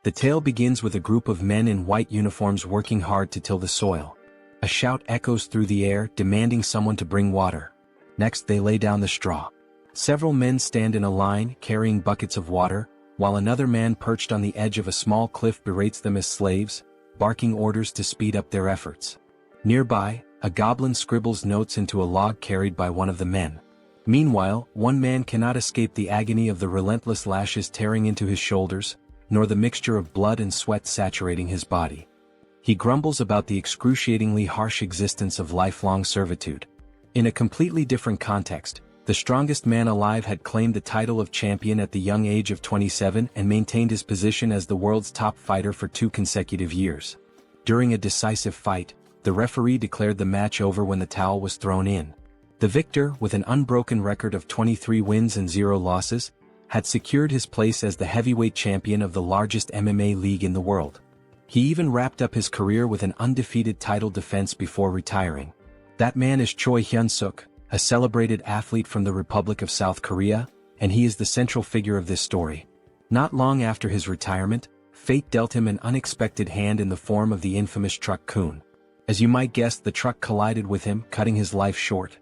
The tale begins with a group of men in white uniforms working hard to till the soil. A shout echoes through the air demanding someone to bring water. Next they lay down the straw. Several men stand in a line carrying buckets of water, while another man perched on the edge of a small cliff berates them as slaves, barking orders to speed up their efforts. Nearby, a goblin scribbles notes into a log carried by one of the men. Meanwhile, one man cannot escape the agony of the relentless lashes tearing into his shoulders, nor the mixture of blood and sweat saturating his body. He grumbles about the excruciatingly harsh existence of lifelong servitude. In a completely different context, the strongest man alive had claimed the title of champion at the young age of 27 and maintained his position as the world's top fighter for 2 consecutive years. During a decisive fight, the referee declared the match over when the towel was thrown in. The victor, with an unbroken record of 23 wins and 0 losses, had secured his place as the heavyweight champion of the largest MMA league in the world. He even wrapped up his career with an undefeated title defense before retiring. That man is Choi Hyunseok, a celebrated athlete from the Republic of South Korea, and he is the central figure of this story. Not long after his retirement, fate dealt him an unexpected hand in the form of the infamous truck Kun. As you might guess, the truck collided with him, cutting his life short.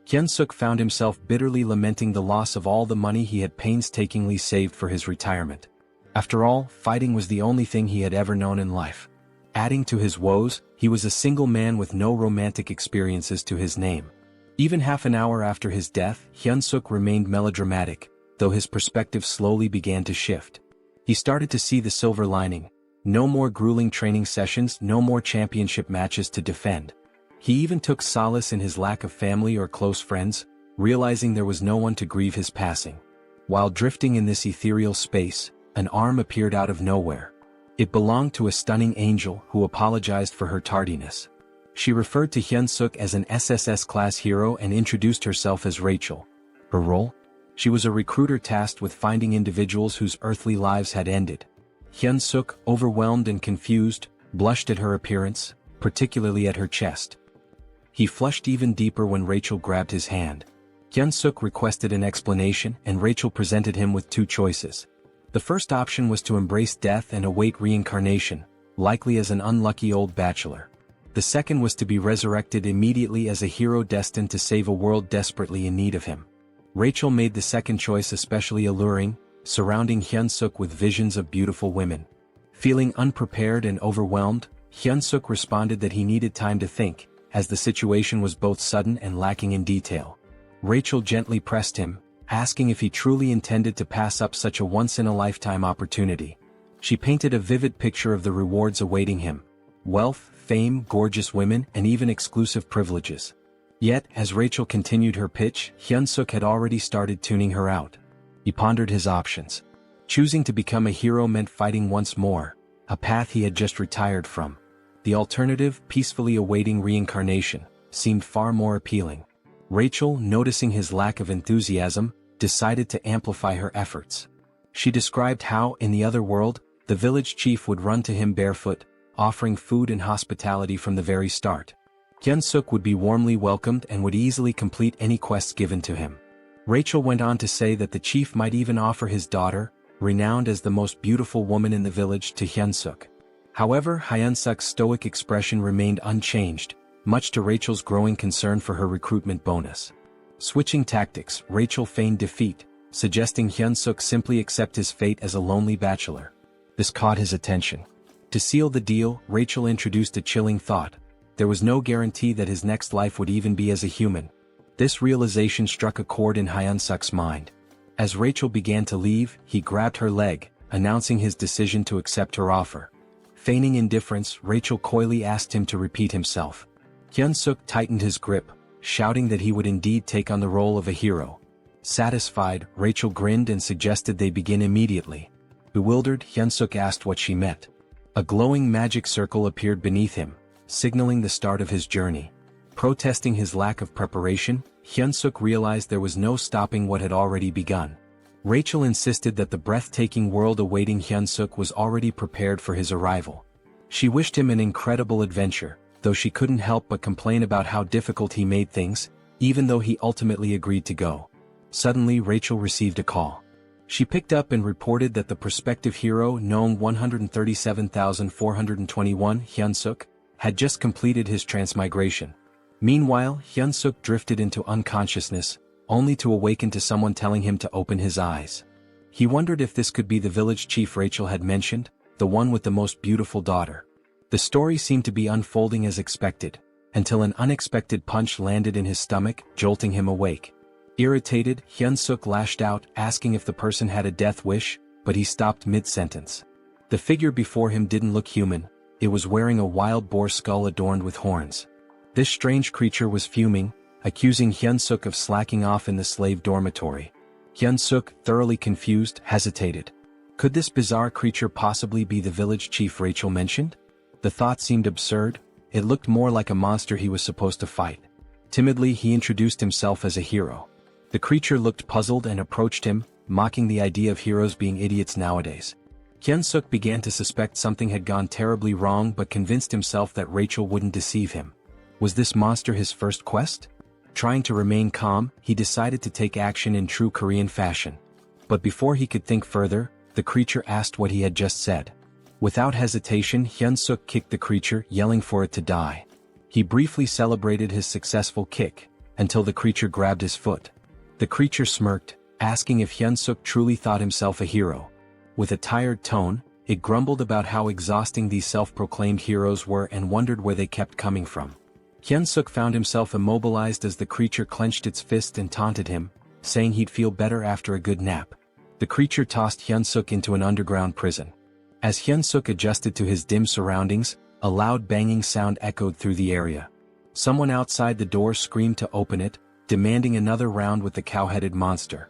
Hyunseok found himself bitterly lamenting the loss of all the money he had painstakingly saved for his retirement. After all, fighting was the only thing he had ever known in life. Adding to his woes, he was a single man with no romantic experiences to his name. Even half an hour after his death, Hyunseok remained melodramatic, though his perspective slowly began to shift. He started to see the silver lining. No more grueling training sessions, no more championship matches to defend. He even took solace in his lack of family or close friends, realizing there was no one to grieve his passing. While drifting in this ethereal space, an arm appeared out of nowhere. It belonged to a stunning angel who apologized for her tardiness. She referred to Hyunseok as an SSS-class hero and introduced herself as Rachel. Her role? She was a recruiter tasked with finding individuals whose earthly lives had ended. Hyunseok, overwhelmed and confused, blushed at her appearance, particularly at her chest. He flushed even deeper when Rachel grabbed his hand. Hyunseok requested an explanation, and Rachel presented him with 2 choices. The first option was to embrace death and await reincarnation, likely as an unlucky old bachelor. The second was to be resurrected immediately as a hero destined to save a world desperately in need of him. Rachel made the second choice especially alluring, surrounding Hyunseok with visions of beautiful women. Feeling unprepared and overwhelmed, Hyunseok responded that he needed time to think, as the situation was both sudden and lacking in detail. Rachel gently pressed him, asking if he truly intended to pass up such a once-in-a-lifetime opportunity. She painted a vivid picture of the rewards awaiting him: wealth, fame, gorgeous women, and even exclusive privileges. Yet, as Rachel continued her pitch, Hyunseok had already started tuning her out. He pondered his options. Choosing to become a hero meant fighting once more, a path he had just retired from. The alternative, peacefully awaiting reincarnation, seemed far more appealing. Rachel, noticing his lack of enthusiasm, decided to amplify her efforts. She described how, in the other world, the village chief would run to him barefoot, offering food and hospitality from the very start. Hyunseok would be warmly welcomed and would easily complete any quests given to him. Rachel went on to say that the chief might even offer his daughter, renowned as the most beautiful woman in the village, to Hyunseok. However, Hyunseok's stoic expression remained unchanged, much to Rachel's growing concern for her recruitment bonus. Switching tactics, Rachel feigned defeat, suggesting Hyunseok simply accept his fate as a lonely bachelor. This caught his attention. To seal the deal, Rachel introduced a chilling thought: there was no guarantee that his next life would even be as a human. This realization struck a chord in Hyunseok's mind. As Rachel began to leave, he grabbed her leg, announcing his decision to accept her offer. Feigning indifference, Rachel coyly asked him to repeat himself. Hyunseok tightened his grip, shouting that he would indeed take on the role of a hero. Satisfied, Rachel grinned and suggested they begin immediately. Bewildered, Hyunseok asked what she meant. A glowing magic circle appeared beneath him, signaling the start of his journey. Protesting his lack of preparation, Hyunseok realized there was no stopping what had already begun. Rachel insisted that the breathtaking world awaiting Hyunseok was already prepared for his arrival. She wished him an incredible adventure, though she couldn't help but complain about how difficult he made things, even though he ultimately agreed to go. Suddenly Rachel received a call. She picked up and reported that the prospective hero, Noam 137,421 Hyunseok, had just completed his transmigration. Meanwhile, Hyunseok drifted into unconsciousness, only to awaken to someone telling him to open his eyes. He wondered if this could be the village chief Rachel had mentioned, the one with the most beautiful daughter. The story seemed to be unfolding as expected, until an unexpected punch landed in his stomach, jolting him awake. Irritated, Hyunseok lashed out, asking if the person had a death wish, but he stopped mid-sentence. The figure before him didn't look human, it was wearing a wild boar skull adorned with horns. This strange creature was fuming, accusing Hyunseok of slacking off in the slave dormitory. Hyunseok, thoroughly confused, hesitated. Could this bizarre creature possibly be the village chief Rachel mentioned? The thought seemed absurd, it looked more like a monster he was supposed to fight. Timidly he introduced himself as a hero. The creature looked puzzled and approached him, mocking the idea of heroes being idiots nowadays. Hyunseok began to suspect something had gone terribly wrong but convinced himself that Rachel wouldn't deceive him. Was this monster his first quest? Trying to remain calm, he decided to take action in true Korean fashion. But before he could think further, the creature asked what he had just said. Without hesitation, Hyunseok kicked the creature, yelling for it to die. He briefly celebrated his successful kick, until the creature grabbed his foot. The creature smirked, asking if Hyunseok truly thought himself a hero. With a tired tone, it grumbled about how exhausting these self-proclaimed heroes were and wondered where they kept coming from. Hyunseok found himself immobilized as the creature clenched its fist and taunted him, saying he'd feel better after a good nap. The creature tossed Hyunseok into an underground prison. As Hyunseok adjusted to his dim surroundings, a loud banging sound echoed through the area. Someone outside the door screamed to open it, demanding another round with the cow-headed monster.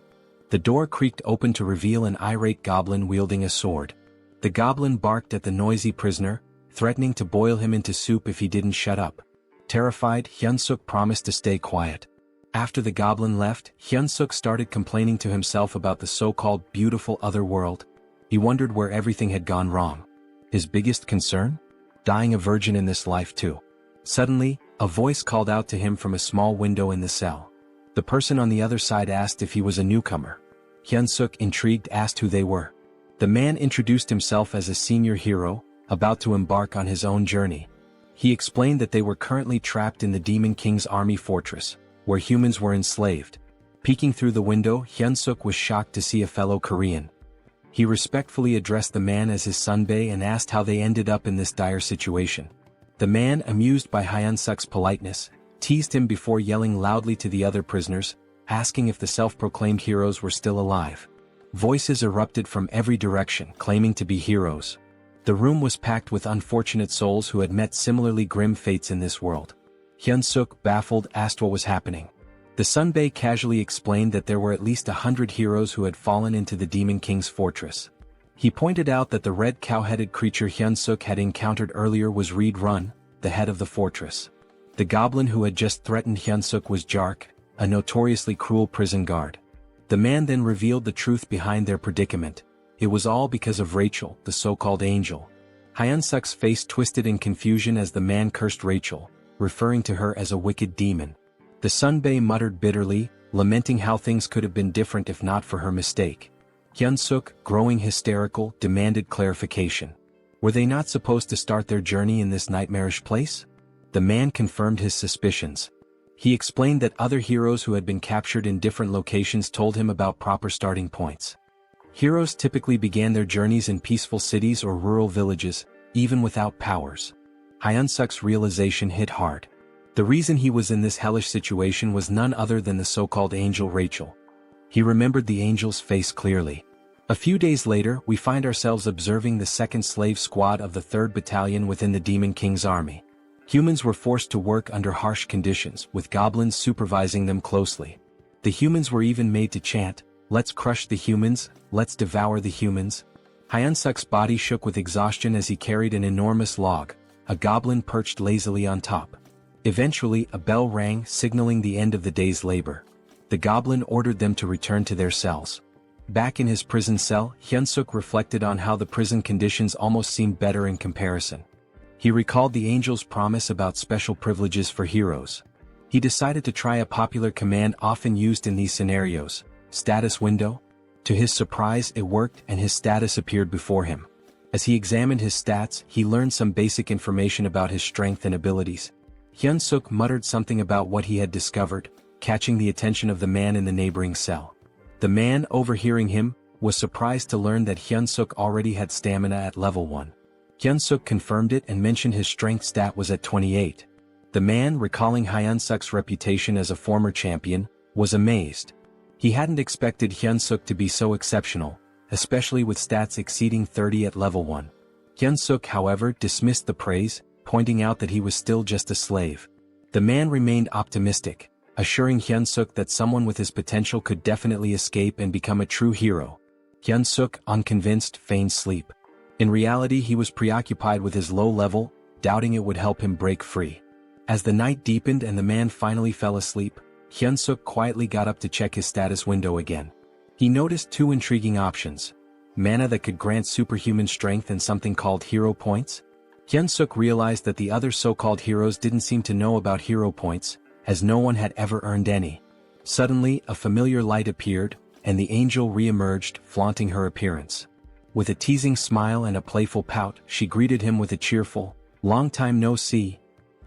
The door creaked open to reveal an irate goblin wielding a sword. The goblin barked at the noisy prisoner, threatening to boil him into soup if he didn't shut up. Terrified, Hyunseok promised to stay quiet. After the goblin left, Hyunseok started complaining to himself about the so-called beautiful other world. He wondered where everything had gone wrong. His biggest concern? Dying a virgin in this life too. Suddenly, a voice called out to him from a small window in the cell. The person on the other side asked if he was a newcomer. Hyunseok, intrigued, asked who they were. The man introduced himself as a senior hero, about to embark on his own journey. He explained that they were currently trapped in the Demon King's army fortress, where humans were enslaved. Peeking through the window, Hyunseok was shocked to see a fellow Korean. He respectfully addressed the man as his sunbae and asked how they ended up in this dire situation. The man, amused by Hyunseok's politeness, teased him before yelling loudly to the other prisoners, asking if the self-proclaimed heroes were still alive. Voices erupted from every direction, claiming to be heroes. The room was packed with unfortunate souls who had met similarly grim fates in this world. Hyunseok, baffled, asked what was happening. The sunbae casually explained that there were at least 100 heroes who had fallen into the Demon King's fortress. He pointed out that the red cow-headed creature Hyunseok had encountered earlier was Reed Run, the head of the fortress. The goblin who had just threatened Hyunseok was Jark, a notoriously cruel prison guard. The man then revealed the truth behind their predicament. It was all because of Rachel, the so-called angel. Hyunseok's face twisted in confusion as the man cursed Rachel, referring to her as a wicked demon. The sunbae muttered bitterly, lamenting how things could have been different if not for her mistake. Hyunseok, growing hysterical, demanded clarification. Were they not supposed to start their journey in this nightmarish place? The man confirmed his suspicions. He explained that other heroes who had been captured in different locations told him about proper starting points. Heroes typically began their journeys in peaceful cities or rural villages, even without powers. Hyunseok's realization hit hard. The reason he was in this hellish situation was none other than the so-called angel Rachel. He remembered the angel's face clearly. A few days later, we find ourselves observing the 2nd Slave Squad of the 3rd Battalion within the Demon King's army. Humans were forced to work under harsh conditions, with goblins supervising them closely. The humans were even made to chant, "Let's crush the humans, let's devour the humans." Hyunseok's body shook with exhaustion as he carried an enormous log, a goblin perched lazily on top. Eventually, a bell rang, signaling the end of the day's labor. The goblin ordered them to return to their cells. Back in his prison cell, Hyunseok reflected on how the prison conditions almost seemed better in comparison. He recalled the angel's promise about special privileges for heroes. He decided to try a popular command often used in these scenarios: status window. To his surprise, it worked and his status appeared before him. As he examined his stats, he learned some basic information about his strength and abilities. Hyunseok muttered something about what he had discovered, catching the attention of the man in the neighboring cell. The man, overhearing him, was surprised to learn that Hyunseok already had stamina at level 1. Hyunseok confirmed it and mentioned his strength stat was at 28. The man, recalling Hyunseok's reputation as a former champion, was amazed. He hadn't expected Hyunseok to be so exceptional, especially with stats exceeding 30 at level 1. Hyunseok, however, dismissed the praise, pointing out that he was still just a slave. The man remained optimistic, assuring Hyunseok that someone with his potential could definitely escape and become a true hero. Hyunseok, unconvinced, feigned sleep. In reality, he was preoccupied with his low level, doubting it would help him break free. As the night deepened and the man finally fell asleep, Hyunseok quietly got up to check his status window again. He noticed 2 intriguing options: mana that could grant superhuman strength and something called hero points. Hyunseok realized that the other so-called heroes didn't seem to know about hero points, as no one had ever earned any. Suddenly, a familiar light appeared, and the angel re-emerged, flaunting her appearance. With a teasing smile and a playful pout, she greeted him with a cheerful, "Long time no see."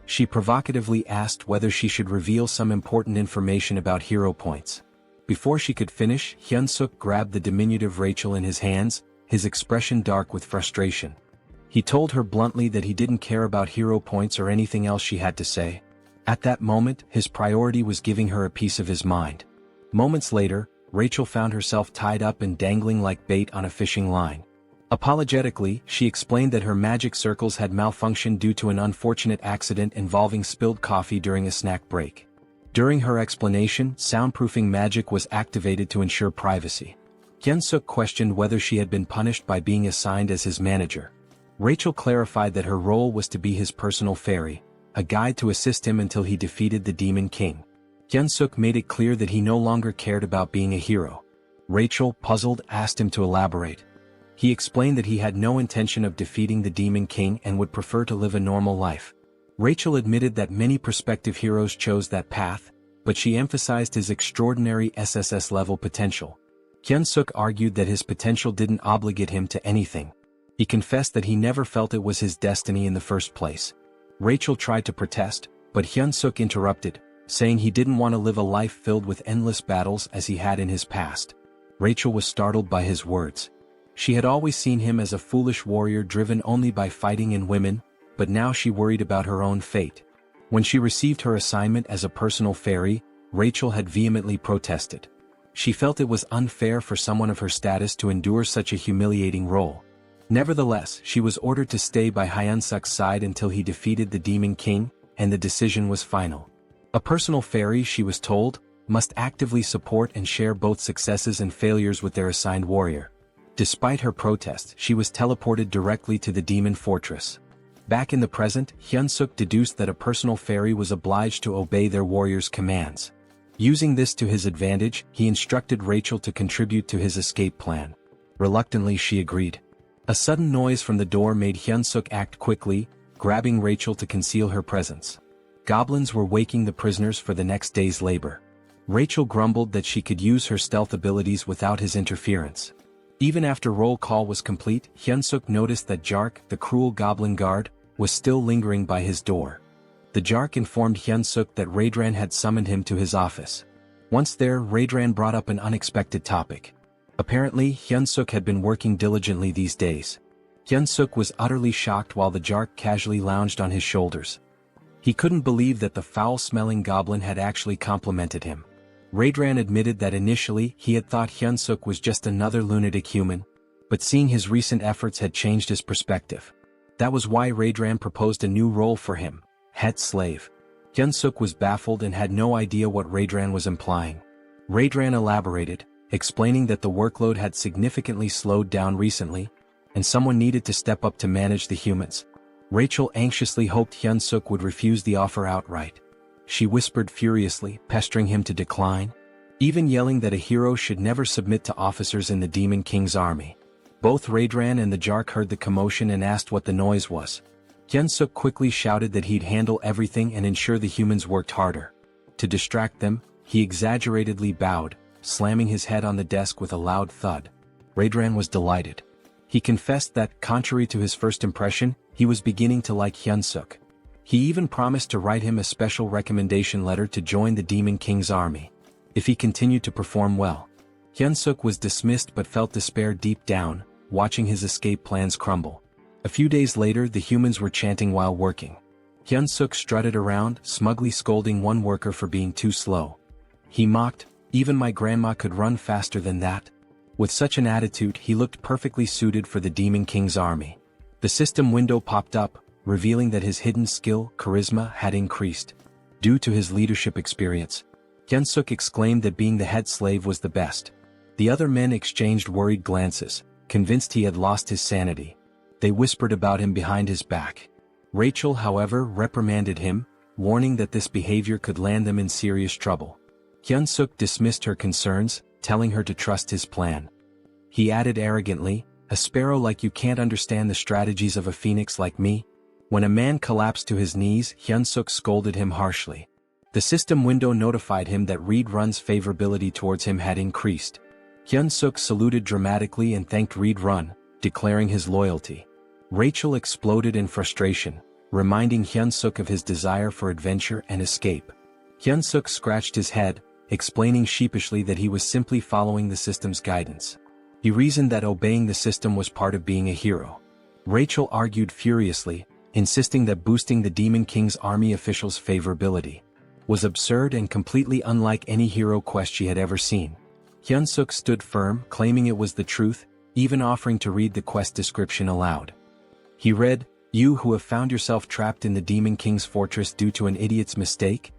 She provocatively asked whether she should reveal some important information about hero points. Before she could finish, Hyunseok grabbed the diminutive Rachel in his hands, his expression dark with frustration. He told her bluntly that he didn't care about hero points or anything else she had to say. At that moment, his priority was giving her a piece of his mind. Moments later, Rachel found herself tied up and dangling like bait on a fishing line. Apologetically, she explained that her magic circles had malfunctioned due to an unfortunate accident involving spilled coffee during a snack break. During her explanation, soundproofing magic was activated to ensure privacy. Hyunseok questioned whether she had been punished by being assigned as his manager. Rachel clarified that her role was to be his personal fairy, a guide to assist him until he defeated the Demon King. Hyunseok made it clear that he no longer cared about being a hero. Rachel, puzzled, asked him to elaborate. He explained that he had no intention of defeating the Demon King and would prefer to live a normal life. Rachel admitted that many prospective heroes chose that path, but she emphasized his extraordinary SSS-level potential. Hyunseok argued that his potential didn't obligate him to anything. He confessed that he never felt it was his destiny in the first place. Rachel tried to protest, but Hyunseok interrupted, saying he didn't want to live a life filled with endless battles as he had in his past. Rachel was startled by his words. She had always seen him as a foolish warrior driven only by fighting in women, but now she worried about her own fate. When she received her assignment as a personal fairy, Rachel had vehemently protested. She felt it was unfair for someone of her status to endure such a humiliating role. Nevertheless, she was ordered to stay by Hyunseok's side until he defeated the Demon King, and the decision was final. A personal fairy, she was told, must actively support and share both successes and failures with their assigned warrior. Despite her protest, she was teleported directly to the Demon Fortress. Back in the present, Hyunseok deduced that a personal fairy was obliged to obey their warrior's commands. Using this to his advantage, he instructed Rachel to contribute to his escape plan. Reluctantly, she agreed. A sudden noise from the door made Hyunseok act quickly, grabbing Rachel to conceal her presence. Goblins were waking the prisoners for the next day's labor. Rachel grumbled that she could use her stealth abilities without his interference. Even after roll call was complete, Hyunseok noticed that Jark, the cruel goblin guard, was still lingering by his door. The Jark informed Hyunseok that Raedran had summoned him to his office. Once there, Raedran brought up an unexpected topic. Apparently, Hyunseok had been working diligently these days. Hyunseok was utterly shocked while the Jark casually lounged on his shoulders. He couldn't believe that the foul-smelling goblin had actually complimented him. Raedran admitted that initially he had thought Hyunseok was just another lunatic human, but seeing his recent efforts had changed his perspective. That was why Raedran proposed a new role for him, head slave. Hyunseok was baffled and had no idea what Raedran was implying. Raedran elaborated, explaining that the workload had significantly slowed down recently, and someone needed to step up to manage the humans. Rachel anxiously hoped Hyunseok would refuse the offer outright. She whispered furiously, pestering him to decline, even yelling that a hero should never submit to officers in the Demon King's army. Both Raedran and the Jark heard the commotion and asked what the noise was. Hyunseok quickly shouted that he'd handle everything and ensure the humans worked harder. To distract them, he exaggeratedly bowed, slamming his head on the desk with a loud thud. Raedran was delighted. He confessed that, contrary to his first impression, he was beginning to like Hyunseok. He even promised to write him a special recommendation letter to join the Demon King's army, if he continued to perform well. Hyunseok was dismissed but felt despair deep down, watching his escape plans crumble. A few days later, the humans were chanting while working. Hyunseok strutted around, smugly scolding one worker for being too slow. He mocked, "Even my grandma could run faster than that." With such an attitude, he looked perfectly suited for the Demon King's army. The system window popped up, revealing that his hidden skill, charisma, had increased. Due to his leadership experience, Hyunseok exclaimed that being the head slave was the best. The other men exchanged worried glances, convinced he had lost his sanity. They whispered about him behind his back. Rachel, however, reprimanded him, warning that this behavior could land them in serious trouble. Hyunseok dismissed her concerns, telling her to trust his plan. He added arrogantly, "A sparrow like you can't understand the strategies of a phoenix like me?" When a man collapsed to his knees, Hyunseok scolded him harshly. The system window notified him that Reed-Run's favorability towards him had increased. Hyunseok saluted dramatically and thanked Reed-Run, declaring his loyalty. Rachel exploded in frustration, reminding Hyunseok of his desire for adventure and escape. Hyunseok scratched his head, explaining sheepishly that he was simply following the system's guidance. He reasoned that obeying the system was part of being a hero. Rachel argued furiously, insisting that boosting the Demon King's army officials' favorability was absurd and completely unlike any hero quest she had ever seen. Hyunseok stood firm, claiming it was the truth, even offering to read the quest description aloud. He read, "You who have found yourself trapped in the Demon King's fortress due to an idiot's mistake?"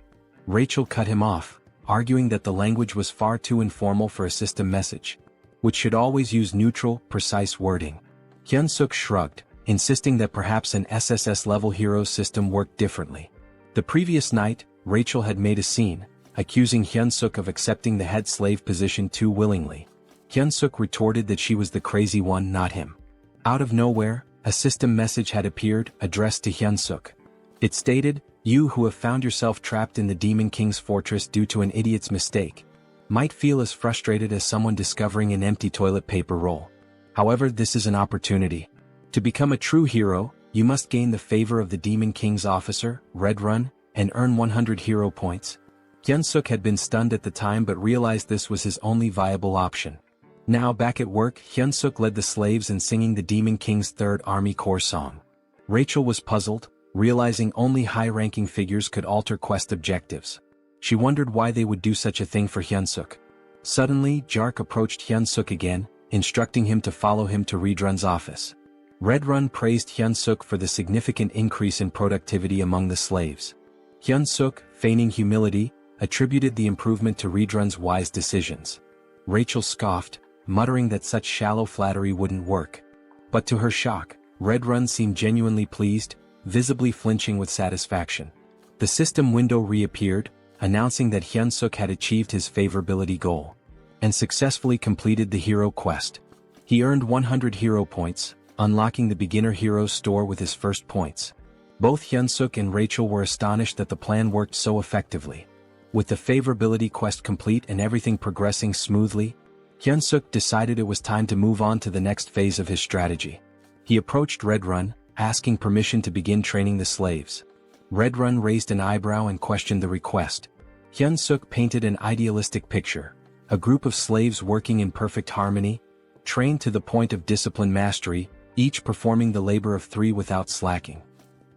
Rachel cut him off, arguing that the language was far too informal for a system message, which should always use neutral, precise wording. Hyunseok shrugged, insisting that perhaps an SSS-level hero system worked differently. The previous night, Rachel had made a scene, accusing Hyunseok of accepting the head slave position too willingly. Hyunseok retorted that she was the crazy one, not him. Out of nowhere, a system message had appeared, addressed to Hyunseok. It stated, "You who have found yourself trapped in the Demon King's fortress due to an idiot's mistake might feel as frustrated as someone discovering an empty toilet paper roll. However, this is an opportunity. To become a true hero, you must gain the favor of the Demon King's officer, Red-Run, and earn 100 hero points." Hyunseok had been stunned at the time but realized this was his only viable option. Now back at work, Hyunseok led the slaves in singing the Demon King's Third Army Corps song. Rachel was puzzled, realizing only high-ranking figures could alter quest objectives. She wondered why they would do such a thing for Hyunseok. Suddenly, Jark approached Hyunseok again, instructing him to follow him to Reed-Run's office. Red-Run praised Hyunseok for the significant increase in productivity among the slaves. Hyunseok, feigning humility, attributed the improvement to Reed-Run's wise decisions. Rachel scoffed, muttering that such shallow flattery wouldn't work. But to her shock, Red-Run seemed genuinely pleased, visibly flinching with satisfaction. The system window reappeared, announcing that Hyunseok had achieved his favorability goal and successfully completed the hero quest. He earned 100 hero points, unlocking the beginner heroes store with his first points. Both Hyunseok and Rachel were astonished that the plan worked so effectively. With the favorability quest complete and everything progressing smoothly, Hyunseok decided it was time to move on to the next phase of his strategy. He approached Red-Run, asking permission to begin training the slaves. Red-Run raised an eyebrow and questioned the request. Hyunseok painted an idealistic picture, a group of slaves working in perfect harmony, trained to the point of discipline mastery, each performing the labor of three without slacking.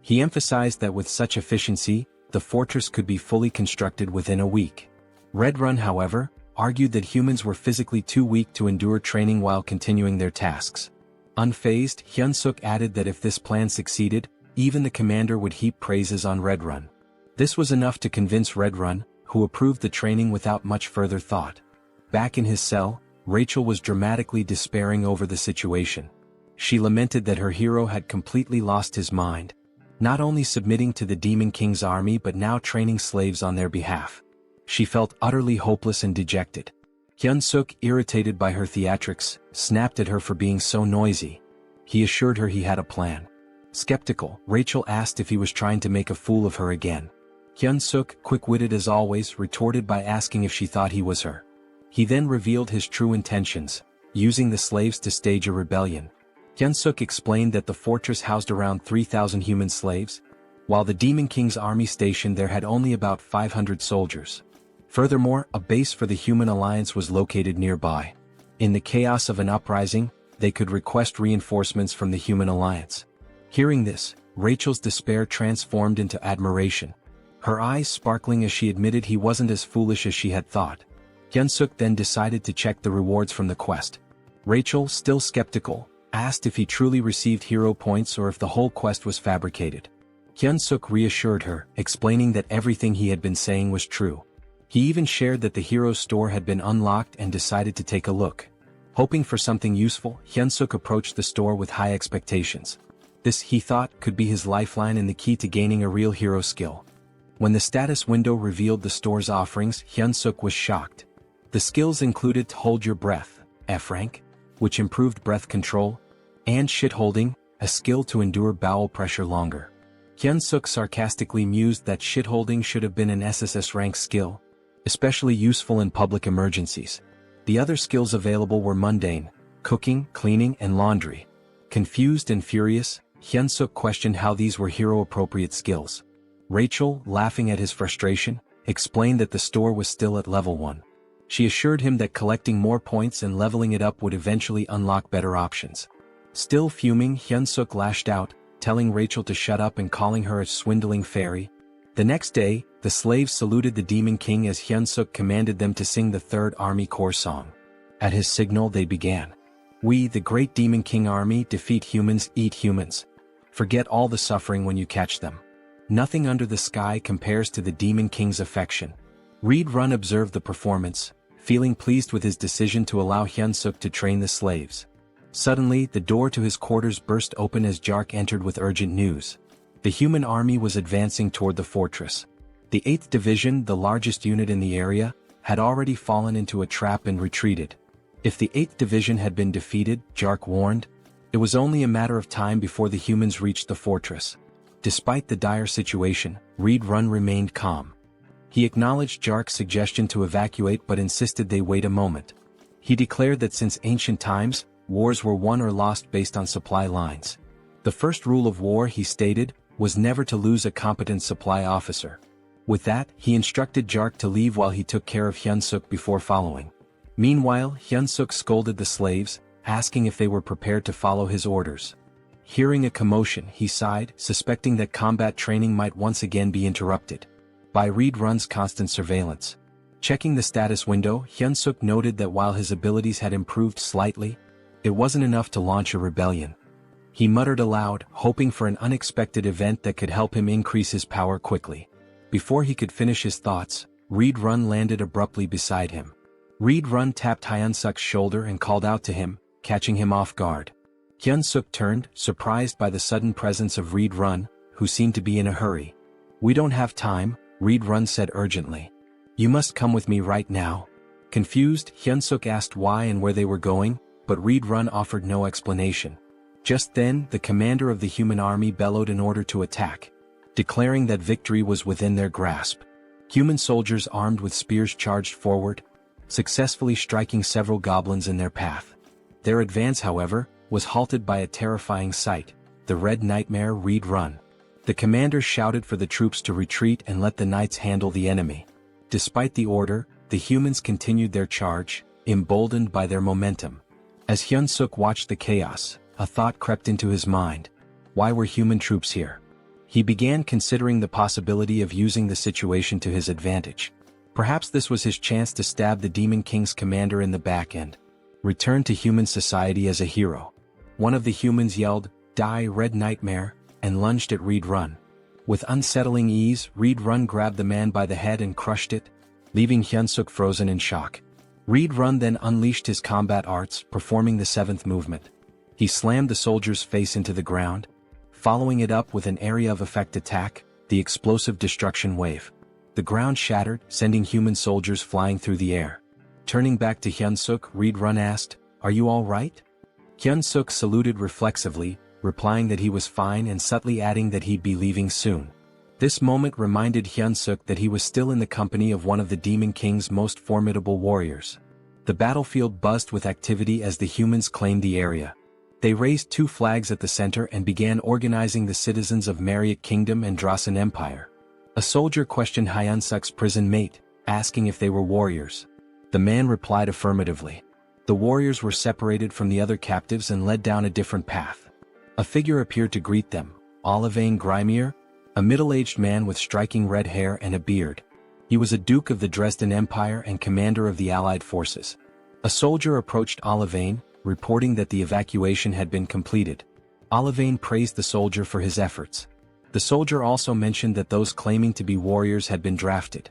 He emphasized that with such efficiency, the fortress could be fully constructed within a week. Red-Run, however, argued that humans were physically too weak to endure training while continuing their tasks. Unfazed, Hyunseok added that if this plan succeeded, even the commander would heap praises on Red-Run. This was enough to convince Red-Run, who approved the training without much further thought. Back in his cell, Rachel was dramatically despairing over the situation. She lamented that her hero had completely lost his mind, not only submitting to the Demon King's army but now training slaves on their behalf. She felt utterly hopeless and dejected. Hyunseok, irritated by her theatrics, snapped at her for being so noisy. He assured her he had a plan. Skeptical, Rachel asked if he was trying to make a fool of her again. Hyunseok, quick-witted as always, retorted by asking if she thought he was her He then revealed his true intentions, using the slaves to stage a rebellion. Hyunseok explained that the fortress housed around 3,000 human slaves, while the Demon King's army station there had only about 500 soldiers. Furthermore, a base for the Human Alliance was located nearby. In the chaos of an uprising, they could request reinforcements from the Human Alliance. Hearing this, Rachel's despair transformed into admiration, her eyes sparkling as she admitted he wasn't as foolish as she had thought. Hyunseok then decided to check the rewards from the quest. Rachel, still skeptical, asked if he truly received hero points or if the whole quest was fabricated. Hyunseok reassured her, explaining that everything he had been saying was true. He even shared that the hero's store had been unlocked and decided to take a look. Hoping for something useful, Hyunseok approached the store with high expectations. This, he thought, could be his lifeline and the key to gaining a real hero skill. When the status window revealed the store's offerings, Hyunseok was shocked. The skills included Hold Your Breath, F rank, which improved breath control, and Shit-Holding, a skill to endure bowel pressure longer. Hyunseok sarcastically mused that shit-holding should have been an SSS rank skill, especially useful in public emergencies. The other skills available were mundane, cooking, cleaning, and laundry. Confused and furious, Hyunseok questioned how these were hero-appropriate skills. Rachel, laughing at his frustration, explained that the store was still at level 1. She assured him that collecting more points and leveling it up would eventually unlock better options. Still fuming, Hyunseok lashed out, telling Rachel to shut up and calling her a swindling fairy. The next day, the slaves saluted the Demon King as Hyunseok commanded them to sing the Third Army Corps song. At his signal they began. We, the great Demon King army, defeat humans, eat humans. Forget all the suffering when you catch them. Nothing under the sky compares to the Demon King's affection. Reed Run observed the performance, feeling pleased with his decision to allow Hyunseok to train the slaves. Suddenly, the door to his quarters burst open as Jark entered with urgent news. The human army was advancing toward the fortress. The 8th Division, the largest unit in the area, had already fallen into a trap and retreated. If the 8th Division had been defeated, Jark warned, it was only a matter of time before the humans reached the fortress. Despite the dire situation, Reed Run remained calm. He acknowledged Jark's suggestion to evacuate but insisted they wait a moment. He declared that since ancient times, wars were won or lost based on supply lines. The first rule of war, he stated, was never to lose a competent supply officer. With that, he instructed Jark to leave while he took care of Hyunseok before following. Meanwhile, Hyunseok scolded the slaves, asking if they were prepared to follow his orders. Hearing a commotion, he sighed, suspecting that combat training might once again be interrupted by Reed Run's constant surveillance. Checking the status window, Hyunseok noted that while his abilities had improved slightly, it wasn't enough to launch a rebellion. He muttered aloud, hoping for an unexpected event that could help him increase his power quickly. Before he could finish his thoughts, Reed Run landed abruptly beside him. Reed Run tapped Hyunseok's shoulder and called out to him, catching him off guard. Hyunseok turned, surprised by the sudden presence of Reed Run, who seemed to be in a hurry. We don't have time, Reed Run said urgently. You must come with me right now. Confused, Hyunseok asked why and where they were going, but Reed Run offered no explanation. Just then, the commander of the human army bellowed an order to attack, declaring that victory was within their grasp. Human soldiers armed with spears charged forward, successfully striking several goblins in their path. Their advance, however, was halted by a terrifying sight, the Red Nightmare Reed Run. The commander shouted for the troops to retreat and let the knights handle the enemy. Despite the order, the humans continued their charge, emboldened by their momentum. As Hyunseok watched the chaos, a thought crept into his mind. Why were human troops here? He began considering the possibility of using the situation to his advantage. Perhaps this was his chance to stab the Demon King's commander in the back end. Return to human society as a hero. One of the humans yelled, "Die, Red Nightmare," and lunged at Reed Run. With unsettling ease, Reed Run grabbed the man by the head and crushed it, leaving Hyunseok frozen in shock. Reed Run then unleashed his combat arts, performing the 7th movement. He slammed the soldier's face into the ground, following it up with an area of effect attack, the explosive destruction wave. The ground shattered, sending human soldiers flying through the air. Turning back to Hyunseok, Reed Run asked, "Are you all right?" Hyunseok saluted reflexively, replying that he was fine and subtly adding that he'd be leaving soon. This moment reminded Hyunseok that he was still in the company of one of the Demon King's most formidable warriors. The battlefield buzzed with activity as the humans claimed the area. They raised 2 flags at the center and began organizing the citizens of Mariot Kingdom and Drasan Empire. A soldier questioned Hyunseok's prison mate, asking if they were warriors. The man replied affirmatively. The warriors were separated from the other captives and led down a different path. A figure appeared to greet them, Olivane Grimier, a middle-aged man with striking red hair and a beard. He was a duke of the Dresden Empire and commander of the Allied forces. A soldier approached Olivane, reporting that the evacuation had been completed. Olivane praised the soldier for his efforts. The soldier also mentioned that those claiming to be warriors had been drafted.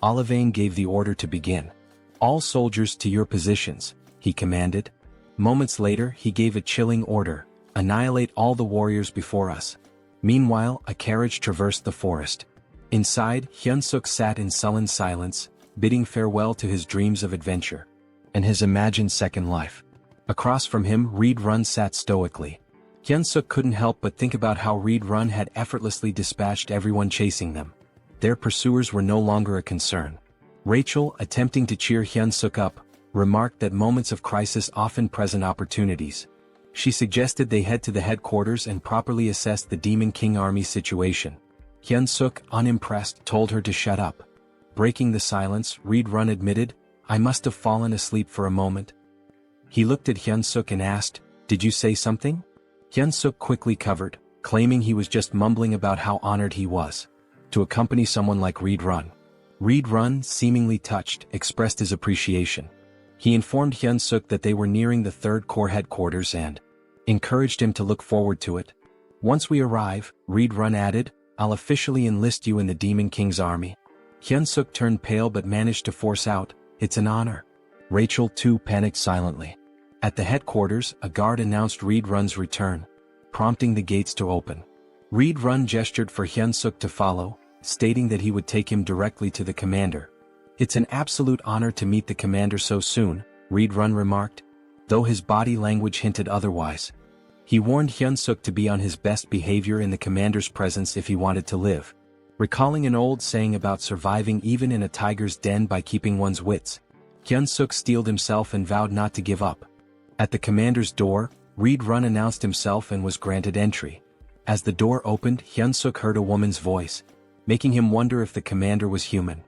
Olivane gave the order to begin. "All soldiers to your positions," he commanded. Moments later he gave a chilling order, "Annihilate all the warriors before us." Meanwhile, a carriage traversed the forest. Inside, Hyunseok sat in sullen silence, bidding farewell to his dreams of adventure and his imagined second life. Across from him, Reed Run sat stoically. Hyunseok couldn't help but think about how Reed Run had effortlessly dispatched everyone chasing them. Their pursuers were no longer a concern. Rachel, attempting to cheer Hyunseok up, remarked that moments of crisis often present opportunities. She suggested they head to the headquarters and properly assess the Demon King army situation. Hyunseok, unimpressed, told her to shut up. Breaking the silence, Reed Run admitted, "I must have fallen asleep for a moment." He looked at Hyunseok and asked, "Did you say something?" Hyunseok quickly covered, claiming he was just mumbling about how honored he was to accompany someone like Reed Run. Reed Run, seemingly touched, expressed his appreciation. He informed Hyunseok that they were nearing the 3rd Corps headquarters and encouraged him to look forward to it. "Once we arrive," Reed Run added, "I'll officially enlist you in the Demon King's army." Hyunseok turned pale but managed to force out, "It's an honor." Rachel too panicked silently. At the headquarters, a guard announced Reed Run's return, prompting the gates to open. Reed Run gestured for Hyunseok to follow, stating that he would take him directly to the commander. "It's an absolute honor to meet the commander so soon," Reed Run remarked, though his body language hinted otherwise. He warned Hyunseok to be on his best behavior in the commander's presence if he wanted to live. Recalling an old saying about surviving even in a tiger's den by keeping one's wits, Hyunseok steeled himself and vowed not to give up. At the commander's door, Reed Run announced himself and was granted entry. As the door opened, Hyunseok heard a woman's voice, making him wonder if the commander was human.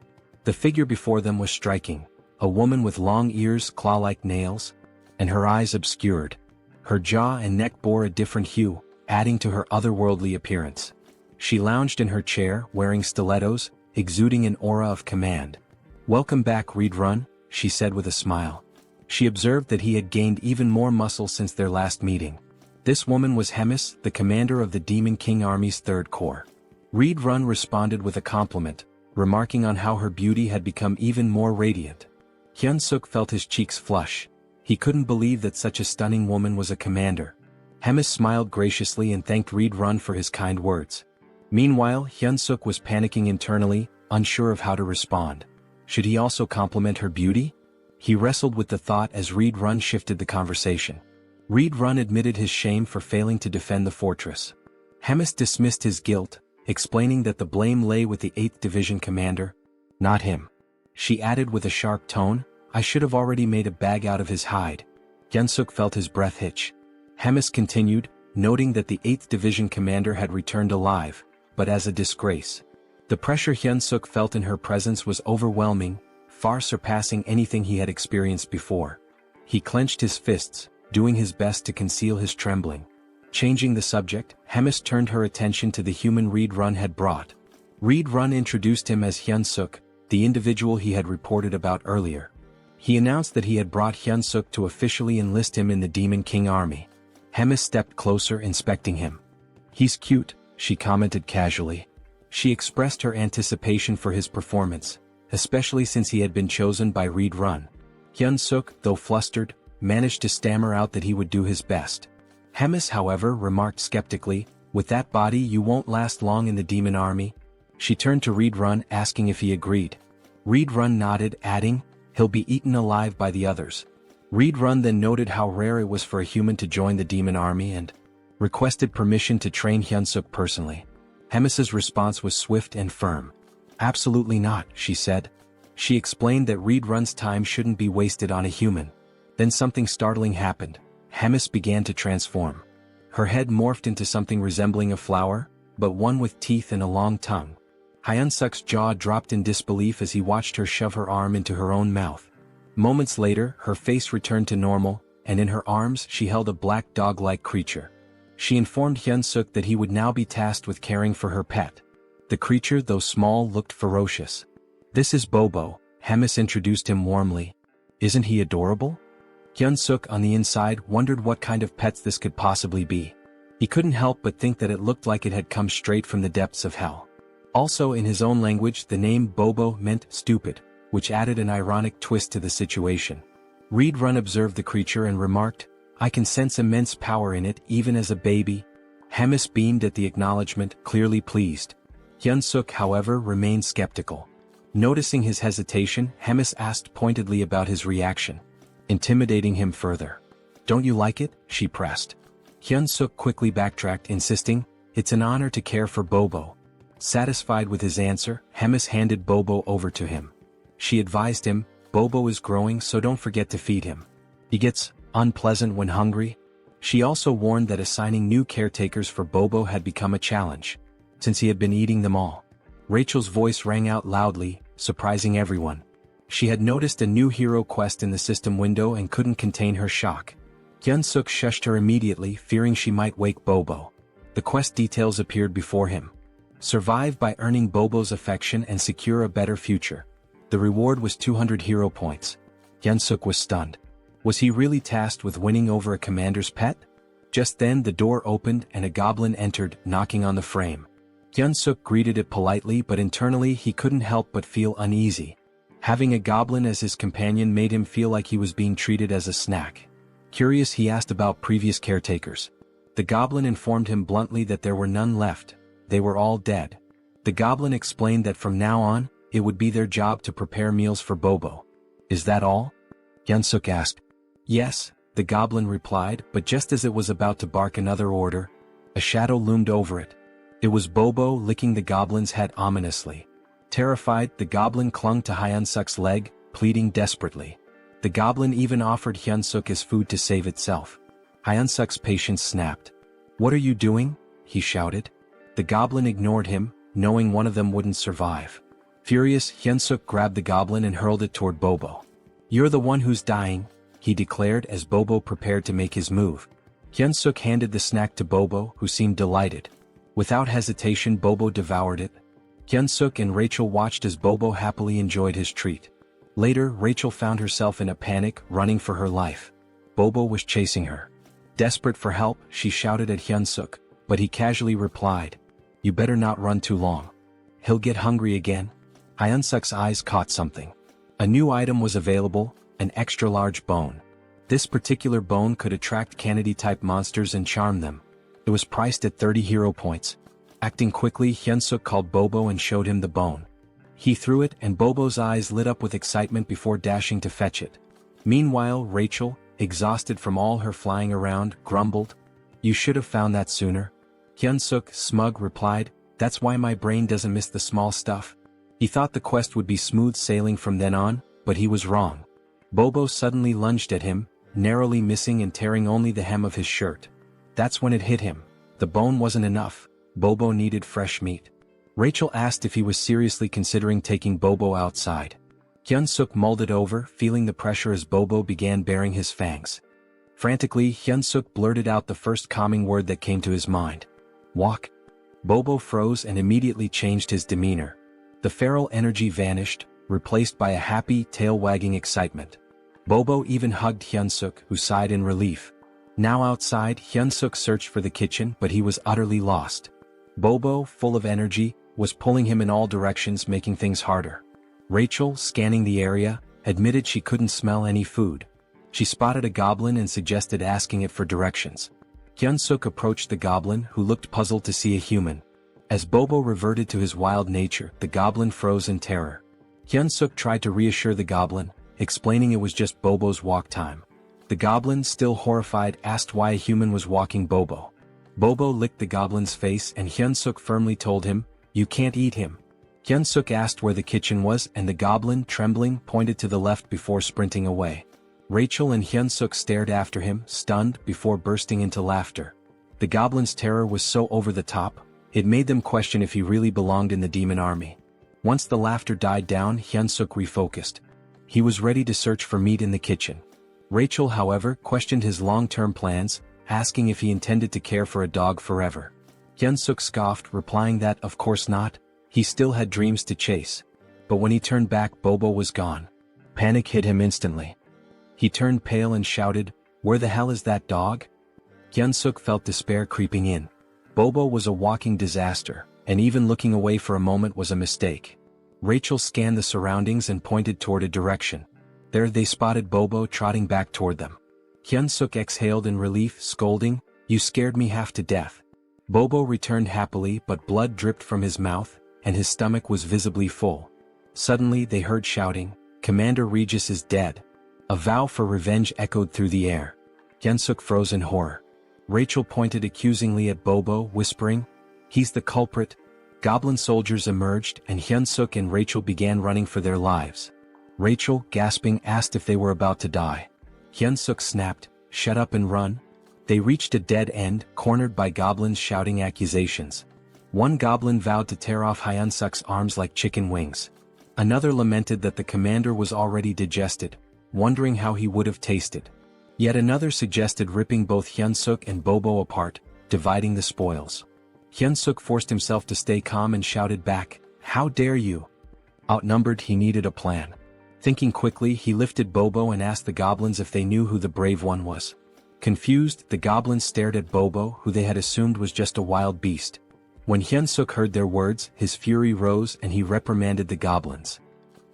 The figure before them was striking, a woman with long ears, claw-like nails, and her eyes obscured. Her jaw and neck bore a different hue, adding to her otherworldly appearance. She lounged in her chair, wearing stilettos, exuding an aura of command. "Welcome back, Reed Run," she said with a smile. She observed that he had gained even more muscle since their last meeting. This woman was Hemis, the commander of the Demon King Army's 3rd Corps. Reed Run responded with a compliment, remarking on how her beauty had become even more radiant. Hyunseok felt his cheeks flush. He couldn't believe that such a stunning woman was a commander. Hemis smiled graciously and thanked Reed Run for his kind words. Meanwhile, Hyunseok was panicking internally, unsure of how to respond. Should he also compliment her beauty? He wrestled with the thought as Reed Run shifted the conversation. Reed Run admitted his shame for failing to defend the fortress. Hemis dismissed his guilt, explaining that the blame lay with the 8th Division commander, not him. She added with a sharp tone, "I should have already made a bag out of his hide." Hyunseok felt his breath hitch. Hemis continued, noting that the 8th Division commander had returned alive, but as a disgrace. The pressure Hyunseok felt in her presence was overwhelming, far surpassing anything he had experienced before. He clenched his fists, doing his best to conceal his trembling. Changing the subject, Hemis turned her attention to the human Reed Run had brought. Reed Run introduced him as Hyunseok, the individual he had reported about earlier. He announced that he had brought Hyunseok to officially enlist him in the Demon King army. Hemis stepped closer, inspecting him. "He's cute," she commented casually. She expressed her anticipation for his performance, especially since he had been chosen by Reed Run. Hyunseok, though flustered, managed to stammer out that he would do his best. Hemis, however, remarked skeptically, "With that body you won't last long in the demon army." She turned to Reed Run, asking if he agreed. Reed Run nodded, adding, "He'll be eaten alive by the others." Reed Run then noted how rare it was for a human to join the demon army and requested permission to train Hyunseok personally. Hemis's response was swift and firm. "Absolutely not," she said. She explained that Reed Run's time shouldn't be wasted on a human. Then something startling happened. Hemis began to transform. Her head morphed into something resembling a flower, but one with teeth and a long tongue. Hyunseok's jaw dropped in disbelief as he watched her shove her arm into her own mouth. Moments later, her face returned to normal, and in her arms she held a black dog-like creature. She informed Hyunseok that he would now be tasked with caring for her pet. The creature, though small, looked ferocious. "This is Bobo," Hemis introduced him warmly. "Isn't he adorable?" Hyunseok on the inside wondered what kind of pets this could possibly be. He couldn't help but think that it looked like it had come straight from the depths of hell. Also in his own language the name Bobo meant stupid, which added an ironic twist to the situation. Reed Run observed the creature and remarked, "I can sense immense power in it even as a baby." Hemis beamed at the acknowledgement, clearly pleased. Hyunseok, however, remained skeptical. Noticing his hesitation, Hemis asked pointedly about his reaction, intimidating him further. "Don't you like it?" she pressed. Hyunseok quickly backtracked, insisting, "It's an honor to care for Bobo." Satisfied with his answer, Hemis handed Bobo over to him. She advised him, "Bobo is growing, so don't forget to feed him. He gets unpleasant when hungry." She also warned that assigning new caretakers for Bobo had become a challenge, since he had been eating them all. Rachel's voice rang out loudly, surprising everyone. She had noticed a new hero quest in the system window and couldn't contain her shock. Hyunseok shushed her immediately, fearing she might wake Bobo. The quest details appeared before him. Survive by earning Bobo's affection and secure a better future. The reward was 200 hero points. Hyunseok was stunned. Was he really tasked with winning over a commander's pet? Just then the door opened and a goblin entered, knocking on the frame. Hyunseok greeted it politely, but internally he couldn't help but feel uneasy. Having a goblin as his companion made him feel like he was being treated as a snack. Curious, he asked about previous caretakers. The goblin informed him bluntly that there were none left. They were all dead. The goblin explained that from now on, it would be their job to prepare meals for Bobo. "Is that all?" Hyunseok asked. "Yes," the goblin replied, but just as it was about to bark another order, a shadow loomed over it. It was Bobo, licking the goblin's head ominously. Terrified, the goblin clung to Hyunseok's leg, pleading desperately. The goblin even offered Hyunseok his food to save itself. Hyunseok's patience snapped. "What are you doing?" he shouted. The goblin ignored him, knowing one of them wouldn't survive. Furious, Hyunseok grabbed the goblin and hurled it toward Bobo. "You're the one who's dying," he declared as Bobo prepared to make his move. Hyunseok handed the snack to Bobo, who seemed delighted. Without hesitation, Bobo devoured it. Hyunseok and Rachel watched as Bobo happily enjoyed his treat. Later, Rachel found herself in a panic, running for her life. Bobo was chasing her. Desperate for help, she shouted at Hyunseok, but he casually replied, "You better not run too long. He'll get hungry again." Hyunseok's eyes caught something. A new item was available, an extra-large bone. This particular bone could attract Kennedy-type monsters and charm them. It was priced at 30 hero points. Acting quickly, Hyunseok called Bobo and showed him the bone. He threw it and Bobo's eyes lit up with excitement before dashing to fetch it. Meanwhile, Rachel, exhausted from all her flying around, grumbled, "You should have found that sooner." Hyunseok, smug, replied, "That's why my brain doesn't miss the small stuff." He thought the quest would be smooth sailing from then on, but he was wrong. Bobo suddenly lunged at him, narrowly missing and tearing only the hem of his shirt. That's when it hit him. The bone wasn't enough. Bobo needed fresh meat. Rachel asked if he was seriously considering taking Bobo outside. Hyunseok mulled it over, feeling the pressure as Bobo began baring his fangs. Frantically, Hyunseok blurted out the first calming word that came to his mind. "Walk." Bobo froze and immediately changed his demeanor. The feral energy vanished, replaced by a happy, tail-wagging excitement. Bobo even hugged Hyunseok, who sighed in relief. Now outside, Hyunseok searched for the kitchen, but he was utterly lost. Bobo, full of energy, was pulling him in all directions, making things harder. Rachel, scanning the area, admitted she couldn't smell any food. She spotted a goblin and suggested asking it for directions. Hyunseok approached the goblin, who looked puzzled to see a human. As Bobo reverted to his wild nature, the goblin froze in terror. Hyunseok tried to reassure the goblin, explaining it was just Bobo's walk time. The goblin, still horrified, asked why a human was walking Bobo. Bobo licked the goblin's face and Hyunseok firmly told him, "You can't eat him." Hyunseok asked where the kitchen was and the goblin, trembling, pointed to the left before sprinting away. Rachel and Hyunseok stared after him, stunned, before bursting into laughter. The goblin's terror was so over the top, it made them question if he really belonged in the demon army. Once the laughter died down, Hyunseok refocused. He was ready to search for meat in the kitchen. Rachel, however, questioned his long-term plans, asking if he intended to care for a dog forever. Hyunseok scoffed, replying that, of course not, he still had dreams to chase. But when he turned back, Bobo was gone. Panic hit him instantly. He turned pale and shouted, "Where the hell is that dog?" Hyunseok felt despair creeping in. Bobo was a walking disaster, and even looking away for a moment was a mistake. Rachel scanned the surroundings and pointed toward a direction. There they spotted Bobo trotting back toward them. Hyunseok exhaled in relief, scolding, "You scared me half to death." Bobo returned happily, but blood dripped from his mouth, and his stomach was visibly full. Suddenly they heard shouting, "Commander Regis is dead." A vow for revenge echoed through the air. Hyunseok froze in horror. Rachel pointed accusingly at Bobo, whispering, "He's the culprit." Goblin soldiers emerged, and Hyunseok and Rachel began running for their lives. Rachel, gasping, asked if they were about to die. Hyunseok snapped, "Shut up and run." They reached a dead end, cornered by goblins shouting accusations. One goblin vowed to tear off Hyunseok's arms like chicken wings. Another lamented that the commander was already digested, wondering how he would have tasted. Yet another suggested ripping both Hyunseok and Bobo apart, dividing the spoils. Hyunseok forced himself to stay calm and shouted back, "How dare you?" Outnumbered, he needed a plan. Thinking quickly, he lifted Bobo and asked the goblins if they knew who the brave one was. Confused, the goblins stared at Bobo, who they had assumed was just a wild beast. When Hyunseok heard their words, his fury rose and he reprimanded the goblins.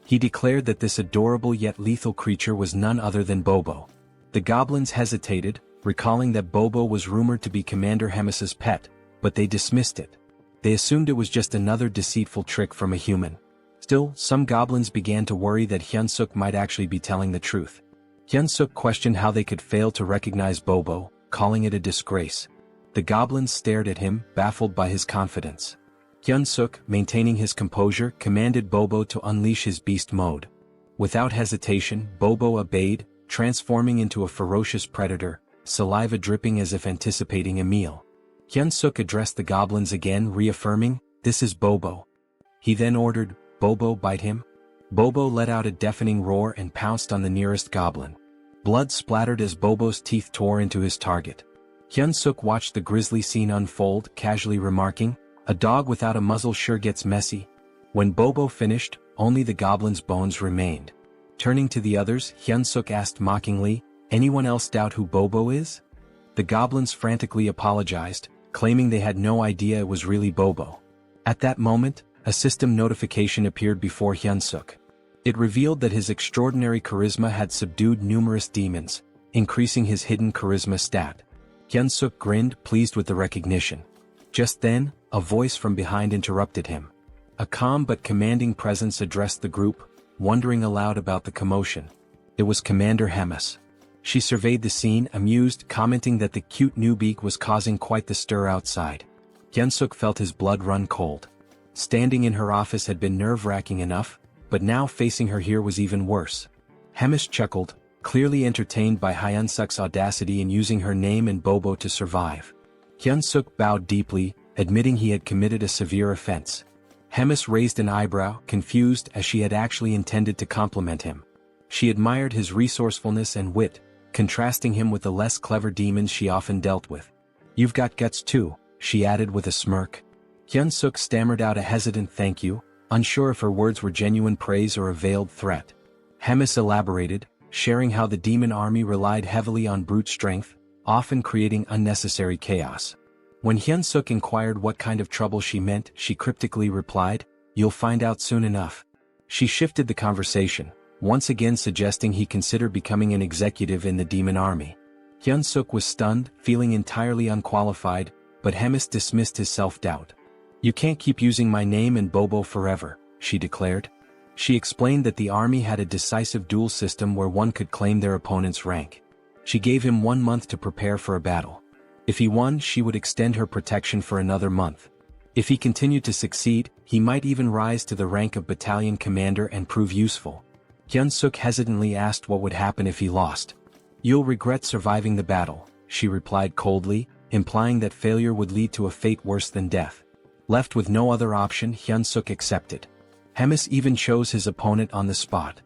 He declared that this adorable yet lethal creature was none other than Bobo. The goblins hesitated, recalling that Bobo was rumored to be Commander Hemis's pet, but they dismissed it. They assumed it was just another deceitful trick from a human. Still, some goblins began to worry that Hyunseok might actually be telling the truth. Hyunseok questioned how they could fail to recognize Bobo, calling it a disgrace. The goblins stared at him, baffled by his confidence. Hyunseok, maintaining his composure, commanded Bobo to unleash his beast mode. Without hesitation, Bobo obeyed, transforming into a ferocious predator, saliva dripping as if anticipating a meal. Hyunseok addressed the goblins again, reaffirming, "This is Bobo." He then ordered, "Bobo, bite him." Bobo let out a deafening roar and pounced on the nearest goblin. Blood splattered as Bobo's teeth tore into his target. Hyunseok watched the grisly scene unfold, casually remarking, "A dog without a muzzle sure gets messy." When Bobo finished, only the goblin's bones remained. Turning to the others, Hyunseok asked mockingly, "Anyone else doubt who Bobo is?" The goblins frantically apologized, claiming they had no idea it was really Bobo. At that moment, a system notification appeared before Hyunseok. It revealed that his extraordinary charisma had subdued numerous demons, increasing his hidden charisma stat. Hyunseok grinned, pleased with the recognition. Just then, a voice from behind interrupted him. A calm but commanding presence addressed the group, wondering aloud about the commotion. It was Commander Hemis. She surveyed the scene, amused, commenting that the cute newbie was causing quite the stir outside. Hyunseok felt his blood run cold. Standing in her office had been nerve-wracking enough, but now facing her here was even worse. Hemis chuckled, clearly entertained by Hyunseok's audacity in using her name and Bobo to survive. Hyunseok bowed deeply, admitting he had committed a severe offense. Hemis raised an eyebrow, confused, as she had actually intended to compliment him. She admired his resourcefulness and wit, contrasting him with the less clever demons she often dealt with. "You've got guts too," she added with a smirk. Hyunseok stammered out a hesitant thank you, unsure if her words were genuine praise or a veiled threat. Hemis elaborated, sharing how the demon army relied heavily on brute strength, often creating unnecessary chaos. When Hyunseok inquired what kind of trouble she meant, she cryptically replied, "You'll find out soon enough." She shifted the conversation, once again suggesting he consider becoming an executive in the demon army. Hyunseok was stunned, feeling entirely unqualified, but Hemis dismissed his self-doubt. "You can't keep using my name and Bobo forever," she declared. She explained that the army had a decisive duel system where one could claim their opponent's rank. She gave him 1 month to prepare for a battle. If he won, she would extend her protection for another month. If he continued to succeed, he might even rise to the rank of battalion commander and prove useful. Hyunseok hesitantly asked what would happen if he lost. "You'll regret surviving the battle," she replied coldly, implying that failure would lead to a fate worse than death. Left with no other option, Hyunseok accepted. Hemis even chose his opponent on the spot.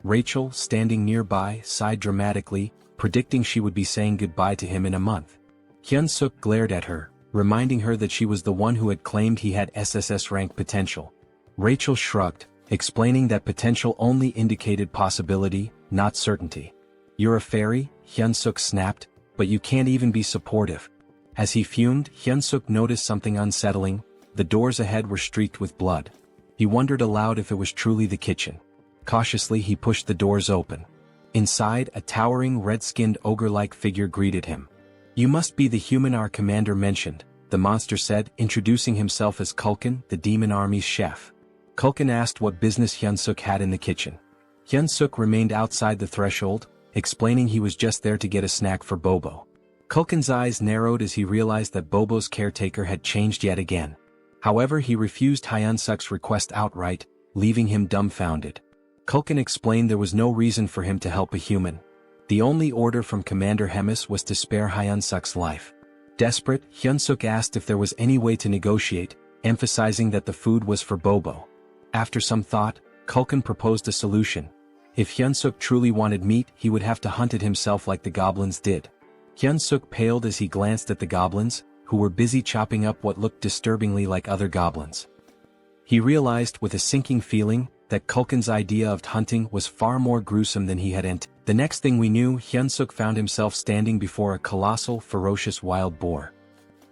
Rachel, standing nearby, sighed dramatically, predicting she would be saying goodbye to him in a month. Hyunseok glared at her, reminding her that she was the one who had claimed he had SSS rank potential. Rachel shrugged, explaining that potential only indicated possibility, not certainty. "You're a fairy," Hyunseok snapped, "but you can't even be supportive." As he fumed, Hyunseok noticed something unsettling. The doors ahead were streaked with blood. He wondered aloud if it was truly the kitchen. Cautiously he pushed the doors open. Inside, a towering red-skinned ogre-like figure greeted him. "You must be the human our commander mentioned," the monster said, introducing himself as Kulkin, the demon army's chef. Kulkin asked what business Hyunseok had in the kitchen. Hyunseok remained outside the threshold, explaining he was just there to get a snack for Bobo. Kulkin's eyes narrowed as he realized that Bobo's caretaker had changed yet again. However, he refused Hyunseok's request outright, leaving him dumbfounded. Kulkin explained there was no reason for him to help a human. The only order from Commander Hemis was to spare Hyunseok's life. Desperate, Hyunseok asked if there was any way to negotiate, emphasizing that the food was for Bobo. After some thought, Kulkin proposed a solution. If Hyunseok truly wanted meat, he would have to hunt it himself like the goblins did. Hyunseok paled as he glanced at the goblins, who were busy chopping up what looked disturbingly like other goblins. He realized with a sinking feeling that Kulkin's idea of hunting was far more gruesome than he had anticipated. The next thing we knew, Hyunseok found himself standing before a colossal, ferocious wild boar.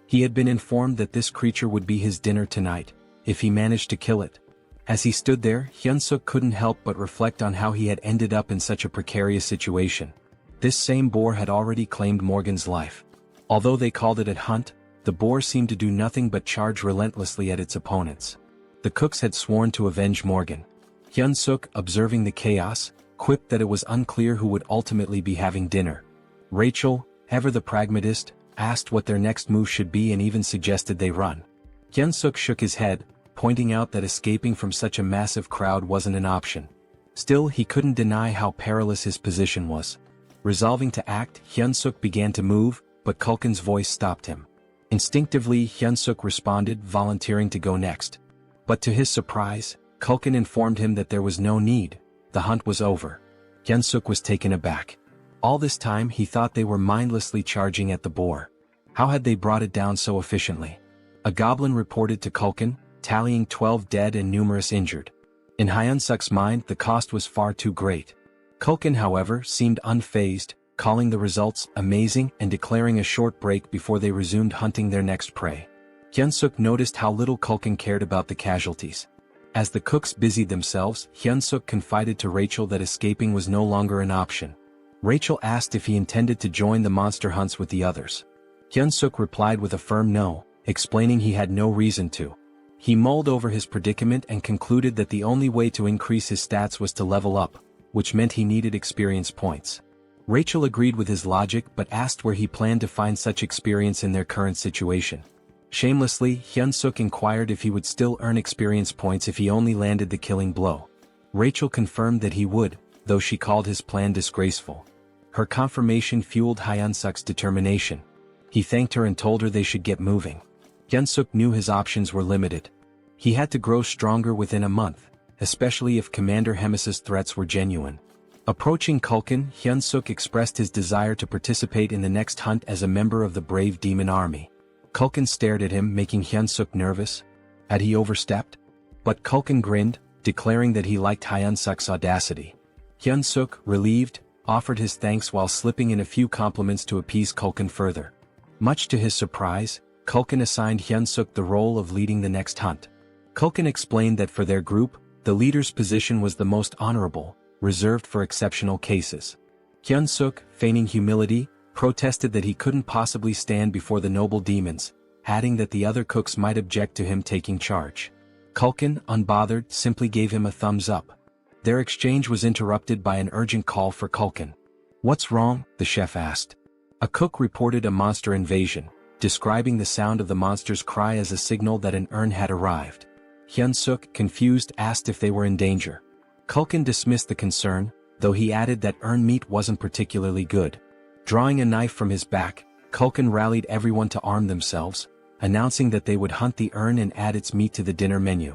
He had been informed that this creature would be his dinner tonight, if he managed to kill it. As he stood there, Hyunseok couldn't help but reflect on how he had ended up in such a precarious situation. This same boar had already claimed Morgan's life. Although they called it a hunt, the boar seemed to do nothing but charge relentlessly at its opponents. The cooks had sworn to avenge Morgan. Hyunseok, observing the chaos, quipped that it was unclear who would ultimately be having dinner. Rachel, ever the pragmatist, asked what their next move should be and even suggested they run. Hyunseok shook his head, pointing out that escaping from such a massive crowd wasn't an option. Still, he couldn't deny how perilous his position was. Resolving to act, Hyunseok began to move, but Kulkin's voice stopped him. Instinctively, Hyunseok responded, volunteering to go next. But to his surprise, Kulkin informed him that there was no need. The hunt was over. Hyunseok was taken aback. All this time he thought they were mindlessly charging at the boar. How had they brought it down so efficiently? A goblin reported to Kulkin, tallying 12 dead and numerous injured. In Hyunseok's mind, the cost was far too great. Kulkin, however, seemed unfazed, calling the results amazing and declaring a short break before they resumed hunting their next prey. Hyunseok noticed how little Kulkin cared about the casualties. As the cooks busied themselves, Hyunseok confided to Rachel that escaping was no longer an option. Rachel asked if he intended to join the monster hunts with the others. Hyunseok replied with a firm no, explaining he had no reason to. He mulled over his predicament and concluded that the only way to increase his stats was to level up, which meant he needed experience points. Rachel agreed with his logic but asked where he planned to find such experience in their current situation. Shamelessly, Hyunseok inquired if he would still earn experience points if he only landed the killing blow. Rachel confirmed that he would, though she called his plan disgraceful. Her confirmation fueled Hyunseok's determination. He thanked her and told her they should get moving. Hyunseok knew his options were limited. He had to grow stronger within a month, especially if Commander Hemis's threats were genuine. Approaching Kulkin, Hyunseok expressed his desire to participate in the next hunt as a member of the brave demon army. Kulkin stared at him, making Hyunseok nervous. Had he overstepped? But Kulkin grinned, declaring that he liked Hyunseok's audacity. Hyunseok, relieved, offered his thanks while slipping in a few compliments to appease Kulkin further. Much to his surprise, Kulkin assigned Hyunseok the role of leading the next hunt. Kulkin explained that for their group, the leader's position was the most honorable, reserved for exceptional cases. Hyunseok, feigning humility, protested that he couldn't possibly stand before the noble demons, adding that the other cooks might object to him taking charge. Kulkin, unbothered, simply gave him a thumbs up. Their exchange was interrupted by an urgent call for Kulkin. "What's wrong?" the chef asked. A cook reported a monster invasion, describing the sound of the monster's cry as a signal that an urn had arrived. Hyunseok, confused, asked if they were in danger. Culkin dismissed the concern, though he added that urn meat wasn't particularly good. Drawing a knife from his back, Culkin rallied everyone to arm themselves, announcing that they would hunt the urn and add its meat to the dinner menu.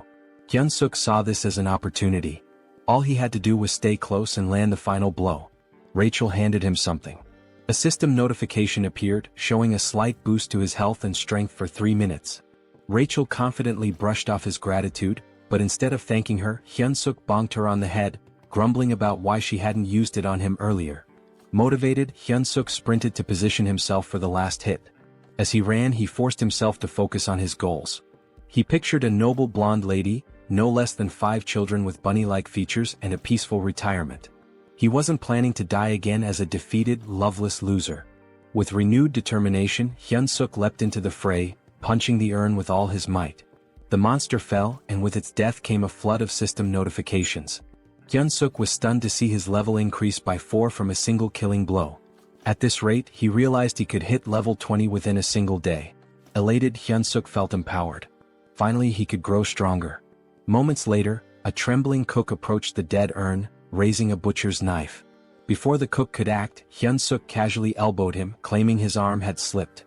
Hyunseok saw this as an opportunity. All he had to do was stay close and land the final blow. Rachel handed him something. A system notification appeared, showing a slight boost to his health and strength for 3 minutes. Rachel confidently brushed off his gratitude, but instead of thanking her, Hyunseok bonked her on the head, grumbling about why she hadn't used it on him earlier. Motivated, Hyunseok sprinted to position himself for the last hit. As he ran, he forced himself to focus on his goals. He pictured a noble blonde lady, no less than 5 children with bunny-like features and a peaceful retirement. He wasn't planning to die again as a defeated, loveless loser. With renewed determination, Hyunseok leapt into the fray, punching the urn with all his might. The monster fell, and with its death came a flood of system notifications. Hyunseok was stunned to see his level increase by 4 from a single killing blow. At this rate, he realized he could hit level 20 within a single day. Elated, Hyunseok felt empowered. Finally, he could grow stronger. Moments later, a trembling cook approached the dead urn, raising a butcher's knife. Before the cook could act, Hyunseok casually elbowed him, claiming his arm had slipped.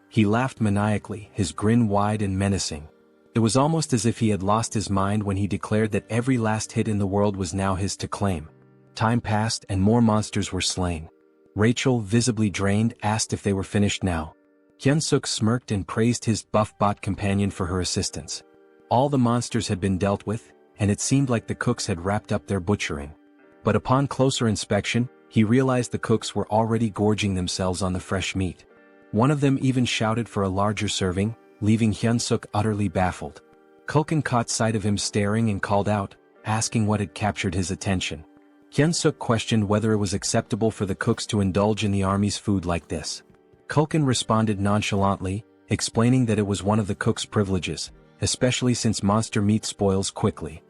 He laughed maniacally, his grin wide and menacing. It was almost as if he had lost his mind when he declared that every last hit in the world was now his to claim. Time passed and more monsters were slain. Rachel, visibly drained, asked if they were finished now. Hyunseok smirked and praised his buff bot companion for her assistance. All the monsters had been dealt with, and it seemed like the cooks had wrapped up their butchering. But upon closer inspection, he realized the cooks were already gorging themselves on the fresh meat. One of them even shouted for a larger serving, leaving Hyunseok utterly baffled. Culkin caught sight of him staring and called out, asking what had captured his attention. Hyunseok questioned whether it was acceptable for the cooks to indulge in the army's food like this. Culkin responded nonchalantly, explaining that it was one of the cook's privileges, especially since monster meat spoils quickly.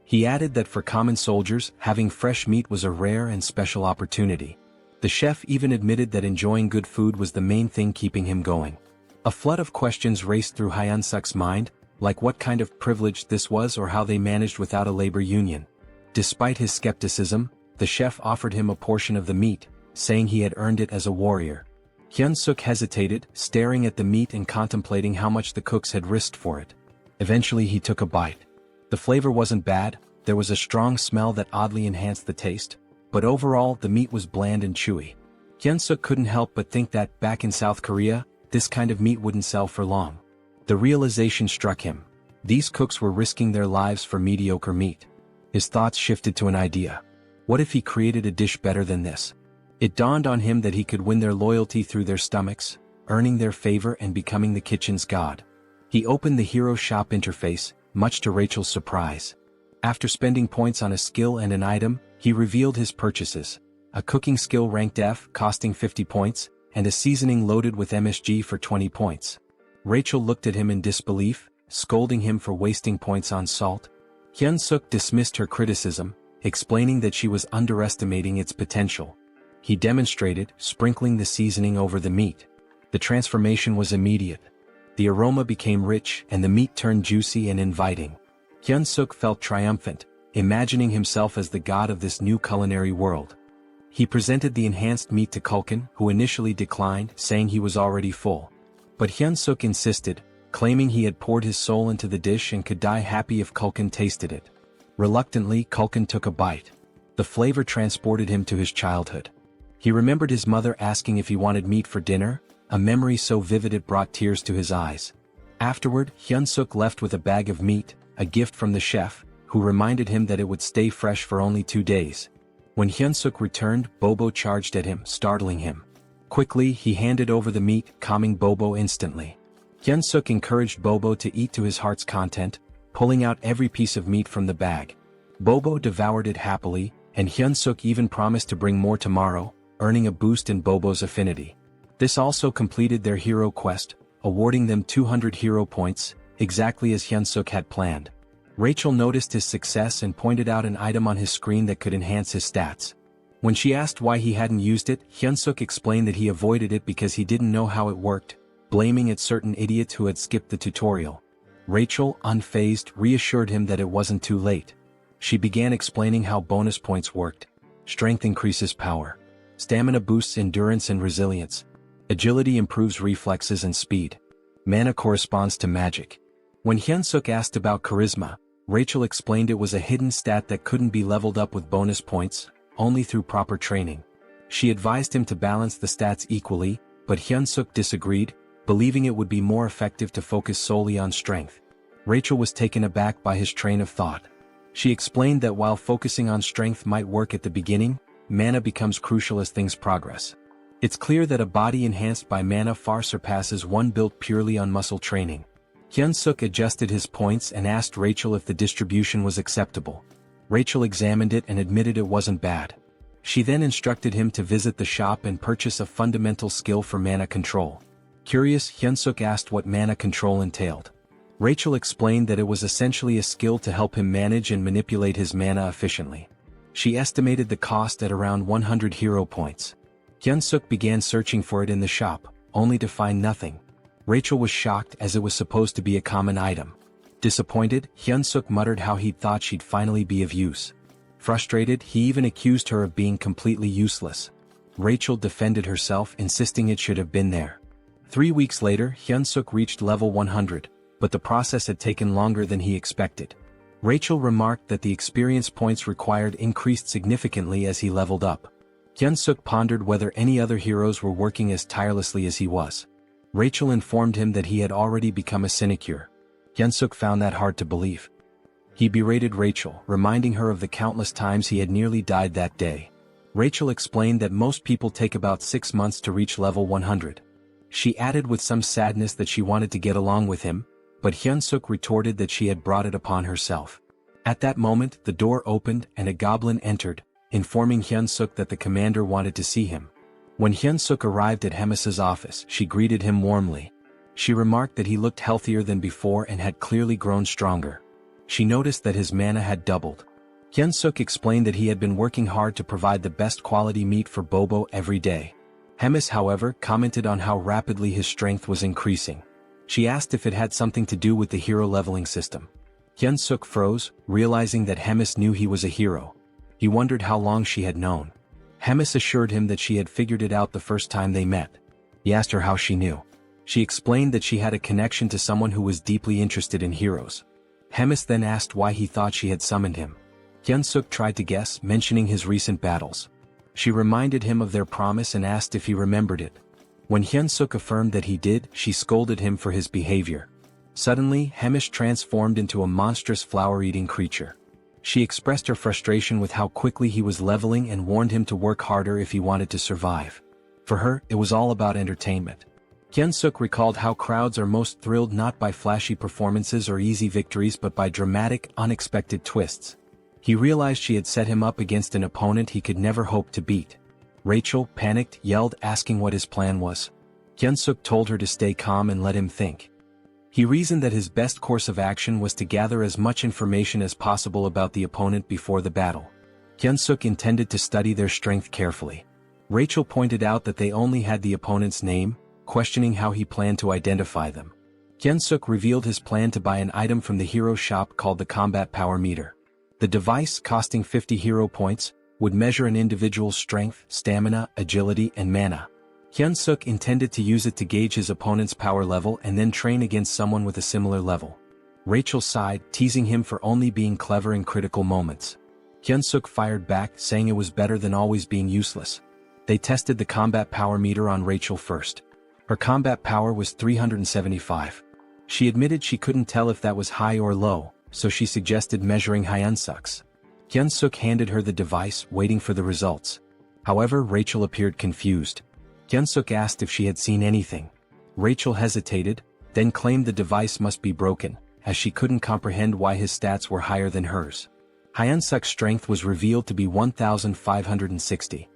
He added that for common soldiers, having fresh meat was a rare and special opportunity. The chef even admitted that enjoying good food was the main thing keeping him going. A flood of questions raced through Hyunseok's mind, like what kind of privilege this was or how they managed without a labor union. Despite his skepticism, the chef offered him a portion of the meat, saying he had earned it as a warrior. Hyunseok hesitated, staring at the meat and contemplating how much the cooks had risked for it. Eventually he took a bite. The flavor wasn't bad, there was a strong smell that oddly enhanced the taste, but overall the meat was bland and chewy. Hyunseok couldn't help but think that, back in South Korea, this kind of meat wouldn't sell for long. The realization struck him. These cooks were risking their lives for mediocre meat. His thoughts shifted to an idea. What if he created a dish better than this? It dawned on him that he could win their loyalty through their stomachs, earning their favor and becoming the kitchen's god. He opened the Hero Shop interface, much to Rachel's surprise. After spending points on a skill and an item, he revealed his purchases. A cooking skill ranked F, costing 50 points, and a seasoning loaded with MSG for 20 points. Rachel looked at him in disbelief, scolding him for wasting points on salt. Hyunseok dismissed her criticism, explaining that she was underestimating its potential. He demonstrated, sprinkling the seasoning over the meat. The transformation was immediate. The aroma became rich and the meat turned juicy and inviting. Hyunseok felt triumphant, imagining himself as the god of this new culinary world. He presented the enhanced meat to Culkin, who initially declined, saying he was already full. But Hyunseok insisted, claiming he had poured his soul into the dish and could die happy if Culkin tasted it. Reluctantly, Culkin took a bite. The flavor transported him to his childhood. He remembered his mother asking if he wanted meat for dinner, a memory so vivid it brought tears to his eyes. Afterward, Hyunseok left with a bag of meat, a gift from the chef, who reminded him that it would stay fresh for only 2 days. When Hyunseok returned, Bobo charged at him, startling him. Quickly, he handed over the meat, calming Bobo instantly. Hyunseok encouraged Bobo to eat to his heart's content, pulling out every piece of meat from the bag. Bobo devoured it happily, and Hyunseok even promised to bring more tomorrow, earning a boost in Bobo's affinity. This also completed their hero quest, awarding them 200 hero points, exactly as Hyunseok had planned. Rachel noticed his success and pointed out an item on his screen that could enhance his stats. When she asked why he hadn't used it, Hyunseok explained that he avoided it because he didn't know how it worked. blaming at certain idiots who had skipped the tutorial. Rachel, unfazed, reassured him that it wasn't too late. She began explaining how bonus points worked. Strength increases power. Stamina boosts endurance and resilience. Agility improves reflexes and speed. Mana corresponds to magic. When Hyunseok asked about charisma, Rachel explained it was a hidden stat that couldn't be leveled up with bonus points, only through proper training. She advised him to balance the stats equally, but Hyunseok disagreed, believing it would be more effective to focus solely on strength. Rachel was taken aback by his train of thought. She explained that while focusing on strength might work at the beginning, mana becomes crucial as things progress. It's clear that a body enhanced by mana far surpasses one built purely on muscle training. Hyunseok adjusted his points and asked Rachel if the distribution was acceptable. Rachel examined it and admitted it wasn't bad. She then instructed him to visit the shop and purchase a fundamental skill for mana control. Curious, Hyunseok asked what mana control entailed. Rachel explained that it was essentially a skill to help him manage and manipulate his mana efficiently. She estimated the cost at around 100 hero points. Hyunseok began searching for it in the shop, only to find nothing. Rachel was shocked as it was supposed to be a common item. Disappointed, Hyunseok muttered how he'd thought she'd finally be of use. Frustrated, he even accused her of being completely useless. Rachel defended herself, insisting it should have been there. 3 weeks later, Hyunseok reached level 100. But the process had taken longer than he expected. Rachel remarked that the experience points required increased significantly as he leveled up. Hyunseok pondered whether any other heroes were working as tirelessly as he was. Rachel informed him that he had already become a sinecure. Hyunseok found that hard to believe. He berated Rachel, reminding her of the countless times he had nearly died that day. Rachel explained that most people take about 6 months to reach level 100. She added with some sadness that she wanted to get along with him, but Hyunseok retorted that she had brought it upon herself. At that moment, the door opened and a goblin entered, informing Hyunseok that the commander wanted to see him. When Hyunseok arrived at Hemis's office, she greeted him warmly. She remarked that he looked healthier than before and had clearly grown stronger. She noticed that his mana had doubled. Hyunseok explained that he had been working hard to provide the best quality meat for Bobo every day. Hemis, however, commented on how rapidly his strength was increasing. She asked if it had something to do with the hero leveling system. Hyunseok froze, realizing that Hemis knew he was a hero. He wondered how long she had known. Hemis assured him that she had figured it out the first time they met. He asked her how she knew. She explained that she had a connection to someone who was deeply interested in heroes. Hemis then asked why he thought she had summoned him. Hyunseok tried to guess, mentioning his recent battles. She reminded him of their promise and asked if he remembered it. When Hyunseok affirmed that he did, she scolded him for his behavior. Suddenly, Hemis transformed into a monstrous flower-eating creature. She expressed her frustration with how quickly he was leveling and warned him to work harder if he wanted to survive. For her, it was all about entertainment. Hyunseok recalled how crowds are most thrilled not by flashy performances or easy victories but by dramatic, unexpected twists. He realized she had set him up against an opponent he could never hope to beat. Rachel, panicked, yelled, asking what his plan was. Hyunseok told her to stay calm and let him think. He reasoned that his best course of action was to gather as much information as possible about the opponent before the battle. Hyunseok intended to study their strength carefully. Rachel pointed out that they only had the opponent's name, questioning how he planned to identify them. Hyunseok revealed his plan to buy an item from the hero shop called the Combat Power Meter. The device, costing 50 hero points, would measure an individual's strength, stamina, agility, and mana. Hyunseok intended to use it to gauge his opponent's power level and then train against someone with a similar level. Rachel sighed, teasing him for only being clever in critical moments. Hyunseok fired back, saying it was better than always being useless. They tested the combat power meter on Rachel first. Her combat power was 375. She admitted she couldn't tell if that was high or low, so she suggested measuring Hyunseok's. Hyunseok handed her the device, waiting for the results. However, Rachel appeared confused. Hyunseok asked if she had seen anything. Rachel hesitated, then claimed the device must be broken, as she couldn't comprehend why his stats were higher than hers. Hyunseok's strength was revealed to be 1,560.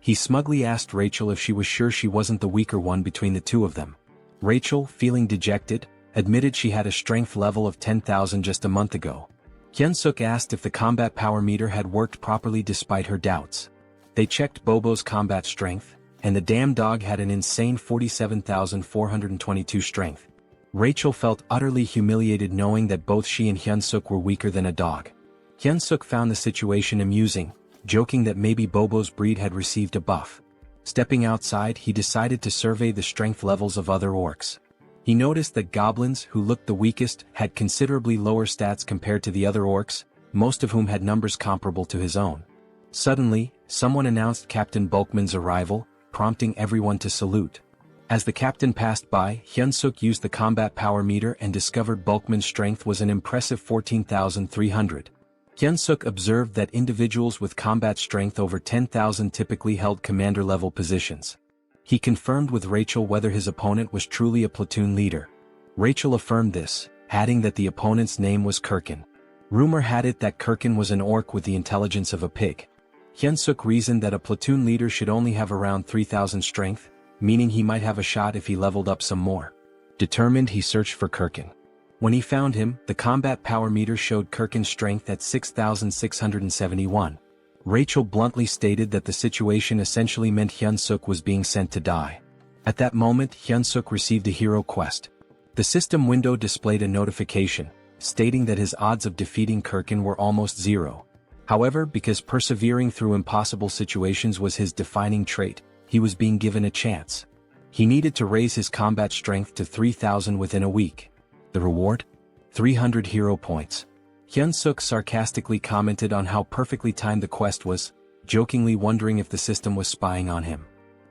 He smugly asked Rachel if she was sure she wasn't the weaker one between the two of them. Rachel, feeling dejected, admitted she had a strength level of 10,000 just a month ago. Hyunseok asked if the combat power meter had worked properly despite her doubts. They checked Bobo's combat strength, and the damn dog had an insane 47,422 strength. Rachel felt utterly humiliated knowing that both she and Hyunseok were weaker than a dog. Hyunseok found the situation amusing, joking that maybe Bobo's breed had received a buff. Stepping outside, he decided to survey the strength levels of other orcs. He noticed that goblins, who looked the weakest, had considerably lower stats compared to the other orcs, most of whom had numbers comparable to his own. Suddenly, someone announced Captain Bulkman's arrival, prompting everyone to salute. As the captain passed by, Hyunseok used the combat power meter and discovered Bulkman's strength was an impressive 14,300. Hyunseok observed that individuals with combat strength over 10,000 typically held commander-level positions. He confirmed with Rachel whether his opponent was truly a platoon leader. Rachel affirmed this, adding that the opponent's name was Kirkin. Rumor had it that Kirkin was an orc with the intelligence of a pig. Hyunseok reasoned that a platoon leader should only have around 3,000 strength, meaning he might have a shot if he leveled up some more. Determined, he searched for Kirkin. When he found him, the combat power meter showed Kirkin's strength at 6,671. Rachel bluntly stated that the situation essentially meant Hyunseok was being sent to die. At that moment, Hyunseok received a hero quest. The system window displayed a notification, stating that his odds of defeating Kirkin were almost zero. However, because persevering through impossible situations was his defining trait, he was being given a chance. He needed to raise his combat strength to 3,000 within a week. The reward? 300 hero points. Hyunseok sarcastically commented on how perfectly timed the quest was, jokingly wondering if the system was spying on him.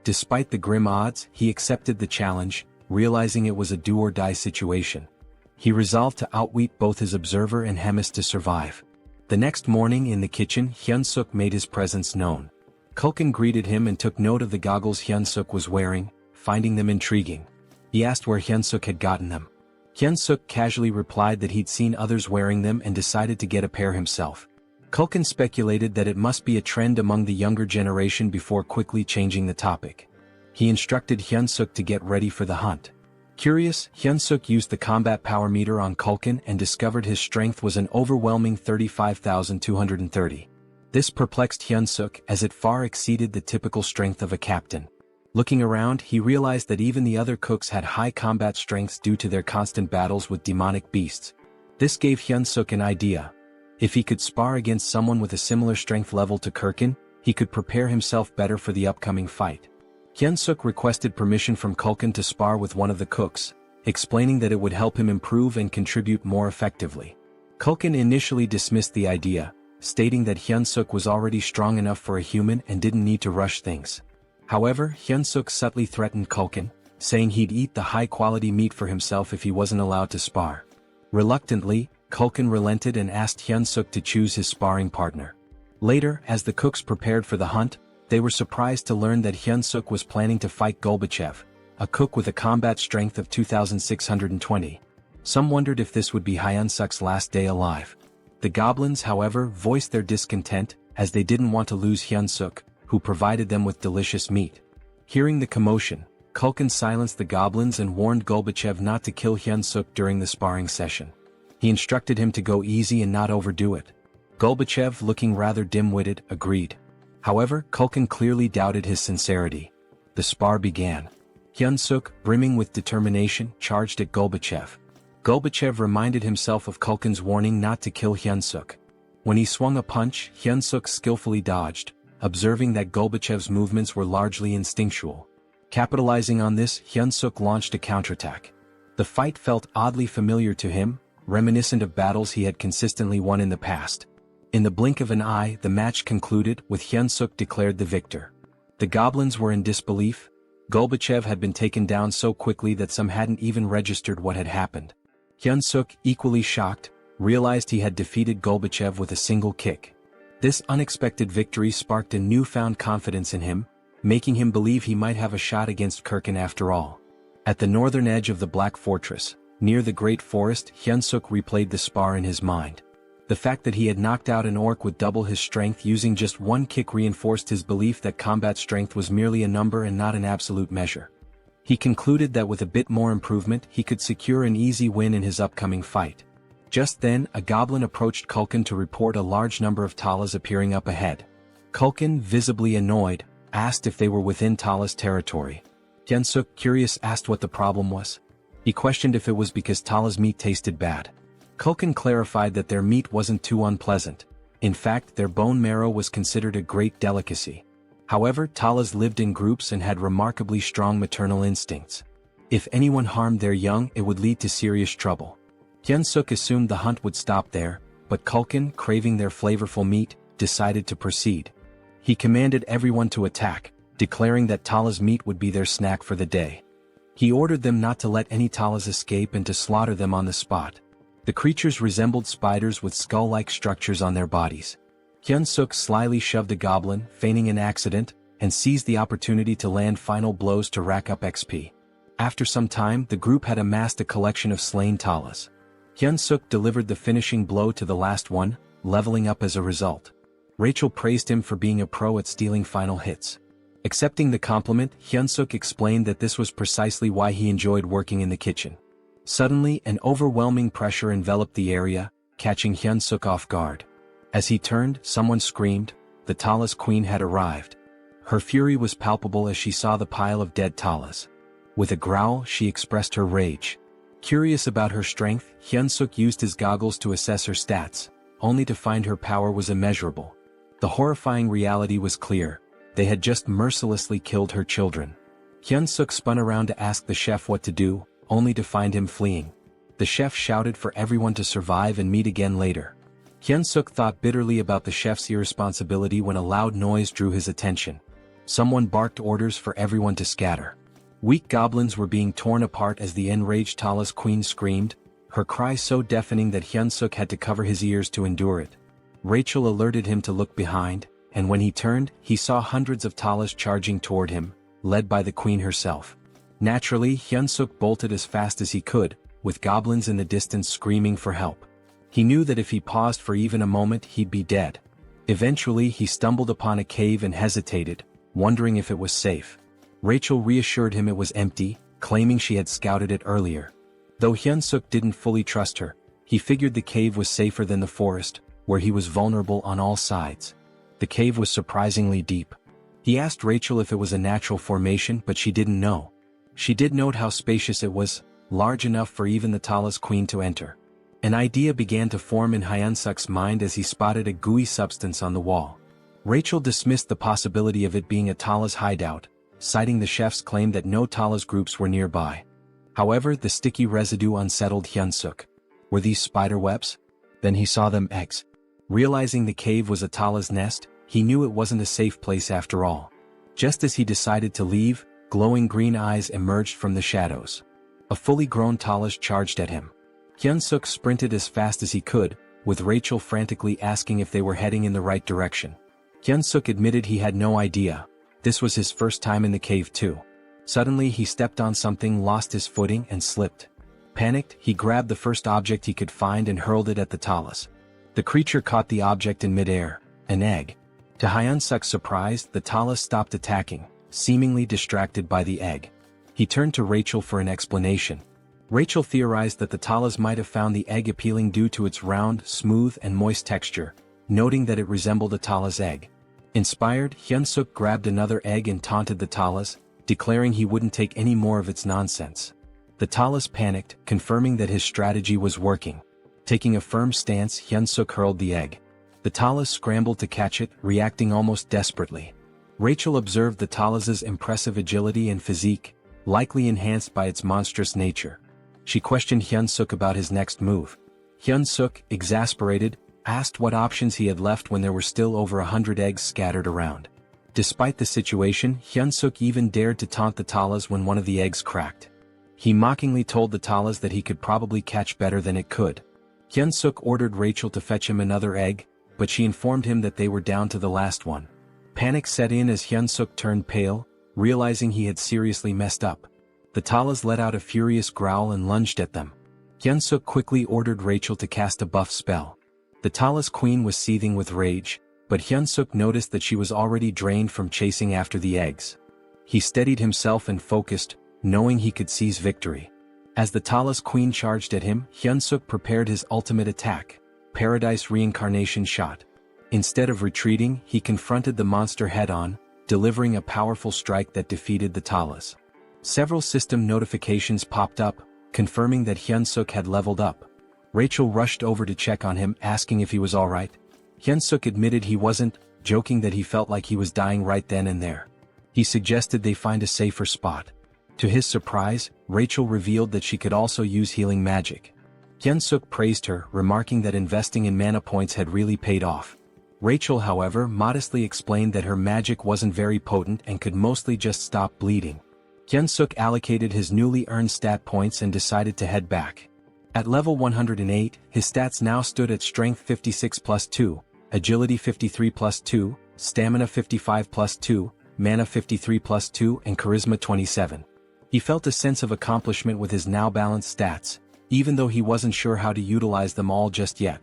Despite the grim odds, he accepted the challenge, realizing it was a do-or-die situation. He resolved to outwit both his observer and Hemis to survive. The next morning in the kitchen, Hyunseok made his presence known. Kulkin greeted him and took note of the goggles Hyunseok was wearing, finding them intriguing. He asked where Hyunseok had gotten them. Hyunseok casually replied that he'd seen others wearing them and decided to get a pair himself. Kulkin speculated that it must be a trend among the younger generation before quickly changing the topic. He instructed Hyunseok to get ready for the hunt. Curious, Hyunseok used the combat power meter on Kulkin and discovered his strength was an overwhelming 35,230. This perplexed Hyunseok as it far exceeded the typical strength of a captain. Looking around, he realized that even the other cooks had high combat strengths due to their constant battles with demonic beasts. This gave Hyunseok an idea. If he could spar against someone with a similar strength level to Kirkin, he could prepare himself better for the upcoming fight. Hyunseok requested permission from Kulkin to spar with one of the cooks, explaining that it would help him improve and contribute more effectively. Kulkin initially dismissed the idea, stating that Hyunseok was already strong enough for a human and didn't need to rush things. However, Hyunseok subtly threatened Kulkin, saying he'd eat the high-quality meat for himself if he wasn't allowed to spar. Reluctantly, Kulkin relented and asked Hyunseok to choose his sparring partner. Later, as the cooks prepared for the hunt, they were surprised to learn that Hyunseok was planning to fight Golbachev, a cook with a combat strength of 2,620. Some wondered if this would be Hyunseok's last day alive. The goblins, however, voiced their discontent, as they didn't want to lose Hyunseok, who provided them with delicious meat. Hearing the commotion, Kulkin silenced the goblins and warned Golbachev not to kill Hyunseok during the sparring session. He instructed him to go easy and not overdo it. Golbachev, looking rather dim-witted, agreed. However, Kulkin clearly doubted his sincerity. The spar began. Hyunseok, brimming with determination, charged at Golbachev. Golbachev reminded himself of Kulkin's warning not to kill Hyunseok. When he swung a punch, Hyunseok skillfully dodged, observing that Golbachev's movements were largely instinctual. Capitalizing on this, Hyunseok launched a counterattack. The fight felt oddly familiar to him, reminiscent of battles he had consistently won in the past. In the blink of an eye, the match concluded, with Hyunseok declared the victor. The goblins were in disbelief. Golbachev had been taken down so quickly that some hadn't even registered what had happened. Hyunseok, equally shocked, realized he had defeated Golbachev with a single kick. This unexpected victory sparked a newfound confidence in him, making him believe he might have a shot against Kirkin after all. At the northern edge of the Black Fortress, near the Great Forest, Hyunseok replayed the spar in his mind. The fact that he had knocked out an orc with double his strength using just one kick reinforced his belief that combat strength was merely a number and not an absolute measure. He concluded that with a bit more improvement he could secure an easy win in his upcoming fight. Just then, a goblin approached Kulkin to report a large number of Talas appearing up ahead. Kulkin, visibly annoyed, asked if they were within Tala's territory. Hyunseok, curious, asked what the problem was. He questioned if it was because Tala's meat tasted bad. Culkin clarified that their meat wasn't too unpleasant. In fact, their bone marrow was considered a great delicacy. However, Talas lived in groups and had remarkably strong maternal instincts. If anyone harmed their young, it would lead to serious trouble. Hyunseok assumed the hunt would stop there, but Culkin, craving their flavorful meat, decided to proceed. He commanded everyone to attack, declaring that Tala's meat would be their snack for the day. He ordered them not to let any Talas escape and to slaughter them on the spot. The creatures resembled spiders with skull-like structures on their bodies. Hyunseok slyly shoved a goblin, feigning an accident, and seized the opportunity to land final blows to rack up XP. After some time, the group had amassed a collection of slain Talas. Hyunseok delivered the finishing blow to the last one, leveling up as a result. Rachel praised him for being a pro at stealing final hits. Accepting the compliment, Hyunseok explained that this was precisely why he enjoyed working in the kitchen. Suddenly, an overwhelming pressure enveloped the area, catching Hyunseok off guard. As he turned, someone screamed. The Talas queen had arrived. Her fury was palpable as she saw the pile of dead Talas. With a growl, she expressed her rage. Curious about her strength, Hyunseok used his goggles to assess her stats, only to find her power was immeasurable. The horrifying reality was clear. They had just mercilessly killed her children. Hyunseok spun around to ask the chef what to do, only to find him fleeing. The chef shouted for everyone to survive and meet again later. Hyunseok thought bitterly about the chef's irresponsibility when a loud noise drew his attention. Someone barked orders for everyone to scatter. Weak goblins were being torn apart as the enraged Talas queen screamed, her cry so deafening that Hyunseok had to cover his ears to endure it. Rachel alerted him to look behind, and when he turned, he saw hundreds of Talas charging toward him, led by the queen herself. Naturally, Hyunseok bolted as fast as he could, with goblins in the distance screaming for help. He knew that if he paused for even a moment he'd be dead. Eventually he stumbled upon a cave and hesitated, wondering if it was safe. Rachel reassured him it was empty, claiming she had scouted it earlier. Though Hyunseok didn't fully trust her, he figured the cave was safer than the forest, where he was vulnerable on all sides. The cave was surprisingly deep. He asked Rachel if it was a natural formation, but she didn't know. She did note how spacious it was, large enough for even the Talas queen to enter. An idea began to form in Hyunseok's mind as he spotted a gooey substance on the wall. Rachel dismissed the possibility of it being a Talas hideout, citing the chef's claim that no Talas groups were nearby. However, the sticky residue unsettled Hyunseok. Were these spider webs? Then he saw them eggs. Realizing the cave was a Talas nest, he knew it wasn't a safe place after all. Just as he decided to leave, glowing green eyes emerged from the shadows. A fully grown Talas charged at him. Hyunseok sprinted as fast as he could, with Rachel frantically asking if they were heading in the right direction. Hyunseok admitted he had no idea. This was his first time in the cave too. Suddenly he stepped on something, lost his footing and slipped. Panicked, he grabbed the first object he could find and hurled it at the Talas. The creature caught the object in midair, an egg. To Hyunseok's surprise, the Talas stopped attacking, seemingly distracted by the egg. He turned to Rachel for an explanation. Rachel theorized that the Talas might have found the egg appealing due to its round, smooth and moist texture, noting that it resembled a Talas egg. Inspired, Hyunseok grabbed another egg and taunted the Talas, declaring he wouldn't take any more of its nonsense. The Talas panicked, confirming that his strategy was working. Taking a firm stance, Hyunseok hurled the egg. The Talas scrambled to catch it, reacting almost desperately. Rachel observed the Talas's impressive agility and physique, likely enhanced by its monstrous nature. She questioned Hyunseok about his next move. Hyunseok, exasperated, asked what options he had left when there were still over 100 eggs scattered around. Despite the situation, Hyunseok even dared to taunt the Talas when one of the eggs cracked. He mockingly told the Talas that he could probably catch better than it could. Hyunseok ordered Rachel to fetch him another egg, but she informed him that they were down to the last one. Panic set in as Hyunseok turned pale, realizing he had seriously messed up. The Talas let out a furious growl and lunged at them. Hyunseok quickly ordered Rachel to cast a buff spell. The Talas queen was seething with rage, but Hyunseok noticed that she was already drained from chasing after the eggs. He steadied himself and focused, knowing he could seize victory. As the Talas queen charged at him, Hyunseok prepared his ultimate attack, Paradise Reincarnation shot. Instead of retreating, he confronted the monster head-on, delivering a powerful strike that defeated the Talas. Several system notifications popped up, confirming that Hyunseok had leveled up. Rachel rushed over to check on him, asking if he was alright. Hyunseok admitted he wasn't, joking that he felt like he was dying right then and there. He suggested they find a safer spot. To his surprise, Rachel revealed that she could also use healing magic. Hyunseok praised her, remarking that investing in mana points had really paid off. Rachel, however, modestly explained that her magic wasn't very potent and could mostly just stop bleeding. Hyunseok allocated his newly earned stat points and decided to head back. At level 108, his stats now stood at Strength 56 plus 2, Agility 53 plus 2, Stamina 55 plus 2, Mana 53 plus 2 and Charisma 27. He felt a sense of accomplishment with his now balanced stats, even though he wasn't sure how to utilize them all just yet.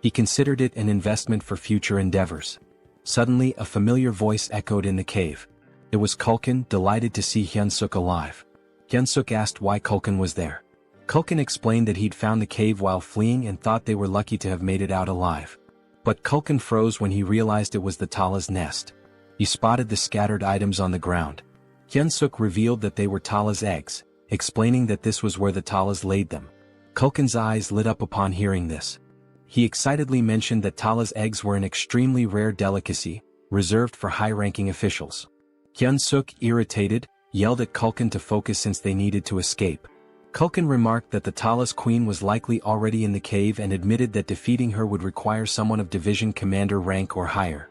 He considered it an investment for future endeavors. Suddenly a familiar voice echoed in the cave. It was Kulkin, delighted to see Hyunseok alive. Hyunseok asked why Kulkin was there. Kulkin explained that he'd found the cave while fleeing and thought they were lucky to have made it out alive. But Kulkin froze when he realized it was the Tala's nest. He spotted the scattered items on the ground. Hyunseok revealed that they were Tala's eggs, explaining that this was where the Talas laid them. Kulkin's eyes lit up upon hearing this. He excitedly mentioned that Tala's eggs were an extremely rare delicacy, reserved for high-ranking officials. Hyunseok, irritated, yelled at Kulkin to focus since they needed to escape. Kulkin remarked that the Tala's queen was likely already in the cave and admitted that defeating her would require someone of division commander rank or higher.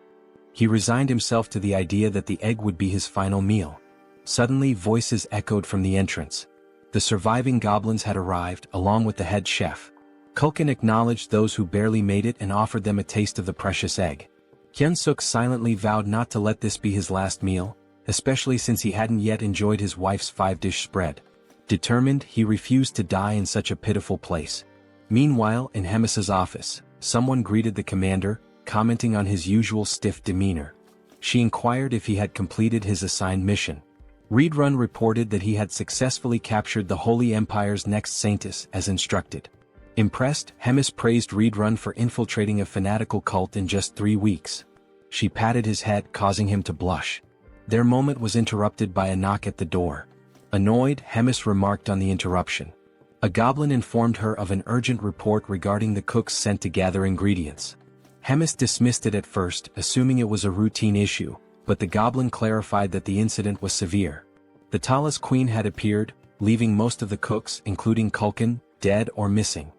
He resigned himself to the idea that the egg would be his final meal. Suddenly voices echoed from the entrance. The surviving goblins had arrived, along with the head chef. Kulkin acknowledged those who barely made it and offered them a taste of the precious egg. Hyunseok silently vowed not to let this be his last meal, especially since he hadn't yet enjoyed his wife's 5-dish spread. Determined, he refused to die in such a pitiful place. Meanwhile, in Hemis's office, someone greeted the commander, commenting on his usual stiff demeanor. She inquired if he had completed his assigned mission. Readrun reported that he had successfully captured the Holy Empire's next saintess as instructed. Impressed, Hemis praised Readrun for infiltrating a fanatical cult in just 3 weeks. She patted his head, causing him to blush. Their moment was interrupted by a knock at the door. Annoyed, Hemis remarked on the interruption. A goblin informed her of an urgent report regarding the cooks sent to gather ingredients. Hemis dismissed it at first, assuming it was a routine issue, but the goblin clarified that the incident was severe. The Tala's queen had appeared, leaving most of the cooks, including Kulkin, dead or missing.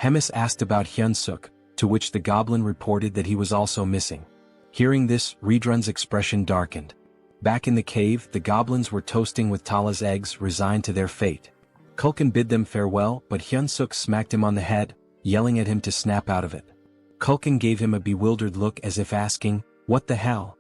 Hemis asked about Hyunseok, to which the goblin reported that he was also missing. Hearing this, Readrun's expression darkened. Back in the cave, the goblins were toasting with Tala's eggs, resigned to their fate. Kulkin bid them farewell, but Hyunseok smacked him on the head, yelling at him to snap out of it. Kulkin gave him a bewildered look as if asking, "What the hell?"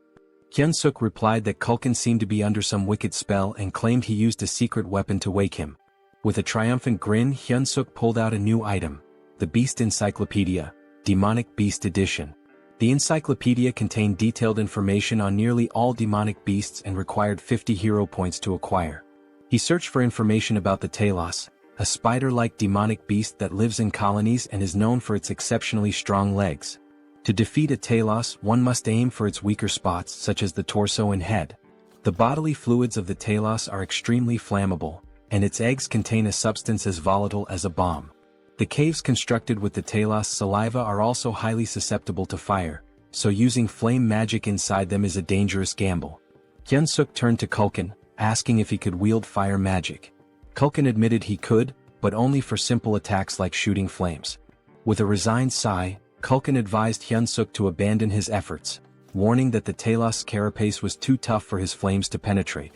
Hyunseok replied that Kulkin seemed to be under some wicked spell and claimed he used a secret weapon to wake him. With a triumphant grin, Hyunseok pulled out a new item, the Beast Encyclopedia, Demonic Beast Edition. The encyclopedia contained detailed information on nearly all demonic beasts and required 50 hero points to acquire. He searched for information about the Talos, a spider-like demonic beast that lives in colonies and is known for its exceptionally strong legs. To defeat a Talos, one must aim for its weaker spots such as the torso and head. The bodily fluids of the Talos are extremely flammable, and its eggs contain a substance as volatile as a bomb. The caves constructed with the Talos saliva are also highly susceptible to fire, so using flame magic inside them is a dangerous gamble. Hyunseok turned to Kulkin, asking if he could wield fire magic. Kulkin admitted he could, but only for simple attacks like shooting flames. With a resigned sigh, Kulkin advised Hyunseok to abandon his efforts, warning that the Talos carapace was too tough for his flames to penetrate.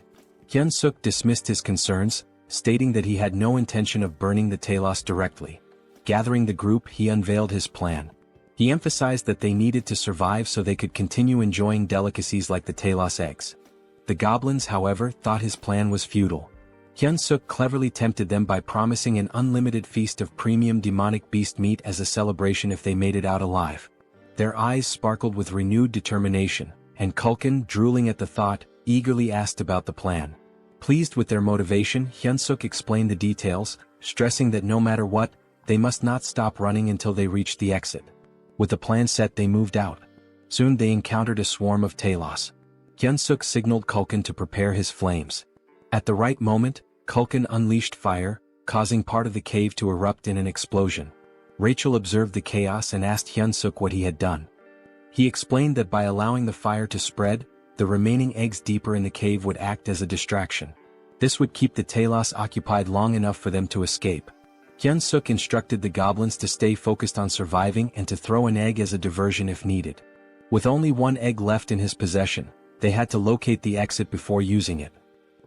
Hyunseok dismissed his concerns, stating that he had no intention of burning the Talos directly. Gathering the group, he unveiled his plan. He emphasized that they needed to survive so they could continue enjoying delicacies like the Talos eggs. The goblins, however, thought his plan was futile. Hyunseok cleverly tempted them by promising an unlimited feast of premium demonic beast meat as a celebration if they made it out alive. Their eyes sparkled with renewed determination, and Kulkin, drooling at the thought, eagerly asked about the plan. Pleased with their motivation, Hyunseok explained the details, stressing that no matter what, they must not stop running until they reached the exit. With the plan set, they moved out. Soon they encountered a swarm of Talos. Hyunsuk signaled Culkin to prepare his flames. At the right moment, Culkin unleashed fire, causing part of the cave to erupt in an explosion. Rachel observed the chaos and asked Hyunsuk what he had done. He explained that by allowing the fire to spread, the remaining eggs deeper in the cave would act as a distraction. This would keep the Talos occupied long enough for them to escape. Hyunsuk instructed the goblins to stay focused on surviving and to throw an egg as a diversion if needed. With only one egg left in his possession, they had to locate the exit before using it.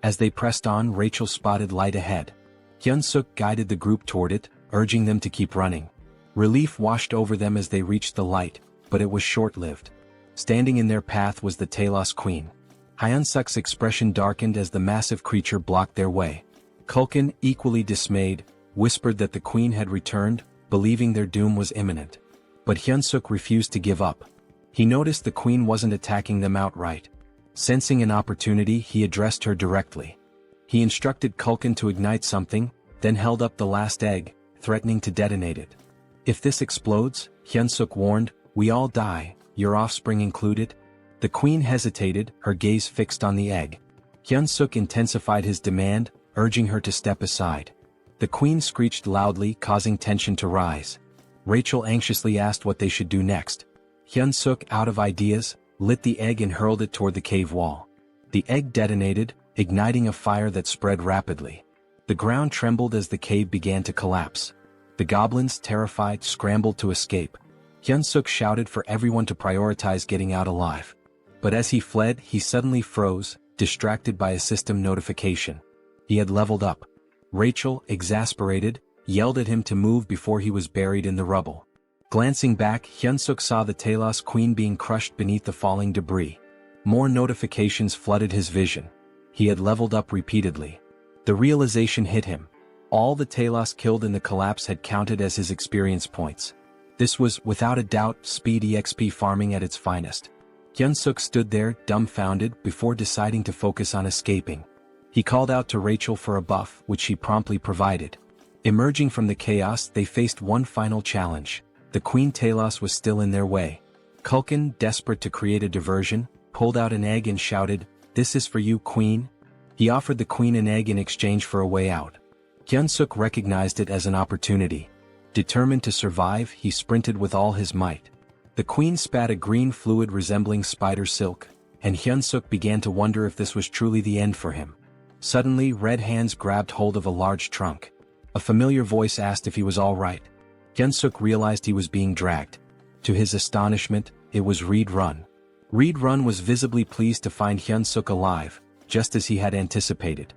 As they pressed on, Rachel spotted light ahead. Hyunsuk guided the group toward it, urging them to keep running. Relief washed over them as they reached the light, but it was short-lived. Standing in their path was the Talos Queen. Hyunsuk's expression darkened as the massive creature blocked their way. Culkin, equally dismayed, whispered that the Queen had returned, believing their doom was imminent. But Hyunsuk refused to give up. He noticed the Queen wasn't attacking them outright. Sensing an opportunity, he addressed her directly. He instructed Culkin to ignite something, then held up the last egg, threatening to detonate it. "If this explodes," Hyunsuk warned, "we all die, your offspring included." The Queen hesitated, her gaze fixed on the egg. Hyunsuk intensified his demand, urging her to step aside. The Queen screeched loudly, causing tension to rise. Rachel anxiously asked what they should do next. Hyunsuk, out of ideas, lit the egg and hurled it toward the cave wall. The egg detonated, igniting a fire that spread rapidly. The ground trembled as the cave began to collapse. The goblins, terrified, scrambled to escape. Hyunsuk shouted for everyone to prioritize getting out alive. But as he fled, he suddenly froze, distracted by a system notification. He had leveled up. Rachel, exasperated, yelled at him to move before he was buried in the rubble. Glancing back, Hyunsuk saw the Talos Queen being crushed beneath the falling debris. More notifications flooded his vision. He had leveled up repeatedly. The realization hit him. All the Talos killed in the collapse had counted as his experience points. This was, without a doubt, speed EXP farming at its finest. Hyunsuk stood there, dumbfounded, before deciding to focus on escaping. He called out to Rachel for a buff, which she promptly provided. Emerging from the chaos, they faced one final challenge. The Queen Talos was still in their way. Culkin, desperate to create a diversion, pulled out an egg and shouted, "This is for you, Queen." He offered the Queen an egg in exchange for a way out. Hyunsuk recognized it as an opportunity. Determined to survive, he sprinted with all his might. The Queen spat a green fluid resembling spider silk, and Hyunsuk began to wonder if this was truly the end for him. Suddenly, red hands grabbed hold of a large trunk. A familiar voice asked if he was all right. Hyunsuk realized he was being dragged. To his astonishment, it was Reed Run. Reed Run was visibly pleased to find Hyunsuk alive, just as he had anticipated.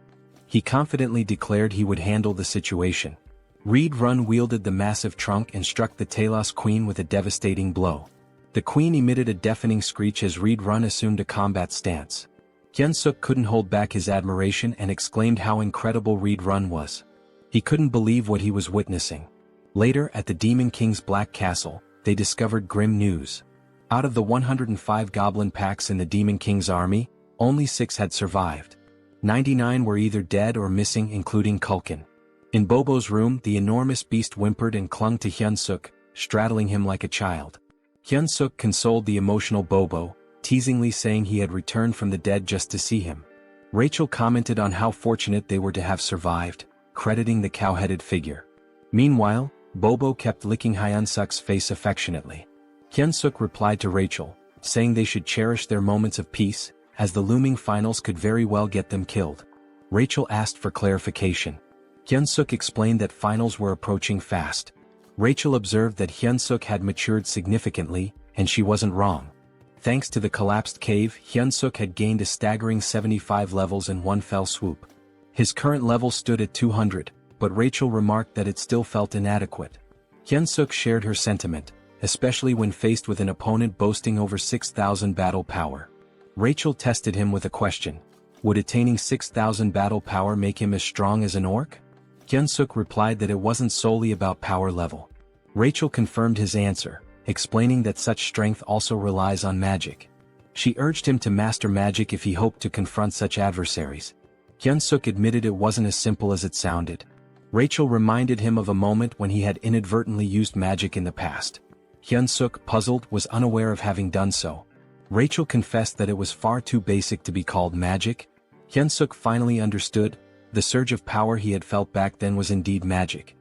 He confidently declared he would handle the situation. Reed Run wielded the massive trunk and struck the Talos Queen with a devastating blow. The Queen emitted a deafening screech as Reed Run assumed a combat stance. Hyunsuk couldn't hold back his admiration and exclaimed how incredible Reed Run was. He couldn't believe what he was witnessing. Later, at the Demon King's Black Castle, they discovered grim news. Out of the 105 goblin packs in the Demon King's army, only 6 had survived. 99 were either dead or missing, including Culkin. In Bobo's room, the enormous beast whimpered and clung to Hyunsuk, straddling him like a child. Hyunsuk consoled the emotional Bobo, teasingly saying he had returned from the dead just to see him. Rachel commented on how fortunate they were to have survived, crediting the cow-headed figure. Meanwhile, Bobo kept licking Hyunsuk's face affectionately. Hyunsuk replied to Rachel, saying they should cherish their moments of peace, as the looming finals could very well get them killed. Rachel asked for clarification. Hyunsuk explained that finals were approaching fast. Rachel observed that Hyunsuk had matured significantly, and she wasn't wrong. Thanks to the collapsed cave, Hyunsuk had gained a staggering 75 levels in one fell swoop. His current level stood at 200, but Rachel remarked that it still felt inadequate. Hyunsuk shared her sentiment, especially when faced with an opponent boasting over 6,000 battle power. Rachel tested him with a question. Would attaining 6,000 battle power make him as strong as an orc? Hyunsuk replied that it wasn't solely about power level. Rachel confirmed his answer, explaining that such strength also relies on magic. She urged him to master magic if he hoped to confront such adversaries. Hyunsuk admitted it wasn't as simple as it sounded. Rachel reminded him of a moment when he had inadvertently used magic in the past. Hyunsuk, puzzled, was unaware of having done so. Rachel confessed that it was far too basic to be called magic. Hyunseok finally understood. The surge of power he had felt back then was indeed magic.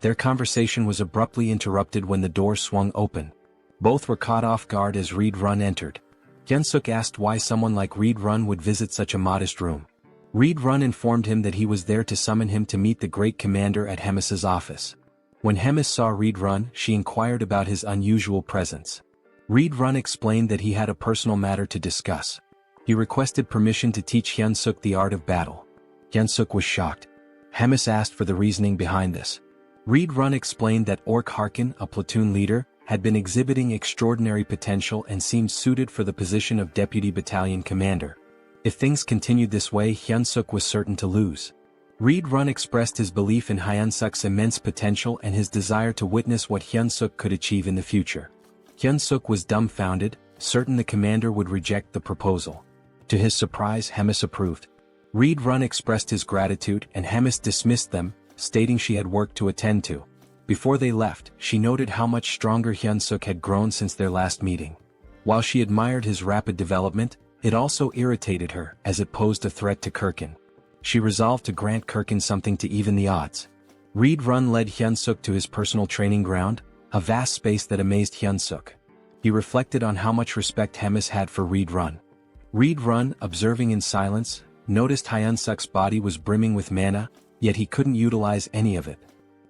Their conversation was abruptly interrupted when the door swung open. Both were caught off guard as Reed Run entered. Hyunseok asked why someone like Reed Run would visit such a modest room. Reed Run informed him that he was there to summon him to meet the great commander at Hemis's office. When Hemis saw Reed Run, she inquired about his unusual presence. Reed Run explained that he had a personal matter to discuss. He requested permission to teach Hyunseok the art of battle. Hyunseok was shocked. Hemis asked for the reasoning behind this. Reed Run explained that Ork Harkin, a platoon leader, had been exhibiting extraordinary potential and seemed suited for the position of deputy battalion commander. If things continued this way, Hyunseok was certain to lose. Reed Run expressed his belief in Hyunseok's immense potential and his desire to witness what Hyunseok could achieve in the future. Hyunseok was dumbfounded, certain the commander would reject the proposal. To his surprise, Hemis approved. Reed Run expressed his gratitude and Hemis dismissed them, stating she had work to attend to. Before they left, she noted how much stronger Hyunseok had grown since their last meeting. While she admired his rapid development, it also irritated her as it posed a threat to Kirkin. She resolved to grant Kirkin something to even the odds. Reed Run led Hyunseok to his personal training ground, a vast space that amazed Hyunseok. He reflected on how much respect Hemis had for Reed Run. Reed Run, observing in silence, noticed Hyunseok's body was brimming with mana, yet he couldn't utilize any of it.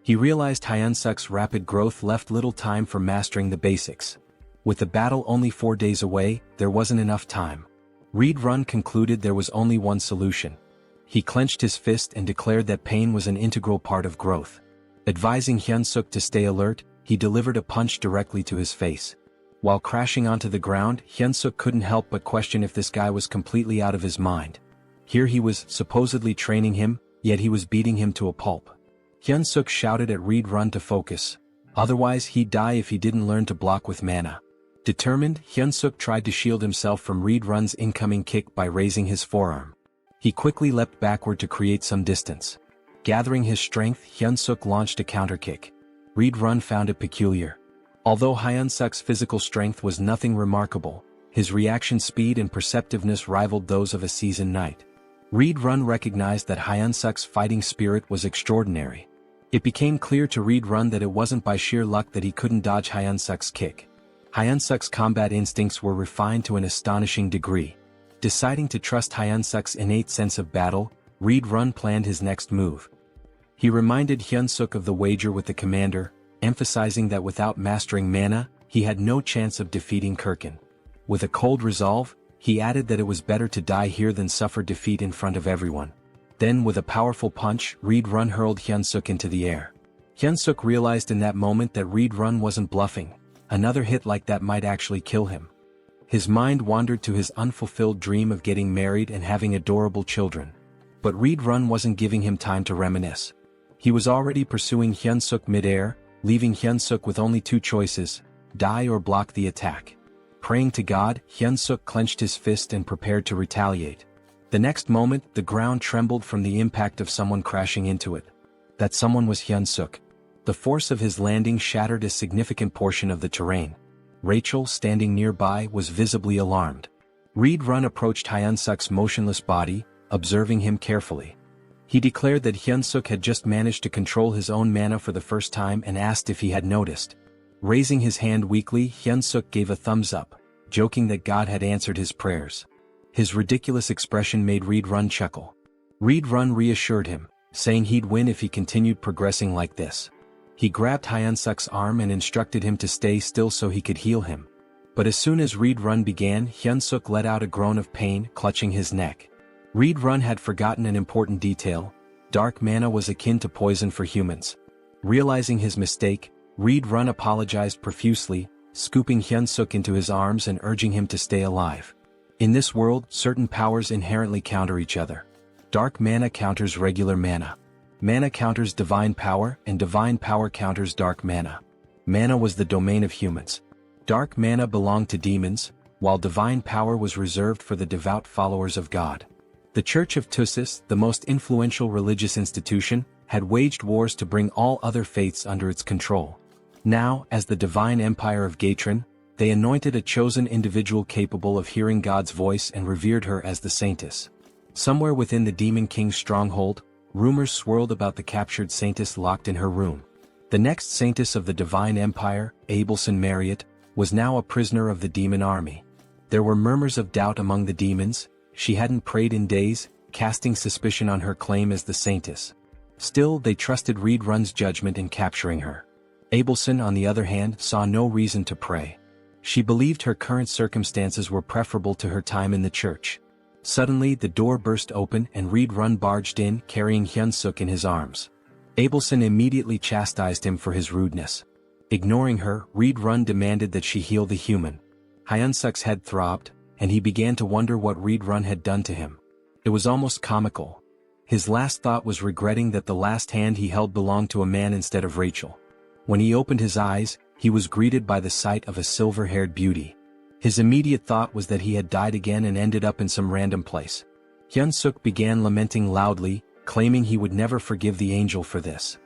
He realized Hyunseok's rapid growth left little time for mastering the basics. With the battle only 4 days away, there wasn't enough time. Reed Run concluded there was only one solution. He clenched his fist and declared that pain was an integral part of growth. Advising Hyunseok to stay alert, he delivered a punch directly to his face. While crashing onto the ground, Hyunseok couldn't help but question if this guy was completely out of his mind. Here he was supposedly training him, yet he was beating him to a pulp. Hyunseok shouted at Reed Run to focus. Otherwise he'd die if he didn't learn to block with mana. Determined, Hyunseok tried to shield himself from Reed Run's incoming kick by raising his forearm. He quickly leapt backward to create some distance. Gathering his strength, Hyunseok launched a counterkick. Reed Run found it peculiar. Although Hyunseok's physical strength was nothing remarkable, his reaction speed and perceptiveness rivaled those of a seasoned knight. Reed Run recognized that Hyunseok's fighting spirit was extraordinary. It became clear to Reed Run that it wasn't by sheer luck that he couldn't dodge Hyunseok's kick. Hyunseok's combat instincts were refined to an astonishing degree. Deciding to trust Hyunseok's innate sense of battle, Reed Run planned his next move. He reminded Hyunseok of the wager with the commander, emphasizing that without mastering mana, he had no chance of defeating Kirkin. With a cold resolve, he added that it was better to die here than suffer defeat in front of everyone. Then with a powerful punch, Reed Run hurled Hyunseok into the air. Hyunseok realized in that moment that Reed Run wasn't bluffing. Another hit like that might actually kill him. His mind wandered to his unfulfilled dream of getting married and having adorable children. But Reed Run wasn't giving him time to reminisce. He was already pursuing Hyunseok mid-air, leaving Hyunseok with only two choices: die or block the attack. Praying to God, Hyunseok clenched his fist and prepared to retaliate. The next moment, the ground trembled from the impact of someone crashing into it. That someone was Hyunseok. The force of his landing shattered a significant portion of the terrain. Rachel, standing nearby, was visibly alarmed. Reed Run approached Hyunseok's motionless body, observing him carefully. He declared that Hyunseok had just managed to control his own mana for the first time and asked if he had noticed. Raising his hand weakly, Hyunseok gave a thumbs up, joking that God had answered his prayers. His ridiculous expression made Reed Run chuckle. Reed Run reassured him, saying he'd win if he continued progressing like this. He grabbed Hyunseok's arm and instructed him to stay still so he could heal him. But as soon as Reed Run began, Hyunseok let out a groan of pain, clutching his neck. Reed Run had forgotten an important detail. Dark mana was akin to poison for humans. Realizing his mistake, Reed Run apologized profusely, scooping Hyunseok into his arms and urging him to stay alive. In this world, certain powers inherently counter each other. Dark mana counters regular mana. Mana counters divine power, and divine power counters dark mana. Mana was the domain of humans. Dark mana belonged to demons, while divine power was reserved for the devout followers of God. The Church of Tussis, the most influential religious institution, had waged wars to bring all other faiths under its control. Now, as the divine empire of Gatron, They anointed a chosen individual capable of hearing God's voice and revered her as the saintess. Somewhere within the Demon King's stronghold, rumors swirled about the captured saintess locked in her room. The next saintess of the Divine Empire, Abelson Marriott, was now a prisoner of the demon army. There were murmurs of doubt among the demons. She hadn't prayed in days, casting suspicion on her claim as the saintess. Still, they trusted Reed Run's judgment in capturing her. Abelson, on the other hand, saw no reason to pray. She believed her current circumstances were preferable to her time in the church. Suddenly, the door burst open and Reed Run barged in, carrying Hyunseok in his arms. Abelson immediately chastised him for his rudeness. Ignoring her, Reed Run demanded that she heal the human. Hyunseok's head throbbed, and he began to wonder what Reed Run had done to him. It was almost comical. His last thought was regretting that the last hand he held belonged to a man instead of Rachel. When he opened his eyes, he was greeted by the sight of a silver-haired beauty. His immediate thought was that he had died again and ended up in some random place. Hyunseok began lamenting loudly, claiming he would never forgive the angel for this.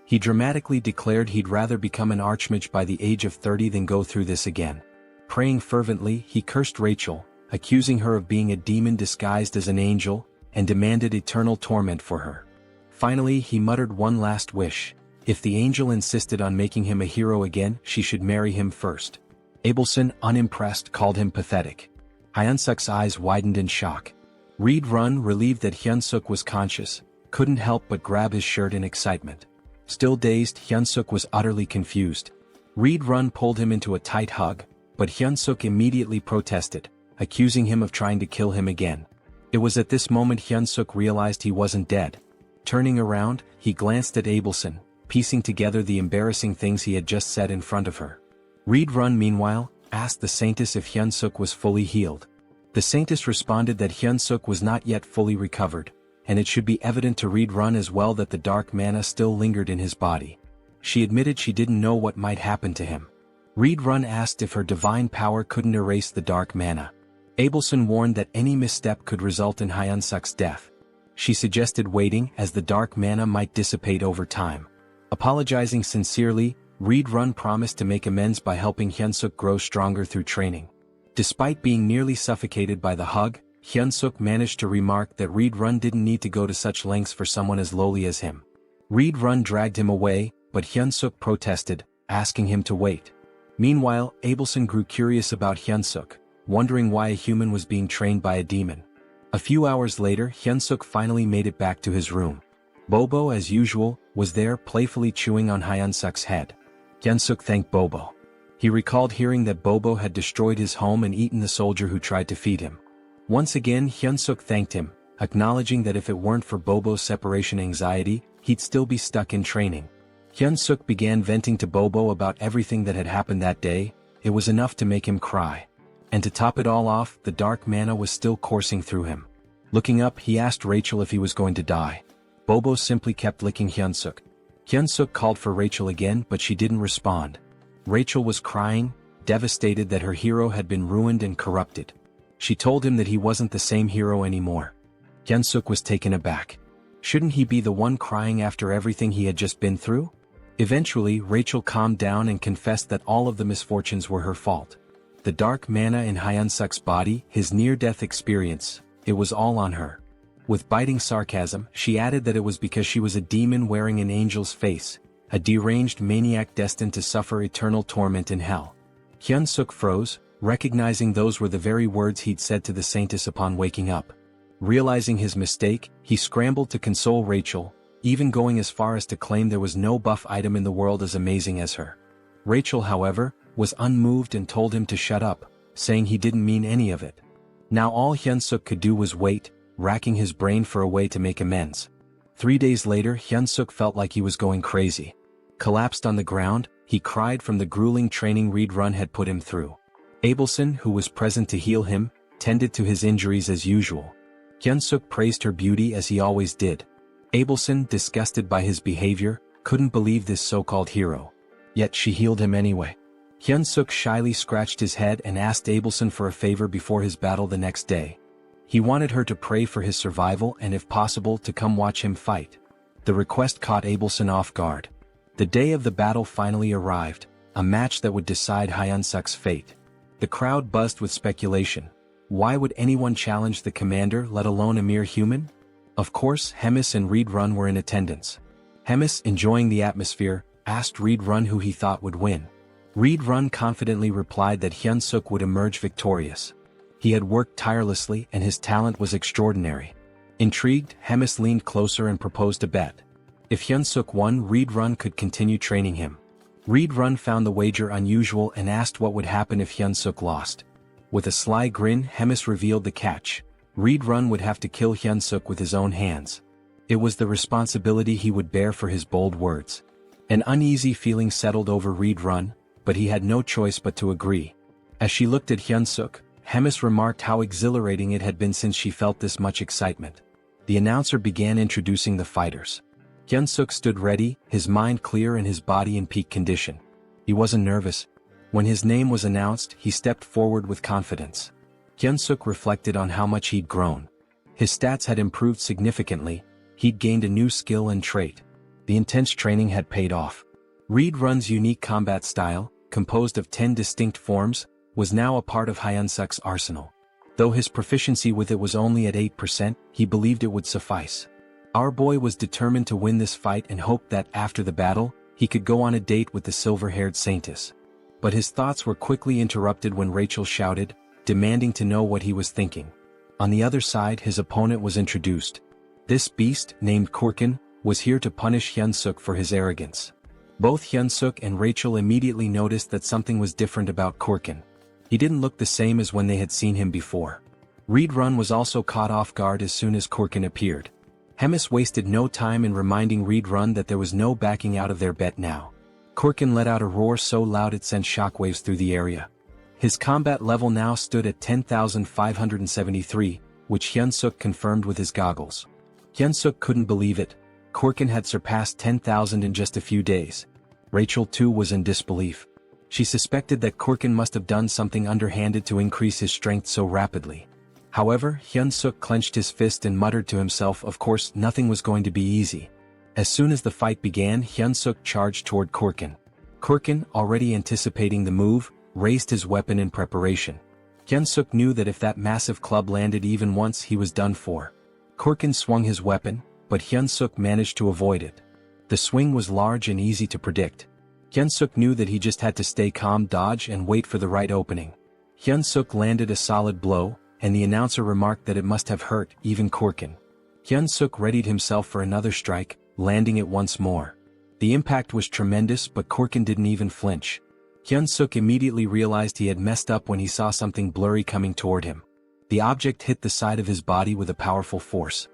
He dramatically declared he'd rather become an archmage by the age of 30 than go through this again. Praying fervently, he cursed Rachel, accusing her of being a demon disguised as an angel, and demanded eternal torment for her. Finally, he muttered one last wish. If the angel insisted on making him a hero again, she should marry him first. Abelson, unimpressed, called him pathetic. Hyunseok's eyes widened in shock. Reed Run, relieved that Hyunseok was conscious, couldn't help but grab his shirt in excitement. Still dazed, Hyunseok was utterly confused. Reed Run pulled him into a tight hug, but Hyunseok immediately protested, accusing him of trying to kill him again. It was at this moment Hyunseok realized he wasn't dead. Turning around, he glanced at Abelson, piecing together the embarrassing things he had just said in front of her. Reed Run, meanwhile, asked the saintess if Hyunseok was fully healed. The saintess responded that Hyunseok was not yet fully recovered, and it should be evident to Reed Run as well that the dark mana still lingered in his body. She admitted she didn't know what might happen to him. Reed Run asked if her divine power couldn't erase the dark mana. Abelson warned that any misstep could result in Hyunseok's death. She suggested waiting, as the dark mana might dissipate over time. Apologizing sincerely, Reed Run promised to make amends by helping Hyunseok grow stronger through training. Despite being nearly suffocated by the hug, Hyunseok managed to remark that Reed Run didn't need to go to such lengths for someone as lowly as him. Reed Run dragged him away, but Hyunseok protested, asking him to wait. Meanwhile, Abelson grew curious about Hyunseok, wondering why a human was being trained by a demon. A few hours later, Hyunseok finally made it back to his room. Bobo, as usual, was there playfully chewing on Hyunseok's head. Hyunseok thanked Bobo. He recalled hearing that Bobo had destroyed his home and eaten the soldier who tried to feed him. Once again, Hyunseok thanked him, acknowledging that if it weren't for Bobo's separation anxiety, he'd still be stuck in training. Hyunseok began venting to Bobo about everything that had happened that day. It was enough to make him cry. And to top it all off, the dark mana was still coursing through him. Looking up, he asked Rachel if he was going to die. Bobo simply kept licking Hyunseok. Hyunseok called for Rachel again, but she didn't respond. Rachel was crying, devastated that her hero had been ruined and corrupted. She told him that he wasn't the same hero anymore. Hyunseok was taken aback. Shouldn't he be the one crying after everything he had just been through? Eventually, Rachel calmed down and confessed that all of the misfortunes were her fault. The dark mana in Hyunseok's body, his near-death experience, it was all on her. With biting sarcasm, she added that it was because she was a demon wearing an angel's face, a deranged maniac destined to suffer eternal torment in hell. Hyunseok froze, recognizing those were the very words he'd said to the saintess upon waking up. Realizing his mistake, he scrambled to console Rachel, even going as far as to claim there was no buff item in the world as amazing as her. Rachel, however, was unmoved and told him to shut up, saying he didn't mean any of it. Now all Hyunseok could do was wait, racking his brain for a way to make amends. 3 days later, Hyunseok felt like he was going crazy. Collapsed on the ground, he cried from the grueling training Reed Run had put him through. Abelson, who was present to heal him, tended to his injuries as usual. Hyunseok praised her beauty as he always did. Abelson, disgusted by his behavior, couldn't believe this so-called hero. Yet she healed him anyway. Hyunseok shyly scratched his head and asked Abelson for a favor before his battle the next day. He wanted her to pray for his survival and if possible to come watch him fight. The request caught Abelson off guard. The day of the battle finally arrived. a match that would decide Hyunseok's fate. The crowd buzzed with speculation. Why would anyone challenge the commander, let alone a mere human? Of course, Hemis and Reed Run were in attendance. Hemis, enjoying the atmosphere, asked Reed Run who he thought would win. Reed Run confidently replied that Hyunseok would emerge victorious. He had worked tirelessly and his talent was extraordinary. Intrigued, Hemis leaned closer and proposed a bet. If Hyunseok won, Reed Run could continue training him. Reed Run found the wager unusual and asked what would happen if Hyunseok lost. With a sly grin, Hemis revealed the catch. Reed Run would have to kill Hyunseok with his own hands. It was the responsibility he would bear for his bold words. An uneasy feeling settled over Reed Run, but he had no choice but to agree. As she looked at Hyunseok, Hemis remarked how exhilarating it had been since she felt this much excitement. The announcer began introducing the fighters. Hyunseok stood ready, his mind clear and his body in peak condition. He wasn't nervous. When his name was announced, he stepped forward with confidence. Hyunseok reflected on how much he'd grown. His stats had improved significantly, he'd gained a new skill and trait. The intense training had paid off. Reed Run's unique combat style, composed of 10 distinct forms, was now a part of Hyunseok's arsenal. Though his proficiency with it was only at 8%, he believed it would suffice. Our boy was determined to win this fight and hoped that, after the battle, he could go on a date with the silver-haired saintess. But his thoughts were quickly interrupted when Rachel shouted, demanding to know what he was thinking. On the other side, his opponent was introduced. This beast, named Korkin, was here to punish Hyunseok for his arrogance. Both Hyunseok and Rachel immediately noticed that something was different about Korkin. He didn't look the same as when they had seen him before. Reed Run was also caught off guard as soon as Korkin appeared. Hemis wasted no time in reminding Reed Run that there was no backing out of their bet now. Korkin let out a roar so loud it sent shockwaves through the area. His combat level now stood at 10,573, which Hyunseok confirmed with his goggles. Hyunseok couldn't believe it. Korkin had surpassed 10,000 in just a few days. Rachel too was in disbelief. She suspected that Korkin must have done something underhanded to increase his strength so rapidly. However, Hyunseok clenched his fist and muttered to himself, of course, nothing was going to be easy. As soon as the fight began, Hyunseok charged toward Korkin. Korkin, already anticipating the move, raised his weapon in preparation. Hyunseok knew that if that massive club landed even once, he was done for. Korkin swung his weapon, but Hyunseok managed to avoid it. The swing was large and easy to predict. Hyunseok knew that he just had to stay calm, dodge and wait for the right opening. Hyunseok landed a solid blow, and the announcer remarked that it must have hurt even Korkin. Hyunseok readied himself for another strike, landing it once more. The impact was tremendous, but Korkin didn't even flinch. Hyunseok immediately realized he had messed up when he saw something blurry coming toward him. The object hit the side of his body with a powerful force.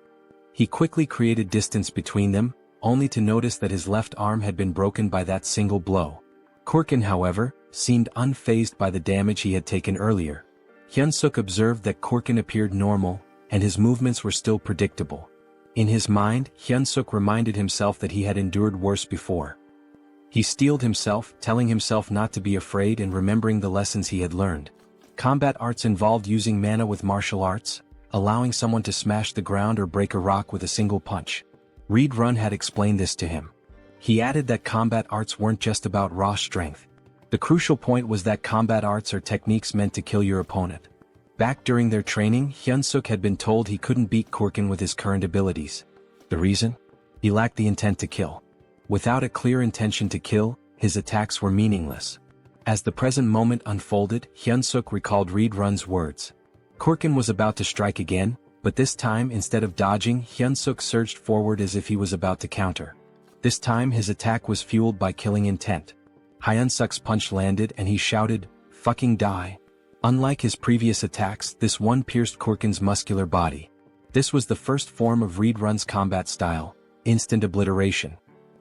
He quickly created distance between them, only to notice that his left arm had been broken by that single blow. Korkin, however, seemed unfazed by the damage he had taken earlier. Hyunseok observed that Korkin appeared normal, and his movements were still predictable. In his mind, Hyunseok reminded himself that he had endured worse before. He steeled himself, telling himself not to be afraid and remembering the lessons he had learned. Combat arts involved using mana with martial arts, allowing someone to smash the ground or break a rock with a single punch. Reed Run had explained this to him. He added that combat arts weren't just about raw strength. The crucial point was that combat arts are techniques meant to kill your opponent. Back during their training, Hyunseok had been told he couldn't beat Korkin with his current abilities. The reason? He lacked the intent to kill. Without a clear intention to kill, his attacks were meaningless. As the present moment unfolded, Hyunseok recalled Reed Run's words. Korkin was about to strike again, but this time instead of dodging, Hyunseok surged forward as if he was about to counter. This time his attack was fueled by killing intent. Hyunseok's punch landed and he shouted, "Fucking die." Unlike his previous attacks, this one pierced Korkin's muscular body. This was the first form of Reed Run's combat style, instant obliteration.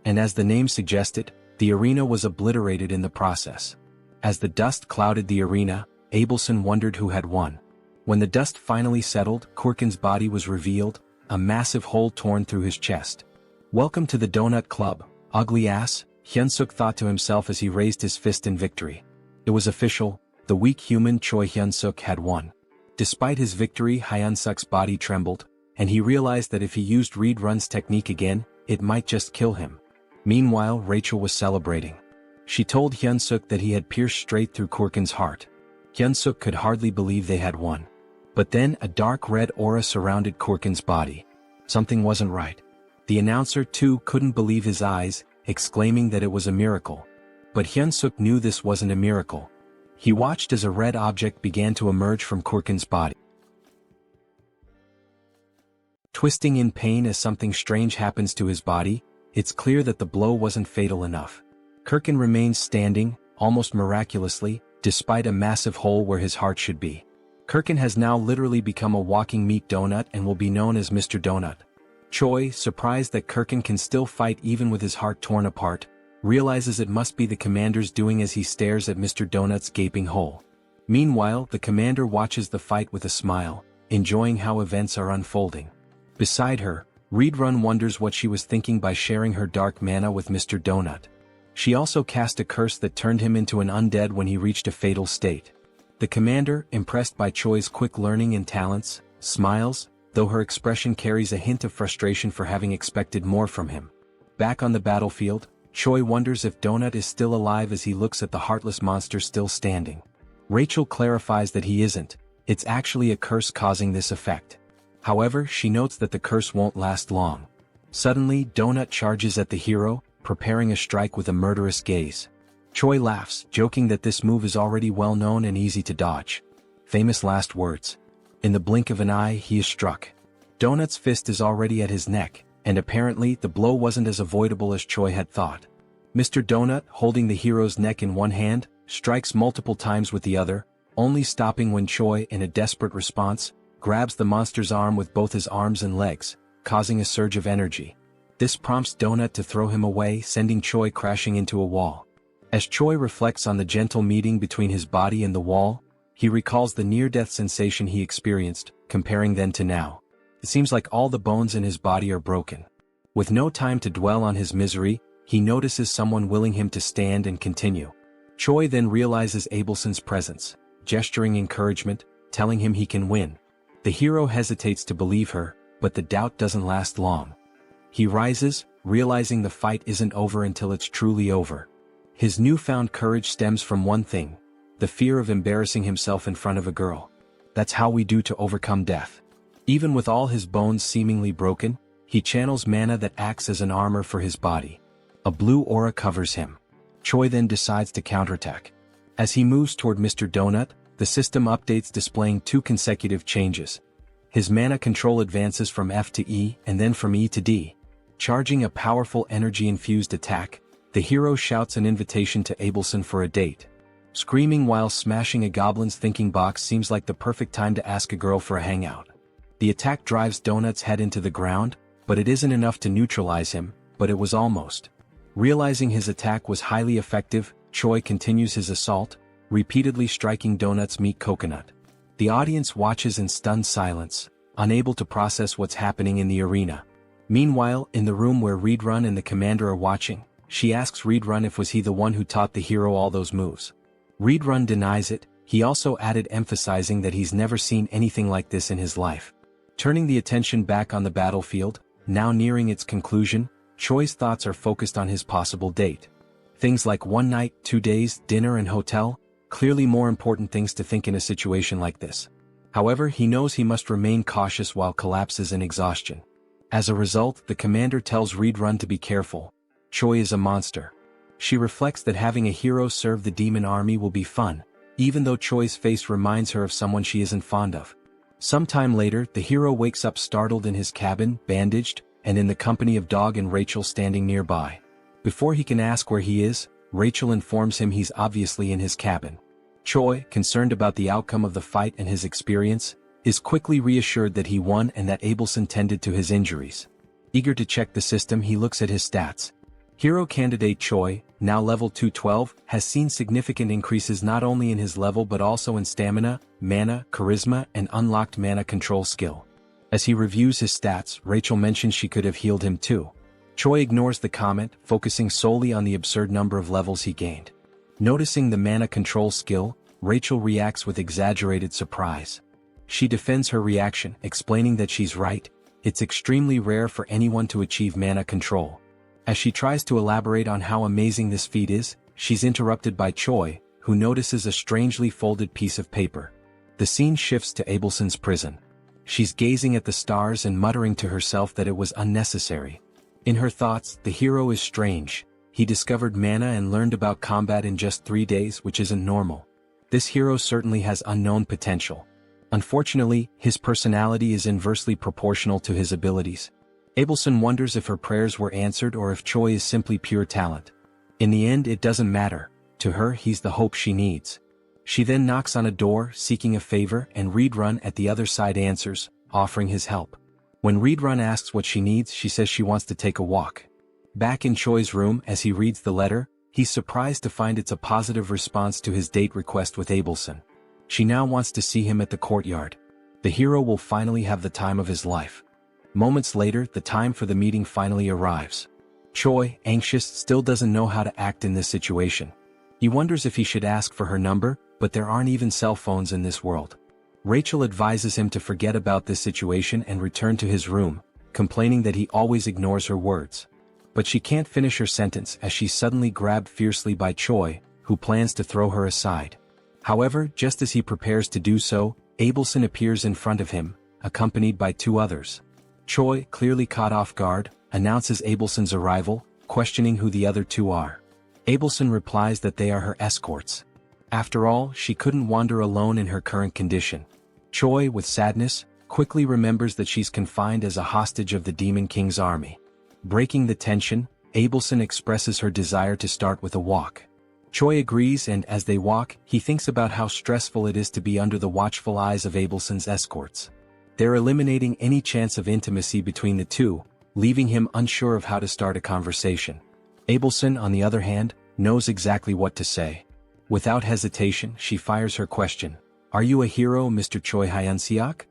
And as the name suggested, the arena was obliterated in the process. As the dust clouded the arena, Abelson wondered who had won. When the dust finally settled, Korkin's body was revealed, a massive hole torn through his chest. "Welcome to the Donut Club, ugly ass," Hyunseok thought to himself as he raised his fist in victory. It was official, the weak human Choi Hyunseok had won. Despite his victory, Hyunseok's body trembled, and he realized that if he used Reed Run's technique again, it might just kill him. Meanwhile, Rachel was celebrating. She told Hyunseok that he had pierced straight through Kurkin's heart. Hyunseok could hardly believe they had won. But then a dark red aura surrounded Kurkin's body. Something wasn't right. The announcer too couldn't believe his eyes, exclaiming that it was a miracle. But Hyunseok knew this wasn't a miracle. He watched as a red object began to emerge from Kurkin's body. Twisting in pain as something strange happens to his body, it's clear that the blow wasn't fatal enough. Kurkin remains standing, almost miraculously, despite a massive hole where his heart should be. Kurkin has now literally become a walking meat donut and will be known as Mr. Donut. Choi, surprised that Kurkin can still fight even with his heart torn apart, realizes it must be the commander's doing as he stares at Mr. Donut's gaping hole. Meanwhile, the commander watches the fight with a smile, enjoying how events are unfolding. Beside her, Reedrun wonders what she was thinking by sharing her dark mana with Mr. Donut. She also cast a curse that turned him into an undead when he reached a fatal state. The commander, impressed by Choi's quick learning and talents, smiles, though her expression carries a hint of frustration for having expected more from him. Back on the battlefield, Choi wonders if Donut is still alive as he looks at the heartless monster still standing. Rachel clarifies that he isn't, it's actually a curse causing this effect. However, she notes that the curse won't last long. Suddenly, Donut charges at the hero, preparing a strike with a murderous gaze. Choi laughs, joking that this move is already well known and easy to dodge. Famous last words. In the blink of an eye, he is struck. Donut's fist is already at his neck, and apparently the blow wasn't as avoidable as Choi had thought. Mr. Donut, holding the hero's neck in one hand, strikes multiple times with the other, only stopping when Choi, in a desperate response, grabs the monster's arm with both his arms and legs, causing a surge of energy. This prompts Donut to throw him away, sending Choi crashing into a wall. As Choi reflects on the gentle meeting between his body and the wall, he recalls the near-death sensation he experienced, comparing then to now. It seems like all the bones in his body are broken. With no time to dwell on his misery, he notices someone willing him to stand and continue. Choi then realizes Abelson's presence, gesturing encouragement, telling him he can win. The hero hesitates to believe her, but the doubt doesn't last long. He rises, realizing the fight isn't over until it's truly over. His newfound courage stems from one thing: the fear of embarrassing himself in front of a girl. That's how we do to overcome death. Even with all his bones seemingly broken, he channels mana that acts as an armor for his body. A blue aura covers him. Choi then decides to counterattack. As he moves toward Mr. Donut, the system updates displaying 2 consecutive changes. His mana control advances from F to E and then from E to D. Charging a powerful energy-infused attack, the hero shouts an invitation to Abelson for a date. Screaming while smashing a goblin's thinking box seems like the perfect time to ask a girl for a hangout. The attack drives Donut's head into the ground, but it isn't enough to neutralize him, but it was almost. Realizing his attack was highly effective, Choi continues his assault, repeatedly striking Donut's meat coconut. The audience watches in stunned silence, unable to process what's happening in the arena. Meanwhile, in the room where Reedrun and the commander are watching, she asks Reedrun if was he the one who taught the hero all those moves. Reedrun denies it. He also added, emphasizing that he's never seen anything like this in his life. Turning the attention back on the battlefield, now nearing its conclusion, Choi's thoughts are focused on his possible date. Things like 1 night, 2 days, dinner and hotel, clearly more important things to think in a situation like this. However, he knows he must remain cautious while collapses in exhaustion. As a result, the commander tells Reedrun to be careful. Choi is a monster. She reflects that having a hero serve the demon army will be fun, even though Choi's face reminds her of someone she isn't fond of. Sometime later, the hero wakes up startled in his cabin, bandaged, and in the company of Dog and Rachel standing nearby. Before he can ask where he is, Rachel informs him he's obviously in his cabin. Choi, concerned about the outcome of the fight and his experience, is quickly reassured that he won and that Abelson tended to his injuries. Eager to check the system, he looks at his stats. Hero candidate Choi, now level 212, has seen significant increases not only in his level but also in stamina, mana, charisma, and unlocked mana control skill. As he reviews his stats, Rachel mentions she could have healed him too. Choi ignores the comment, focusing solely on the absurd number of levels he gained. Noticing the mana control skill, Rachel reacts with exaggerated surprise. She defends her reaction, explaining that she's right, it's extremely rare for anyone to achieve mana control. As she tries to elaborate on how amazing this feat is, she's interrupted by Choi, who notices a strangely folded piece of paper. The scene shifts to Abelson's prison. She's gazing at the stars and muttering to herself that it was unnecessary. In her thoughts, the hero is strange. He discovered mana and learned about combat in just 3 days, which isn't normal. This hero certainly has unknown potential. Unfortunately, his personality is inversely proportional to his abilities. Abelson wonders if her prayers were answered or if Choi is simply pure talent. In the end, it doesn't matter. To her, he's the hope she needs. She then knocks on a door, seeking a favor, and Reedrun at the other side answers, offering his help. When Reedrun asks what she needs, she says she wants to take a walk. Back in Choi's room, as he reads the letter, he's surprised to find it's a positive response to his date request with Abelson. She now wants to see him at the courtyard. The hero will finally have the time of his life. Moments later, the time for the meeting finally arrives. Choi, anxious, still doesn't know how to act in this situation. He wonders if he should ask for her number, but there aren't even cell phones in this world. Rachel advises him to forget about this situation and return to his room, complaining that he always ignores her words. But she can't finish her sentence as she's suddenly grabbed fiercely by Choi, who plans to throw her aside. However, just as he prepares to do so, Abelson appears in front of him, accompanied by 2 others. Choi, clearly caught off guard, announces Abelson's arrival, questioning who the other 2 are. Abelson replies that they are her escorts. After all, she couldn't wander alone in her current condition. Choi, with sadness, quickly remembers that she's confined as a hostage of the Demon King's army. Breaking the tension, Abelson expresses her desire to start with a walk. Choi agrees, and as they walk, he thinks about how stressful it is to be under the watchful eyes of Abelson's escorts. They're eliminating any chance of intimacy between the 2, leaving him unsure of how to start a conversation. Abelson, on the other hand, knows exactly what to say. Without hesitation, she fires her question. "Are you a hero, Mr. Choi Hyunseok?"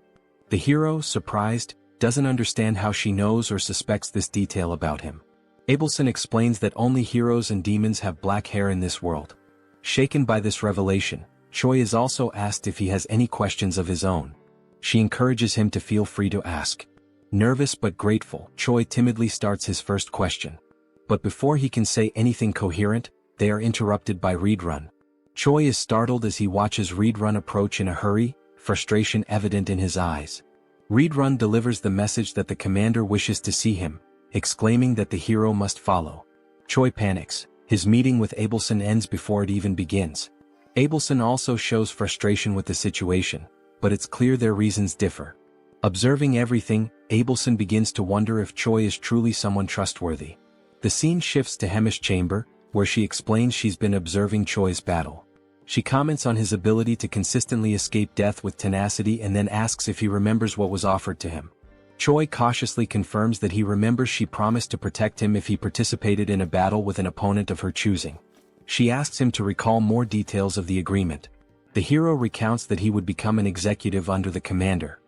The hero, surprised, doesn't understand how she knows or suspects this detail about him. Abelson explains that only heroes and demons have black hair in this world. Shaken by this revelation, Choi is also asked if he has any questions of his own. She encourages him to feel free to ask. Nervous but grateful, Choi timidly starts his first question. But before he can say anything coherent, they are interrupted by Reedrun. Choi is startled as he watches Reedrun approach in a hurry, frustration evident in his eyes. Reedrun delivers the message that the commander wishes to see him, exclaiming that the hero must follow. Choi panics. His meeting with Abelson ends before it even begins. Abelson also shows frustration with the situation, but it's clear their reasons differ. Observing everything, Abelson begins to wonder if Choi is truly someone trustworthy. The scene shifts to Hemi's chamber, where she explains she's been observing Choi's battle. She comments on his ability to consistently escape death with tenacity and then asks if he remembers what was offered to him. Choi cautiously confirms that he remembers she promised to protect him if he participated in a battle with an opponent of her choosing. She asks him to recall more details of the agreement. The hero recounts that he would become an executive under the commander.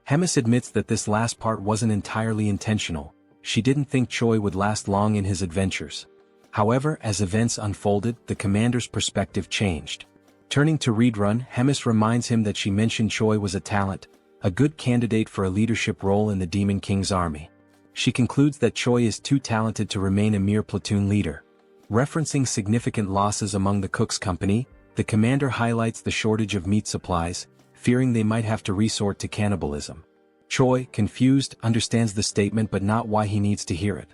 Hemis admits that this last part wasn't entirely intentional. She didn't think Choi would last long in his adventures. However, as events unfolded, the commander's perspective changed. Turning to Reedrun, Hemis reminds him that she mentioned Choi was a talent, a good candidate for a leadership role in the Demon King's army. She concludes that Choi is too talented to remain a mere platoon leader. Referencing significant losses among the Cook's company, the commander highlights the shortage of meat supplies, fearing they might have to resort to cannibalism. Choi, confused, understands the statement but not why he needs to hear it.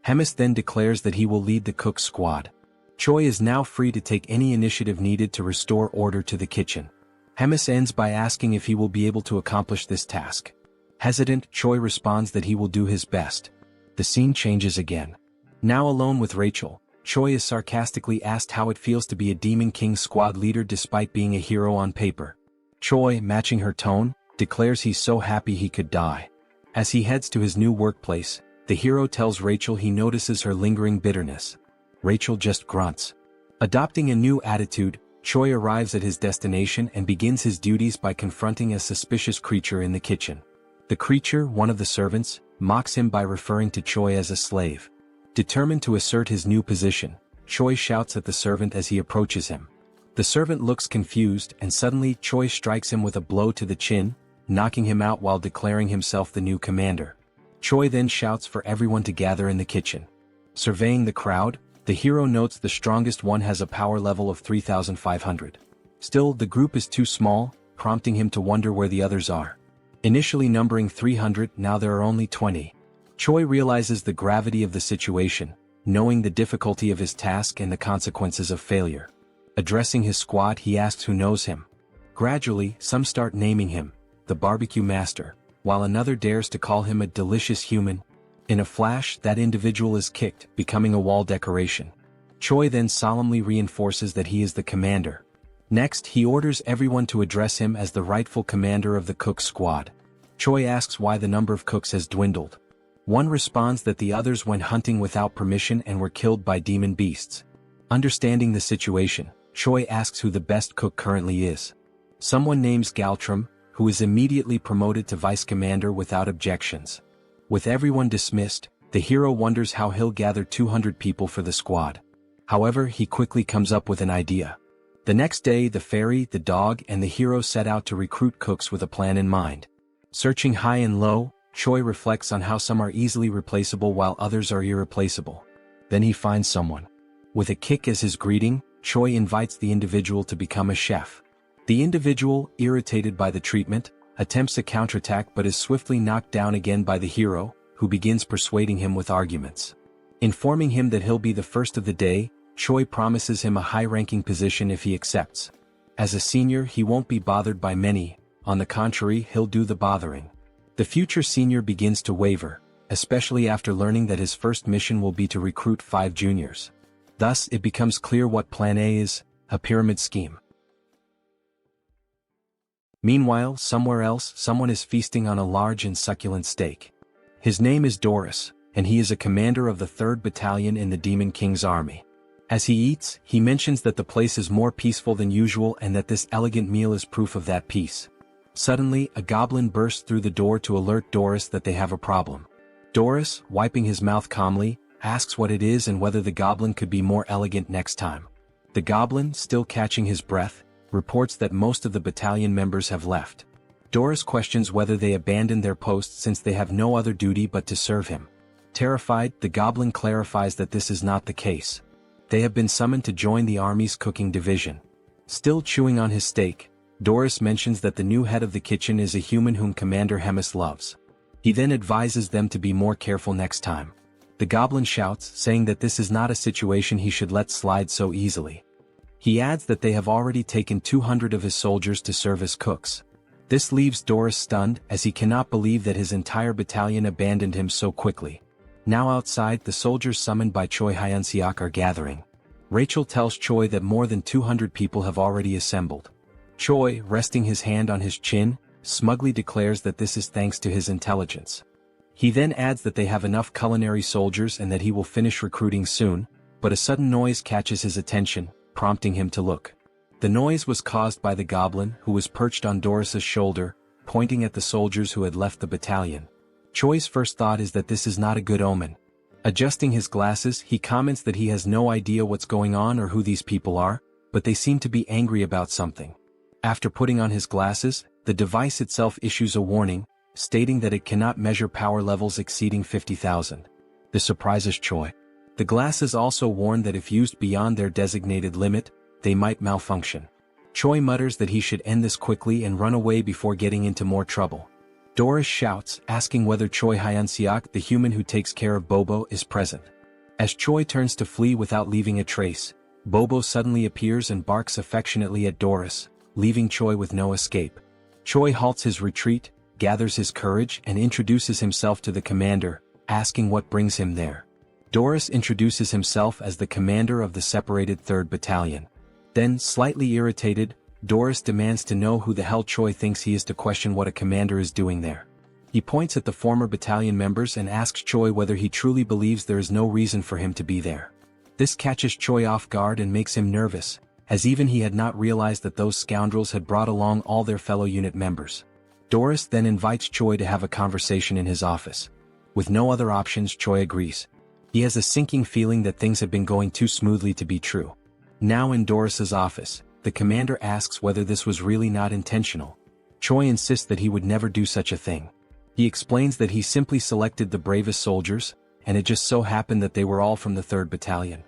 Hemis then declares that he will lead the Cook's squad. Choi is now free to take any initiative needed to restore order to the kitchen. Hemis ends by asking if he will be able to accomplish this task. Hesitant, Choi responds that he will do his best. The scene changes again. Now alone with Rachel, Choi is sarcastically asked how it feels to be a Demon King squad leader despite being a hero on paper. Choi, matching her tone, declares he's so happy he could die. As he heads to his new workplace, the hero tells Rachel he notices her lingering bitterness. Rachel just grunts. Adopting a new attitude, Choi arrives at his destination and begins his duties by confronting a suspicious creature in the kitchen. The creature, one of the servants, mocks him by referring to Choi as a slave. Determined to assert his new position, Choi shouts at the servant as he approaches him. The servant looks confused and suddenly Choi strikes him with a blow to the chin, knocking him out while declaring himself the new commander. Choi then shouts for everyone to gather in the kitchen. Surveying the crowd, The hero notes the strongest one has a power level of 3,500. Still, the group is too small, prompting him to wonder where the others are. Initially numbering 300, now there are only 20. Choi realizes the gravity of the situation, knowing the difficulty of his task and the consequences of failure. Addressing his squad, he asks who knows him. Gradually, some start naming him, the barbecue master, while another dares to call him a delicious human. In a flash, that individual is kicked, becoming a wall decoration. Choi then solemnly reinforces that he is the commander. Next, he orders everyone to address him as the rightful commander of the cook squad. Choi asks why the number of cooks has dwindled. One responds that the others went hunting without permission and were killed by demon beasts. Understanding the situation, Choi asks who the best cook currently is. Someone names Galtram, who is immediately promoted to vice commander without objections. With everyone dismissed, the hero wonders how he'll gather 200 people for the squad. However, he quickly comes up with an idea. The next day, the fairy, the dog, and the hero set out to recruit cooks with a plan in mind. Searching high and low, Choi reflects on how some are easily replaceable while others are irreplaceable. Then he finds someone. With a kick as his greeting, Choi invites the individual to become a chef. The individual, irritated by the treatment, attempts a counterattack but is swiftly knocked down again by the hero, who begins persuading him with arguments. Informing him that he'll be the first of the day, Choi promises him a high-ranking position if he accepts. As a senior, he won't be bothered by many, on the contrary, he'll do the bothering. The future senior begins to waver, especially after learning that his first mission will be to recruit 5 juniors. Thus, it becomes clear what Plan A is, a pyramid scheme. Meanwhile, somewhere else, someone is feasting on a large and succulent steak. His name is Doris, and he is a commander of the 3rd Battalion in the Demon King's army. As he eats, he mentions that the place is more peaceful than usual and that this elegant meal is proof of that peace. Suddenly, a goblin bursts through the door to alert Doris that they have a problem. Doris, wiping his mouth calmly, asks what it is and whether the goblin could be more elegant next time. The goblin, still catching his breath, reports that most of the battalion members have left. Doris questions whether they abandoned their posts since they have no other duty but to serve him. Terrified, the goblin clarifies that this is not the case. They have been summoned to join the army's cooking division. Still chewing on his steak, Doris mentions that the new head of the kitchen is a human whom Commander Hemis loves. He then advises them to be more careful next time. The goblin shouts, saying that this is not a situation he should let slide so easily. He adds that they have already taken 200 of his soldiers to serve as cooks. This leaves Doris stunned, as he cannot believe that his entire battalion abandoned him so quickly. Now outside, the soldiers summoned by Choi Hyunseok are gathering. Rachel tells Choi that more than 200 people have already assembled. Choi, resting his hand on his chin, smugly declares that this is thanks to his intelligence. He then adds that they have enough culinary soldiers and that he will finish recruiting soon, but a sudden noise catches his attention, prompting him to look. The noise was caused by the goblin, who was perched on Doris's shoulder, pointing at the soldiers who had left the battalion. Choi's first thought is that this is not a good omen. Adjusting his glasses, he comments that he has no idea what's going on or who these people are, but they seem to be angry about something. After putting on his glasses, the device itself issues a warning, stating that it cannot measure power levels exceeding 50,000. This surprises Choi. The glasses also warn that if used beyond their designated limit, they might malfunction. Choi mutters that he should end this quickly and run away before getting into more trouble. Doris shouts, asking whether Choi Hyunseok, the human who takes care of Bobo, is present. As Choi turns to flee without leaving a trace, Bobo suddenly appears and barks affectionately at Doris, leaving Choi with no escape. Choi halts his retreat, gathers his courage and introduces himself to the commander, asking what brings him there. Doris introduces himself as the commander of the separated 3rd Battalion. Then, slightly irritated, Doris demands to know who the hell Choi thinks he is to question what a commander is doing there. He points at the former battalion members and asks Choi whether he truly believes there is no reason for him to be there. This catches Choi off guard and makes him nervous, as even he had not realized that those scoundrels had brought along all their fellow unit members. Doris then invites Choi to have a conversation in his office. With no other options, Choi agrees. He has a sinking feeling that things have been going too smoothly to be true. Now in Doris's office, the commander asks whether this was really not intentional. Choi insists that he would never do such a thing. He explains that he simply selected the bravest soldiers, and it just so happened that they were all from the 3rd Battalion.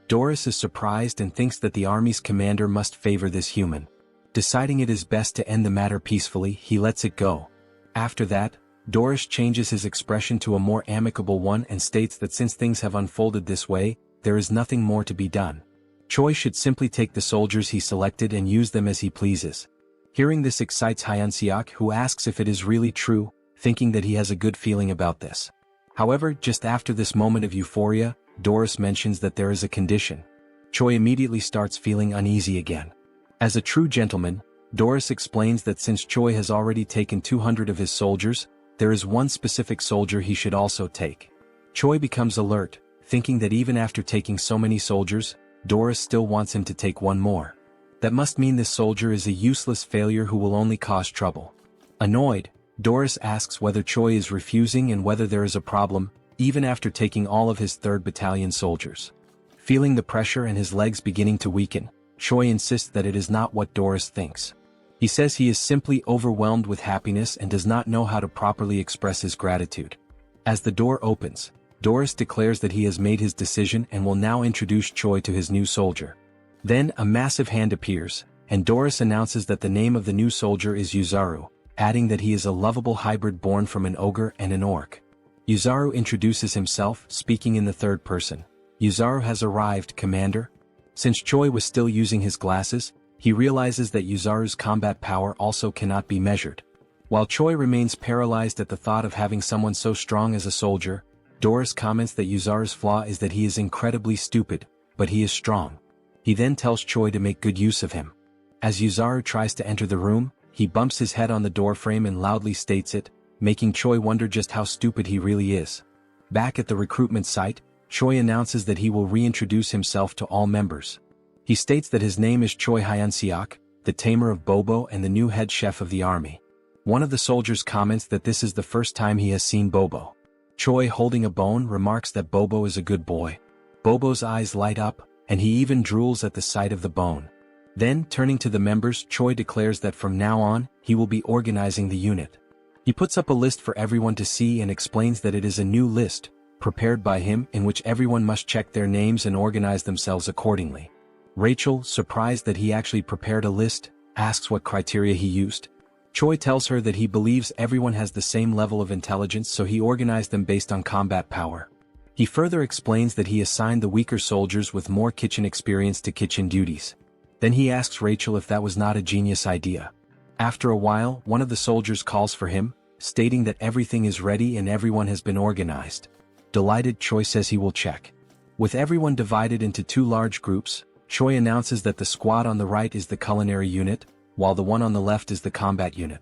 Doris is surprised and thinks that the army's commander must favor this human. Deciding it is best to end the matter peacefully, he lets it go. After that, Doris changes his expression to a more amicable one and states that since things have unfolded this way, there is nothing more to be done. Choi should simply take the soldiers he selected and use them as he pleases. Hearing this excites Hyunseok, who asks if it is really true, thinking that he has a good feeling about this. However, just after this moment of euphoria, Doris mentions that there is a condition. Choi immediately starts feeling uneasy again. As a true gentleman, Doris explains that since Choi has already taken 200 of his soldiers, there is one specific soldier he should also take. Choi becomes alert, thinking that even after taking so many soldiers, Doris still wants him to take one more. That must mean this soldier is a useless failure who will only cause trouble. Annoyed, Doris asks whether Choi is refusing and whether there is a problem, even after taking all of his 3rd Battalion soldiers. Feeling the pressure and his legs beginning to weaken, Choi insists that it is not what Doris thinks. He says he is simply overwhelmed with happiness and does not know how to properly express his gratitude. As the door opens, Doris declares that he has made his decision and will now introduce Choi to his new soldier. Then a massive hand appears, and Doris announces that the name of the new soldier is Yuzaru, adding that he is a lovable hybrid born from an ogre and an orc. Yuzaru introduces himself, speaking in the 3rd person. Yuzaru has arrived, Commander. Since Choi was still using his glasses, he realizes that Yuzaru's combat power also cannot be measured. While Choi remains paralyzed at the thought of having someone so strong as a soldier, Doris comments that Yuzaru's flaw is that he is incredibly stupid, but he is strong. He then tells Choi to make good use of him. As Yuzaru tries to enter the room, he bumps his head on the doorframe and loudly states it, making Choi wonder just how stupid he really is. Back at the recruitment site, Choi announces that he will reintroduce himself to all members. He states that his name is Choi Hyunseok, the tamer of Bobo and the new head chef of the army. One of the soldiers comments that this is the first time he has seen Bobo. Choi, holding a bone, remarks that Bobo is a good boy. Bobo's eyes light up, and he even drools at the sight of the bone. Then, turning to the members, Choi declares that from now on, he will be organizing the unit. He puts up a list for everyone to see and explains that it is a new list, prepared by him, in which everyone must check their names and organize themselves accordingly. Rachel, surprised that he actually prepared a list, asks what criteria he used. Choi tells her that he believes everyone has the same level of intelligence, so he organized them based on combat power. He further explains that he assigned the weaker soldiers with more kitchen experience to kitchen duties. Then he asks Rachel if that was not a genius idea. After a while, one of the soldiers calls for him, stating that everything is ready and everyone has been organized. Delighted, Choi says he will check. With everyone divided into 2 large groups, Choi announces that the squad on the right is the culinary unit, while the one on the left is the combat unit.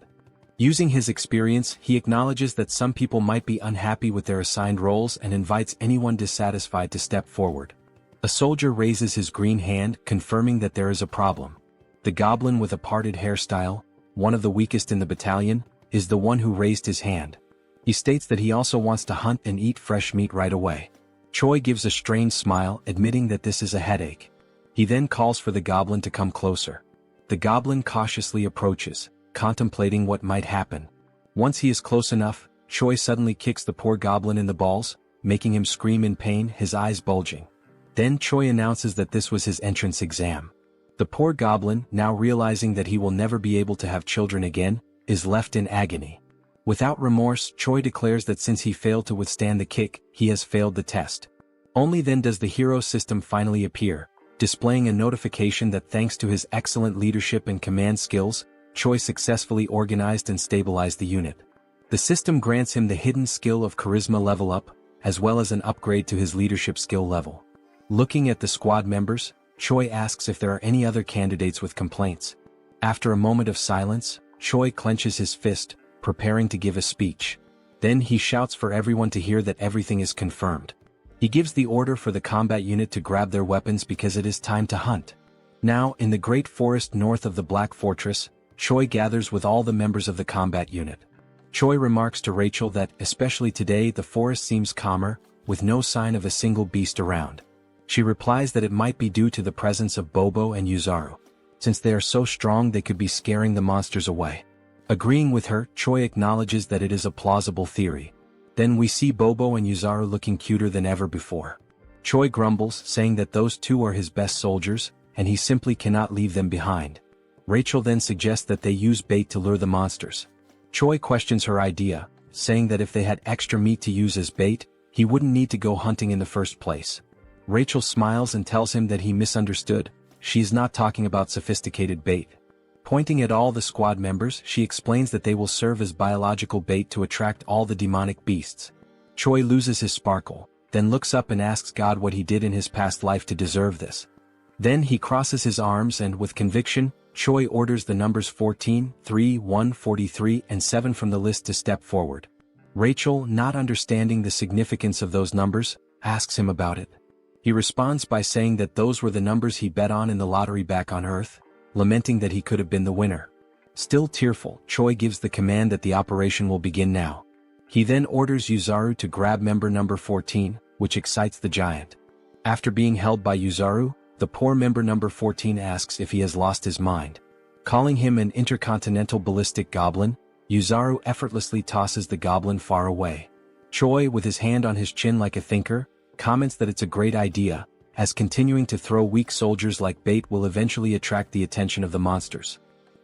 Using his experience, he acknowledges that some people might be unhappy with their assigned roles and invites anyone dissatisfied to step forward. A soldier raises his green hand, confirming that there is a problem. The goblin with a parted hairstyle, one of the weakest in the battalion, is the one who raised his hand. He states that he also wants to hunt and eat fresh meat right away. Choi gives a strained smile, admitting that this is a headache. He then calls for the goblin to come closer. The goblin cautiously approaches, contemplating what might happen. Once he is close enough, Choi suddenly kicks the poor goblin in the balls, making him scream in pain, his eyes bulging. Then Choi announces that this was his entrance exam. The poor goblin, now realizing that he will never be able to have children again, is left in agony. Without remorse, Choi declares that since he failed to withstand the kick, he has failed the test. Only then does the hero system finally appear, displaying a notification that thanks to his excellent leadership and command skills, Choi successfully organized and stabilized the unit. The system grants him the hidden skill of charisma level up, as well as an upgrade to his leadership skill level. Looking at the squad members, Choi asks if there are any other candidates with complaints. After a moment of silence, Choi clenches his fist, preparing to give a speech. Then he shouts for everyone to hear that everything is confirmed. He gives the order for the combat unit to grab their weapons because it is time to hunt. Now, in the great forest north of the Black Fortress, Choi gathers with all the members of the combat unit. Choi remarks to Rachel that, especially today, the forest seems calmer, with no sign of a single beast around. She replies that it might be due to the presence of Bobo and Yuzaru. Since they are so strong, they could be scaring the monsters away. Agreeing with her, Choi acknowledges that it is a plausible theory. Then we see Bobo and Yuzaru looking cuter than ever before. Choi grumbles, saying that those two are his best soldiers, and he simply cannot leave them behind. Rachel then suggests that they use bait to lure the monsters. Choi questions her idea, saying that if they had extra meat to use as bait, he wouldn't need to go hunting in the first place. Rachel smiles and tells him that he misunderstood. She is not talking about sophisticated bait. Pointing at all the squad members, she explains that they will serve as biological bait to attract all the demonic beasts. Choi loses his sparkle, then looks up and asks God what he did in his past life to deserve this. Then he crosses his arms and, with conviction, Choi orders the numbers 14, 3, 1, 43, and 7 from the list to step forward. Rachel, not understanding the significance of those numbers, asks him about it. He responds by saying that those were the numbers he bet on in the lottery back on Earth, lamenting that he could have been the winner. Still tearful, Choi gives the command that the operation will begin now. He then orders Yuzaru to grab member number 14, which excites the giant. After being held by Yuzaru, the poor member number 14 asks if he has lost his mind. Calling him an intercontinental ballistic goblin, Yuzaru effortlessly tosses the goblin far away. Choi, with his hand on his chin like a thinker, comments that it's a great idea, as continuing to throw weak soldiers like bait will eventually attract the attention of the monsters.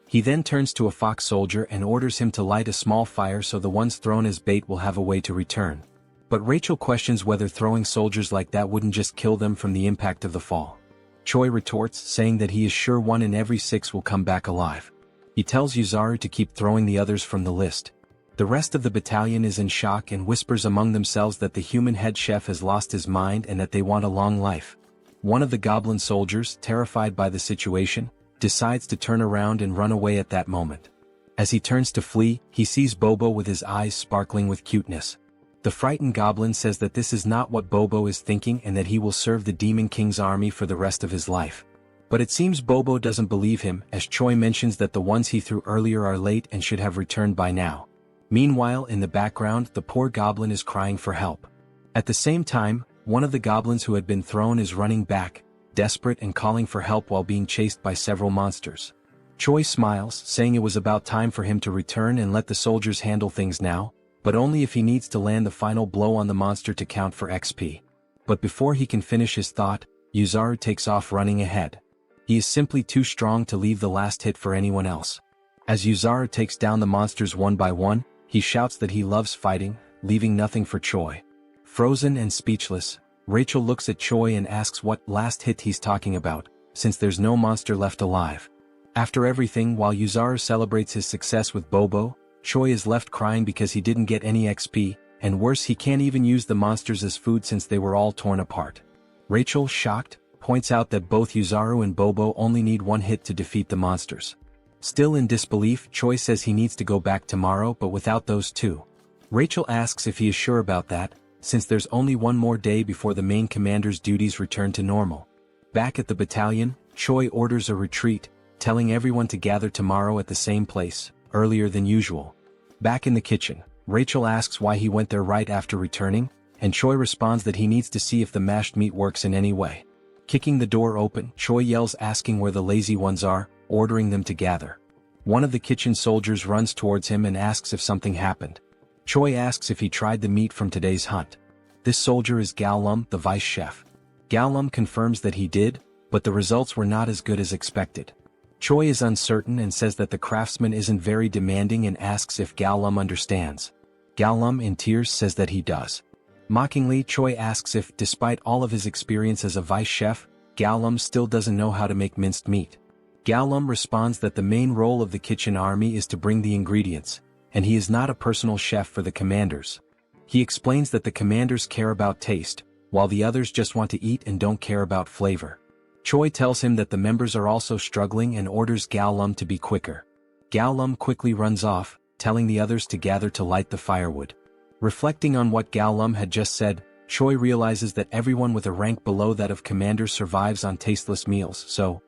He then turns to a fox soldier and orders him to light a small fire so the ones thrown as bait will have a way to return. But Rachel questions whether throwing soldiers like that wouldn't just kill them from the impact of the fall. Choi retorts, saying that he is sure 1 in every 6 will come back alive. He tells Yuzaru to keep throwing the others from the list. The rest of the battalion is in shock and whispers among themselves that the human head chef has lost his mind and that they want a long life. One of the goblin soldiers, terrified by the situation, decides to turn around and run away at that moment. As he turns to flee, he sees Bobo with his eyes sparkling with cuteness. The frightened goblin says that this is not what Bobo is thinking and that he will serve the Demon King's army for the rest of his life. But it seems Bobo doesn't believe him, as Choi mentions that the ones he threw earlier are late and should have returned by now. Meanwhile, in the background, the poor goblin is crying for help. At the same time, one of the goblins who had been thrown is running back, desperate and calling for help while being chased by several monsters. Choi smiles, saying it was about time for him to return and let the soldiers handle things now, but only if he needs to land the final blow on the monster to count for XP. But before he can finish his thought, Yuzaru takes off running ahead. He is simply too strong to leave the last hit for anyone else. As Yuzaru takes down the monsters one by one, he shouts that he loves fighting, leaving nothing for Choi. Frozen and speechless, Rachel looks at Choi and asks what last hit he's talking about, since there's no monster left alive. After everything, while Yuzaru celebrates his success with Bobo, Choi is left crying because he didn't get any XP, and worse, he can't even use the monsters as food since they were all torn apart. Rachel, shocked, points out that both Yuzaru and Bobo only need 1 hit to defeat the monsters. Still in disbelief, Choi says he needs to go back tomorrow but without those two. Rachel asks if he is sure about that, since there's only 1 more day before the main commander's duties return to normal. Back at the battalion, Choi orders a retreat, telling everyone to gather tomorrow at the same place, earlier than usual. Back in the kitchen, Rachel asks why he went there right after returning, and Choi responds that he needs to see if the mashed meat works in any way. Kicking the door open, Choi yells asking where the lazy ones are, ordering them to gather. One of the kitchen soldiers runs towards him and asks if something happened. Choi asks if he tried the meat from today's hunt. This soldier is Galum, the vice chef. Galum confirms that he did, but the results were not as good as expected. Choi is uncertain and says that the craftsman isn't very demanding and asks if Galum understands. Galum, in tears, says that he does. Mockingly, Choi asks if, despite all of his experience as a vice chef, Galum still doesn't know how to make minced meat. Galum responds that the main role of the kitchen army is to bring the ingredients, and he is not a personal chef for the commanders. He explains that the commanders care about taste, while the others just want to eat and don't care about flavor. Choi tells him that the members are also struggling and orders Galum to be quicker. Galum quickly runs off, telling the others to gather to light the firewood. Reflecting on what Galum had just said, Choi realizes that everyone with a rank below that of commander survives on tasteless meals, so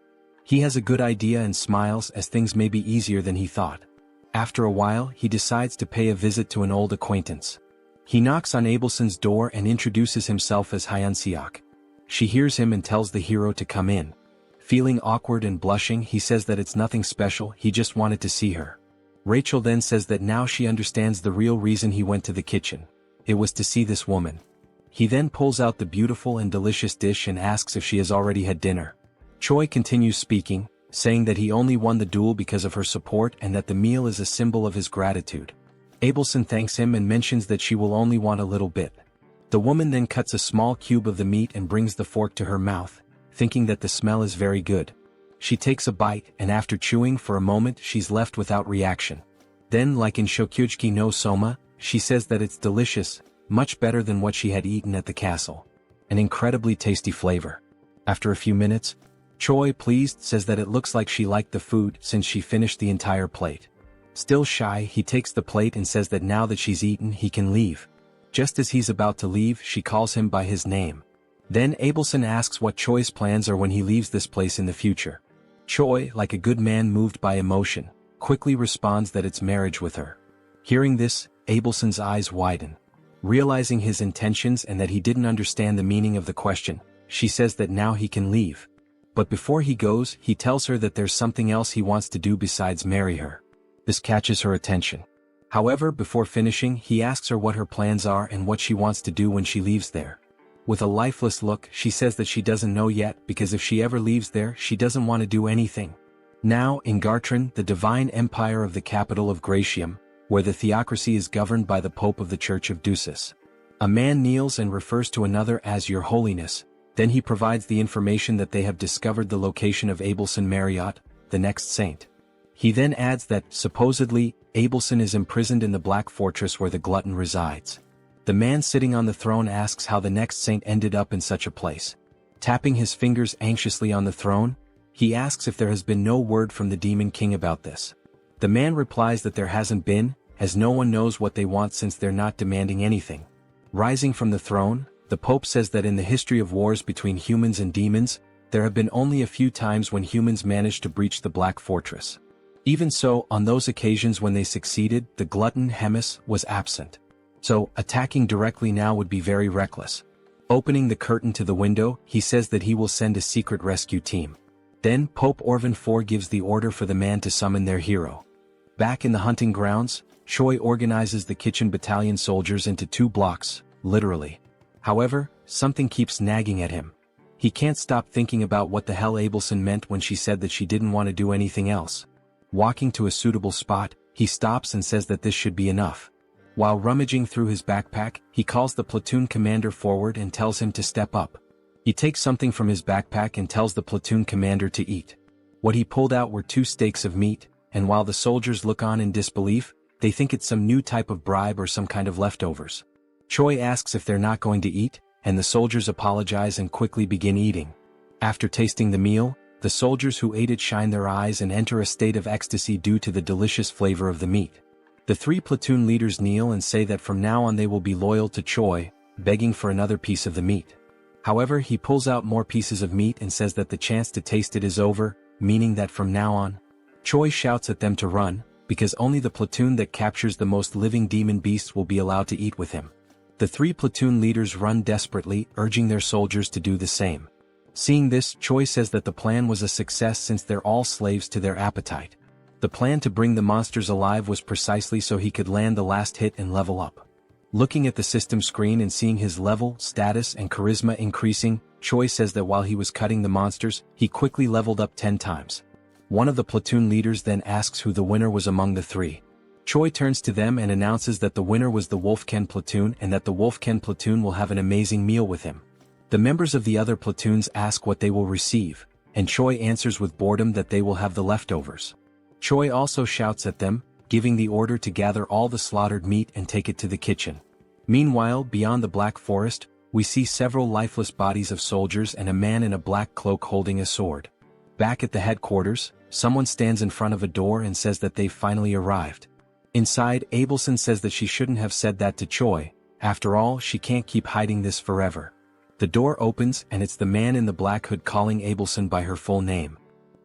he has a good idea and smiles as things may be easier than he thought. After a while, he decides to pay a visit to an old acquaintance. He knocks on Abelson's door and introduces himself as Hyunseok. She hears him and tells the hero to come in. Feeling awkward and blushing, he says that it's nothing special, he just wanted to see her. Rachel then says that now she understands the real reason he went to the kitchen. It was to see this woman. He then pulls out the beautiful and delicious dish and asks if she has already had dinner. Choi continues speaking, saying that he only won the duel because of her support and that the meal is a symbol of his gratitude. Abelson thanks him and mentions that she will only want a little bit. The woman then cuts a small cube of the meat and brings the fork to her mouth, thinking that the smell is very good. She takes a bite and after chewing for a moment she's left without reaction. Then, like in Shokyuji no Soma, she says that it's delicious, much better than what she had eaten at the castle. An incredibly tasty flavor. After a few minutes, Choi, pleased, says that it looks like she liked the food since she finished the entire plate. Still shy, he takes the plate and says that now that she's eaten he can leave. Just as he's about to leave, she calls him by his name. Then Abelson asks what Choi's plans are when he leaves this place in the future. Choi, like a good man moved by emotion, quickly responds that it's marriage with her. Hearing this, Abelson's eyes widen. Realizing his intentions and that he didn't understand the meaning of the question, she says that now he can leave. But before he goes, he tells her that there's something else he wants to do besides marry her. This catches her attention. However, before finishing, he asks her what her plans are and what she wants to do when she leaves there. With a lifeless look, she says that she doesn't know yet because if she ever leaves there, she doesn't want to do anything. Now, in Gartran, the divine empire of the capital of Gratium, where the theocracy is governed by the Pope of the Church of Ducis. A man kneels and refers to another as Your Holiness, then he provides the information that they have discovered the location of Abelson Marriott, the next saint. He then adds that, supposedly, Abelson is imprisoned in the Black Fortress where the glutton resides. The man sitting on the throne asks how the next saint ended up in such a place. Tapping his fingers anxiously on the throne, he asks if there has been no word from the Demon King about this. The man replies that there hasn't been, as no one knows what they want since they're not demanding anything. Rising from the throne, the Pope says that in the history of wars between humans and demons, there have been only a few times when humans managed to breach the Black Fortress. Even so, on those occasions when they succeeded, the glutton Hemis was absent. So, attacking directly now would be very reckless. Opening the curtain to the window, he says that he will send a secret rescue team. Then, Pope Orvan IV gives the order for the man to summon their hero. Back in the hunting grounds, Choi organizes the kitchen battalion soldiers into 2 blocks, literally. However, something keeps nagging at him. He can't stop thinking about what the hell Abelson meant when she said that she didn't want to do anything else. Walking to a suitable spot, he stops and says that this should be enough. While rummaging through his backpack, he calls the platoon commander forward and tells him to step up. He takes something from his backpack and tells the platoon commander to eat. What he pulled out were 2 steaks of meat, and while the soldiers look on in disbelief, they think it's some new type of bribe or some kind of leftovers. Choi asks if they're not going to eat, and the soldiers apologize and quickly begin eating. After tasting the meal, the soldiers who ate it shine their eyes and enter a state of ecstasy due to the delicious flavor of the meat. The 3 platoon leaders kneel and say that from now on they will be loyal to Choi, begging for another piece of the meat. However, he pulls out more pieces of meat and says that the chance to taste it is over, meaning that from now on, Choi shouts at them to run, because only the platoon that captures the most living demon beasts will be allowed to eat with him. The 3 platoon leaders run desperately, urging their soldiers to do the same. Seeing this, Choi says that the plan was a success since they're all slaves to their appetite. The plan to bring the monsters alive was precisely so he could land the last hit and level up. Looking at the system screen and seeing his level, status and charisma increasing, Choi says that while he was cutting the monsters, he quickly leveled up 10 times. One of the platoon leaders then asks who the winner was among the 3. Choi turns to them and announces that the winner was the Wolfken platoon and that the Wolfken platoon will have an amazing meal with him. The members of the other platoons ask what they will receive, and Choi answers with boredom that they will have the leftovers. Choi also shouts at them, giving the order to gather all the slaughtered meat and take it to the kitchen. Meanwhile, beyond the Black Forest, we see several lifeless bodies of soldiers and a man in a black cloak holding a sword. Back at the headquarters, someone stands in front of a door and says that they've finally arrived. Inside, Abelson says that she shouldn't have said that to Choi. After all, she can't keep hiding this forever. The door opens and it's the man in the black hood calling Abelson by her full name.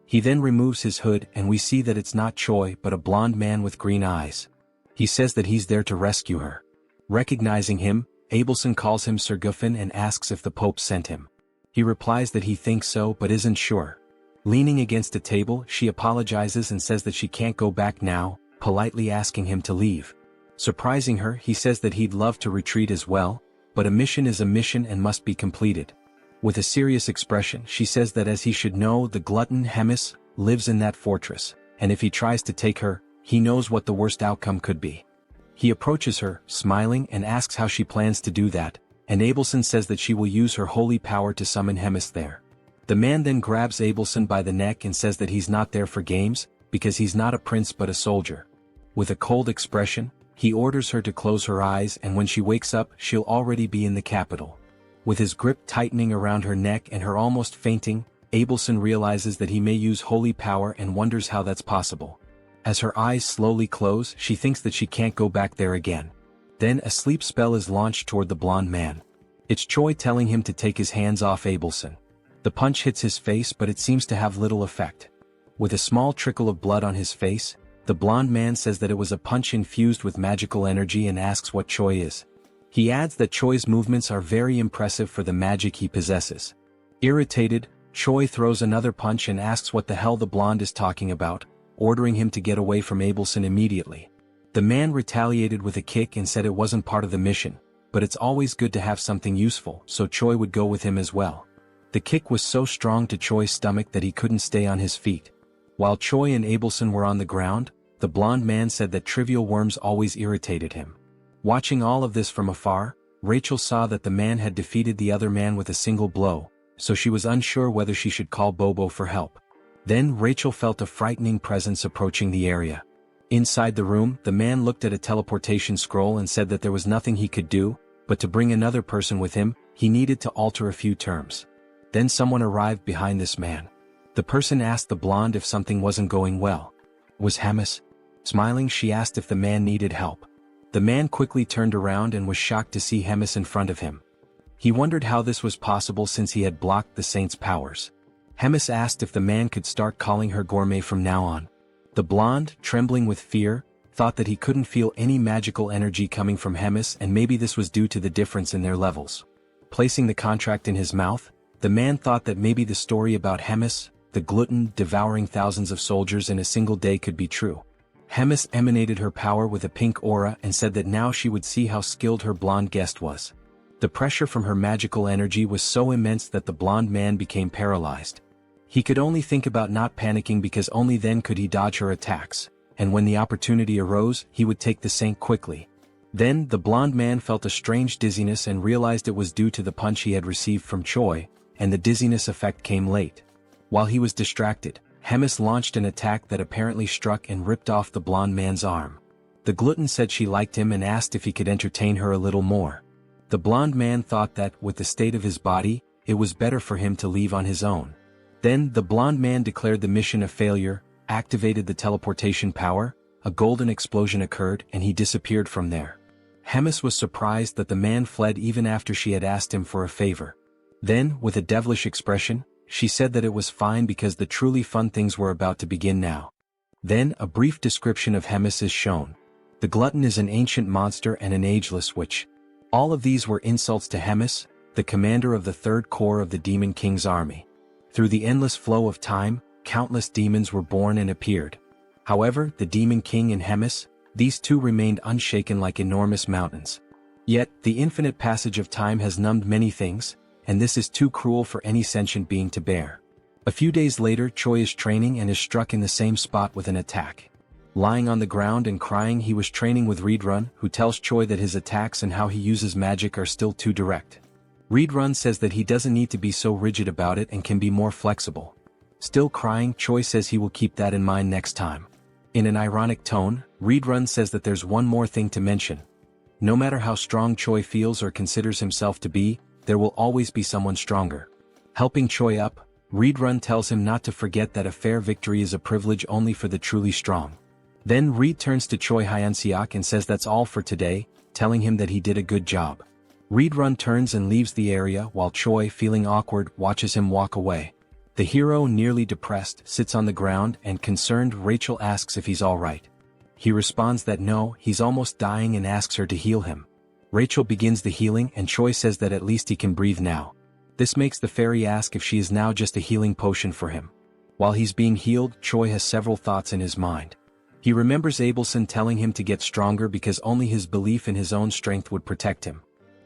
He then removes his hood and we see that it's not Choi but a blonde man with green eyes. He says that he's there to rescue her. Recognizing him, Abelson calls him Sir Guffin and asks if the Pope sent him. He replies that he thinks so but isn't sure. Leaning against a table, she apologizes and says that she can't go back now, politely asking him to leave. Surprising her, he says that he'd love to retreat as well, but a mission is a mission and must be completed. With a serious expression, she says that as he should know, the glutton Hemis lives in that fortress, and if he tries to take her, he knows what the worst outcome could be. He approaches her, smiling, and asks how she plans to do that, and Abelson says that she will use her holy power to summon Hemis there. The man then grabs Abelson by the neck and says that he's not there for games, because he's not a prince but a soldier. With a cold expression, he orders her to close her eyes, and when she wakes up, she'll already be in the capital. With his grip tightening around her neck and her almost fainting, Abelson realizes that he may use holy power and wonders how that's possible. As her eyes slowly close, she thinks that she can't go back there again. Then a sleep spell is launched toward the blonde man. It's Choi telling him to take his hands off Abelson. The punch hits his face, but it seems to have little effect. With a small trickle of blood on his face, the blonde man says that it was a punch infused with magical energy and asks what Choi is. He adds that Choi's movements are very impressive for the magic he possesses. Irritated, Choi throws another punch and asks what the hell the blonde is talking about, ordering him to get away from Abelson immediately. The man retaliated with a kick and said it wasn't part of the mission, but it's always good to have something useful, so Choi would go with him as well. The kick was so strong to Choi's stomach that he couldn't stay on his feet. While Choi and Abelson were on the ground, the blonde man said that trivial worms always irritated him. Watching all of this from afar, Rachel saw that the man had defeated the other man with a single blow, so she was unsure whether she should call Bobo for help. Then Rachel felt a frightening presence approaching the area. Inside the room, the man looked at a teleportation scroll and said that there was nothing he could do, but to bring another person with him, he needed to alter a few terms. Then someone arrived behind this man. The person asked the blonde if something wasn't going well. Was Hemis? Smiling, she asked if the man needed help. The man quickly turned around and was shocked to see Hemis in front of him. He wondered how this was possible since he had blocked the saint's powers. Hemis asked if the man could start calling her gourmet from now on. The blonde, trembling with fear, thought that he couldn't feel any magical energy coming from Hemis, and maybe this was due to the difference in their levels. Placing the contract in his mouth, the man thought that maybe the story about Hemis, the glutton devouring thousands of soldiers in a single day, could be true. Hemis emanated her power with a pink aura and said that now she would see how skilled her blonde guest was. The pressure from her magical energy was so immense that the blonde man became paralyzed. He could only think about not panicking because only then could he dodge her attacks, and when the opportunity arose, he would take the saint quickly. Then the blonde man felt a strange dizziness and realized it was due to the punch he had received from Choi, and the dizziness effect came late. While he was distracted, Hemis launched an attack that apparently struck and ripped off the blonde man's arm. The glutton said she liked him and asked if he could entertain her a little more. The blonde man thought that, with the state of his body, it was better for him to leave on his own. Then the blonde man declared the mission a failure, activated the teleportation power, a golden explosion occurred, and he disappeared from there. Hemis was surprised that the man fled even after she had asked him for a favor. Then, with a devilish expression, she said that it was fine because the truly fun things were about to begin now. Then a brief description of Hemis is shown. The glutton is an ancient monster and an ageless witch. All of these were insults to Hemis, the commander of the third corps of the Demon King's army. Through the endless flow of time, countless demons were born and appeared. However, the Demon King and Hemis, these two remained unshaken like enormous mountains. Yet, the infinite passage of time has numbed many things, and this is too cruel for any sentient being to bear. A few days later, Choi is training and is struck in the same spot with an attack. Lying on the ground and crying, he was training with Readrun, who tells Choi that his attacks and how he uses magic are still too direct. Readrun says that he doesn't need to be so rigid about it and can be more flexible. Still crying, Choi says he will keep that in mind next time. In an ironic tone, Readrun says that there's one more thing to mention. No matter how strong Choi feels or considers himself to be, there will always be someone stronger. Helping Choi up, Readrun tells him not to forget that a fair victory is a privilege only for the truly strong. Then Reed turns to Choi Hyunseok and says that's all for today, telling him that he did a good job. Readrun turns and leaves the area while Choi, feeling awkward, watches him walk away. The hero, nearly depressed, sits on the ground and concerned Rachel asks if he's alright. He responds that no, he's almost dying and asks her to heal him. Rachel begins the healing and Choi says that at least he can breathe now. This makes the fairy ask if she is now just a healing potion for him. While he's being healed, Choi has several thoughts in his mind. He remembers Abelson telling him to get stronger because only his belief in his own strength would protect him.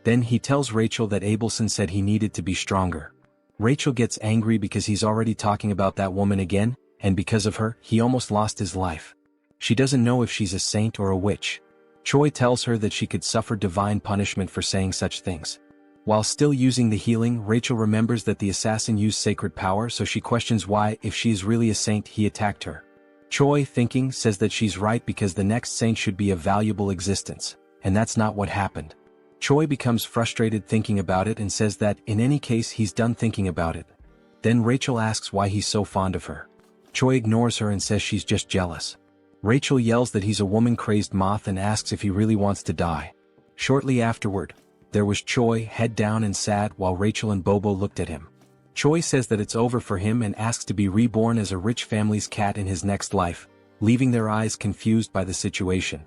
Then he tells Rachel that Abelson said he needed to be stronger. Rachel gets angry because he's already talking about that woman again, and because of her, he almost lost his life. She doesn't know if she's a saint or a witch. Choi tells her that she could suffer divine punishment for saying such things. While still using the healing, Rachel remembers that the assassin used sacred power, so she questions why, if she is really a saint, he attacked her. Choi, thinking, says that she's right because the next saint should be a valuable existence, and that's not what happened. Choi becomes frustrated thinking about it and says that, in any case, he's done thinking about it. Then Rachel asks why he's so fond of her. Choi ignores her and says she's just jealous. Rachel yells that he's a woman-crazed moth and asks if he really wants to die. Shortly afterward, there was Choi, head down and sad, while Rachel and Bobo looked at him. Choi says that it's over for him and asks to be reborn as a rich family's cat in his next life, leaving their eyes confused by the situation.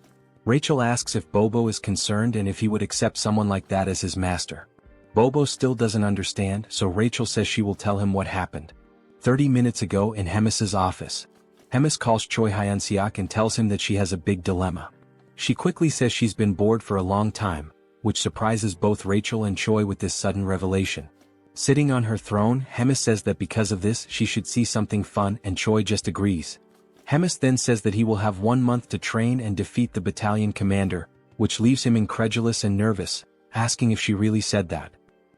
Rachel asks if Bobo is concerned and if he would accept someone like that as his master. Bobo still doesn't understand, so Rachel says she will tell him what happened. 30 minutes ago in Hemis's office. Hemis calls Choi Hyunseok and tells him that she has a big dilemma. She quickly says she's been bored for a long time, which surprises both Rachel and Choi with this sudden revelation. Sitting on her throne, Hemis says that because of this she should see something fun, and Choi just agrees. Hemis then says that he will have 1 month to train and defeat the battalion commander, which leaves him incredulous and nervous, asking if she really said that.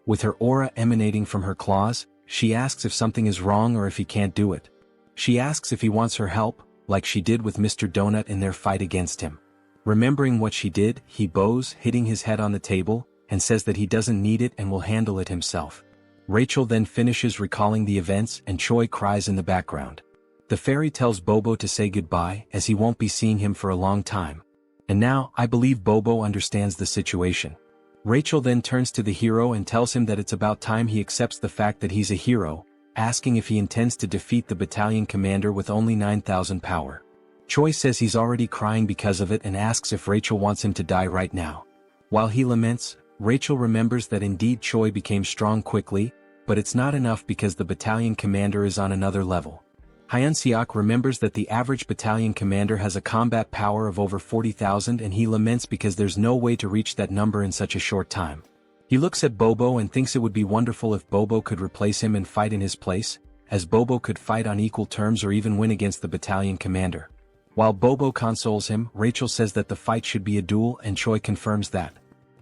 With her aura emanating from her claws, she asks if something is wrong or if he can't do it. She asks if he wants her help, like she did with Mr. Donut in their fight against him. Remembering what she did, he bows, hitting his head on the table, and says that he doesn't need it and will handle it himself. Rachel then finishes recalling the events and Choi cries in the background. The fairy tells Bobo to say goodbye as he won't be seeing him for a long time. And now, I believe Bobo understands the situation. Rachel then turns to the hero and tells him that it's about time he accepts the fact that he's a hero, asking if he intends to defeat the battalion commander with only 9,000 power. Choi says he's already crying because of it and asks if Rachel wants him to die right now. While he laments, Rachel remembers that indeed Choi became strong quickly, but it's not enough because the battalion commander is on another level. Hyunseok remembers that the average battalion commander has a combat power of over 40,000 and he laments because there's no way to reach that number in such a short time. He looks at Bobo and thinks it would be wonderful if Bobo could replace him and fight in his place, as Bobo could fight on equal terms or even win against the battalion commander. While Bobo consoles him, Rachel says that the fight should be a duel and Choi confirms that.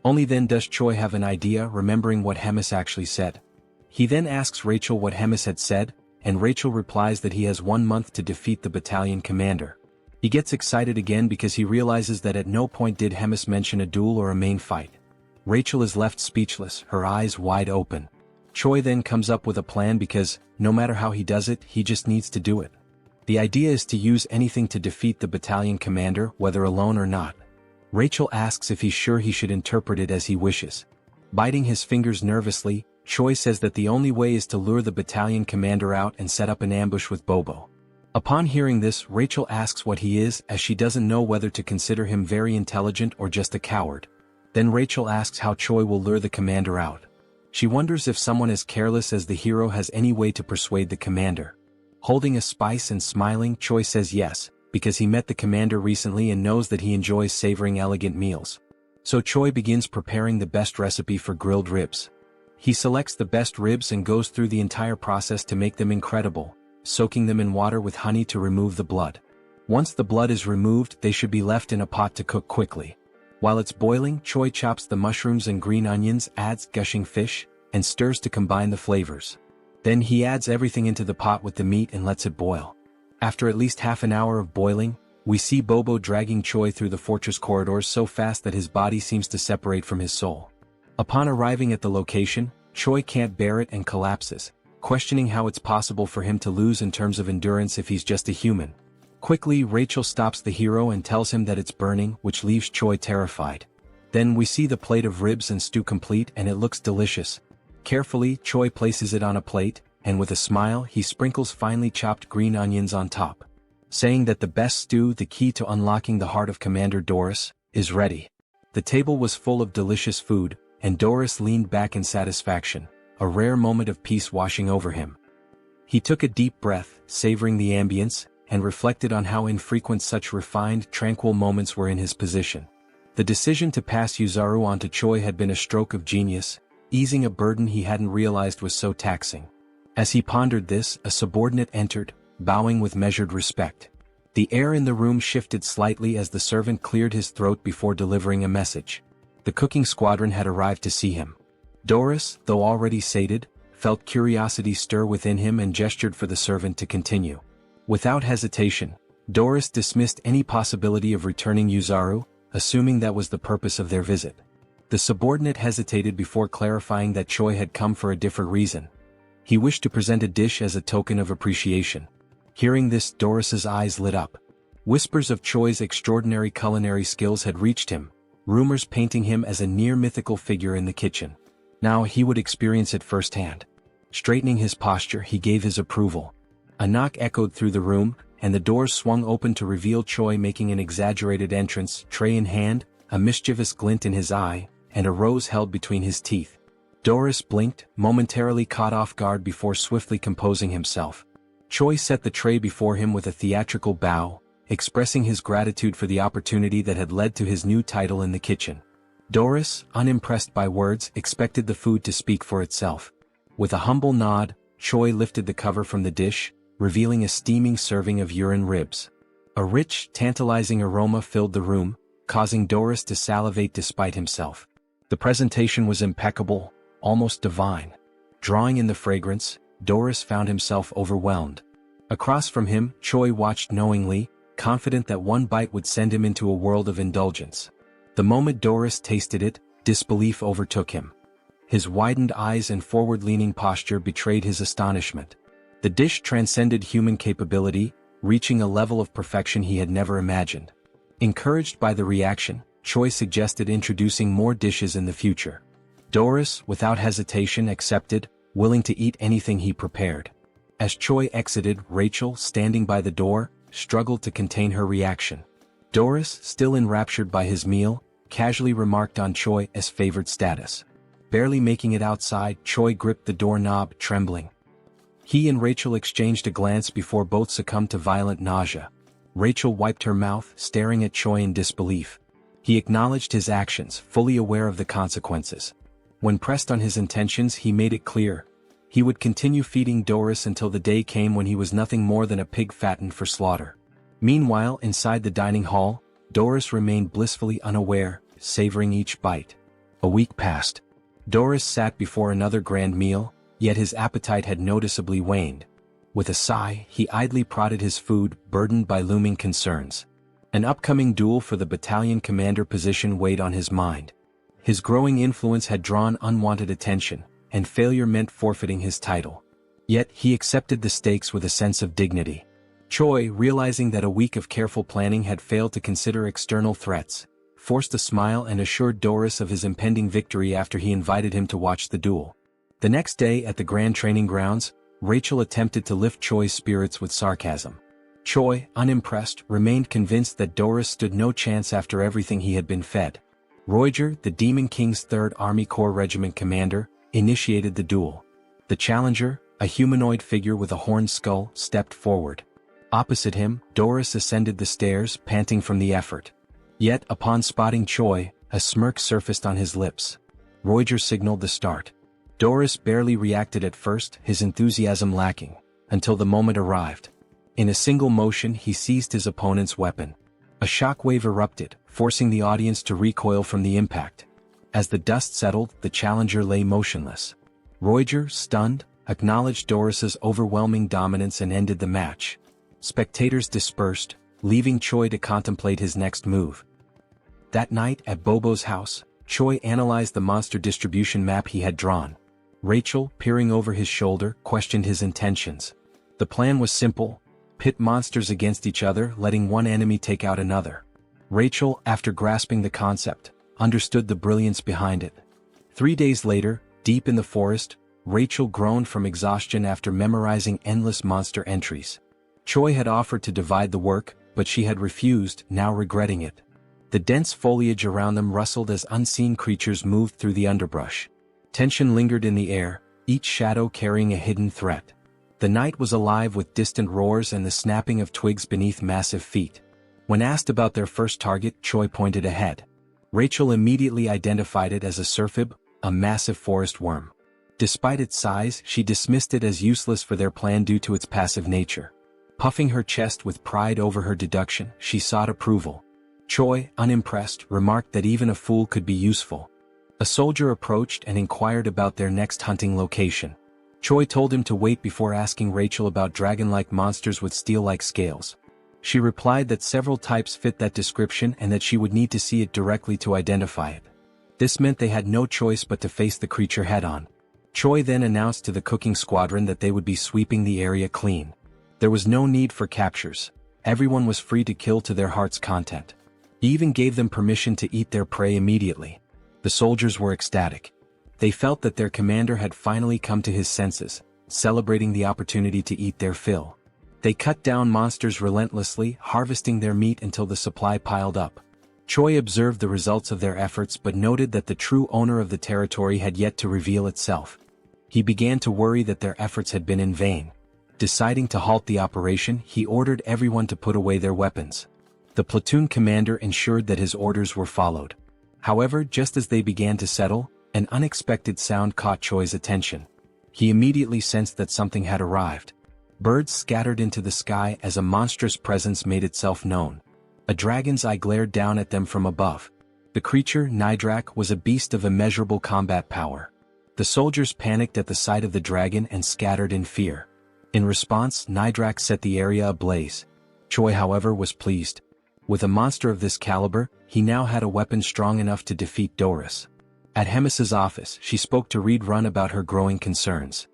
Only then does Choi have an idea, remembering what Hemis actually said. He then asks Rachel what Hemis had said, and Rachel replies that he has 1 month to defeat the battalion commander. He gets excited again because he realizes that at no point did Hemis mention a duel or a main fight. Rachel is left speechless, her eyes wide open. Choi then comes up with a plan because, no matter how he does it, he just needs to do it. The idea is to use anything to defeat the battalion commander, whether alone or not. Rachel asks if he's sure he should interpret it as he wishes. Biting his fingers nervously, Choi says that the only way is to lure the battalion commander out and set up an ambush with Bobo. Upon hearing this, Rachel asks what he is, as she doesn't know whether to consider him very intelligent or just a coward. Then Rachel asks how Choi will lure the commander out. She wonders if someone as careless as the hero has any way to persuade the commander. Holding a spice and smiling, Choi says yes, because he met the commander recently and knows that he enjoys savoring elegant meals. So Choi begins preparing the best recipe for grilled ribs. He selects the best ribs and goes through the entire process to make them incredible, soaking them in water with honey to remove the blood. Once the blood is removed, they should be left in a pot to cook quickly. While it's boiling, Choi chops the mushrooms and green onions, adds gushing fish, and stirs to combine the flavors. Then he adds everything into the pot with the meat and lets it boil. After at least half an hour of boiling, we see Bobo dragging Choi through the fortress corridors so fast that his body seems to separate from his soul. Upon arriving at the location, Choi can't bear it and collapses, questioning how it's possible for him to lose in terms of endurance if he's just a human. Quickly, Rachel stops the hero and tells him that it's burning, which leaves Choi terrified. Then we see the plate of ribs and stew complete and it looks delicious. Carefully, Choi places it on a plate, and with a smile he sprinkles finely chopped green onions on top, saying that the best stew, the key to unlocking the heart of Commander Doris, is ready. The table was full of delicious food, and Doris leaned back in satisfaction, a rare moment of peace washing over him. He took a deep breath, savoring the ambience, and reflected on how infrequent such refined, tranquil moments were in his position. The decision to pass Yuzaru on to Choi had been a stroke of genius, easing a burden he hadn't realized was so taxing. As he pondered this, a subordinate entered, bowing with measured respect. The air in the room shifted slightly as the servant cleared his throat before delivering a message. The cooking squadron had arrived to see him. Doris, though already sated, felt curiosity stir within him and gestured for the servant to continue. Without hesitation, Doris dismissed any possibility of returning Yuzaru, assuming that was the purpose of their visit. The subordinate hesitated before clarifying that Choi had come for a different reason. He wished to present a dish as a token of appreciation. Hearing this, Doris's eyes lit up. Whispers of Choi's extraordinary culinary skills had reached him, rumors painting him as a near-mythical figure in the kitchen. Now he would experience it firsthand. Straightening his posture, he gave his approval. A knock echoed through the room, and the doors swung open to reveal Choi making an exaggerated entrance, tray in hand, a mischievous glint in his eye, and a rose held between his teeth. Doris blinked, momentarily caught off guard before swiftly composing himself. Choi set the tray before him with a theatrical bow, expressing his gratitude for the opportunity that had led to his new title in the kitchen. Doris, unimpressed by words, expected the food to speak for itself. With a humble nod, Choi lifted the cover from the dish, revealing a steaming serving of urine ribs. A rich, tantalizing aroma filled the room, causing Doris to salivate despite himself. The presentation was impeccable, almost divine. Drawing in the fragrance, Doris found himself overwhelmed. Across from him, Choi watched knowingly, confident that one bite would send him into a world of indulgence. The moment Doris tasted it, disbelief overtook him. His widened eyes and forward-leaning posture betrayed his astonishment. The dish transcended human capability, reaching a level of perfection he had never imagined. Encouraged by the reaction, Choi suggested introducing more dishes in the future. Doris, without hesitation, accepted, willing to eat anything he prepared. As Choi exited, Rachel, standing by the door, struggled to contain her reaction. Doris, still enraptured by his meal, casually remarked on Choi's favored status. Barely making it outside, Choi gripped the doorknob, trembling. He and Rachel exchanged a glance before both succumbed to violent nausea. Rachel wiped her mouth, staring at Choi in disbelief. He acknowledged his actions, fully aware of the consequences. When pressed on his intentions, he made it clear. He would continue feeding Doris until the day came when he was nothing more than a pig fattened for slaughter. Meanwhile, inside the dining hall, Doris remained blissfully unaware, savoring each bite. A week passed. Doris sat before another grand meal, yet his appetite had noticeably waned. With a sigh, he idly prodded his food, burdened by looming concerns. An upcoming duel for the battalion commander position weighed on his mind. His growing influence had drawn unwanted attention, and failure meant forfeiting his title. Yet he accepted the stakes with a sense of dignity. Choi, realizing that a week of careful planning had failed to consider external threats, forced a smile and assured Doris of his impending victory after he invited him to watch the duel. The next day at the Grand Training Grounds, Rachel attempted to lift Choi's spirits with sarcasm. Choi, unimpressed, remained convinced that Doris stood no chance after everything he had been fed. Roiger, the Demon King's 3rd Army Corps Regiment commander, initiated the duel. The challenger, a humanoid figure with a horned skull, stepped forward. Opposite him, Doris ascended the stairs, panting from the effort. Yet, upon spotting Choi, a smirk surfaced on his lips. Roiger signaled the start. Doris barely reacted at first, his enthusiasm lacking, until the moment arrived. In a single motion, he seized his opponent's weapon. A shockwave erupted, forcing the audience to recoil from the impact. As the dust settled, the challenger lay motionless. Roiger, stunned, acknowledged Doris's overwhelming dominance and ended the match. Spectators dispersed, leaving Choi to contemplate his next move. That night, at Bobo's house, Choi analyzed the monster distribution map he had drawn. Rachel, peering over his shoulder, questioned his intentions. The plan was simple: pit monsters against each other, letting one enemy take out another. Rachel, after grasping the concept, understood the brilliance behind it. 3 days later, deep in the forest, Rachel groaned from exhaustion after memorizing endless monster entries. Choi had offered to divide the work, but she had refused, now regretting it. The dense foliage around them rustled as unseen creatures moved through the underbrush. Tension lingered in the air, each shadow carrying a hidden threat. The night was alive with distant roars and the snapping of twigs beneath massive feet. When asked about their first target, Choi pointed ahead. Rachel immediately identified it as a surfib, a massive forest worm. Despite its size, she dismissed it as useless for their plan due to its passive nature. Puffing her chest with pride over her deduction, she sought approval. Choi, unimpressed, remarked that even a fool could be useful. A soldier approached and inquired about their next hunting location. Choi told him to wait before asking Rachel about dragon-like monsters with steel-like scales. She replied that several types fit that description and that she would need to see it directly to identify it. This meant they had no choice but to face the creature head-on. Choi then announced to the cooking squadron that they would be sweeping the area clean. There was no need for captures. Everyone was free to kill to their heart's content. He even gave them permission to eat their prey immediately. The soldiers were ecstatic. They felt that their commander had finally come to his senses, celebrating the opportunity to eat their fill. They cut down monsters relentlessly, harvesting their meat until the supply piled up. Choi observed the results of their efforts but noted that the true owner of the territory had yet to reveal itself. He began to worry that their efforts had been in vain. Deciding to halt the operation, he ordered everyone to put away their weapons. The platoon commander ensured that his orders were followed. However, just as they began to settle, an unexpected sound caught Choi's attention. He immediately sensed that something had arrived. Birds scattered into the sky as a monstrous presence made itself known. A dragon's eye glared down at them from above. The creature, Nidrak, was a beast of immeasurable combat power. The soldiers panicked at the sight of the dragon and scattered in fear. In response, Nidrak set the area ablaze. Choi, however, was pleased. With a monster of this caliber, he now had a weapon strong enough to defeat Doris. At Hemis's office, she spoke to Reed Run about her growing concerns.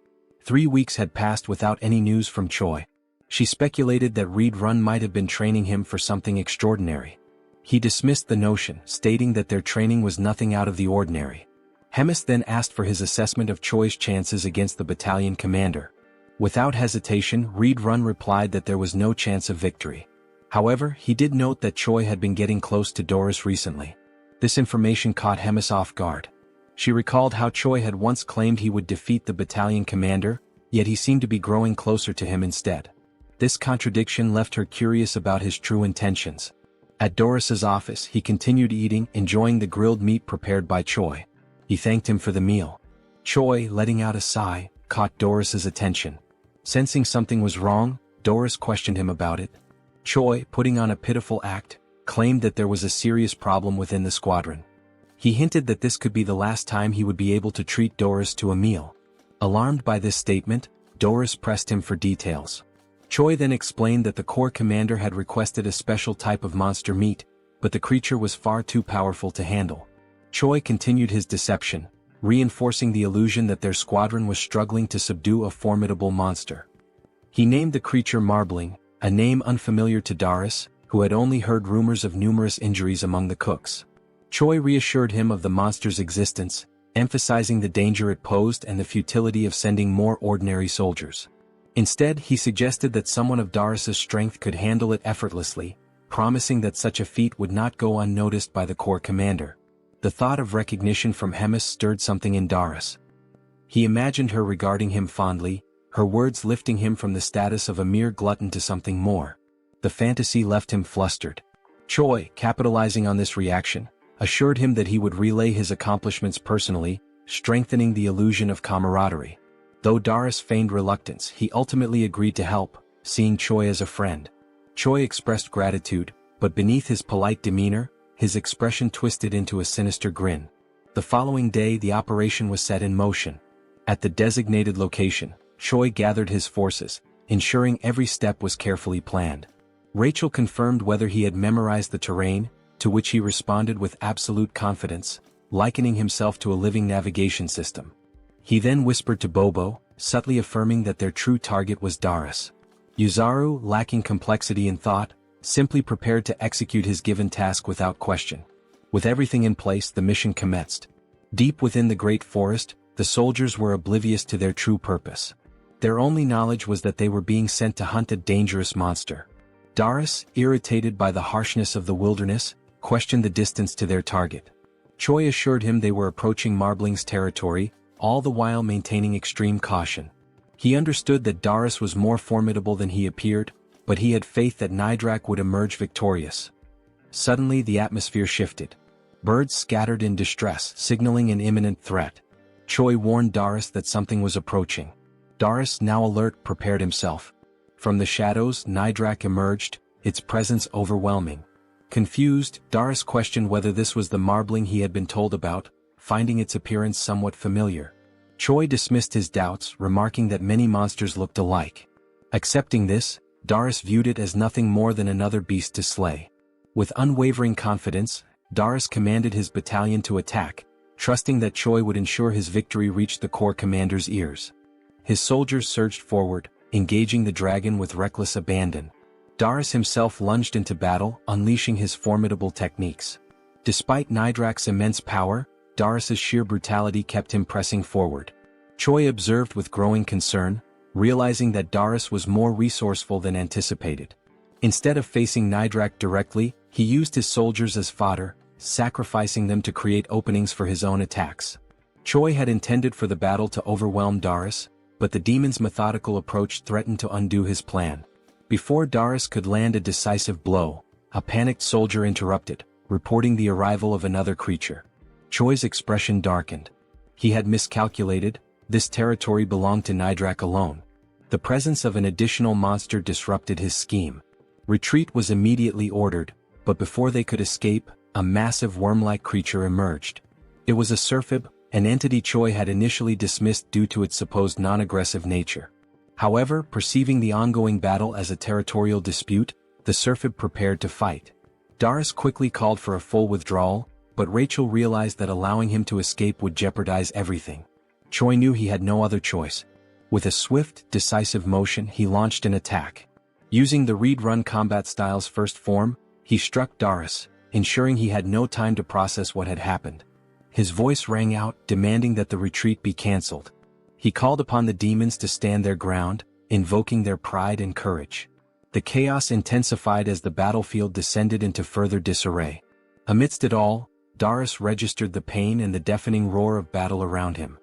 3 weeks had passed without any news from Choi. She speculated that Reed Run might have been training him for something extraordinary. He dismissed the notion, stating that their training was nothing out of the ordinary. Hemis then asked for his assessment of Choi's chances against the battalion commander. Without hesitation, Reed Run replied that there was no chance of victory. However, he did note that Choi had been getting close to Doris recently. This information caught Hemis off guard. She recalled how Choi had once claimed he would defeat the battalion commander, yet he seemed to be growing closer to him instead. This contradiction left her curious about his true intentions. At Doris's office, he continued eating, enjoying the grilled meat prepared by Choi. He thanked him for the meal. Choi, letting out a sigh, caught Doris's attention. Sensing something was wrong, Doris questioned him about it. Choi, putting on a pitiful act, claimed that there was a serious problem within the squadron. He hinted that this could be the last time he would be able to treat Doris to a meal. Alarmed by this statement, Doris pressed him for details. Choi then explained that the corps commander had requested a special type of monster meat, but the creature was far too powerful to handle. Choi continued his deception, reinforcing the illusion that their squadron was struggling to subdue a formidable monster. He named the creature Marbling, a name unfamiliar to Doris, who had only heard rumors of numerous injuries among the cooks. Choi reassured him of the monster's existence, emphasizing the danger it posed and the futility of sending more ordinary soldiers. Instead, he suggested that someone of Doris's strength could handle it effortlessly, promising that such a feat would not go unnoticed by the corps commander. The thought of recognition from Hemis stirred something in Doris. He imagined her regarding him fondly, her words lifting him from the status of a mere glutton to something more. The fantasy left him flustered. Choi, capitalizing on this reaction, assured him that he would relay his accomplishments personally, strengthening the illusion of camaraderie. Though Doris feigned reluctance, he ultimately agreed to help, seeing Choi as a friend. Choi expressed gratitude, but beneath his polite demeanor, his expression twisted into a sinister grin. The following day, the operation was set in motion. At the designated location, Choi gathered his forces, ensuring every step was carefully planned. Rachel confirmed whether he had memorized the terrain, to which he responded with absolute confidence, likening himself to a living navigation system. He then whispered to Bobo, subtly affirming that their true target was Doris. Yuzaru, lacking complexity in thought, simply prepared to execute his given task without question. With everything in place, the mission commenced. Deep within the great forest, the soldiers were oblivious to their true purpose. Their only knowledge was that they were being sent to hunt a dangerous monster. Doris, irritated by the harshness of the wilderness, questioned the distance to their target. Choi assured him they were approaching Marbling's territory, all the while maintaining extreme caution. He understood that Doris was more formidable than he appeared, but he had faith that Nidrak would emerge victorious. Suddenly the atmosphere shifted. Birds scattered in distress, signaling an imminent threat. Choi warned Darius that something was approaching. Darius, now alert, prepared himself. From the shadows, Nidrak emerged, its presence overwhelming. Confused, Darius questioned whether this was the marbling he had been told about, finding its appearance somewhat familiar. Choi dismissed his doubts, remarking that many monsters looked alike. Accepting this, Darius viewed it as nothing more than another beast to slay. With unwavering confidence, Darius commanded his battalion to attack, trusting that Choi would ensure his victory reached the corps commander's ears. His soldiers surged forward, engaging the dragon with reckless abandon. Darius himself lunged into battle, unleashing his formidable techniques. Despite Nidrak's immense power, Darius's sheer brutality kept him pressing forward. Choi observed with growing concern, realizing that Darius was more resourceful than anticipated. Instead of facing Nidrak directly, he used his soldiers as fodder, sacrificing them to create openings for his own attacks. Choi had intended for the battle to overwhelm Darius, but the demon's methodical approach threatened to undo his plan. Before Darius could land a decisive blow, a panicked soldier interrupted, reporting the arrival of another creature. Choi's expression darkened. He had miscalculated, this territory belonged to Nidrak alone. The presence of an additional monster disrupted his scheme. Retreat was immediately ordered, but before they could escape, a massive worm-like creature emerged. It was a Surfib, an entity Choi had initially dismissed due to its supposed non-aggressive nature. However, perceiving the ongoing battle as a territorial dispute, the Surfib prepared to fight. Darius quickly called for a full withdrawal, but Rachel realized that allowing him to escape would jeopardize everything. Choi knew he had no other choice. With a swift, decisive motion, he launched an attack. Using the read-run combat style's first form, he struck Darius, ensuring he had no time to process what had happened. His voice rang out, demanding that the retreat be cancelled. He called upon the demons to stand their ground, invoking their pride and courage. The chaos intensified as the battlefield descended into further disarray. Amidst it all, Darius registered the pain and the deafening roar of battle around him.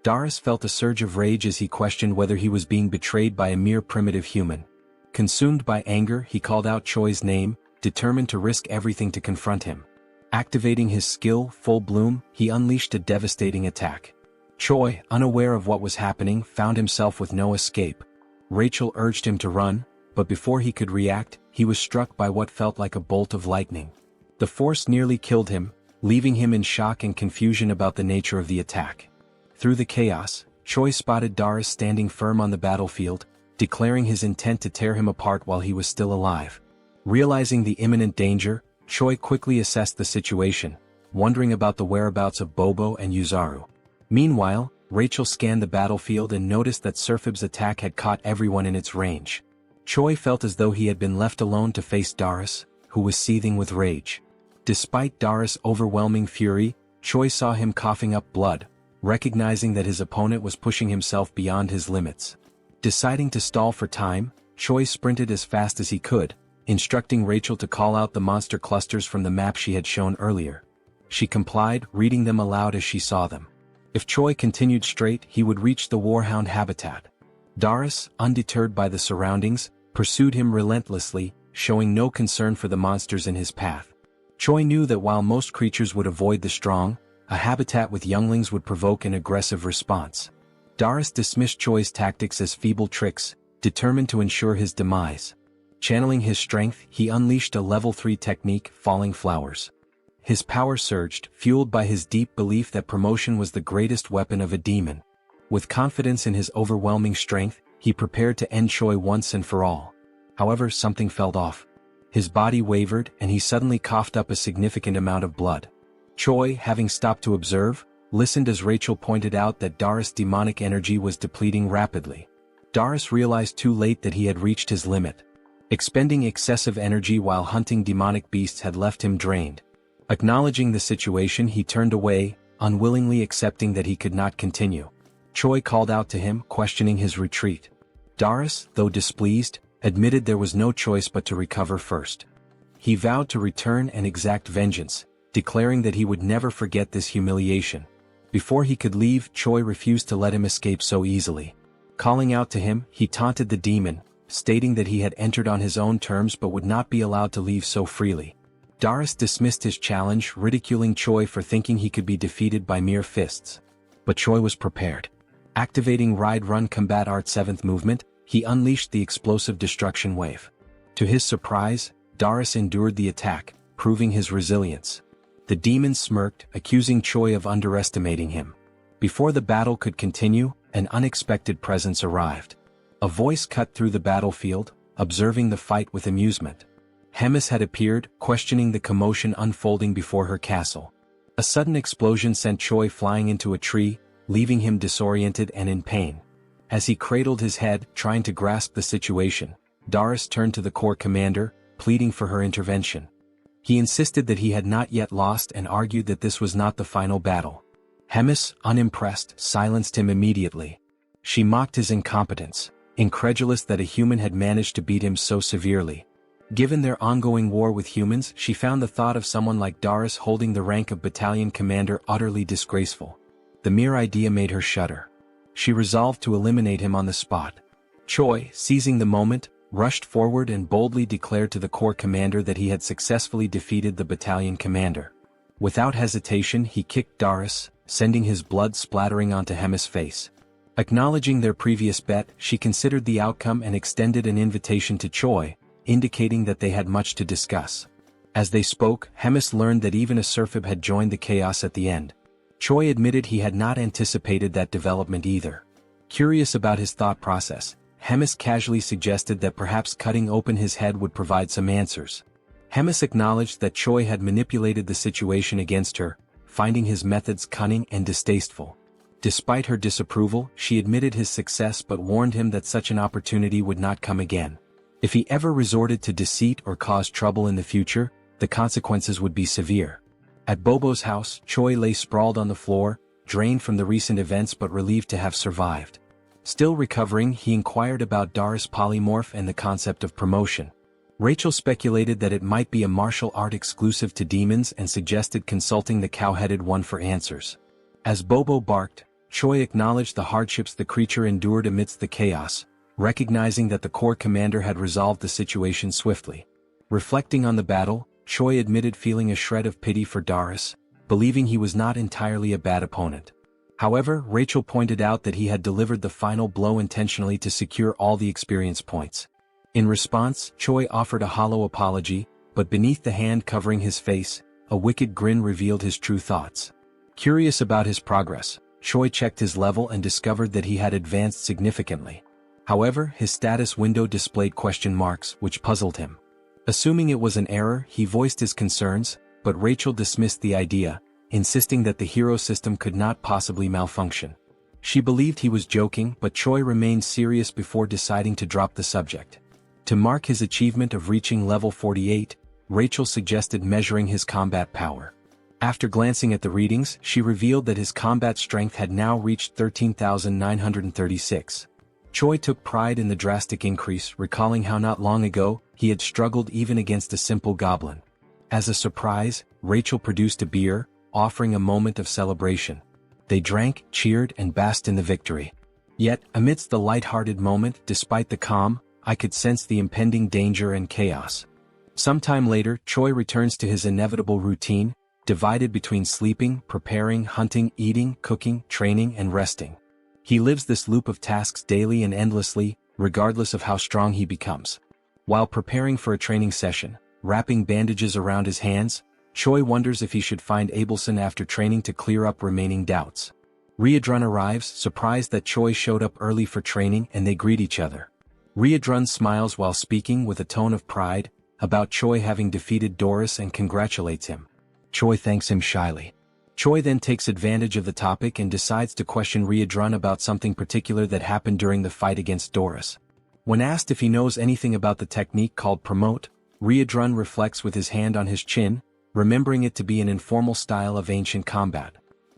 Darius felt a surge of rage as he questioned whether he was being betrayed by a mere primitive human. Consumed by anger, he called out Choi's name, determined to risk everything to confront him. Activating his skill, Full Bloom, he unleashed a devastating attack. Choi, unaware of what was happening, found himself with no escape. Rachel urged him to run, but before he could react, he was struck by what felt like a bolt of lightning. The force nearly killed him, leaving him in shock and confusion about the nature of the attack. Through the chaos, Choi spotted Darius standing firm on the battlefield, declaring his intent to tear him apart while he was still alive. Realizing the imminent danger, Choi quickly assessed the situation, wondering about the whereabouts of Bobo and Yuzaru. Meanwhile, Rachel scanned the battlefield and noticed that Surfib's attack had caught everyone in its range. Choi felt as though he had been left alone to face Darius, who was seething with rage. Despite Darius' overwhelming fury, Choi saw him coughing up blood, recognizing that his opponent was pushing himself beyond his limits. Deciding to stall for time, Choi sprinted as fast as he could, instructing Rachel to call out the monster clusters from the map she had shown earlier. She complied, reading them aloud as she saw them. If Choi continued straight, he would reach the Warhound habitat. Darius, undeterred by the surroundings, pursued him relentlessly, showing no concern for the monsters in his path. Choi knew that while most creatures would avoid the strong, a habitat with younglings would provoke an aggressive response. Darius dismissed Choi's tactics as feeble tricks, determined to ensure his demise. Channeling his strength, he unleashed a level 3 technique, Falling Flowers. His power surged, fueled by his deep belief that promotion was the greatest weapon of a demon. With confidence in his overwhelming strength, he prepared to end Choi once and for all. However, something felt off. His body wavered, and he suddenly coughed up a significant amount of blood. Choi, having stopped to observe, listened as Rachel pointed out that Darius' demonic energy was depleting rapidly. Darius realized too late that he had reached his limit. Expending excessive energy while hunting demonic beasts had left him drained. Acknowledging the situation, he turned away, unwillingly accepting that he could not continue. Choi called out to him, questioning his retreat. Darius, though displeased, admitted there was no choice but to recover first. He vowed to return and exact vengeance, declaring that he would never forget this humiliation. Before he could leave, Choi refused to let him escape so easily. Calling out to him, he taunted the demon, stating that he had entered on his own terms but would not be allowed to leave so freely. Doris dismissed his challenge, ridiculing Choi for thinking he could be defeated by mere fists. But Choi was prepared. Activating Ride Run Combat Art 7th movement, he unleashed the explosive destruction wave. To his surprise, Doris endured the attack, proving his resilience. The demon smirked, accusing Choi of underestimating him. Before the battle could continue, an unexpected presence arrived. A voice cut through the battlefield, observing the fight with amusement. Hemis had appeared, questioning the commotion unfolding before her castle. A sudden explosion sent Choi flying into a tree, leaving him disoriented and in pain. As he cradled his head, trying to grasp the situation, Doris turned to the Corps commander, pleading for her intervention. He insisted that he had not yet lost and argued that this was not the final battle. Hemis, unimpressed, silenced him immediately. She mocked his incompetence, incredulous that a human had managed to beat him so severely. Given their ongoing war with humans, she found the thought of someone like Doris holding the rank of battalion commander utterly disgraceful. The mere idea made her shudder. She resolved to eliminate him on the spot. Choi, seizing the moment, rushed forward and boldly declared to the Corps commander that he had successfully defeated the battalion commander. Without hesitation, he kicked Doris, sending his blood splattering onto Hemis' face. Acknowledging their previous bet, she considered the outcome and extended an invitation to Choi, indicating that they had much to discuss. As they spoke, Hemis learned that even a Serphib had joined the chaos at the end. Choi admitted he had not anticipated that development either. Curious about his thought process, Hemis casually suggested that perhaps cutting open his head would provide some answers. Hemis acknowledged that Choi had manipulated the situation against her, finding his methods cunning and distasteful. Despite her disapproval, she admitted his success but warned him that such an opportunity would not come again. If he ever resorted to deceit or caused trouble in the future, the consequences would be severe. At Bobo's house, Choi lay sprawled on the floor, drained from the recent events but relieved to have survived. Still recovering, he inquired about Doris' polymorph and the concept of promotion. Rachel speculated that it might be a martial art exclusive to demons and suggested consulting the cow-headed one for answers. As Bobo barked, Choi acknowledged the hardships the creature endured amidst the chaos, recognizing that the Corps commander had resolved the situation swiftly. Reflecting on the battle, Choi admitted feeling a shred of pity for Doris, believing he was not entirely a bad opponent. However, Rachel pointed out that he had delivered the final blow intentionally to secure all the experience points. In response, Choi offered a hollow apology, but beneath the hand covering his face, a wicked grin revealed his true thoughts. Curious about his progress, Choi checked his level and discovered that he had advanced significantly. However, his status window displayed question marks, which puzzled him. Assuming it was an error, he voiced his concerns, but Rachel dismissed the idea, insisting that the hero system could not possibly malfunction. She believed he was joking, but Choi remained serious before deciding to drop the subject. To mark his achievement of reaching level 48, Rachel suggested measuring his combat power. After glancing at the readings, she revealed that his combat strength had now reached 13,936. Choi took pride in the drastic increase, recalling how not long ago, he had struggled even against a simple goblin. As a surprise, Rachel produced a beer, offering a moment of celebration. They drank, cheered, and basked in the victory. Yet, amidst the light-hearted moment, despite the calm, I could sense the impending danger and chaos. Sometime later, Choi returns to his inevitable routine, divided between sleeping, preparing, hunting, eating, cooking, training, and resting. He lives this loop of tasks daily and endlessly, regardless of how strong he becomes. While preparing for a training session, wrapping bandages around his hands, Choi wonders if he should find Abelson after training to clear up remaining doubts. Riadrun arrives, surprised that Choi showed up early for training, and they greet each other. Riadrun smiles while speaking with a tone of pride about Choi having defeated Doris and congratulates him. Choi thanks him shyly. Choi then takes advantage of the topic and decides to question Riadrun about something particular that happened during the fight against Doris. When asked if he knows anything about the technique called promote, Riadrun reflects with his hand on his chin, remembering it to be an informal style of ancient combat.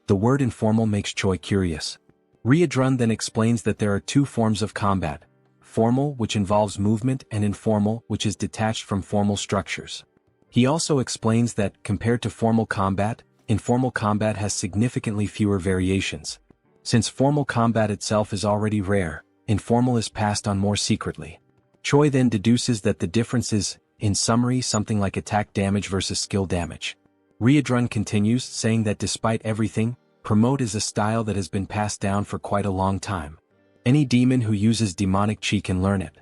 The word informal makes Choi curious. Riadrun then explains that there are two forms of combat: formal, which involves movement, and informal, which is detached from formal structures. He also explains that, compared to formal combat, informal combat has significantly fewer variations. Since formal combat itself is already rare, informal is passed on more secretly. Choi then deduces that the difference is in summary something like attack damage versus skill damage. Riadrun continues, saying that despite everything, promote is a style that has been passed down for quite a long time. Any demon who uses demonic chi can learn it.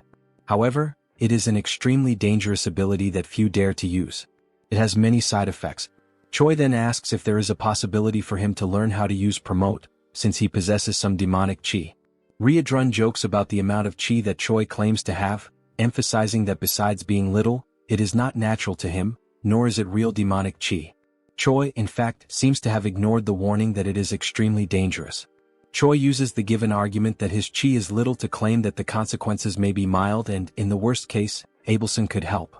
However, it is an extremely dangerous ability that few dare to use. It has many side effects. Choi then asks if there is a possibility for him to learn how to use promote, since he possesses some demonic chi. Riadrun jokes about the amount of chi that Choi claims to have, emphasizing that besides being little, it is not natural to him, nor is it real demonic chi. Choi, in fact, seems to have ignored the warning that it is extremely dangerous. Choi uses the given argument that his chi is little to claim that the consequences may be mild and, in the worst case, Abelson could help.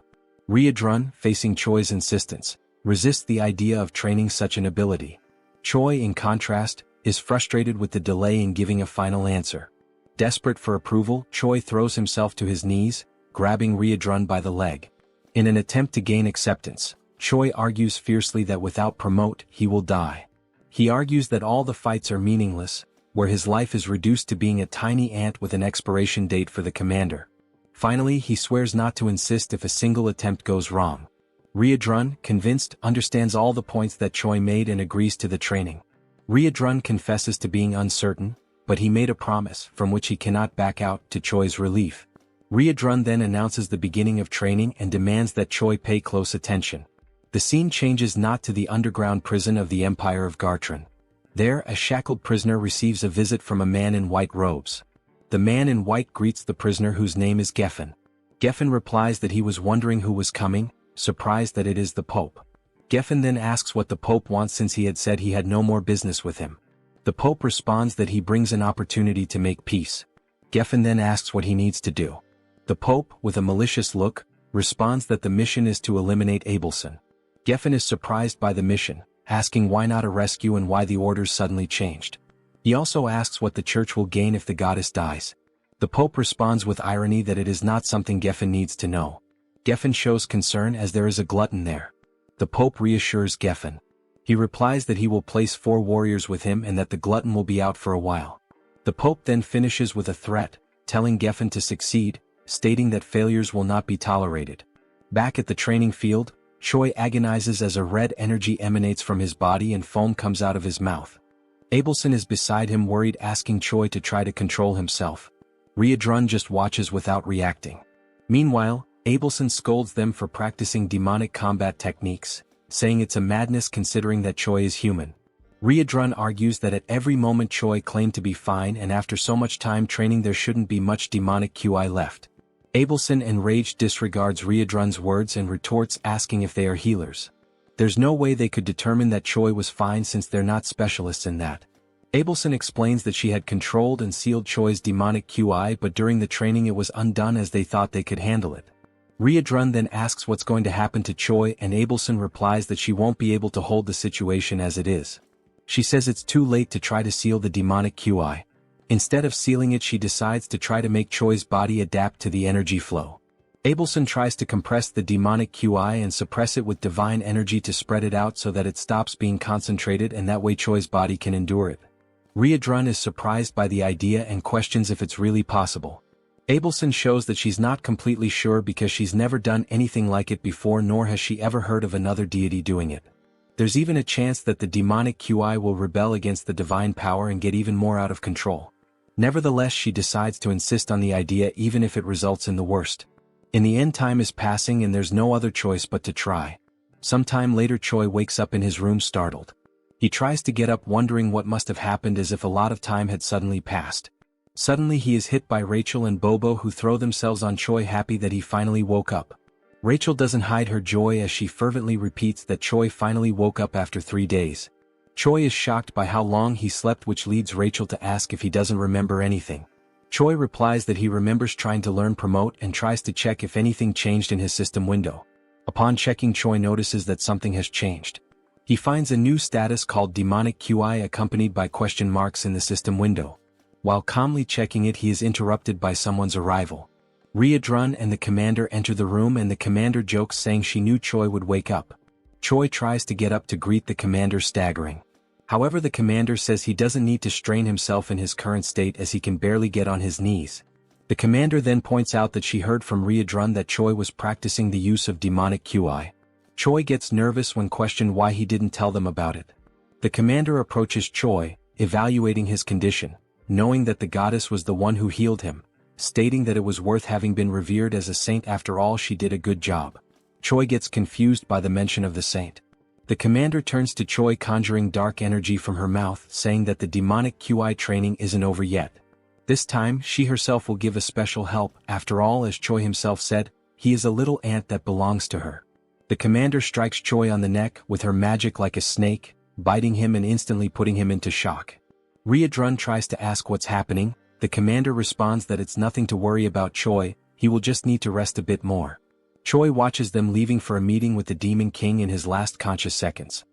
Riadrun, facing Choi's insistence, resists the idea of training such an ability. Choi, in contrast, is frustrated with the delay in giving a final answer. Desperate for approval, Choi throws himself to his knees, grabbing Riadrun by the leg. In an attempt to gain acceptance, Choi argues fiercely that without promote, he will die. He argues that all the fights are meaningless, where his life is reduced to being a tiny ant with an expiration date for the commander. Finally, he swears not to insist if a single attempt goes wrong. Riadrun, convinced, understands all the points that Choi made and agrees to the training. Riadrun confesses to being uncertain, but he made a promise, from which he cannot back out, to Choi's relief. Riadrun then announces the beginning of training and demands that Choi pay close attention. The scene changes not to the underground prison of the Empire of Gartran. There, a shackled prisoner receives a visit from a man in white robes. The man in white greets the prisoner, whose name is Geffen. Geffen replies that he was wondering who was coming, surprised that it is the Pope. Geffen then asks what the Pope wants, since he had said he had no more business with him. The Pope responds that he brings an opportunity to make peace. Geffen then asks what he needs to do. The Pope, with a malicious look, responds that the mission is to eliminate Abelson. Geffen is surprised by the mission, asking why not a rescue and why the orders suddenly changed. He also asks what the church will gain if the goddess dies. The Pope responds with irony that it is not something Geffen needs to know. Geffen shows concern as there is a glutton there. The Pope reassures Geffen. He replies that he will place 4 warriors with him and that the glutton will be out for a while. The Pope then finishes with a threat, telling Geffen to succeed, stating that failures will not be tolerated. Back at the training field, Choi agonizes as a red energy emanates from his body and foam comes out of his mouth. Abelson is beside him, worried, asking Choi to try to control himself. Riadrun just watches without reacting. Meanwhile, Abelson scolds them for practicing demonic combat techniques, saying it's a madness considering that Choi is human. Riadrun argues that at every moment Choi claimed to be fine, and after so much time training there shouldn't be much demonic QI left. Abelson, enraged, disregards Riadrun's words and retorts, asking if they are healers. There's no way they could determine that Choi was fine since they're not specialists in that. Abelson explains that she had controlled and sealed Choi's demonic QI, but during the training it was undone as they thought they could handle it. Riadrun then asks what's going to happen to Choi, and Abelson replies that she won't be able to hold the situation as it is. She says it's too late to try to seal the demonic QI. Instead of sealing it, she decides to try to make Choi's body adapt to the energy flow. Abelson tries to compress the demonic QI and suppress it with divine energy to spread it out so that it stops being concentrated, and that way Choi's body can endure it. Riadrun is surprised by the idea and questions if it's really possible. Abelson shows that she's not completely sure because she's never done anything like it before, nor has she ever heard of another deity doing it. There's even a chance that the demonic QI will rebel against the divine power and get even more out of control. Nevertheless, she decides to insist on the idea even if it results in the worst. In the end, time is passing and there's no other choice but to try. Sometime later, Choi wakes up in his room startled. He tries to get up, wondering what must have happened, as if a lot of time had suddenly passed. Suddenly he is hit by Rachel and Bobo, who throw themselves on Choi, happy that he finally woke up. Rachel doesn't hide her joy as she fervently repeats that Choi finally woke up after 3 days. Choi is shocked by how long he slept, which leads Rachel to ask if he doesn't remember anything. Choi replies that he remembers trying to learn promote and tries to check if anything changed in his system window. Upon checking, Choi notices that something has changed. He finds a new status called demonic QI accompanied by question marks in the system window. While calmly checking it, he is interrupted by someone's arrival. Riadrun and the commander enter the room, and the commander jokes, saying she knew Choi would wake up. Choi tries to get up to greet the commander, staggering. However, the commander says he doesn't need to strain himself in his current state as he can barely get on his knees. The commander then points out that she heard from Riadrun that Choi was practicing the use of demonic QI. Choi gets nervous when questioned why he didn't tell them about it. The commander approaches Choi, evaluating his condition, knowing that the goddess was the one who healed him, stating that it was worth having been revered as a saint. After all, she did a good job. Choi gets confused by the mention of the saint. The commander turns to Choi, conjuring dark energy from her mouth, saying that the demonic QI training isn't over yet. This time, she herself will give a special help. After all, as Choi himself said, he is a little ant that belongs to her. The commander strikes Choi on the neck with her magic like a snake, biting him and instantly putting him into shock. Riadrun tries to ask what's happening. The commander responds that it's nothing to worry about Choi, he will just need to rest a bit more. Choi watches them leaving for a meeting with the Demon King in his last conscious seconds.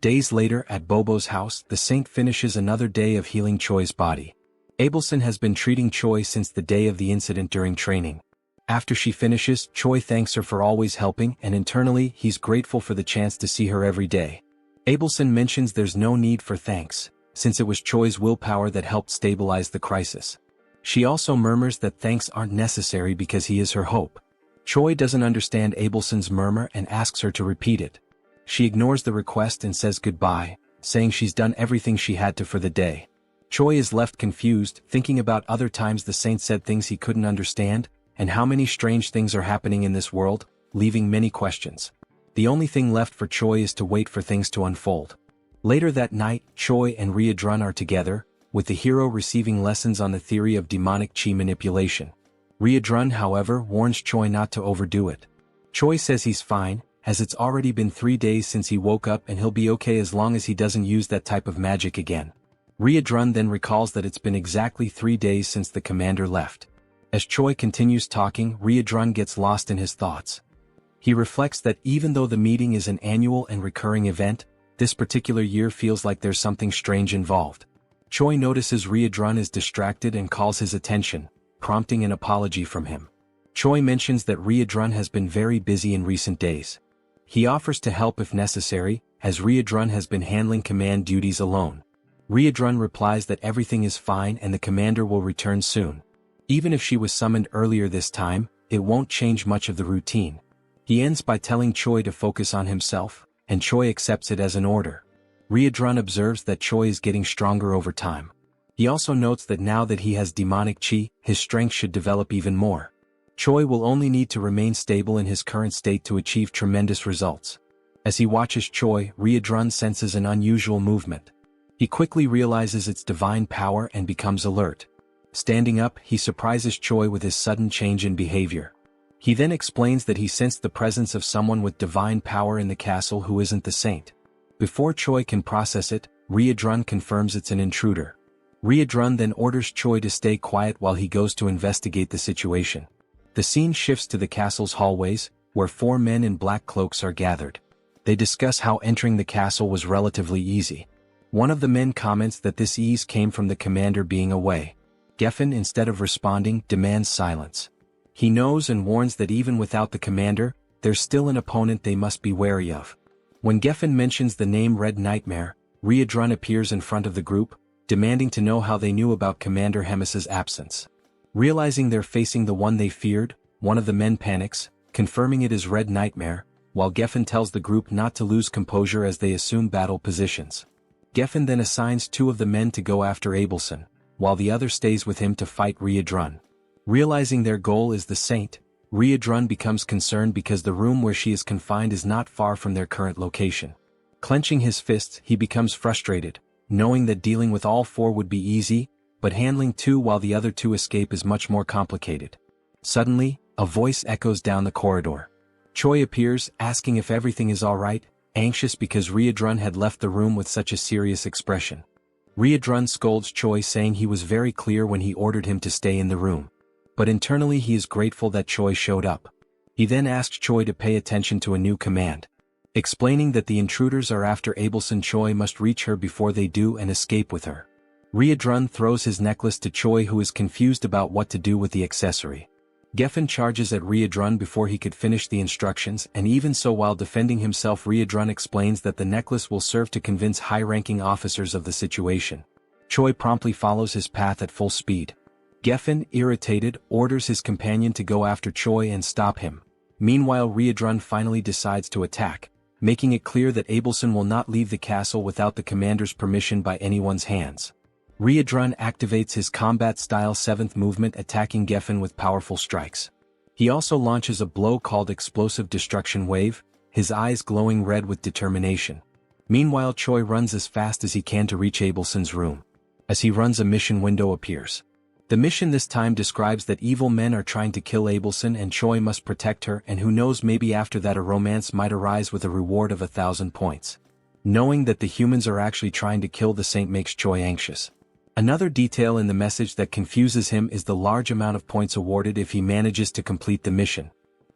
Days later, at Bobo's house, the saint finishes another day of healing Choi's body. Abelson has been treating Choi since the day of the incident during training. After she finishes, Choi thanks her for always helping, and internally, he's grateful for the chance to see her every day. Abelson mentions there's no need for thanks, since it was Choi's willpower that helped stabilize the crisis. She also murmurs that thanks aren't necessary because he is her hope. Choi doesn't understand Abelson's murmur and asks her to repeat it. She ignores the request and says goodbye, saying she's done everything she had to for the day. Choi is left confused, thinking about other times the saint said things he couldn't understand, and how many strange things are happening in this world, leaving many questions. The only thing left for Choi is to wait for things to unfold. Later that night, Choi and Riadrun are together, with the hero receiving lessons on the theory of demonic chi manipulation. Riadrun, however, warns Choi not to overdo it. Choi says he's fine, as it's already been 3 days since he woke up and he'll be okay as long as he doesn't use that type of magic again. Riadrun then recalls that it's been exactly 3 days since the commander left. As Choi continues talking, Riadrun gets lost in his thoughts. He reflects that even though the meeting is an annual and recurring event, this particular year feels like there's something strange involved. Choi notices Riadrun is distracted and calls his attention, prompting an apology from him. Choi mentions that Riadrun has been very busy in recent days. He offers to help if necessary, as Riadrun has been handling command duties alone. Riadrun replies that everything is fine and the commander will return soon. Even if she was summoned earlier this time, it won't change much of the routine. He ends by telling Choi to focus on himself, and Choi accepts it as an order. Riadrun observes that Choi is getting stronger over time. He also notes that now that he has demonic chi, his strength should develop even more. Choi will only need to remain stable in his current state to achieve tremendous results. As he watches Choi, Riadrun senses an unusual movement. He quickly realizes its divine power and becomes alert. Standing up, he surprises Choi with his sudden change in behavior. He then explains that he sensed the presence of someone with divine power in the castle who isn't the saint. Before Choi can process it, Riadrun confirms it's an intruder. Riadrun then orders Choi to stay quiet while he goes to investigate the situation. The scene shifts to the castle's hallways, where 4 men in black cloaks are gathered. They discuss how entering the castle was relatively easy. One of the men comments that this ease came from the commander being away. Geffen, instead of responding, demands silence. He knows and warns that even without the commander, there's still an opponent they must be wary of. When Geffen mentions the name Red Nightmare, Riadrun appears in front of the group, demanding to know how they knew about Commander Hemis's absence. Realizing they're facing the one they feared, one of the men panics, confirming it is Red Nightmare, while Geffen tells the group not to lose composure as they assume battle positions. Geffen then assigns 2 of the men to go after Abelson, while the other stays with him to fight Riadrun. Realizing their goal is the saint, Riadrun becomes concerned because the room where she is confined is not far from their current location. Clenching his fists, he becomes frustrated, knowing that dealing with all 4 would be easy, but handling 2 while the other 2 escape is much more complicated. Suddenly, a voice echoes down the corridor. Choi appears, asking if everything is alright, anxious because Riadrun had left the room with such a serious expression. Riadrun scolds Choi, saying he was very clear when he ordered him to stay in the room. But internally he is grateful that Choi showed up. He then asks Choi to pay attention to a new command. Explaining that the intruders are after Abelson, Choi must reach her before they do and escape with her. Riadrun throws his necklace to Choi, who is confused about what to do with the accessory. Geffen charges at Riadrun before he could finish the instructions, and even so, while defending himself, Riadrun explains that the necklace will serve to convince high-ranking officers of the situation. Choi promptly follows his path at full speed. Geffen, irritated, orders his companion to go after Choi and stop him. Meanwhile, Riedrun finally decides to attack, making it clear that Abelson will not leave the castle without the commander's permission by anyone's hands. Riedrun activates his combat-style 7th movement, attacking Geffen with powerful strikes. He also launches a blow called Explosive Destruction Wave, his eyes glowing red with determination. Meanwhile, Choi runs as fast as he can to reach Abelson's room. As he runs, a mission window appears. The mission this time describes that evil men are trying to kill Abelson and Choi must protect her, and who knows, maybe after that a romance might arise with a reward of 1,000 points. Knowing that the humans are actually trying to kill the saint makes Choi anxious. Another detail in the message that confuses him is the large amount of points awarded if he manages to complete the mission.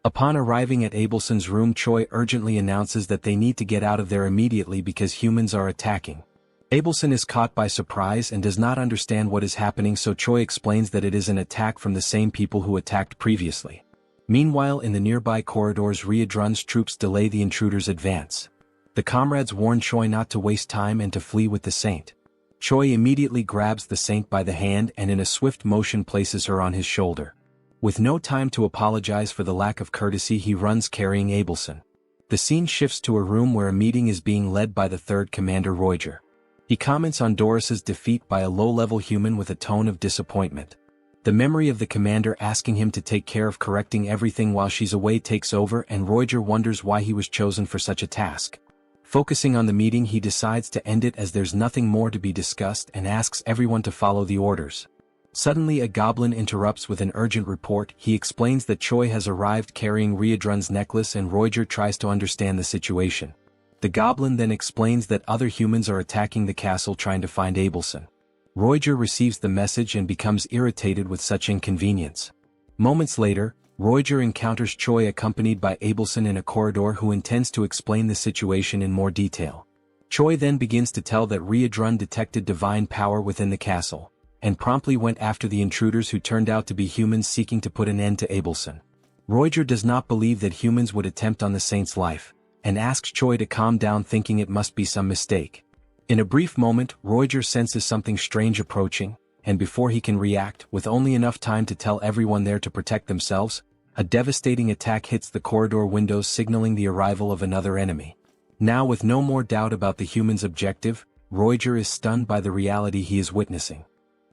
Upon arriving at Abelson's room, Choi urgently announces that they need to get out of there immediately because humans are attacking. Abelson is caught by surprise and does not understand what is happening, so Choi explains that it is an attack from the same people who attacked previously. Meanwhile, in the nearby corridors, Riedrun's troops delay the intruders' advance. The comrades warn Choi not to waste time and to flee with the saint. Choi immediately grabs the saint by the hand and in a swift motion places her on his shoulder. With no time to apologize for the lack of courtesy, he runs carrying Abelson. The scene shifts to a room where a meeting is being led by the 3rd Commander Roiger. He comments on Doris's defeat by a low-level human with a tone of disappointment. The memory of the commander asking him to take care of correcting everything while she's away takes over, and Roiger wonders why he was chosen for such a task. Focusing on the meeting, he decides to end it as there's nothing more to be discussed and asks everyone to follow the orders. Suddenly, a goblin interrupts with an urgent report. He explains that Choi has arrived carrying Riedrun's necklace, and Roiger tries to understand the situation. The goblin then explains that other humans are attacking the castle trying to find Abelson. Roiger receives the message and becomes irritated with such inconvenience. Moments later, Roiger encounters Choi accompanied by Abelson in a corridor, who intends to explain the situation in more detail. Choi then begins to tell that Riedrun detected divine power within the castle, and promptly went after the intruders who turned out to be humans seeking to put an end to Abelson. Roiger does not believe that humans would attempt on the saint's life, and asks Choi to calm down, thinking it must be some mistake. In a brief moment, Roiger senses something strange approaching, and before he can react, with only enough time to tell everyone there to protect themselves, a devastating attack hits the corridor windows, signaling the arrival of another enemy. Now, with no more doubt about the human's objective, Roiger is stunned by the reality he is witnessing.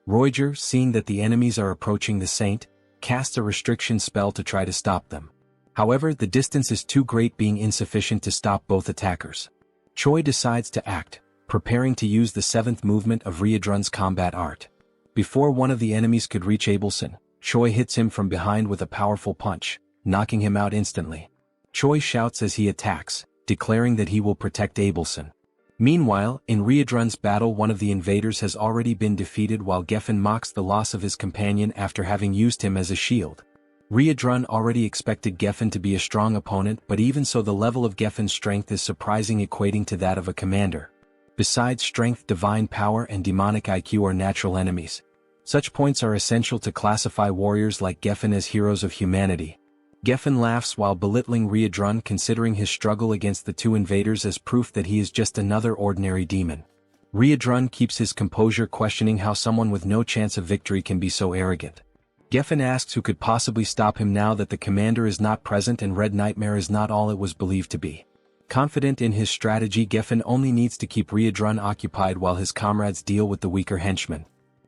Roiger, seeing that the enemies are approaching the saint, casts a restriction spell to try to stop them. However, the distance is too great, being insufficient to stop both attackers. Choi decides to act, preparing to use the 7th movement of Riedrun's combat art. Before one of the enemies could reach Abelson, Choi hits him from behind with a powerful punch, knocking him out instantly. Choi shouts as he attacks, declaring that he will protect Abelson. Meanwhile, in Riedrun's battle, one of the invaders has already been defeated, while Geffen mocks the loss of his companion after having used him as a shield. Riedrun already expected Geffen to be a strong opponent, but even so, the level of Geffen's strength is surprising, equating to that of a commander. Besides strength, divine power and demonic IQ are natural enemies. Such points are essential to classify warriors like Geffen as heroes of humanity. Geffen laughs while belittling Riedrun, considering his struggle against the 2 invaders as proof that he is just another ordinary demon. Riedrun keeps his composure, questioning how someone with no chance of victory can be so arrogant. Geffen asks who could possibly stop him now that the commander is not present and Red Nightmare is not all it was believed to be. Confident in his strategy, Geffen only needs to keep Riedrun occupied while his comrades deal with the weaker henchmen.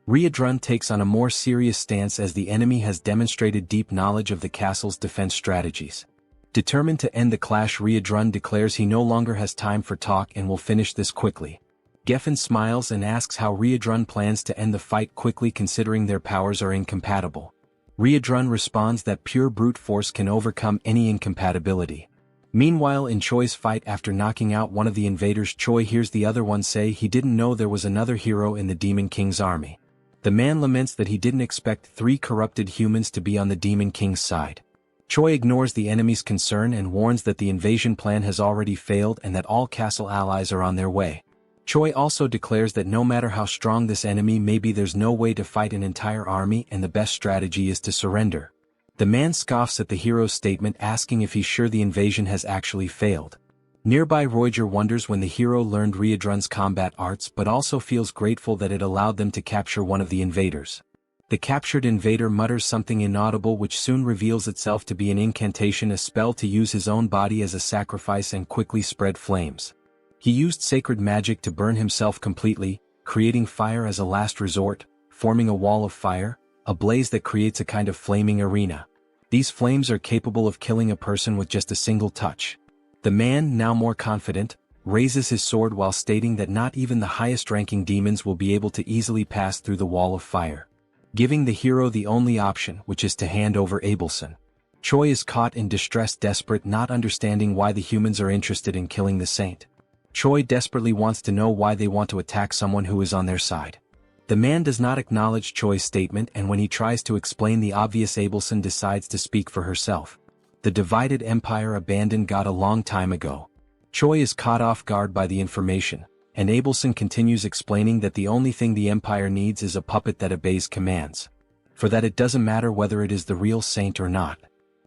Riedrun takes on a more serious stance as the enemy has demonstrated deep knowledge of the castle's defense strategies. Determined to end the clash, Riedrun declares he no longer has time for talk and will finish this quickly. Geffen smiles and asks how Riedrun plans to end the fight quickly, considering their powers are incompatible. Riedrun responds that pure brute force can overcome any incompatibility. Meanwhile, in Choi's fight, after knocking out one of the invaders, Choi hears the other one say he didn't know there was another hero in the Demon King's army. The man laments that he didn't expect 3 corrupted humans to be on the Demon King's side. Choi ignores the enemy's concern and warns that the invasion plan has already failed and that all castle allies are on their way. Choi also declares that no matter how strong this enemy may be, there's no way to fight an entire army and the best strategy is to surrender. The man scoffs at the hero's statement, asking if he's sure the invasion has actually failed. Nearby, Roiger wonders when the hero learned Riedrun's combat arts, but also feels grateful that it allowed them to capture one of the invaders. The captured invader mutters something inaudible which soon reveals itself to be an incantation, a spell to use his own body as a sacrifice and quickly spread flames. He used sacred magic to burn himself completely, creating fire as a last resort, forming a wall of fire, a blaze that creates a kind of flaming arena. These flames are capable of killing a person with just a single touch. The man, now more confident, raises his sword while stating that not even the highest-ranking demons will be able to easily pass through the wall of fire, giving the hero the only option, which is to hand over Abelson. Choi is caught in distress, desperate, not understanding why the humans are interested in killing the saint. Choi desperately wants to know why they want to attack someone who is on their side. The man does not acknowledge Choi's statement, and when he tries to explain the obvious, Abelson decides to speak for herself. The divided empire abandoned God a long time ago. Choi is caught off guard by the information, and Abelson continues explaining that the only thing the empire needs is a puppet that obeys commands. For that it doesn't matter whether it is the real saint or not.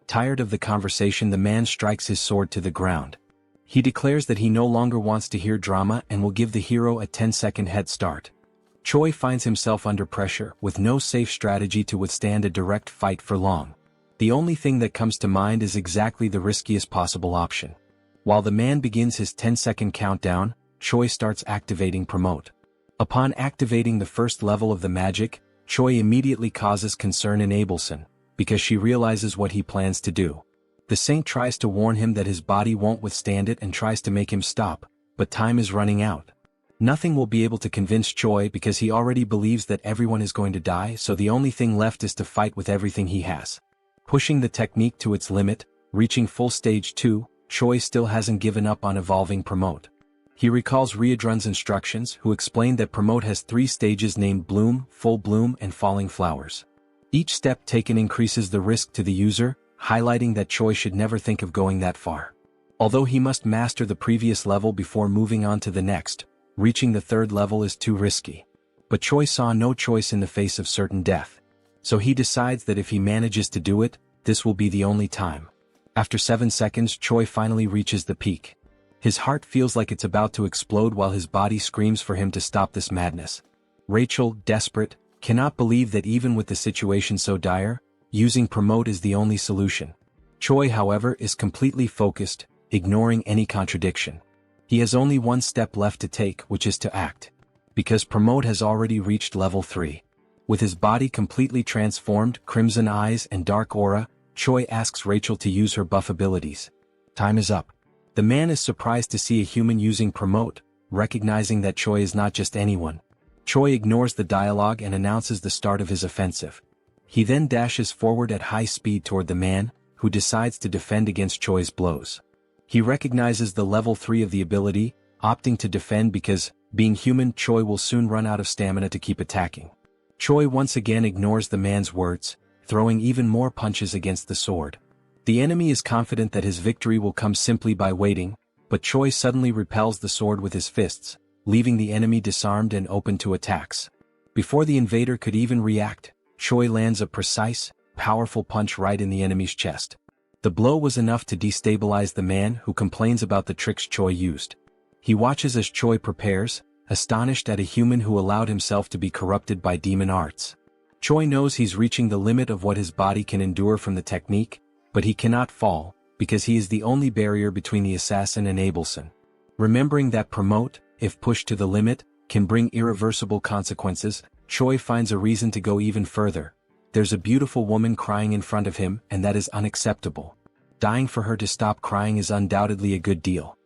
Tired of the conversation, the man strikes his sword to the ground. He declares that he no longer wants to hear drama and will give the hero a 10-second head start. Choi finds himself under pressure, with no safe strategy to withstand a direct fight for long. The only thing that comes to mind is exactly the riskiest possible option. While the man begins his 10-second countdown, Choi starts activating Promote. Upon activating the first level of the magic, Choi immediately causes concern in Abelson, because she realizes what he plans to do. The saint tries to warn him that his body won't withstand it and tries to make him stop, but time is running out. Nothing will be able to convince Choi because he already believes that everyone is going to die, so the only thing left is to fight with everything he has. Pushing the technique to its limit, reaching full stage 2, Choi still hasn't given up on evolving Promote. He recalls Riedrun's instructions, who explained that Promote has 3 stages named Bloom, Full Bloom, and Falling Flowers. Each step taken increases the risk to the user, highlighting that Choi should never think of going that far. Although he must master the previous level before moving on to the next, reaching the 3rd level is too risky. But Choi saw no choice in the face of certain death. So he decides that if he manages to do it, this will be the only time. After 7 seconds, Choi finally reaches the peak. His heart feels like it's about to explode while his body screams for him to stop this madness. Rachel, desperate, cannot believe that even with the situation so dire, using Promote is the only solution. Choi, however, is completely focused, ignoring any contradiction. He has only one step left to take, which is to act. Because Promote has already reached level 3. With his body completely transformed, crimson eyes and dark aura, Choi asks Rachel to use her buff abilities. Time is up. The man is surprised to see a human using Promote, recognizing that Choi is not just anyone. Choi ignores the dialogue and announces the start of his offensive. He then dashes forward at high speed toward the man, who decides to defend against Choi's blows. He recognizes the level 3 of the ability, opting to defend because, being human, Choi will soon run out of stamina to keep attacking. Choi once again ignores the man's words, throwing even more punches against the sword. The enemy is confident that his victory will come simply by waiting, but Choi suddenly repels the sword with his fists, leaving the enemy disarmed and open to attacks. Before the invader could even react, Choi lands a precise, powerful punch right in the enemy's chest. The blow was enough to destabilize the man, who complains about the tricks Choi used. He watches as Choi prepares, astonished at a human who allowed himself to be corrupted by demon arts. Choi knows he's reaching the limit of what his body can endure from the technique, but he cannot fall, because he is the only barrier between the assassin and Abelson. Remembering that Promote, if pushed to the limit, can bring irreversible consequences, Choi finds a reason to go even further. There's a beautiful woman crying in front of him, and that is unacceptable. Dying for her to stop crying is undoubtedly a good deal.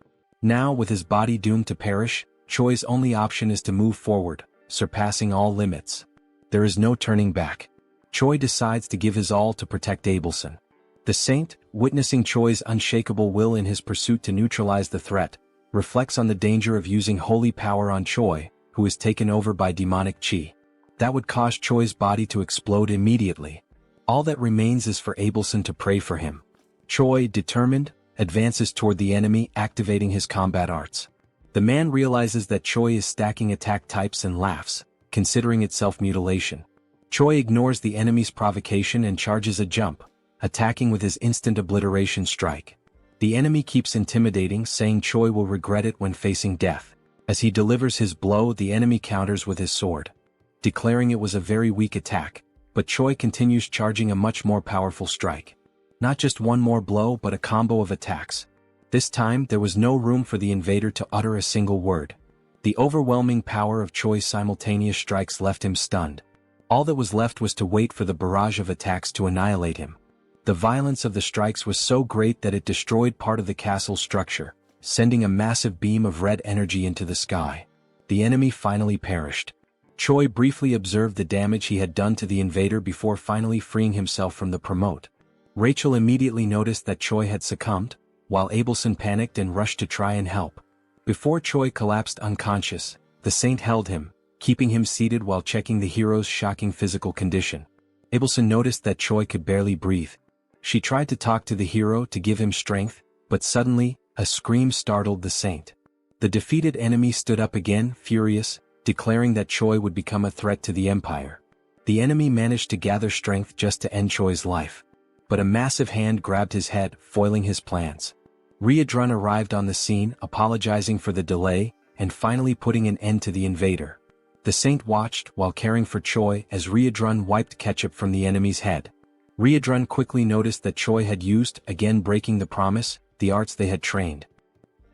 Now, with his body doomed to perish, Choi's only option is to move forward, surpassing all limits. There is no turning back. Choi decides to give his all to protect Abelson. The saint, witnessing Choi's unshakable will in his pursuit to neutralize the threat, reflects on the danger of using holy power on Choi, who is taken over by demonic chi. That would cause Choi's body to explode immediately. All that remains is for Abelson to pray for him. Choi, determined, advances toward the enemy, activating his combat arts. The man realizes that Choi is stacking attack types and laughs, considering it self-mutilation. Choi ignores the enemy's provocation and charges a jump, attacking with his instant obliteration strike. The enemy keeps intimidating, saying Choi will regret it when facing death. As he delivers his blow, the enemy counters with his sword, declaring it was a very weak attack, but Choi continues charging a much more powerful strike. Not just one more blow but a combo of attacks. This time there was no room for the invader to utter a single word. The overwhelming power of Choi's simultaneous strikes left him stunned. All that was left was to wait for the barrage of attacks to annihilate him. The violence of the strikes was so great that it destroyed part of the castle's structure, sending a massive beam of red energy into the sky. The enemy finally perished. Choi briefly observed the damage he had done to the invader before finally freeing himself from the promote. Rachel immediately noticed that Choi had succumbed, while Abelson panicked and rushed to try and help. Before Choi collapsed unconscious, the saint held him, keeping him seated while checking the hero's shocking physical condition. Abelson noticed that Choi could barely breathe. She tried to talk to the hero to give him strength, but suddenly, a scream startled the saint. The defeated enemy stood up again, furious, declaring that Choi would become a threat to the empire. The enemy managed to gather strength just to end Choi's life. But a massive hand grabbed his head, foiling his plans. Riadrun arrived on the scene, apologizing for the delay, and finally putting an end to the invader. The saint watched while caring for Choi as Riadrun wiped ketchup from the enemy's head. Riadrun quickly noticed that Choi had used, again breaking the promise, the arts they had trained.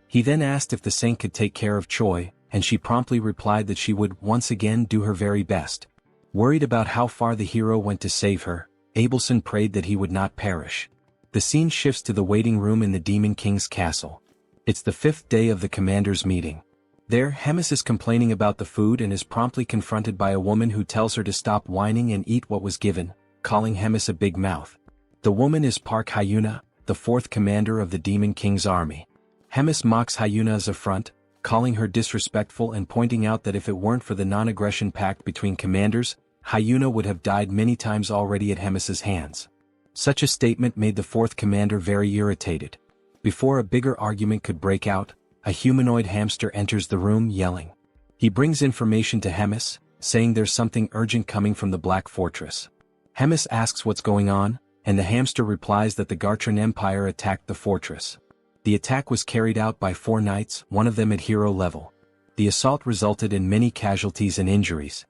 He then asked if the saint could take care of Choi, and she promptly replied that she would once again do her very best. Worried about how far the hero went to save her, Abelson prayed that he would not perish. The scene shifts to the waiting room in the Demon King's castle. It's the 5th day of the commander's meeting. There, Hemis is complaining about the food and is promptly confronted by a woman who tells her to stop whining and eat what was given, calling Hemis a big mouth. The woman is Park Hyuna, the 4th commander of the Demon King's army. Hemis mocks Hyuna's affront, calling her disrespectful and pointing out that if it weren't for the non-aggression pact between commanders, Hyuna would have died many times already at Hemis's hands. Such a statement made the 4th commander very irritated. Before a bigger argument could break out, a humanoid hamster enters the room yelling. He brings information to Hemis, saying there's something urgent coming from the Black Fortress. Hemis asks what's going on, and the hamster replies that the Gartran Empire attacked the fortress. The attack was carried out by 4 knights, one of them at hero level. The assault resulted in many casualties and injuries.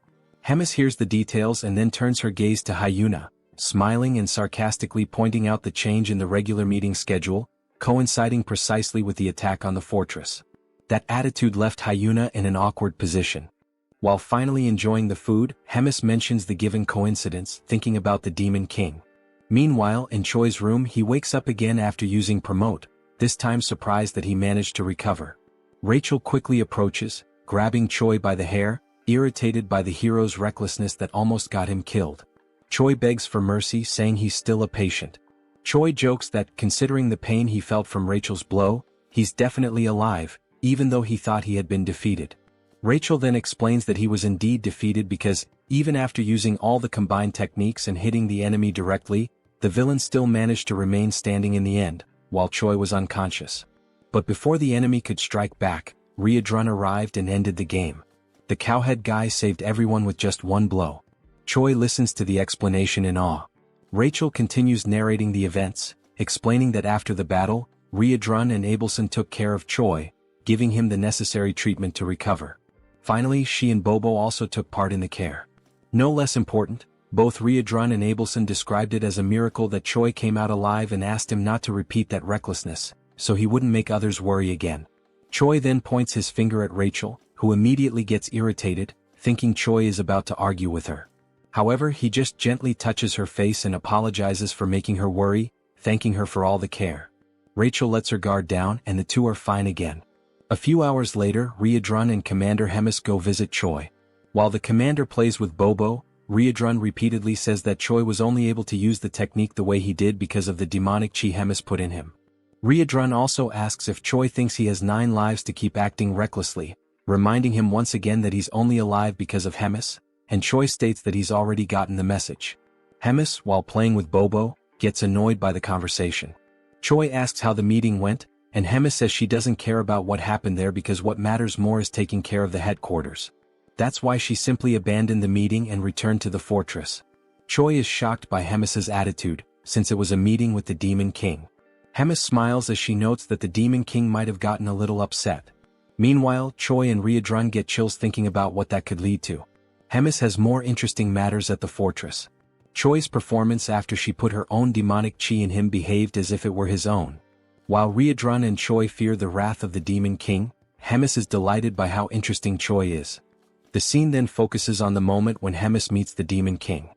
Hemis hears the details and then turns her gaze to Hyuna, smiling and sarcastically pointing out the change in the regular meeting schedule, coinciding precisely with the attack on the fortress. That attitude left Hyuna in an awkward position. While finally enjoying the food, Hemis mentions the given coincidence, thinking about the Demon King. Meanwhile, in Choi's room he wakes up again after using promote, this time surprised that he managed to recover. Rachel quickly approaches, grabbing Choi by the hair, irritated by the hero's recklessness that almost got him killed. Choi begs for mercy, saying he's still a patient. Choi jokes that, considering the pain he felt from Rachel's blow, he's definitely alive, even though he thought he had been defeated. Rachel then explains that he was indeed defeated because, even after using all the combined techniques and hitting the enemy directly, the villain still managed to remain standing in the end, while Choi was unconscious. But before the enemy could strike back, Riadrun arrived and ended the game. The cowhead guy saved everyone with just one blow. Choi listens to the explanation in awe. Rachel continues narrating the events, explaining that after the battle, Riadrun and Abelson took care of Choi, giving him the necessary treatment to recover. Finally, she and Bobo also took part in the care. No less important, both Riadrun and Abelson described it as a miracle that Choi came out alive and asked him not to repeat that recklessness, so he wouldn't make others worry again. Choi then points his finger at Rachel, who immediately gets irritated, thinking Choi is about to argue with her. However, he just gently touches her face and apologizes for making her worry, thanking her for all the care. Rachel lets her guard down and the two are fine again. A few hours later, Riadrun and Commander Hemis go visit Choi. While the commander plays with Bobo, Riadrun repeatedly says that Choi was only able to use the technique the way he did because of the demonic chi Hemis put in him. Riadrun also asks if Choi thinks he has 9 lives to keep acting recklessly, reminding him once again that he's only alive because of Hemis, and Choi states that he's already gotten the message. Hemis, while playing with Bobo, gets annoyed by the conversation. Choi asks how the meeting went, and Hemis says she doesn't care about what happened there because what matters more is taking care of the headquarters. That's why she simply abandoned the meeting and returned to the fortress. Choi is shocked by Hemis's attitude, since it was a meeting with the Demon King. Hemis smiles as she notes that the Demon King might have gotten a little upset. Meanwhile, Choi and Riadrun get chills thinking about what that could lead to. Hemis has more interesting matters at the fortress. Choi's performance after she put her own demonic chi in him behaved as if it were his own. While Riedrun and Choi fear the wrath of the Demon King, Hemis is delighted by how interesting Choi is. The scene then focuses on the moment when Hemis meets the Demon King.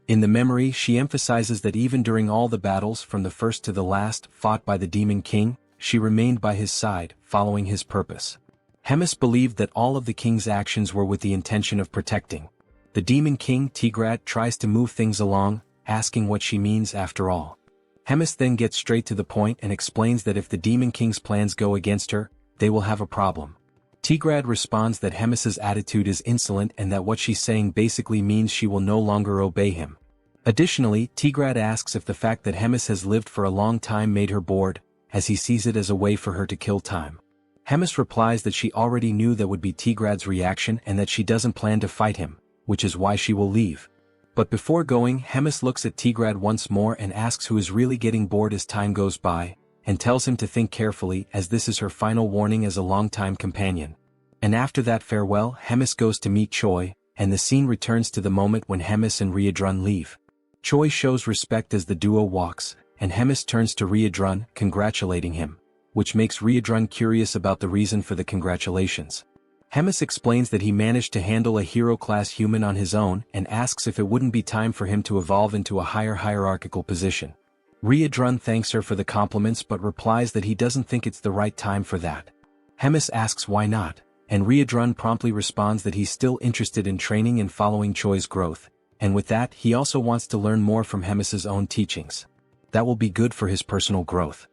In the memory, she emphasizes that even during all the battles from the first to the last fought by the Demon King, she remained by his side, following his purpose. Hemis believed that all of the king's actions were with the intention of protecting. The Demon King Tigrad tries to move things along, asking what she means after all. Hemis then gets straight to the point and explains that if the Demon King's plans go against her, they will have a problem. Tigrad responds that Hemis's attitude is insolent and that what she's saying basically means she will no longer obey him. Additionally, Tigrad asks if the fact that Hemis has lived for a long time made her bored, as he sees it as a way for her to kill time. Hemis replies that she already knew that would be Tigrad's reaction and that she doesn't plan to fight him, which is why she will leave. But before going, Hemis looks at Tigrad once more and asks who is really getting bored as time goes by, and tells him to think carefully as this is her final warning as a longtime companion. And after that farewell, Hemis goes to meet Choi, and the scene returns to the moment when Hemis and Riedrun leave. Choi shows respect as the duo walks, and Hemis turns to Riedrun, congratulating him, which makes Riedrun curious about the reason for the congratulations. Hemis explains that he managed to handle a hero-class human on his own and asks if it wouldn't be time for him to evolve into a higher hierarchical position. Riedrun thanks her for the compliments but replies that he doesn't think it's the right time for that. Hemis asks why not, and Riedrun promptly responds that he's still interested in training and following Choi's growth, and with that he also wants to learn more from Hemis's own teachings. That will be good for his personal growth.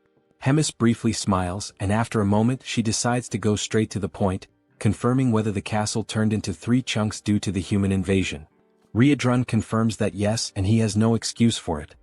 Hemis briefly smiles, and after a moment she decides to go straight to the point, confirming whether the castle turned into 3 chunks due to the human invasion. Riedrun confirms that yes, and he has no excuse for it.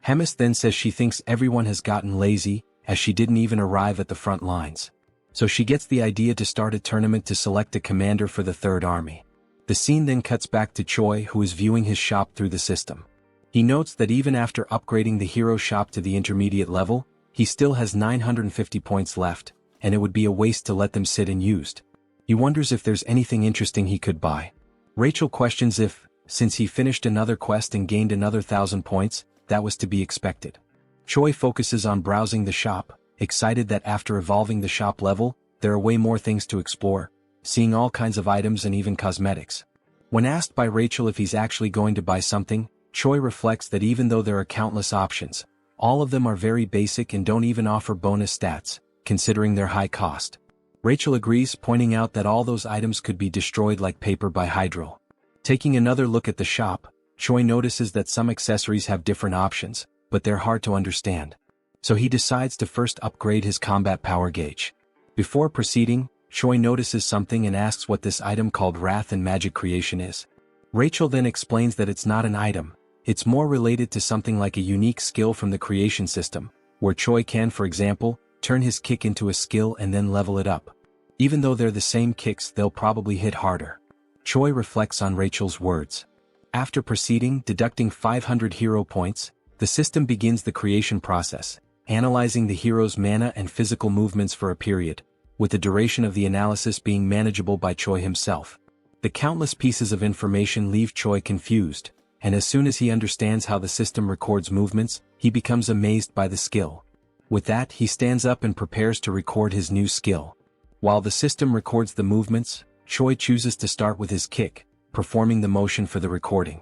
Hemis then says she thinks everyone has gotten lazy, as she didn't even arrive at the front lines. So she gets the idea to start a tournament to select a commander for the Third Army. The scene then cuts back to Choi, who is viewing his shop through the system. He notes that even after upgrading the hero shop to the intermediate level, he still has 950 points left, and it would be a waste to let them sit unused. He wonders if there's anything interesting he could buy. Rachel questions if, since he finished another quest and gained another 1,000 points, that was to be expected. Choi focuses on browsing the shop, excited that after evolving the shop level, there are way more things to explore, seeing all kinds of items and even cosmetics. When asked by Rachel if he's actually going to buy something, Choi reflects that even though there are countless options, all of them are very basic and don't even offer bonus stats, considering their high cost. Rachel agrees, pointing out that all those items could be destroyed like paper by Hydro. Taking another look at the shop, Choi notices that some accessories have different options, but they're hard to understand. So he decides to first upgrade his combat power gauge. Before proceeding, Choi notices something and asks what this item called Wrath and Magic Creation is. Rachel then explains that it's not an item, it's more related to something like a unique skill from the creation system, where Choi can, for example, turn his kick into a skill and then level it up. Even though they're the same kicks, they'll probably hit harder. Choi reflects on Rachel's words. After proceeding, deducting 500 hero points, the system begins the creation process, analyzing the hero's mana and physical movements for a period, with the duration of the analysis being manageable by Choi himself. The countless pieces of information leave Choi confused, and as soon as he understands how the system records movements, he becomes amazed by the skill. With that, he stands up and prepares to record his new skill. While the system records the movements, Choi chooses to start with his kick, performing the motion for the recording.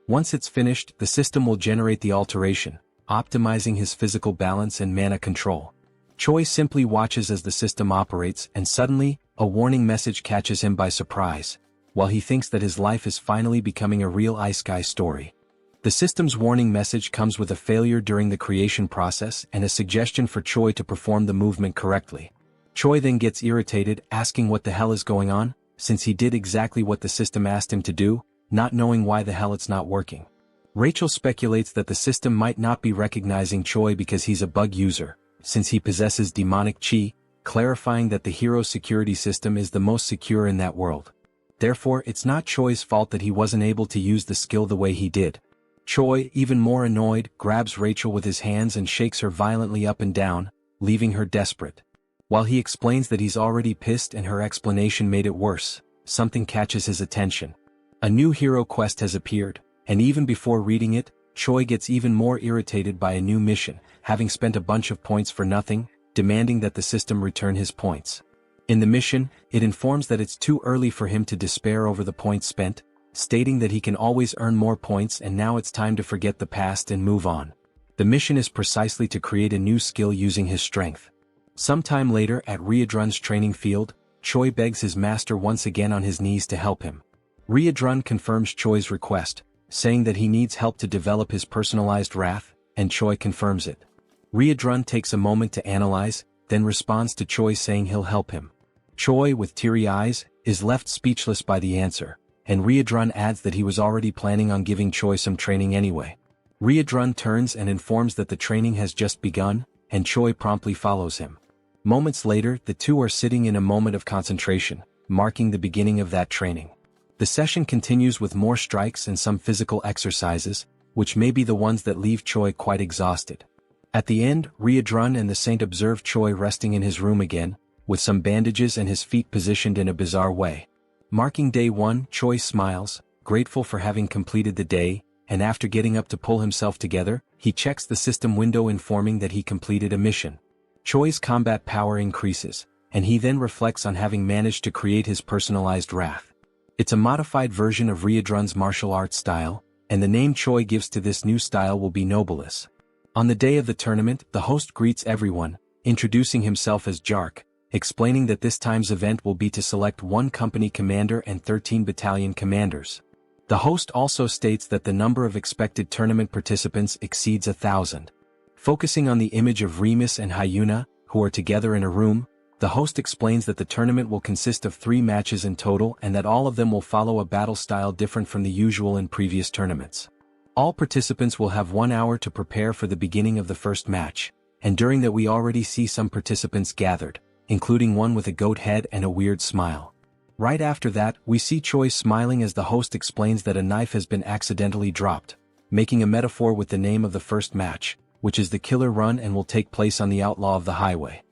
Once it's finished, the system will generate the alteration, optimizing his physical balance and mana control. Choi simply watches as the system operates, and suddenly, a warning message catches him by surprise, while he thinks that his life is finally becoming a real Isekai story. The system's warning message comes with a failure during the creation process and a suggestion for Choi to perform the movement correctly. Choi then gets irritated, asking what the hell is going on, since he did exactly what the system asked him to do, not knowing why the hell it's not working. Rachel speculates that the system might not be recognizing Choi because he's a bug user, since he possesses demonic chi, clarifying that the hero's security system is the most secure in that world. Therefore, it's not Choi's fault that he wasn't able to use the skill the way he did. Choi, even more annoyed, grabs Rachel with his hands and shakes her violently up and down, leaving her desperate. While he explains that he's already pissed and her explanation made it worse, something catches his attention. A new hero quest has appeared, and even before reading it, Choi gets even more irritated by a new mission, having spent a bunch of points for nothing, demanding that the system return his points. In the mission, it informs that it's too early for him to despair over the points spent, stating that he can always earn more points and now it's time to forget the past and move on. The mission is precisely to create a new skill using his strength. Sometime later at Riedrun's training field, Choi begs his master once again on his knees to help him. Riedrun confirms Choi's request, saying that he needs help to develop his personalized wrath, and Choi confirms it. Riedrun takes a moment to analyze, then responds to Choi saying he'll help him. Choi, with teary eyes, is left speechless by the answer, and Riedrun adds that he was already planning on giving Choi some training anyway. Riedrun turns and informs that the training has just begun, and Choi promptly follows him. Moments later, the two are sitting in a moment of concentration, marking the beginning of that training. The session continues with more strikes and some physical exercises, which may be the ones that leave Choi quite exhausted. At the end, Riedrun and the saint observe Choi resting in his room again, with some bandages and his feet positioned in a bizarre way. Marking day 1, Choi smiles, grateful for having completed the day, and after getting up to pull himself together, he checks the system window informing that he completed a mission. Choi's combat power increases, and he then reflects on having managed to create his personalized wrath. It's a modified version of Riedrun's martial arts style, and the name Choi gives to this new style will be Nobilis. On the day of the tournament, the host greets everyone, introducing himself as Jark, explaining that this time's event will be to select 1 company commander and 13 battalion commanders. The host also states that the number of expected tournament participants exceeds 1,000. Focusing on the image of Remus and Hyuna, who are together in a room, the host explains that the tournament will consist of 3 matches in total and that all of them will follow a battle style different from the usual in previous tournaments. All participants will have 1 hour to prepare for the beginning of the first match, and during that we already see some participants gathered, including one with a goat head and a weird smile. Right after that, we see Choi smiling as the host explains that a knife has been accidentally dropped, making a metaphor with the name of the first match, which is the Killer Run and will take place on the Outlaw of the Highway.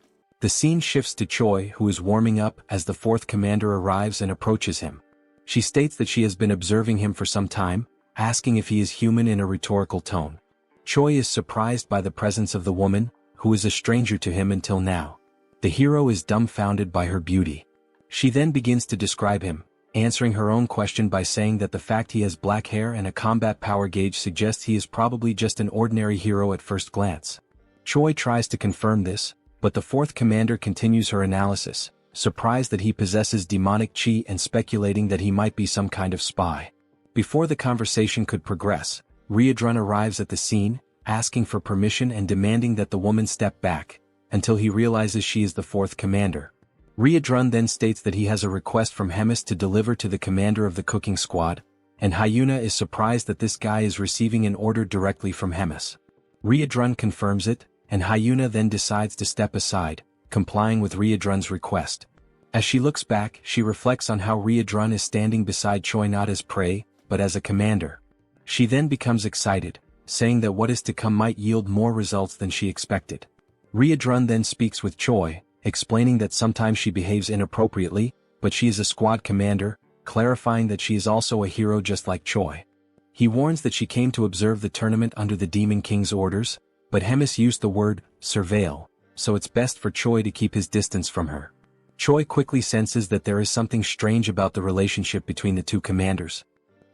The scene shifts to Choi, who is warming up as the 4th commander arrives and approaches him. She states that she has been observing him for some time, asking if he is human in a rhetorical tone. Choi is surprised by the presence of the woman, who is a stranger to him until now. The hero is dumbfounded by her beauty. She then begins to describe him, answering her own question by saying that the fact he has black hair and a combat power gauge suggests he is probably just an ordinary hero at first glance. Choi tries to confirm this, but the 4th commander continues her analysis, surprised that he possesses demonic chi and speculating that he might be some kind of spy. Before the conversation could progress, Riedrun arrives at the scene, asking for permission and demanding that the woman step back, until he realizes she is the 4th commander. Riedrun then states that he has a request from Hemis to deliver to the commander of the cooking squad, and Hyuna is surprised that this guy is receiving an order directly from Hemis. Riedrun confirms it, and Hyuna then decides to step aside, complying with Riedrun's request. As she looks back, she reflects on how Riedrun is standing beside Choi not as prey, but as a commander. She then becomes excited, saying that what is to come might yield more results than she expected. Riedrun then speaks with Choi, explaining that sometimes she behaves inappropriately, but she is a squad commander, clarifying that she is also a hero just like Choi. He warns that she came to observe the tournament under the Demon King's orders, but Hemis used the word surveil, so it's best for Choi to keep his distance from her. Choi quickly senses that there is something strange about the relationship between the 2 commanders.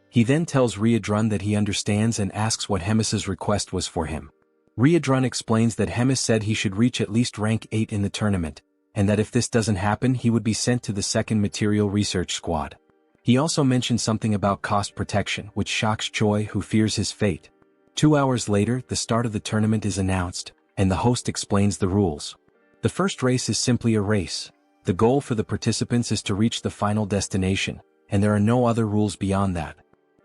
He then tells Riedrun that he understands and asks what Hemis's request was for him. Riedrun explains that Hemis said he should reach at least rank 8 in the tournament, and that if this doesn't happen he would be sent to the 2nd Material Research Squad. He also mentioned something about cost protection, which shocks Choi, who fears his fate. 2 hours later, the start of the tournament is announced, and the host explains the rules. The first race is simply a race. The goal for the participants is to reach the final destination, and there are no other rules beyond that.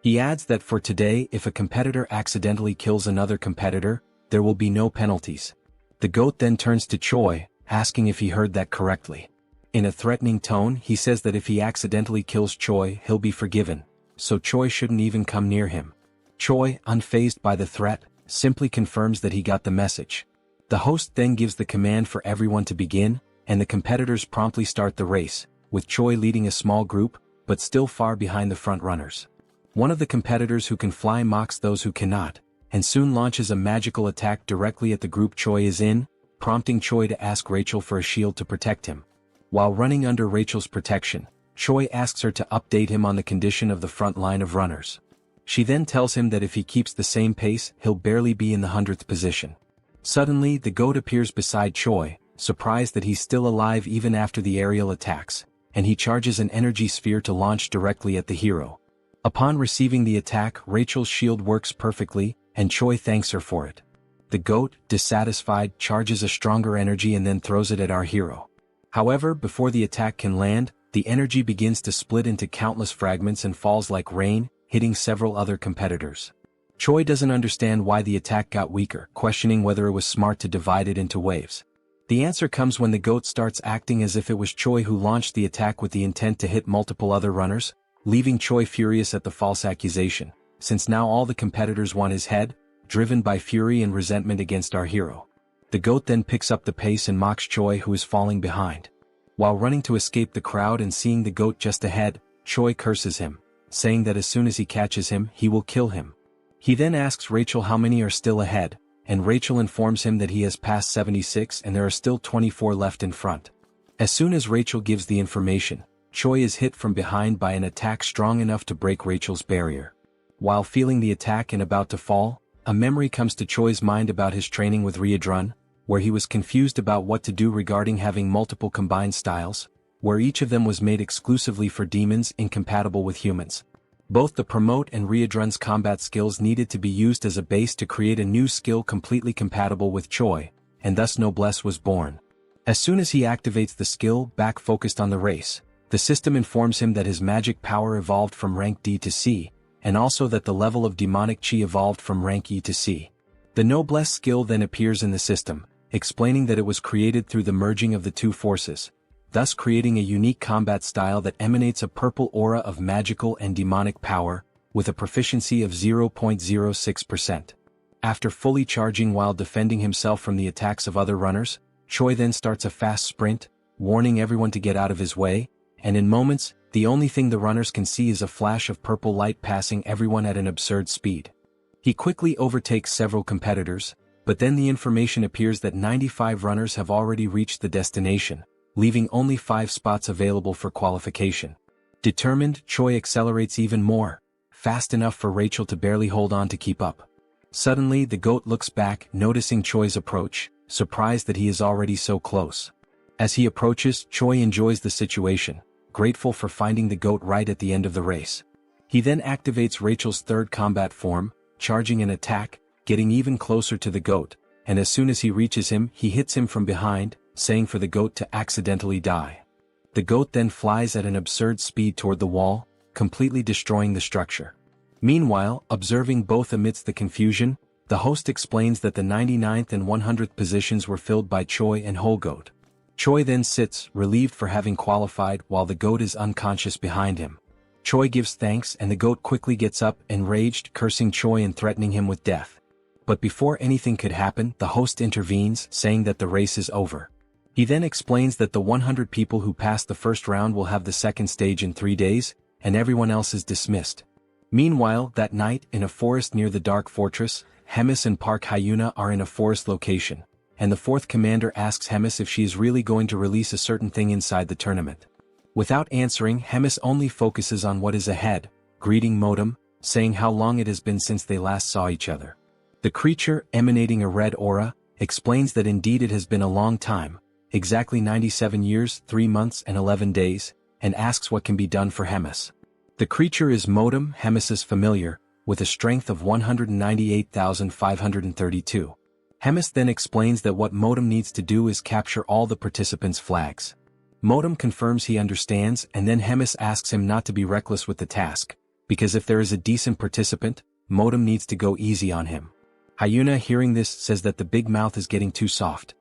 He adds that for today, if a competitor accidentally kills another competitor, there will be no penalties. The goat then turns to Choi, asking if he heard that correctly. In a threatening tone, he says that if he accidentally kills Choi, he'll be forgiven, so Choi shouldn't even come near him. Choi, unfazed by the threat, simply confirms that he got the message. The host then gives the command for everyone to begin, and the competitors promptly start the race, with Choi leading a small group, but still far behind the front runners. One of the competitors who can fly mocks those who cannot, and soon launches a magical attack directly at the group Choi is in, prompting Choi to ask Rachel for a shield to protect him. While running under Rachel's protection, Choi asks her to update him on the condition of the front line of runners. She then tells him that if he keeps the same pace, he'll barely be in the 100th position. Suddenly, the goat appears beside Choi, surprised that he's still alive even after the aerial attacks, and he charges an energy sphere to launch directly at the hero. Upon receiving the attack, Rachel's shield works perfectly, and Choi thanks her for it. The goat, dissatisfied, charges a stronger energy and then throws it at our hero. However, before the attack can land, the energy begins to split into countless fragments and falls like rain, hitting several other competitors. Choi doesn't understand why the attack got weaker, questioning whether it was smart to divide it into waves. The answer comes when the goat starts acting as if it was Choi who launched the attack with the intent to hit multiple other runners, leaving Choi furious at the false accusation, since now all the competitors want his head, driven by fury and resentment against our hero. The goat then picks up the pace and mocks Choi, who is falling behind. While running to escape the crowd and seeing the goat just ahead, Choi curses him, saying that as soon as he catches him, he will kill him. He then asks Rachel how many are still ahead, and Rachel informs him that he has passed 76 and there are still 24 left in front. As soon as Rachel gives the information, Choi is hit from behind by an attack strong enough to break Rachel's barrier. While feeling the attack and about to fall, a memory comes to Choi's mind about his training with Ryudrun, where he was confused about what to do regarding having multiple combined styles, where each of them was made exclusively for demons incompatible with humans. Both the Promote and Ryudrun's combat skills needed to be used as a base to create a new skill completely compatible with Choi, and thus Noblesse was born. As soon as he activates the skill back focused on the race, the system informs him that his magic power evolved from rank D to C, and also that the level of demonic chi evolved from rank E to C. The Noblesse skill then appears in the system, explaining that it was created through the merging of the two forces, thus creating a unique combat style that emanates a purple aura of magical and demonic power, with a proficiency of 0.06%. After fully charging while defending himself from the attacks of other runners, Choi then starts a fast sprint, warning everyone to get out of his way, and in moments, the only thing the runners can see is a flash of purple light passing everyone at an absurd speed. He quickly overtakes several competitors, but then the information appears that 95 runners have already reached the destination, leaving only 5 spots available for qualification. Determined, Choi accelerates even more, fast enough for Rachel to barely hold on to keep up. Suddenly, the goat looks back, noticing Choi's approach, surprised that he is already so close. As he approaches, Choi enjoys the situation, grateful for finding the goat right at the end of the race. He then activates Rachel's third combat form, charging an attack, getting even closer to the goat, and as soon as he reaches him, he hits him from behind, saying for the goat to accidentally die. The goat then flies at an absurd speed toward the wall, completely destroying the structure. Meanwhile, observing both amidst the confusion, the host explains that the 99th and 100th positions were filled by Choi and Whole Goat. Choi then sits, relieved for having qualified, while the goat is unconscious behind him. Choi gives thanks and the goat quickly gets up, enraged, cursing Choi and threatening him with death. But before anything could happen, the host intervenes, saying that the race is over. He then explains that the 100 people who passed the first round will have the second stage in 3 days, and everyone else is dismissed. Meanwhile, that night, in a forest near the Dark Fortress, Hemis and Park Hyuna are in a forest location, and the fourth commander asks Hemis if she is really going to release a certain thing inside the tournament. Without answering, Hemis only focuses on what is ahead, greeting Modem, saying how long it has been since they last saw each other. The creature, emanating a red aura, explains that indeed it has been a long time, exactly 97 years, 3 months and 11 days, and asks what can be done for Hemis. The creature is Modem, Hemis's familiar, with a strength of 198,532. Hemis then explains that what Modem needs to do is capture all the participants' flags. Modem confirms he understands, and then Hemis asks him not to be reckless with the task, because if there is a decent participant, Modem needs to go easy on him. Hyuna, hearing this, says that the big mouth is getting too soft.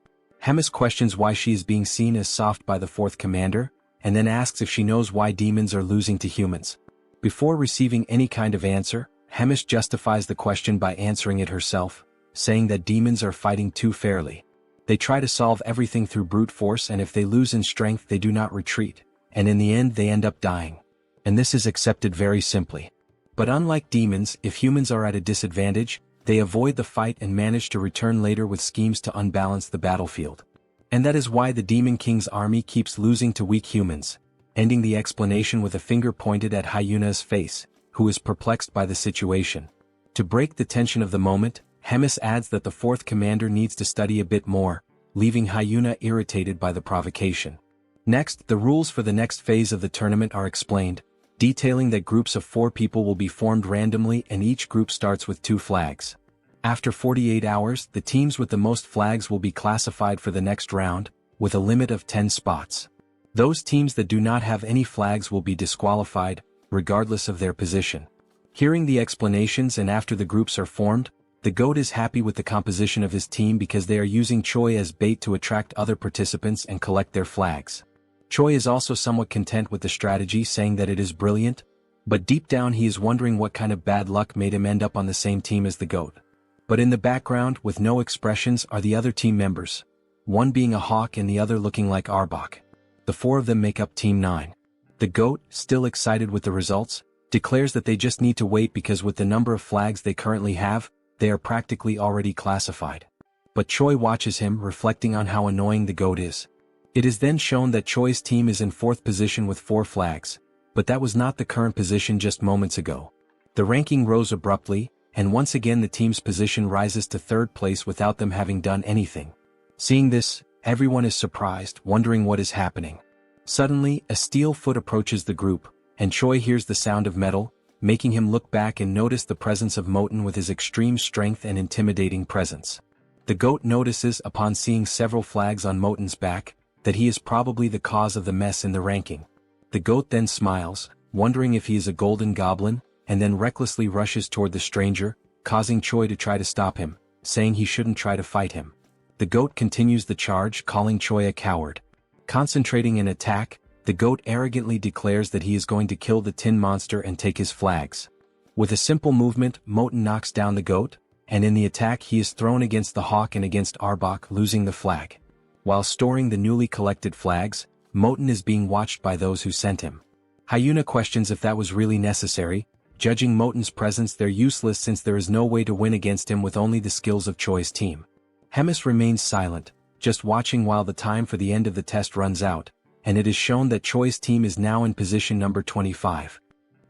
Hemis questions why she is being seen as soft by the fourth commander, and then asks if she knows why demons are losing to humans. Before receiving any kind of answer, Hemis justifies the question by answering it herself, saying that demons are fighting too fairly. They try to solve everything through brute force, and if they lose in strength they do not retreat, and in the end they end up dying. And this is accepted very simply. But unlike demons, if humans are at a disadvantage, They avoid the fight and manage to return later with schemes to unbalance the battlefield. And that is why the Demon King's army keeps losing to weak humans, ending the explanation with a finger pointed at Hyuna's face, who is perplexed by the situation. To break the tension of the moment, Hemis adds that the fourth commander needs to study a bit more, leaving Hyuna irritated by the provocation. Next, the rules for the next phase of the tournament are explained, detailing that groups of 4 people will be formed randomly and each group starts with 2 flags. After 48 hours, the teams with the most flags will be classified for the next round, with a limit of 10 spots. Those teams that do not have any flags will be disqualified, regardless of their position. Hearing the explanations and after the groups are formed, the GOAT is happy with the composition of his team because they are using Choi as bait to attract other participants and collect their flags. Choi is also somewhat content with the strategy, saying that it is brilliant, but deep down he is wondering what kind of bad luck made him end up on the same team as the GOAT. But in the background, with no expressions, are the other team members, one being a hawk and the other looking like Arbok. The 4 of them make up Team 9. The GOAT, still excited with the results, declares that they just need to wait because with the number of flags they currently have, they are practically already classified. But Choi watches him, reflecting on how annoying the GOAT is. It is then shown that Choi's team is in 4th position with 4 flags, but that was not the current position just moments ago. The ranking rose abruptly, and once again the team's position rises to 3rd place without them having done anything. Seeing this, everyone is surprised, wondering what is happening. Suddenly, a steel foot approaches the group, and Choi hears the sound of metal, making him look back and notice the presence of Moten with his extreme strength and intimidating presence. The GOAT notices upon seeing several flags on Moten's back, that he is probably the cause of the mess in the ranking. The GOAT then smiles, wondering if he is a golden goblin, and then recklessly rushes toward the stranger, causing Choi to try to stop him, saying he shouldn't try to fight him. The GOAT continues the charge, calling Choi a coward. Concentrating an attack, the GOAT arrogantly declares that he is going to kill the tin monster and take his flags. With a simple movement, Moten knocks down the GOAT, and in the attack he is thrown against the hawk and against Arbok, losing the flag. While storing the newly collected flags, Moten is being watched by those who sent him. Hyuna questions if that was really necessary. Judging Moten's presence, they're useless since there is no way to win against him with only the skills of Choi's team. Hemis remains silent, just watching while the time for the end of the test runs out, and it is shown that Choi's team is now in position number 25.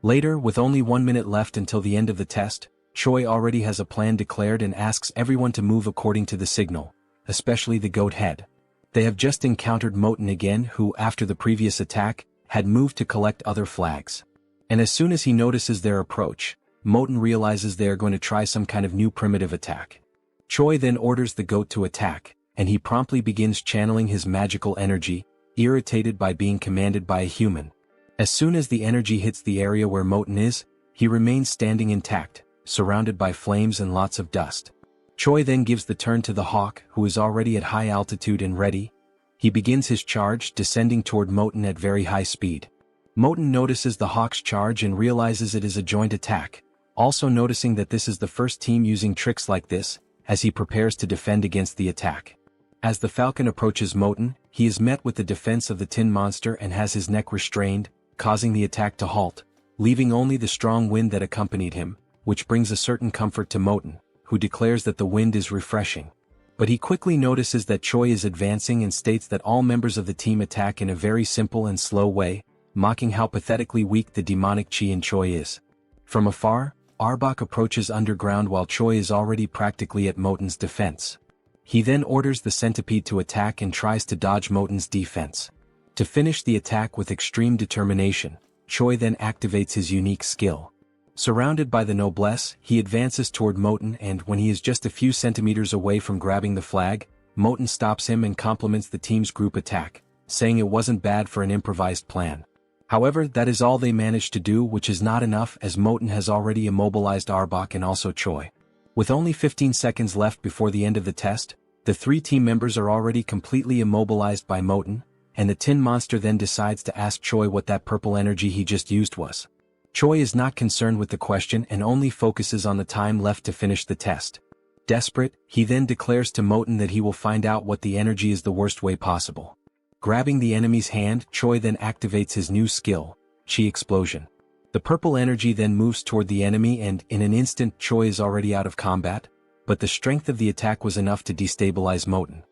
Later, with only 1 minute left until the end of the test, Choi already has a plan declared and asks everyone to move according to the signal, especially the GOAT head. They have just encountered Moten again, who, after the previous attack, had moved to collect other flags. And as soon as he notices their approach, Moten realizes they are going to try some kind of new primitive attack. Choi then orders the GOAT to attack, and he promptly begins channeling his magical energy, irritated by being commanded by a human. As soon as the energy hits the area where Moten is, he remains standing intact, surrounded by flames and lots of dust. Choi then gives the turn to the hawk, who is already at high altitude and ready. He begins his charge, descending toward Moten at very high speed. Moten notices the hawk's charge and realizes it is a joint attack, also noticing that this is the first team using tricks like this, as he prepares to defend against the attack. As the falcon approaches Moten, he is met with the defense of the tin monster and has his neck restrained, causing the attack to halt, leaving only the strong wind that accompanied him, which brings a certain comfort to Moten, who declares that the wind is refreshing. But he quickly notices that Choi is advancing and states that all members of the team attack in a very simple and slow way, mocking how pathetically weak the demonic chi in Choi is. From afar, Arbok approaches underground while Choi is already practically at Moten's defense. He then orders the centipede to attack and tries to dodge Moten's defense. To finish the attack with extreme determination, Choi then activates his unique skill. Surrounded by the noblesse, he advances toward Moten, and when he is just a few centimeters away from grabbing the flag, Moten stops him and compliments the team's group attack, saying it wasn't bad for an improvised plan. However, that is all they managed to do, which is not enough as Moten has already immobilized Arbok and also Choi. With only 15 seconds left before the end of the test, the 3 team members are already completely immobilized by Moten, and the tin monster then decides to ask Choi what that purple energy he just used was. Choi is not concerned with the question and only focuses on the time left to finish the test. Desperate, he then declares to Moten that he will find out what the energy is the worst way possible. Grabbing the enemy's hand, Choi then activates his new skill, Chi Explosion. The purple energy then moves toward the enemy and in an instant Choi is already out of combat, but the strength of the attack was enough to destabilize Moten.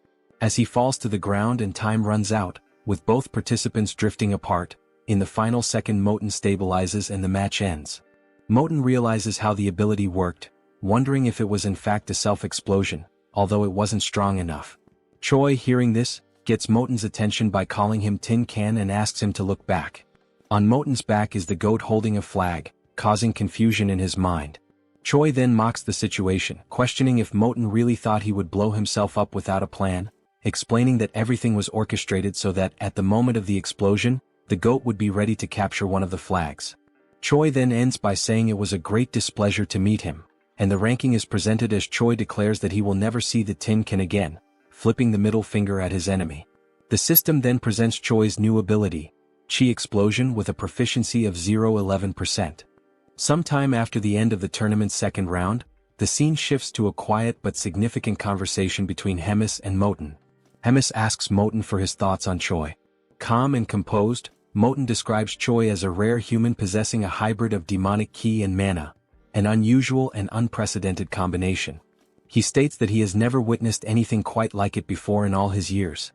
As he falls to the ground and time runs out, with both participants drifting apart, in the final second Moten stabilizes and the match ends. Moten realizes how the ability worked, wondering if it was in fact a self-explosion, although it wasn't strong enough. Choi, hearing this, gets Moten's attention by calling him Tin Can and asks him to look back. On Moten's back is the goat holding a flag, causing confusion in his mind. Choi then mocks the situation, questioning if Moten really thought he would blow himself up without a plan, explaining that everything was orchestrated so that at the moment of the explosion, the goat would be ready to capture one of the flags. Choi then ends by saying it was a great displeasure to meet him, and the ranking is presented as Choi declares that he will never see the Tin Can again, flipping the middle finger at his enemy. The system then presents Choi's new ability, Chi Explosion, with a proficiency of 0.11%. Sometime after the end of the tournament's second round, the scene shifts to a quiet but significant conversation between Hemis and Moten. Hemis asks Moten for his thoughts on Choi. Calm and composed, Moten describes Choi as a rare human possessing a hybrid of demonic ki and mana, an unusual and unprecedented combination. He states that he has never witnessed anything quite like it before in all his years.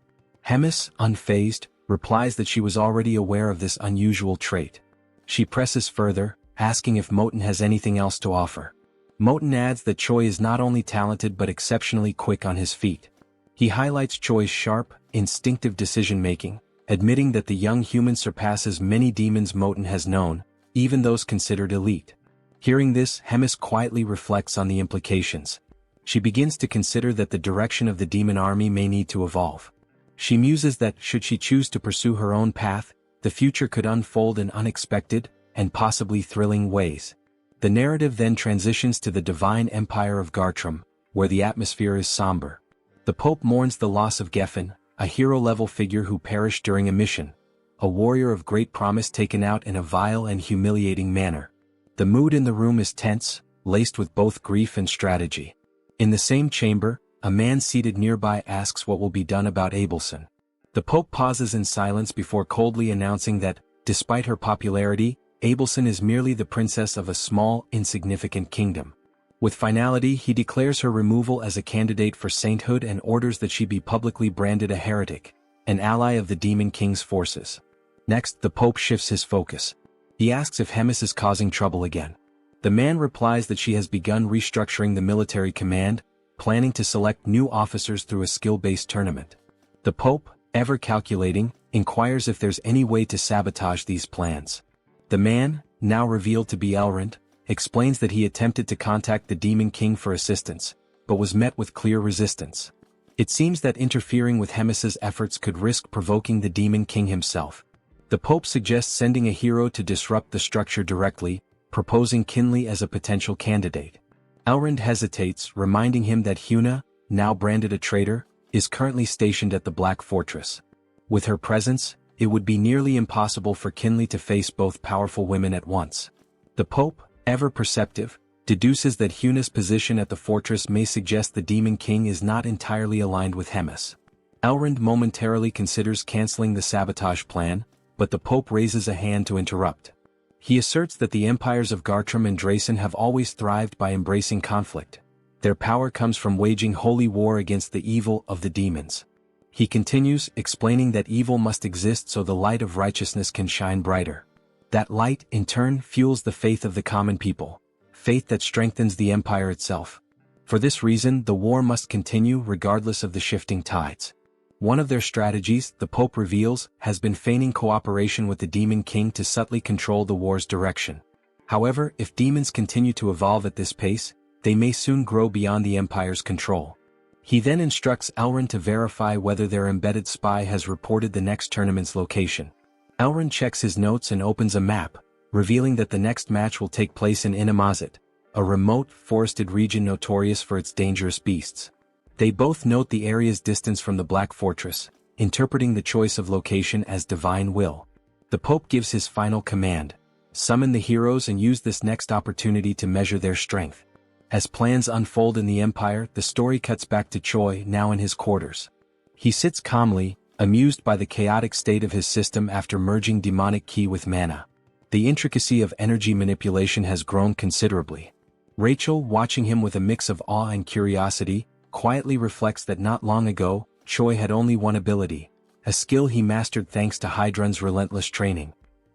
Hemis, unfazed, replies that she was already aware of this unusual trait. She presses further, asking if Moten has anything else to offer. Moten adds that Choi is not only talented but exceptionally quick on his feet. He highlights Choi's sharp, instinctive decision-making, admitting that the young human surpasses many demons Moten has known, even those considered elite. Hearing this, Hemis quietly reflects on the implications. She begins to consider that the direction of the demon army may need to evolve. She muses that, should she choose to pursue her own path, the future could unfold in unexpected, and possibly thrilling ways. The narrative then transitions to the divine empire of Gartrum, where the atmosphere is somber. The Pope mourns the loss of Geffen, a hero-level figure who perished during a mission, a warrior of great promise taken out in a vile and humiliating manner. The mood in the room is tense, laced with both grief and strategy. In the same chamber, a man seated nearby asks what will be done about Abelson. The Pope pauses in silence before coldly announcing that, despite her popularity, Abelson is merely the princess of a small, insignificant kingdom. With finality, he declares her removal as a candidate for sainthood and orders that she be publicly branded a heretic, an ally of the Demon King's forces. Next, the Pope shifts his focus. He asks if Hemis is causing trouble again. The man replies that she has begun restructuring the military command, planning to select new officers through a skill-based tournament. The Pope, ever calculating, inquires if there's any way to sabotage these plans. The man, now revealed to be Elrond, explains that he attempted to contact the Demon King for assistance, but was met with clear resistance. It seems that interfering with Hemis's efforts could risk provoking the Demon King himself. The Pope suggests sending a hero to disrupt the structure directly, proposing Kinley as a potential candidate. Elrond hesitates, reminding him that Huna, now branded a traitor, is currently stationed at the Black Fortress. With her presence, it would be nearly impossible for Kinley to face both powerful women at once. The Pope, ever perceptive, deduces that Huna's position at the fortress may suggest the Demon King is not entirely aligned with Hemis. Elrond momentarily considers canceling the sabotage plan, but the Pope raises a hand to interrupt. He asserts that the empires of Gartrum and Drasen have always thrived by embracing conflict. Their power comes from waging holy war against the evil of the demons. He continues, explaining that evil must exist so the light of righteousness can shine brighter. That light, in turn, fuels the faith of the common people, faith that strengthens the empire itself. For this reason, the war must continue regardless of the shifting tides. One of their strategies, the Pope reveals, has been feigning cooperation with the Demon King to subtly control the war's direction. However, if demons continue to evolve at this pace, they may soon grow beyond the Empire's control. He then instructs Elrond to verify whether their embedded spy has reported the next tournament's location. Elrond checks his notes and opens a map, revealing that the next match will take place in Inamazet, a remote, forested region notorious for its dangerous beasts. They both note the area's distance from the Black Fortress, interpreting the choice of location as divine will. The Pope gives his final command: summon the heroes and use this next opportunity to measure their strength. As plans unfold in the Empire, the story cuts back to Choi, now in his quarters. He sits calmly, amused by the chaotic state of his system after merging demonic ki with mana. The intricacy of energy manipulation has grown considerably. Rachel, watching him with a mix of awe and curiosity, quietly reflects that not long ago, Choi had only one ability, a skill he mastered thanks to Hydrun's relentless training.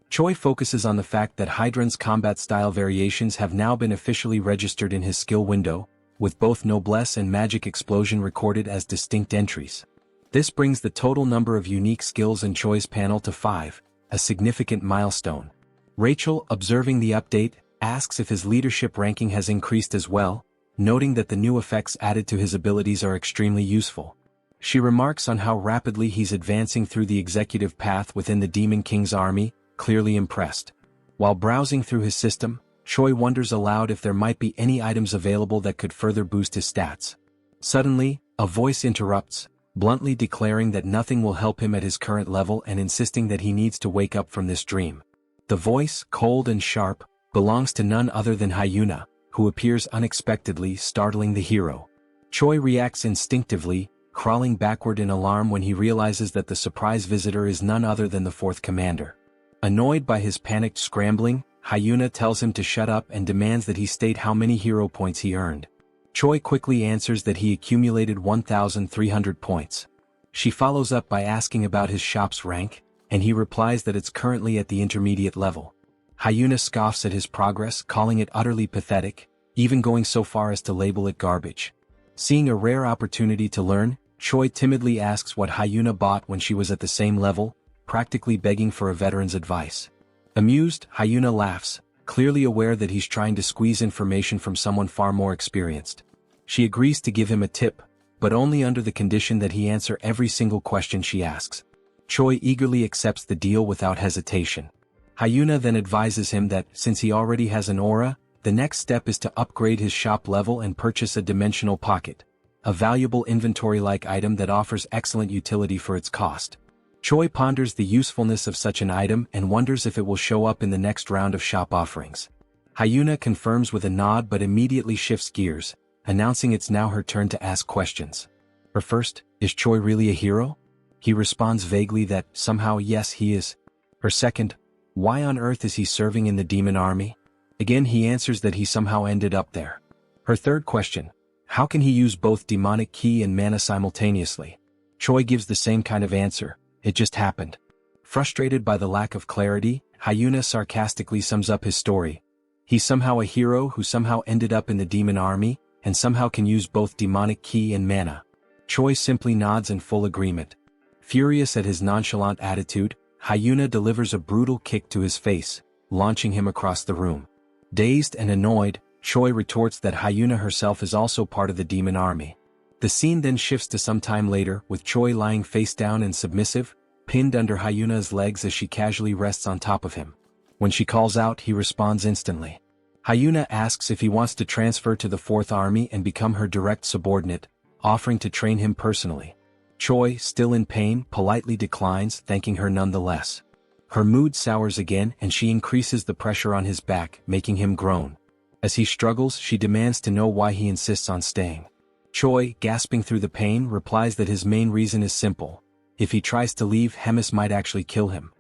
Choi focuses on the fact that Hydrun's combat style variations have now been officially registered in his skill window, with both Noblesse and Magic Explosion recorded as distinct entries. This brings the total number of unique skills in Choi's panel to 5, a significant milestone. Rachel, observing the update, asks if his leadership ranking has increased as well, noting that the new effects added to his abilities are extremely useful. She remarks on how rapidly he's advancing through the executive path within the Demon King's army, clearly impressed. While browsing through his system, Choi wonders aloud if there might be any items available that could further boost his stats. Suddenly, a voice interrupts, bluntly declaring that nothing will help him at his current level and insisting that he needs to wake up from this dream. The voice, cold and sharp, belongs to none other than Hyuna, who appears unexpectedly, startling the hero. Choi reacts instinctively, crawling backward in alarm when he realizes that the surprise visitor is none other than the fourth commander. Annoyed by his panicked scrambling, Hyuna tells him to shut up and demands that he state how many hero points he earned. Choi quickly answers that he accumulated 1,300 points. She follows up by asking about his shop's rank, and he replies that it's currently at the intermediate level. Hyuna scoffs at his progress, calling it utterly pathetic, even going so far as to label it garbage. Seeing a rare opportunity to learn, Choi timidly asks what Hyuna bought when she was at the same level, practically begging for a veteran's advice. Amused, Hyuna laughs, clearly aware that he's trying to squeeze information from someone far more experienced. She agrees to give him a tip, but only under the condition that he answer every single question she asks. Choi eagerly accepts the deal without hesitation. Hyuna then advises him that, since he already has an aura, the next step is to upgrade his shop level and purchase a dimensional pocket, a valuable inventory-like item that offers excellent utility for its cost. Choi ponders the usefulness of such an item and wonders if it will show up in the next round of shop offerings. Hyuna confirms with a nod but immediately shifts gears, announcing it's now her turn to ask questions. Her first, is Choi really a hero? He responds vaguely that, somehow yes he is. Her second, why on earth is he serving in the demon army? Again he answers that he somehow ended up there. Her third question, how can he use both demonic ki and mana simultaneously? Choi gives the same kind of answer, it just happened. Frustrated by the lack of clarity, Hyuna sarcastically sums up his story. He's somehow a hero who somehow ended up in the demon army, and somehow can use both demonic ki and mana. Choi simply nods in full agreement. Furious at his nonchalant attitude, Hyuna delivers a brutal kick to his face, launching him across the room. Dazed and annoyed, Choi retorts that Hyuna herself is also part of the demon army. The scene then shifts to some time later, with Choi lying face down and submissive, pinned under Hyuna's legs as she casually rests on top of him. When she calls out, he responds instantly. Hyuna asks if he wants to transfer to the Fourth Army and become her direct subordinate, offering to train him personally. Choi, still in pain, politely declines, thanking her nonetheless. Her mood sours again and she increases the pressure on his back, making him groan. As he struggles, she demands to know why he insists on staying. Choi, gasping through the pain, replies that his main reason is simple. If he tries to leave, Hemis might actually kill him.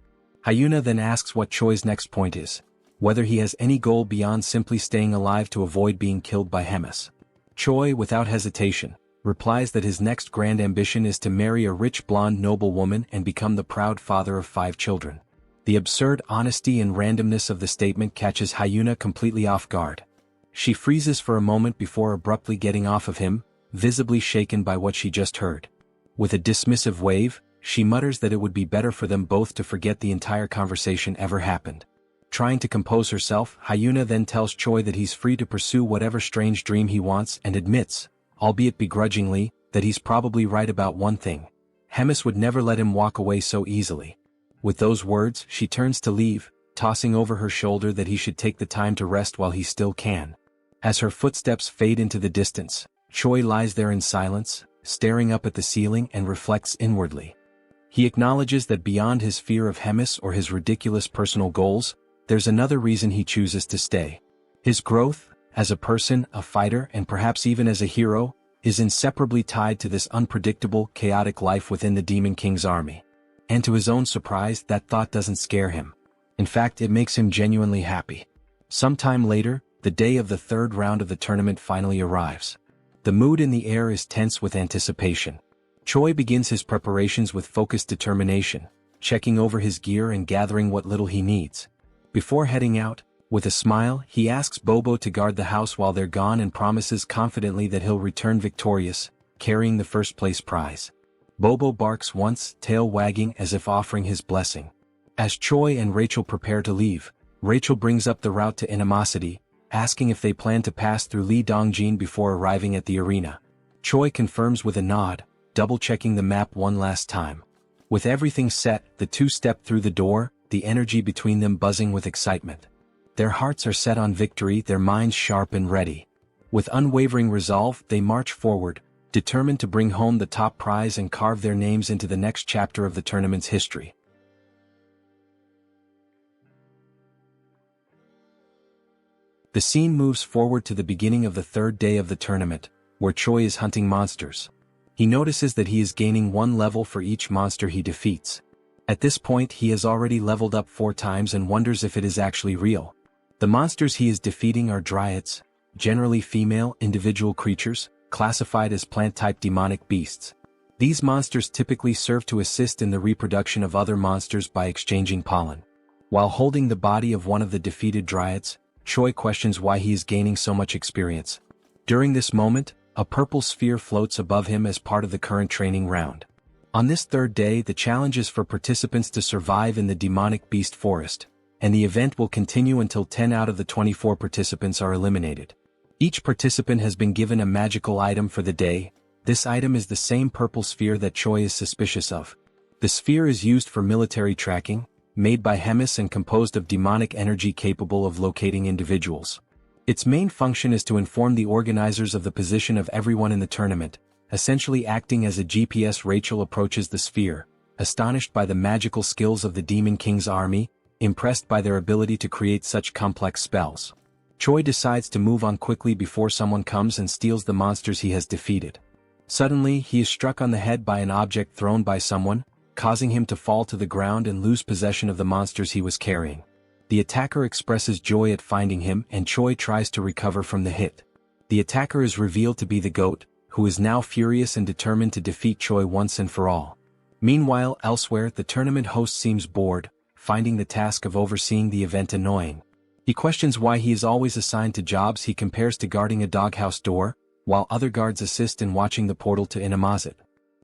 Hyuna then asks what Choi's next point is, whether he has any goal beyond simply staying alive to avoid being killed by Hemis. Choi, without hesitation, replies that his next grand ambition is to marry a rich blonde noblewoman and become the proud father of 5 children. The absurd honesty and randomness of the statement catches Hyuna completely off guard. She freezes for a moment before abruptly getting off of him, visibly shaken by what she just heard. With a dismissive wave, she mutters that it would be better for them both to forget the entire conversation ever happened. Trying to compose herself, Hyuna then tells Choi that he's free to pursue whatever strange dream he wants and admits, albeit begrudgingly, that he's probably right about one thing. Hemis would never let him walk away so easily. With those words, she turns to leave, tossing over her shoulder that he should take the time to rest while he still can. As her footsteps fade into the distance, Choi lies there in silence, staring up at the ceiling and reflects inwardly. He acknowledges that beyond his fear of Hemis or his ridiculous personal goals, there's another reason he chooses to stay. His growth, as a person, a fighter, and perhaps even as a hero, is inseparably tied to this unpredictable, chaotic life within the Demon King's army. And to his own surprise, that thought doesn't scare him. In fact, it makes him genuinely happy. Sometime later, the day of the third round of the tournament finally arrives. The mood in the air is tense with anticipation. Choi begins his preparations with focused determination, checking over his gear and gathering what little he needs. Before heading out, with a smile, he asks Bobo to guard the house while they're gone and promises confidently that he'll return victorious, carrying the first-place prize. Bobo barks once, tail wagging as if offering his blessing. As Choi and Rachel prepare to leave, Rachel brings up the route to Animosity, asking if they plan to pass through Lee Dongjin before arriving at the arena. Choi confirms with a nod, double-checking the map one last time. With everything set, the two step through the door, the energy between them buzzing with excitement. Their hearts are set on victory, their minds sharp and ready. With unwavering resolve, they march forward, determined to bring home the top prize and carve their names into the next chapter of the tournament's history. The scene moves forward to the beginning of the third day of the tournament, where Choi is hunting monsters. He notices that he is gaining 1 level for each monster he defeats. At this point he has already leveled up 4 times and wonders if it is actually real. The monsters he is defeating are dryads, generally female individual creatures, classified as plant-type demonic beasts. These monsters typically serve to assist in the reproduction of other monsters by exchanging pollen. While holding the body of one of the defeated dryads, Choi questions why he is gaining so much experience. During this moment, a purple sphere floats above him as part of the current training round. On this third day, the challenge is for participants to survive in the demonic beast forest, and the event will continue until 10 out of the 24 participants are eliminated. Each participant has been given a magical item for the day. This item is the same purple sphere that Choi is suspicious of. The sphere is used for military tracking, made by Hemis and composed of demonic energy capable of locating individuals. Its main function is to inform the organizers of the position of everyone in the tournament, essentially acting as a GPS. Rachel approaches the sphere, astonished by the magical skills of the Demon King's army, impressed by their ability to create such complex spells. Choi decides to move on quickly before someone comes and steals the monsters he has defeated. Suddenly, he is struck on the head by an object thrown by someone, causing him to fall to the ground and lose possession of the monsters he was carrying. The attacker expresses joy at finding him and Choi tries to recover from the hit. The attacker is revealed to be the goat, who is now furious and determined to defeat Choi once and for all. Meanwhile, elsewhere, the tournament host seems bored, finding the task of overseeing the event annoying. He questions why he is always assigned to jobs he compares to guarding a doghouse door, while other guards assist in watching the portal to Inamazet.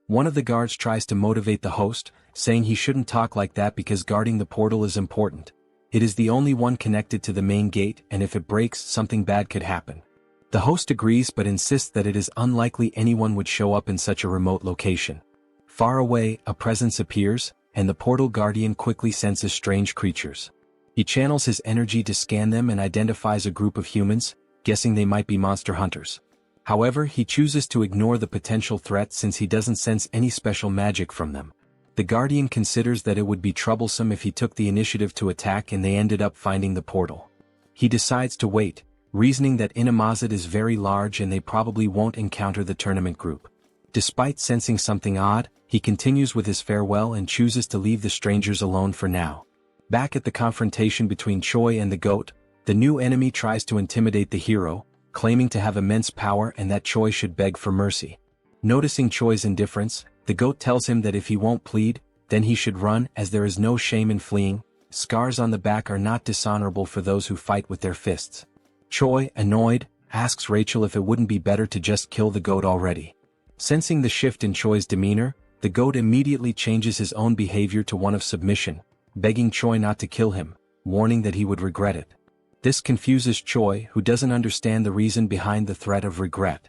One of the guards tries to motivate the host, saying he shouldn't talk like that because guarding the portal is important. It is the only one connected to the main gate, and if it breaks, something bad could happen. The host agrees but insists that it is unlikely anyone would show up in such a remote location. Far away, a presence appears, and the portal guardian quickly senses strange creatures. He channels his energy to scan them and identifies a group of humans, guessing they might be monster hunters. However, he chooses to ignore the potential threat since he doesn't sense any special magic from them. The Guardian considers that it would be troublesome if he took the initiative to attack and they ended up finding the portal. He decides to wait, reasoning that Inamazet is very large and they probably won't encounter the tournament group. Despite sensing something odd, he continues with his farewell and chooses to leave the strangers alone for now. Back at the confrontation between Choi and the goat, the new enemy tries to intimidate the hero, claiming to have immense power and that Choi should beg for mercy. Noticing Choi's indifference, the goat tells him that if he won't plead, then he should run as there is no shame in fleeing. Scars on the back are not dishonorable for those who fight with their fists. Choi, annoyed, asks Rachel if it wouldn't be better to just kill the goat already. Sensing the shift in Choi's demeanor, the goat immediately changes his own behavior to one of submission, begging Choi not to kill him, warning that he would regret it. This confuses Choi, who doesn't understand the reason behind the threat of regret.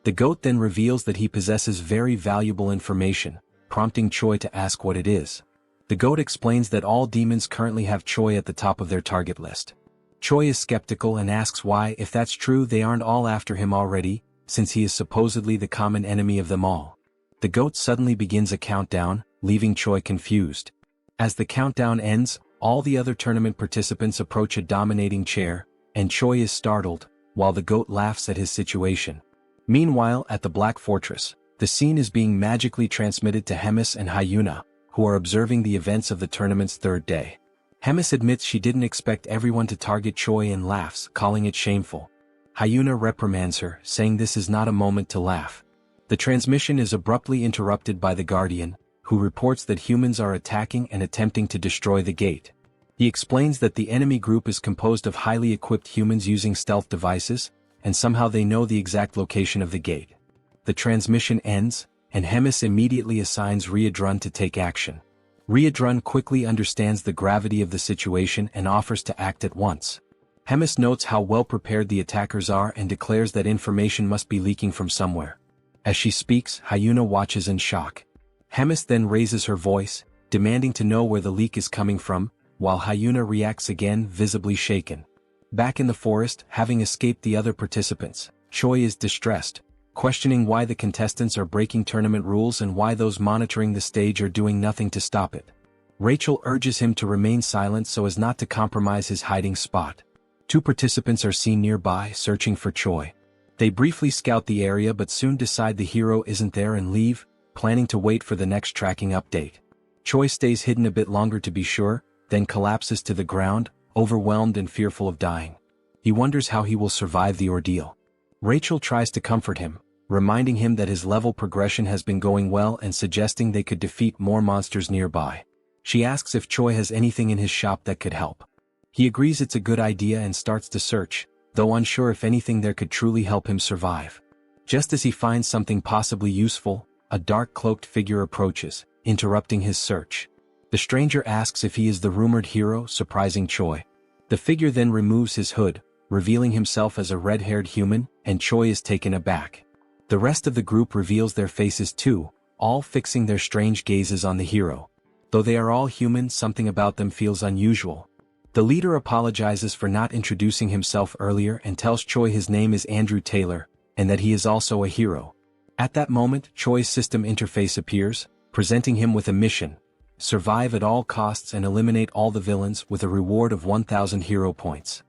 The goat then reveals that he possesses very valuable information, prompting Choi to ask what it is. The goat explains that all demons currently have Choi at the top of their target list. Choi is skeptical and asks why, if that's true, they aren't all after him already, since he is supposedly the common enemy of them all. The goat suddenly begins a countdown, leaving Choi confused. As the countdown ends, all the other tournament participants approach a dominating chair, and Choi is startled, while the goat laughs at his situation. Meanwhile, at the Black Fortress, the scene is being magically transmitted to Hemis and Hyuna, who are observing the events of the tournament's third day. Hemis admits she didn't expect everyone to target Choi and laughs, calling it shameful. Hyuna reprimands her, saying this is not a moment to laugh. The transmission is abruptly interrupted by the Guardian, who reports that humans are attacking and attempting to destroy the gate. He explains that the enemy group is composed of highly equipped humans using stealth devices, and somehow they know the exact location of the gate. The transmission ends, and Hemis immediately assigns Riadrun to take action. Riadrun quickly understands the gravity of the situation and offers to act at once. Hemis notes how well prepared the attackers are and declares that information must be leaking from somewhere. As she speaks, Hyuna watches in shock. Hemis then raises her voice, demanding to know where the leak is coming from, while Hyuna reacts again, visibly shaken. Back in the forest, having escaped the other participants, Choi is distressed, questioning why the contestants are breaking tournament rules and why those monitoring the stage are doing nothing to stop it. Rachel urges him to remain silent so as not to compromise his hiding spot. 2 participants are seen nearby, searching for Choi. They briefly scout the area but soon decide the hero isn't there and leave, planning to wait for the next tracking update. Choi stays hidden a bit longer to be sure, then collapses to the ground, overwhelmed and fearful of dying. He wonders how he will survive the ordeal. Rachel tries to comfort him, reminding him that his level progression has been going well and suggesting they could defeat more monsters nearby. She asks if Choi has anything in his shop that could help. He agrees it's a good idea and starts to search, though unsure if anything there could truly help him survive. Just as he finds something possibly useful, a dark cloaked figure approaches, interrupting his search. The stranger asks if he is the rumored hero, surprising Choi. The figure then removes his hood, revealing himself as a red-haired human, and Choi is taken aback. The rest of the group reveals their faces too, all fixing their strange gazes on the hero. Though they are all human, something about them feels unusual. The leader apologizes for not introducing himself earlier and tells Choi his name is Andrew Taylor, and that he is also a hero. At that moment, Choi's system interface appears, presenting him with a mission: survive at all costs and eliminate all the villains with a reward of 1,000 hero points.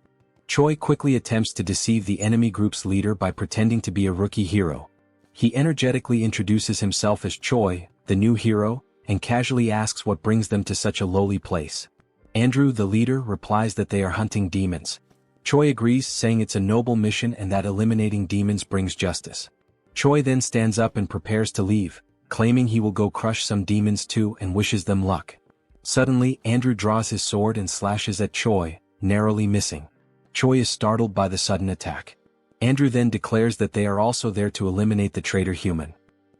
Choi quickly attempts to deceive the enemy group's leader by pretending to be a rookie hero. He energetically introduces himself as Choi, the new hero, and casually asks what brings them to such a lowly place. Andrew, the leader, replies that they are hunting demons. Choi agrees, saying it's a noble mission and that eliminating demons brings justice. Choi then stands up and prepares to leave, claiming he will go crush some demons too and wishes them luck. Suddenly, Andrew draws his sword and slashes at Choi, narrowly missing. Choi is startled by the sudden attack. Andrew then declares that they are also there to eliminate the traitor human.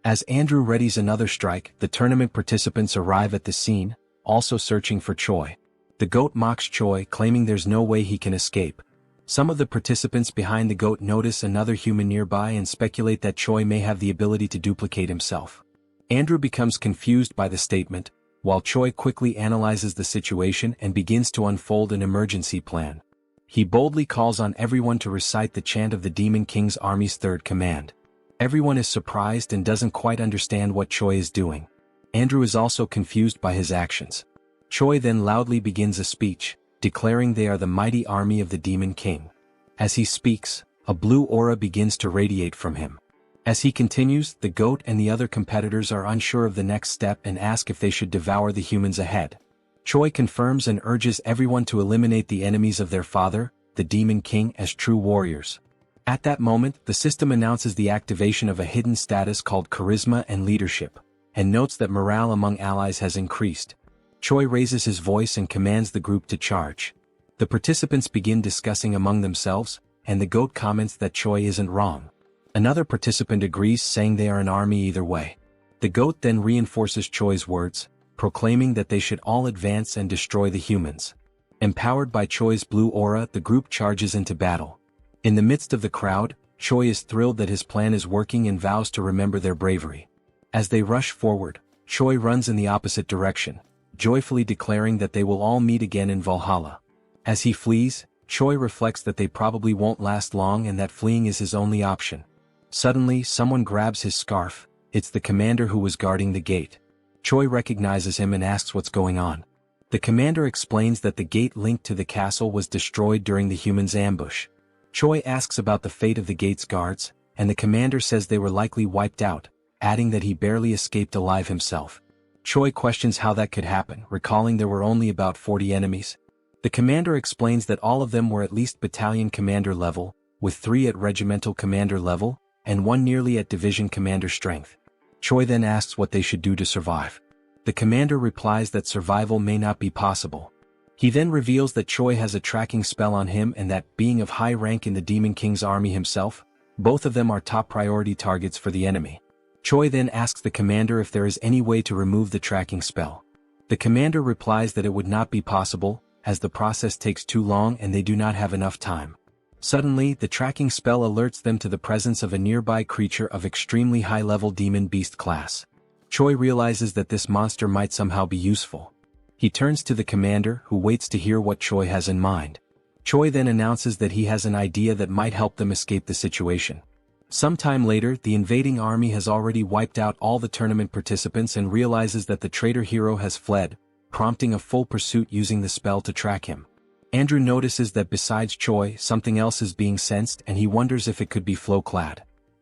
As Andrew readies another strike, the tournament participants arrive at the scene, also searching for Choi. The goat mocks Choi, claiming there's no way he can escape. Some of the participants behind the goat notice another human nearby and speculate that Choi may have the ability to duplicate himself. Andrew becomes confused by the statement, while Choi quickly analyzes the situation and begins to unfold an emergency plan. He boldly calls on everyone to recite the chant of the Demon King's army's third command. Everyone is surprised and doesn't quite understand what Choi is doing. Andrew is also confused by his actions. Choi then loudly begins a speech, declaring they are the mighty army of the Demon King. As he speaks, a blue aura begins to radiate from him. As he continues, the goat and the other competitors are unsure of the next step and ask if they should devour the humans ahead. Choi confirms and urges everyone to eliminate the enemies of their father, the Demon King, as true warriors. At that moment, the system announces the activation of a hidden status called Charisma and Leadership, and notes that morale among allies has increased. Choi raises his voice and commands the group to charge. The participants begin discussing among themselves, and the goat comments that Choi isn't wrong. Another participant agrees, saying they are an army either way. The goat then reinforces Choi's words, proclaiming that they should all advance and destroy the humans. Empowered by Choi's blue aura, the group charges into battle. In the midst of the crowd, Choi is thrilled that his plan is working and vows to remember their bravery. As they rush forward, Choi runs in the opposite direction, joyfully declaring that they will all meet again in Valhalla. As he flees, Choi reflects that they probably won't last long and that fleeing is his only option. Suddenly, someone grabs his scarf. It's the commander who was guarding the gate. Choi recognizes him and asks what's going on. The commander explains that the gate linked to the castle was destroyed during the humans' ambush. Choi asks about the fate of the gate's guards, and the commander says they were likely wiped out, adding that he barely escaped alive himself. Choi questions how that could happen, recalling there were only about 40 enemies, The commander explains that all of them were at least battalion commander level, with 3 at regimental commander level, and 1 nearly at division commander strength. Choi then asks what they should do to survive. The commander replies that survival may not be possible. He then reveals that Choi has a tracking spell on him and that, being of high rank in the Demon King's army himself, both of them are top priority targets for the enemy. Choi then asks the commander if there is any way to remove the tracking spell. The commander replies that it would not be possible, as the process takes too long and they do not have enough time. Suddenly, the tracking spell alerts them to the presence of a nearby creature of extremely high-level demon beast class. Choi realizes that this monster might somehow be useful. He turns to the commander, who waits to hear what Choi has in mind. Choi then announces that he has an idea that might help them escape the situation. Sometime later, the invading army has already wiped out all the tournament participants and realizes that the traitor hero has fled, prompting a full pursuit using the spell to track him. Andrew notices that besides Choi, something else is being sensed and he wonders if it could be Flowclad.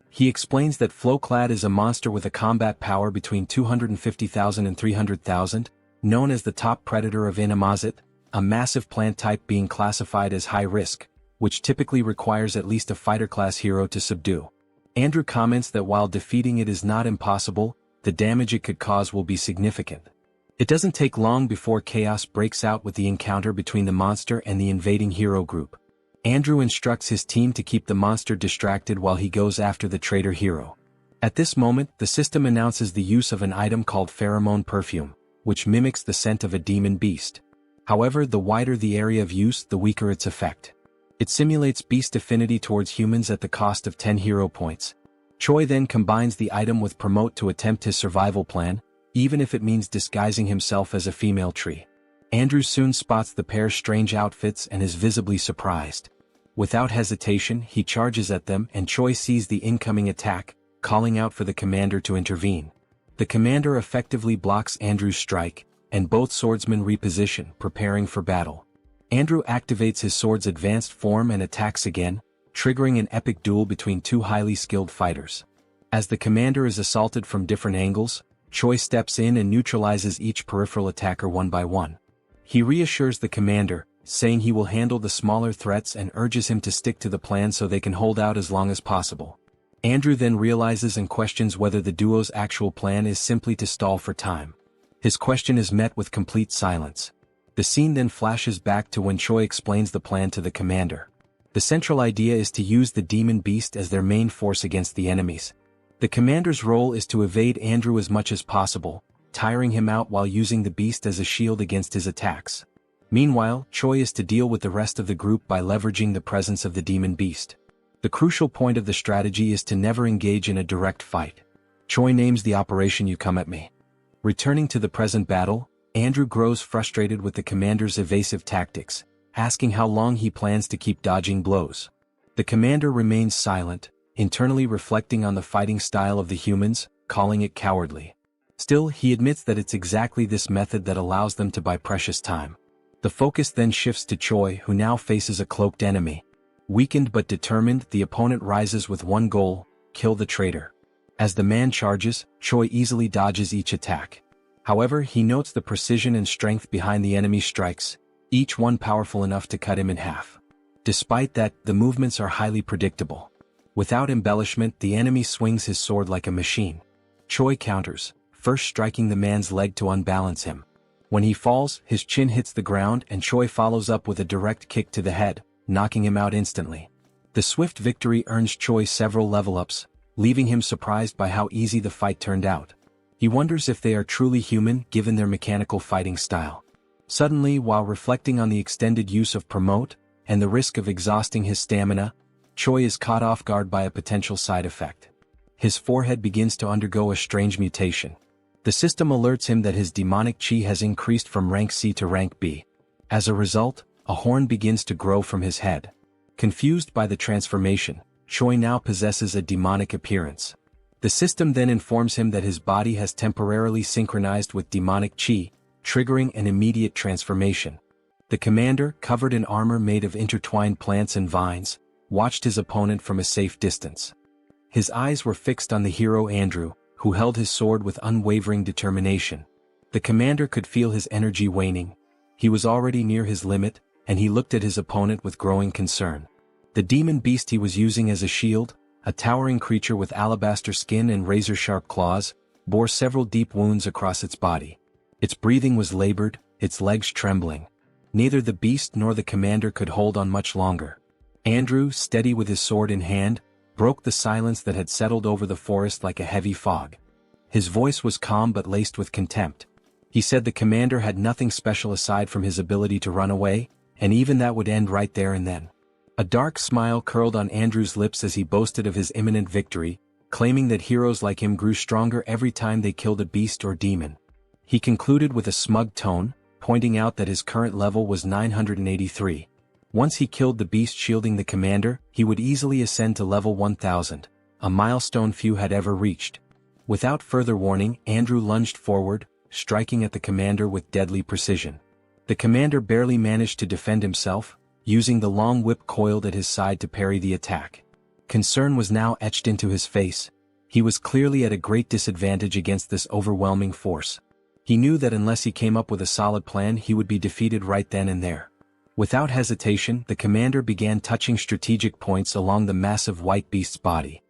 He explains that Flowclad is a monster with a combat power between 250,000 and 300,000, known as the top predator of Inamazet, a massive plant type being classified as high risk, which typically requires at least a fighter-class hero to subdue. Andrew comments that while defeating it is not impossible, the damage it could cause will be significant. It doesn't take long before chaos breaks out with the encounter between the monster and the invading hero group. Andrew instructs his team to keep the monster distracted while he goes after the traitor hero. At this moment, the system announces the use of an item called pheromone perfume, which mimics the scent of a demon beast. However, the wider the area of use, the weaker its effect. It simulates beast affinity towards humans at the cost of 10 hero points. Choi then combines the item with Promote to attempt his survival plan, even if it means disguising himself as a female tree. Andrew soon spots the pair's strange outfits and is visibly surprised. Without hesitation, he charges at them and Choi sees the incoming attack, calling out for the commander to intervene. The commander effectively blocks Andrew's strike, and both swordsmen reposition, preparing for battle. Andrew activates his sword's advanced form and attacks again, triggering an epic duel between 2 highly skilled fighters. As the commander is assaulted from different angles, Choi steps in and neutralizes each peripheral attacker one by one. He reassures the commander, saying he will handle the smaller threats and urges him to stick to the plan so they can hold out as long as possible. Andrew then realizes and questions whether the duo's actual plan is simply to stall for time. His question is met with complete silence. The scene then flashes back to when Choi explains the plan to the commander. The central idea is to use the demon beast as their main force against the enemies. The commander's role is to evade Andrew as much as possible, tiring him out while using the beast as a shield against his attacks. Meanwhile, Choi is to deal with the rest of the group by leveraging the presence of the demon beast. The crucial point of the strategy is to never engage in a direct fight. Choi names the operation "You Come at Me." Returning to the present battle, Andrew grows frustrated with the commander's evasive tactics, asking how long he plans to keep dodging blows. The commander remains silent, internally reflecting on the fighting style of the humans, calling it cowardly. Still, he admits that it's exactly this method that allows them to buy precious time. The focus then shifts to Choi, who now faces a cloaked enemy. Weakened but determined, the opponent rises with one goal: kill the traitor. As the man charges, Choi easily dodges each attack. However, he notes the precision and strength behind the enemy's strikes, each one powerful enough to cut him in half. Despite that, the movements are highly predictable. Without embellishment, the enemy swings his sword like a machine. Choi counters, first striking the man's leg to unbalance him. When he falls, his chin hits the ground and Choi follows up with a direct kick to the head, knocking him out instantly. The swift victory earns Choi several level-ups, leaving him surprised by how easy the fight turned out. He wonders if they are truly human given their mechanical fighting style. Suddenly, while reflecting on the extended use of Promote, and the risk of exhausting his stamina, Choi is caught off guard by a potential side effect. His forehead begins to undergo a strange mutation. The system alerts him that his demonic chi has increased from rank C to rank B. As a result, a horn begins to grow from his head. Confused by the transformation, Choi now possesses a demonic appearance. The system then informs him that his body has temporarily synchronized with demonic chi, triggering an immediate transformation. The commander, covered in armor made of intertwined plants and vines, watched his opponent from a safe distance. His eyes were fixed on the hero Andrew, who held his sword with unwavering determination. The commander could feel his energy waning. He was already near his limit, and he looked at his opponent with growing concern. The demon beast he was using as a shield, a towering creature with alabaster skin and razor-sharp claws, bore several deep wounds across its body. Its breathing was labored, its legs trembling. Neither the beast nor the commander could hold on much longer. Andrew, steady with his sword in hand, broke the silence that had settled over the forest like a heavy fog. His voice was calm but laced with contempt. He said the commander had nothing special aside from his ability to run away, and even that would end right there and then. A dark smile curled on Andrew's lips as he boasted of his imminent victory, claiming that heroes like him grew stronger every time they killed a beast or demon. He concluded with a smug tone, pointing out that his current level was 983. Once he killed the beast shielding the commander, he would easily ascend to level 1000, a milestone few had ever reached. Without further warning, Andrew lunged forward, striking at the commander with deadly precision. The commander barely managed to defend himself, using the long whip coiled at his side to parry the attack. Concern was now etched into his face. He was clearly at a great disadvantage against this overwhelming force. He knew that unless he came up with a solid plan he would be defeated right then and there. Without hesitation, the commander began touching strategic points along the massive white beast's body.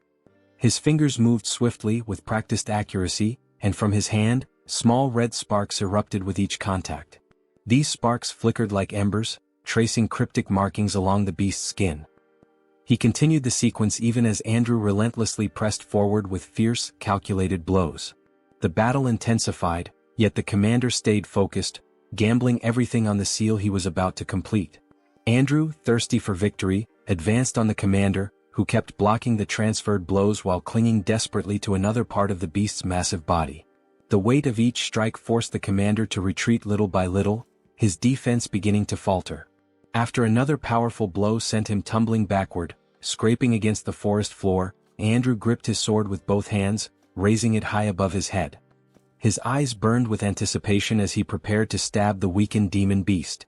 His fingers moved swiftly with practiced accuracy, and from his hand, small red sparks erupted with each contact. These sparks flickered like embers, tracing cryptic markings along the beast's skin. He continued the sequence even as Andrew relentlessly pressed forward with fierce, calculated blows. The battle intensified, yet the commander stayed focused, gambling everything on the seal he was about to complete. Andrew, thirsty for victory, advanced on the commander, who kept blocking the transferred blows while clinging desperately to another part of the beast's massive body. The weight of each strike forced the commander to retreat little by little, his defense beginning to falter. After another powerful blow sent him tumbling backward, scraping against the forest floor, Andrew gripped his sword with both hands, raising it high above his head. His eyes burned with anticipation as he prepared to stab the weakened demon beast.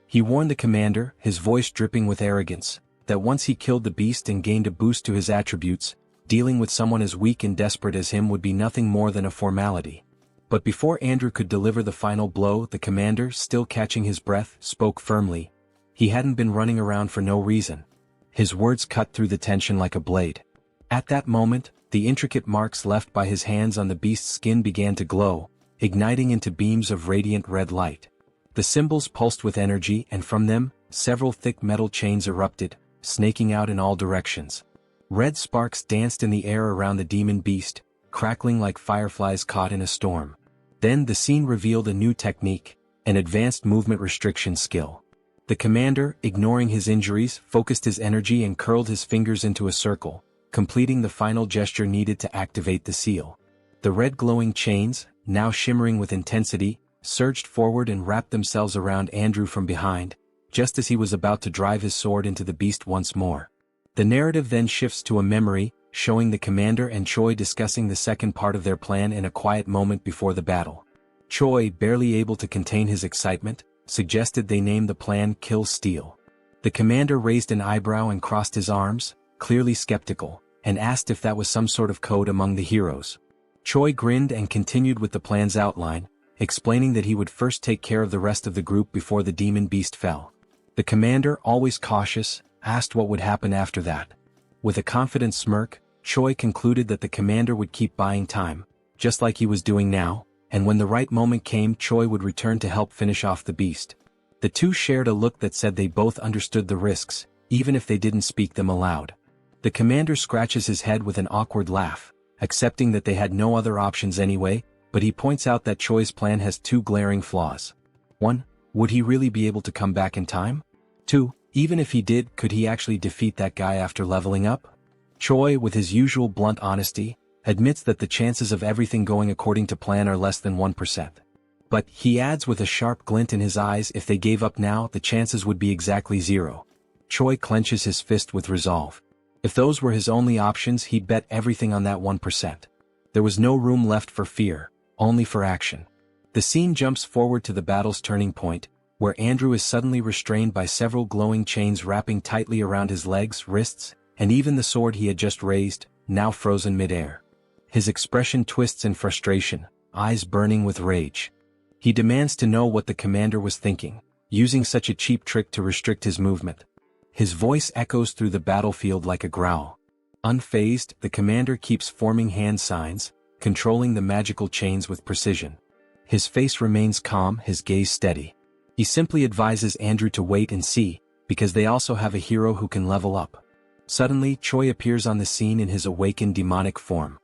He warned the commander, his voice dripping with arrogance, that once he killed the beast and gained a boost to his attributes, dealing with someone as weak and desperate as him would be nothing more than a formality. But before Andrew could deliver the final blow, the commander, still catching his breath, spoke firmly. He hadn't been running around for no reason. His words cut through the tension like a blade. At that moment, the intricate marks left by his hands on the beast's skin began to glow, igniting into beams of radiant red light. The symbols pulsed with energy, and from them, several thick metal chains erupted, snaking out in all directions. Red sparks danced in the air around the demon beast, crackling like fireflies caught in a storm. Then the scene revealed a new technique, an advanced movement restriction skill. The commander, ignoring his injuries, focused his energy and curled his fingers into a circle, completing the final gesture needed to activate the seal. The red glowing chains, now shimmering with intensity, surged forward and wrapped themselves around Andrew from behind, just as he was about to drive his sword into the beast once more. The narrative then shifts to a memory, showing the commander and Choi discussing the second part of their plan in a quiet moment before the battle. Choi, barely able to contain his excitement, suggested they name the plan Kill Steel. The commander raised an eyebrow and crossed his arms, clearly skeptical, and asked if that was some sort of code among the heroes. Choi grinned and continued with the plan's outline, explaining that he would first take care of the rest of the group before the demon beast fell. The commander, always cautious, asked what would happen after that. With a confident smirk, Choi concluded that the commander would keep buying time, just like he was doing now, and when the right moment came, Choi would return to help finish off the beast. The two shared a look that said they both understood the risks, even if they didn't speak them aloud. The commander scratches his head with an awkward laugh, accepting that they had no other options anyway, but he points out that Choi's plan has two glaring flaws. 1. Would he really be able to come back in time? 2. Even if he did, could he actually defeat that guy after leveling up? Choi, with his usual blunt honesty, admits that the chances of everything going according to plan are less than 1%. But, he adds with a sharp glint in his eyes, if they gave up now, the chances would be exactly 0. Choi clenches his fist with resolve. If those were his only options, he'd bet everything on that 1%. There was no room left for fear, only for action. The scene jumps forward to the battle's turning point, where Andrew is suddenly restrained by several glowing chains wrapping tightly around his legs, wrists, and even the sword he had just raised, now frozen mid-air. His expression twists in frustration, eyes burning with rage. He demands to know what the commander was thinking. using such a cheap trick to restrict his movement. His voice echoes through the battlefield like a growl. Unfazed, the commander keeps forming hand signs, controlling the magical chains with precision. His face remains calm, his gaze steady. He simply advises Andrew to wait and see, because they also have a hero who can level up. Suddenly, Choi appears on the scene in his awakened demonic form.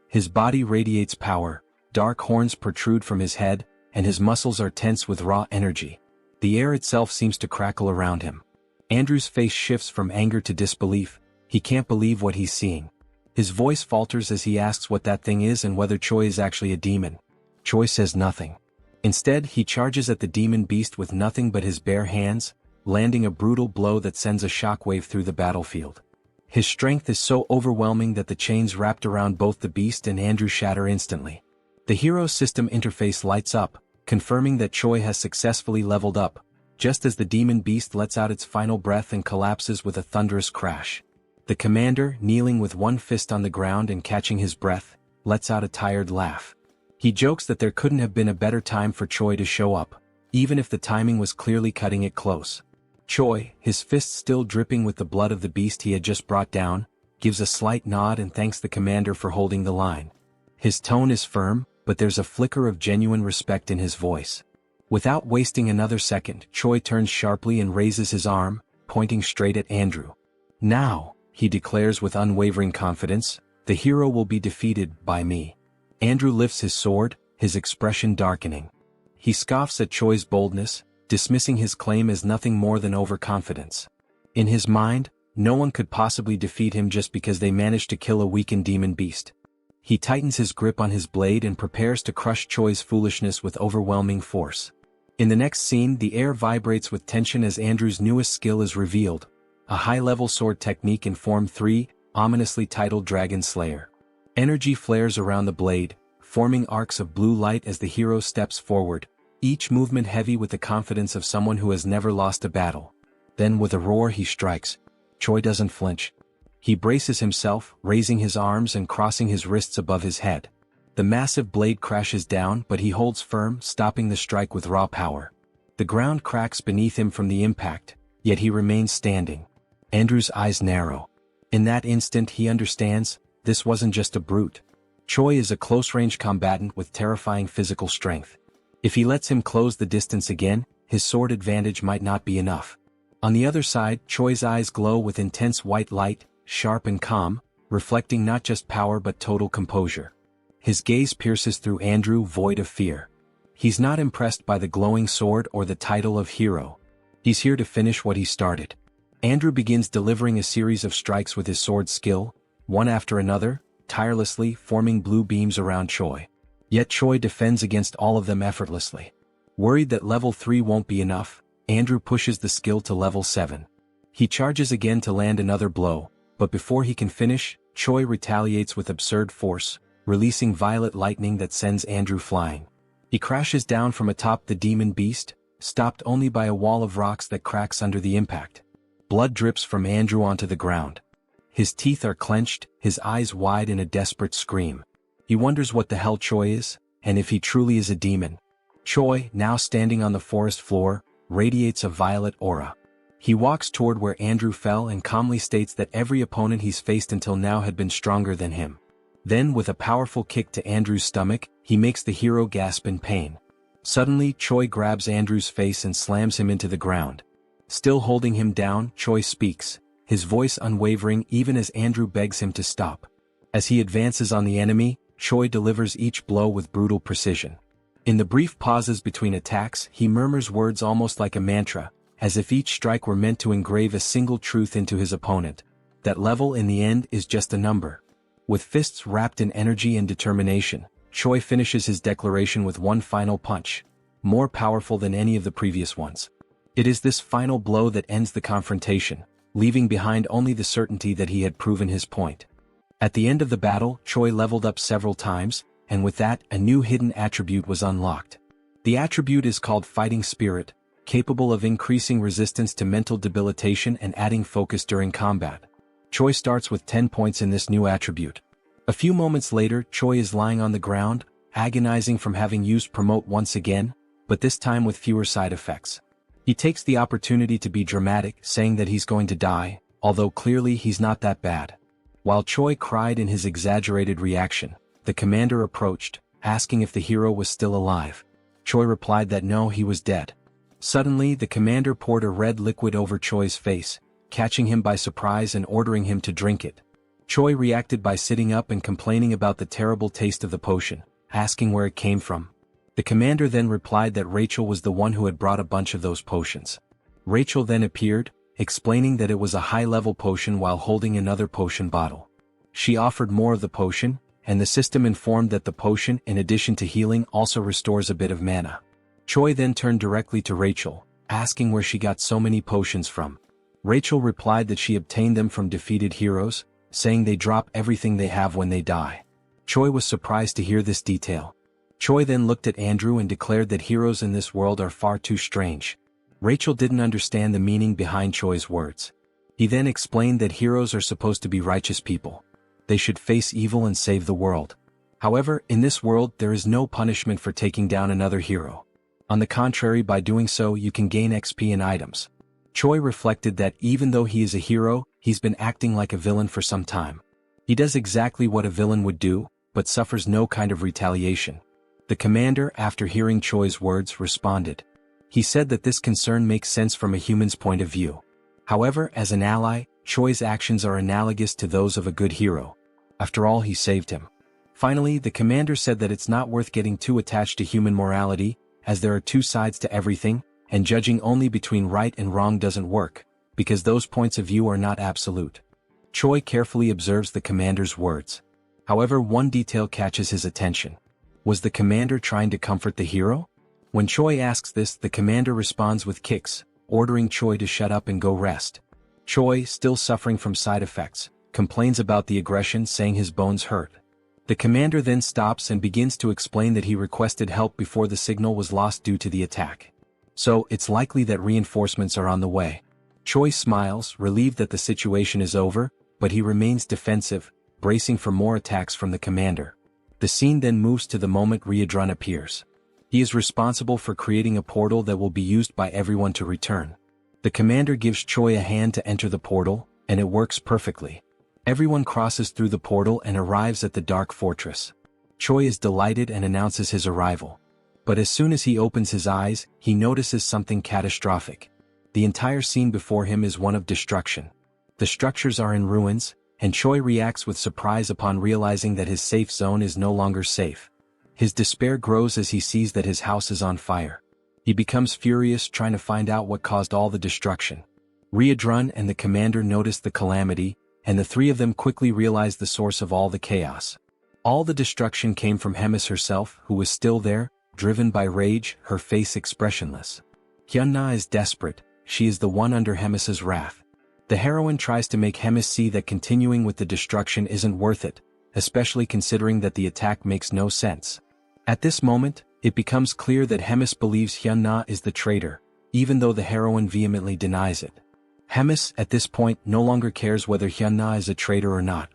His body radiates power, dark horns protrude from his head, and his muscles are tense with raw energy. The air itself seems to crackle around him. Andrew's face shifts from anger to disbelief. He can't believe what he's seeing. His voice falters as he asks what that thing is and whether Choi is actually a demon. Choi says nothing. Instead, he charges at the demon beast with nothing but his bare hands, landing a brutal blow that sends a shockwave through the battlefield. His strength is so overwhelming that the chains wrapped around both the beast and Andrew shatter instantly. The hero system interface lights up, confirming that Choi has successfully leveled up, just as the demon beast lets out its final breath and collapses with a thunderous crash. The commander, kneeling with one fist on the ground and catching his breath, lets out a tired laugh. He jokes that there couldn't have been a better time for Choi to show up, even if the timing was clearly cutting it close. Choi, his fist still dripping with the blood of the beast he had just brought down, gives a slight nod and thanks the commander for holding the line. His tone is firm, but there's a flicker of genuine respect in his voice. Without wasting another second, Choi turns sharply and raises his arm, pointing straight at Andrew. Now, he declares with unwavering confidence, the hero will be defeated by me. Andrew lifts his sword, his expression darkening. He scoffs at Choi's boldness, dismissing his claim as nothing more than overconfidence. In his mind, no one could possibly defeat him just because they managed to kill a weakened demon beast. He tightens his grip on his blade and prepares to crush Choi's foolishness with overwhelming force. In the next scene, the air vibrates with tension as Andrew's newest skill is revealed, a high-level sword technique in Form 3, ominously titled Dragon Slayer. Energy flares around the blade, forming arcs of blue light as the hero steps forward, each movement heavy with the confidence of someone who has never lost a battle. Then with a roar he strikes. Choi doesn't flinch. He braces himself, raising his arms and crossing his wrists above his head. The massive blade crashes down, but he holds firm, stopping the strike with raw power. The ground cracks beneath him from the impact, yet he remains standing. Andrew's eyes narrow. In that instant he understands, this wasn't just a brute. Choi is a close-range combatant with terrifying physical strength. If he lets him close the distance again, his sword advantage might not be enough. On the other side, Choi's eyes glow with intense white light, sharp and calm, reflecting not just power but total composure. His gaze pierces through Andrew, void of fear. He's not impressed by the glowing sword or the title of hero. He's here to finish what he started. Andrew begins delivering a series of strikes with his sword skill, one after another, tirelessly forming blue beams around Choi. Yet Choi defends against all of them effortlessly. Worried that level 3 won't be enough, Andrew pushes the skill to level 7. He charges again to land another blow, but before he can finish, Choi retaliates with absurd force, releasing violet lightning that sends Andrew flying. He crashes down from atop the demon beast, stopped only by a wall of rocks that cracks under the impact. Blood drips from Andrew onto the ground. His teeth are clenched, his eyes wide in a desperate scream. He wonders what the hell Choi is, and if he truly is a demon. Choi, now standing on the forest floor, radiates a violet aura. He walks toward where Andrew fell and calmly states that every opponent he's faced until now had been stronger than him. Then, with a powerful kick to Andrew's stomach, he makes the hero gasp in pain. Suddenly, Choi grabs Andrew's face and slams him into the ground. Still holding him down, Choi speaks, his voice unwavering even as Andrew begs him to stop. As he advances on the enemy, Choi delivers each blow with brutal precision. In the brief pauses between attacks, he murmurs words almost like a mantra, as if each strike were meant to engrave a single truth into his opponent. That level in the end is just a number. With fists wrapped in energy and determination, Choi finishes his declaration with one final punch, more powerful than any of the previous ones. It is this final blow that ends the confrontation, leaving behind only the certainty that he had proven his point. At the end of the battle, Choi leveled up several times, and with that, a new hidden attribute was unlocked. The attribute is called Fighting Spirit, capable of increasing resistance to mental debilitation and adding focus during combat. Choi starts with 10 points in this new attribute. A few moments later, Choi is lying on the ground, agonizing from having used Promote once again, but this time with fewer side effects. He takes the opportunity to be dramatic, saying that he's going to die, although clearly he's not that bad. While Choi cried in his exaggerated reaction, the commander approached, asking if the hero was still alive. Choi replied that no, he was dead. Suddenly, the commander poured a red liquid over Choi's face, catching him by surprise and ordering him to drink it. Choi reacted by sitting up and complaining about the terrible taste of the potion, asking where it came from. The commander then replied that Rachel was the one who had brought a bunch of those potions. Rachel then appeared, explaining that it was a high-level potion while holding another potion bottle. She offered more of the potion, and the system informed that the potion, in addition to healing, also restores a bit of mana. Choi then turned directly to Rachel, asking where she got so many potions from. Rachel replied that she obtained them from defeated heroes, saying they drop everything they have when they die. Choi was surprised to hear this detail. Choi then looked at Andrew and declared that heroes in this world are far too strange. Rachel didn't understand the meaning behind Choi's words. He then explained that heroes are supposed to be righteous people. They should face evil and save the world. However, in this world there is no punishment for taking down another hero. On the contrary, by doing so you can gain XP and items. Choi reflected that even though he is a hero, he's been acting like a villain for some time. He does exactly what a villain would do, but suffers no kind of retaliation. The commander, after hearing Choi's words, responded. He said that this concern makes sense from a human's point of view. However, as an ally, Choi's actions are analogous to those of a good hero. After all, he saved him. Finally, the commander said that it's not worth getting too attached to human morality, as there are two sides to everything, and judging only between right and wrong doesn't work, because those points of view are not absolute. Choi carefully observes the commander's words. However, one detail catches his attention. Was the commander trying to comfort the hero? When Choi asks this, the commander responds with kicks, ordering Choi to shut up and go rest. Choi, still suffering from side effects, complains about the aggression, saying his bones hurt. The commander then stops and begins to explain that he requested help before the signal was lost due to the attack. So, it's likely that reinforcements are on the way. Choi smiles, relieved that the situation is over, but he remains defensive, bracing for more attacks from the commander. The scene then moves to the moment Riadrun appears. He is responsible for creating a portal that will be used by everyone to return. The commander gives Choi a hand to enter the portal, and it works perfectly. Everyone crosses through the portal and arrives at the Dark Fortress. Choi is delighted and announces his arrival. But as soon as he opens his eyes, he notices something catastrophic. The entire scene before him is one of destruction. The structures are in ruins, and Choi reacts with surprise upon realizing that his safe zone is no longer safe. His despair grows as he sees that his house is on fire. He becomes furious, trying to find out what caused all the destruction. Riadrun and the commander notice the calamity, and the three of them quickly realize the source of all the chaos. All the destruction came from Hemis herself, who was still there, driven by rage, her face expressionless. Hyunna is desperate, she is the one under Hemis's wrath. The heroine tries to make Hemis see that continuing with the destruction isn't worth it, especially considering that the attack makes no sense. At this moment, it becomes clear that Hemis believes Hyunna is the traitor, even though the heroine vehemently denies it. Hemis, at this point, no longer cares whether Hyunna is a traitor or not.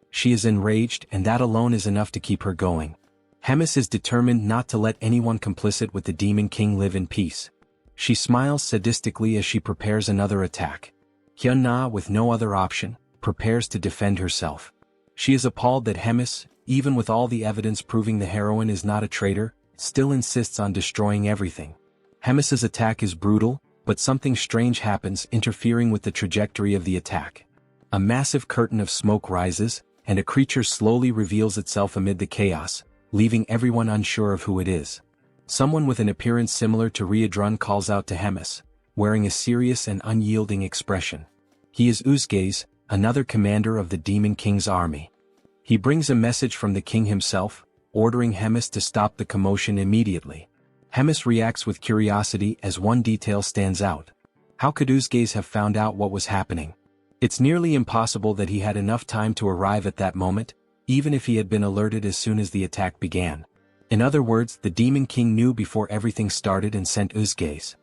She is enraged, and that alone is enough to keep her going. Hemis is determined not to let anyone complicit with the Demon King live in peace. She smiles sadistically as she prepares another attack. Hyunna, with no other option, prepares to defend herself. She is appalled that Hemis, even with all the evidence proving the heroine is not a traitor, still insists on destroying everything. Hemis's attack is brutal, but something strange happens, interfering with the trajectory of the attack. A massive curtain of smoke rises, and a creature slowly reveals itself amid the chaos, leaving everyone unsure of who it is. Someone with an appearance similar to Riadrun calls out to Hemis, wearing a serious and unyielding expression. He is Uzgaze, another commander of the Demon King's army. He brings a message from the king himself, ordering Hemis to stop the commotion immediately. Hemis reacts with curiosity as one detail stands out. How could Uzgaze have found out what was happening? It's nearly impossible that he had enough time to arrive at that moment, even if he had been alerted as soon as the attack began. In other words, the Demon King knew before everything started and sent Uzgaze.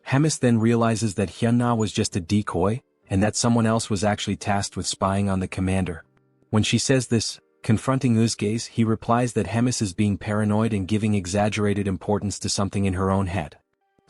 Hemis then realizes that Hyunna was just a decoy, and that someone else was actually tasked with spying on the commander. When she says this, confronting Uzgaze, he replies that Hemis is being paranoid and giving exaggerated importance to something in her own head.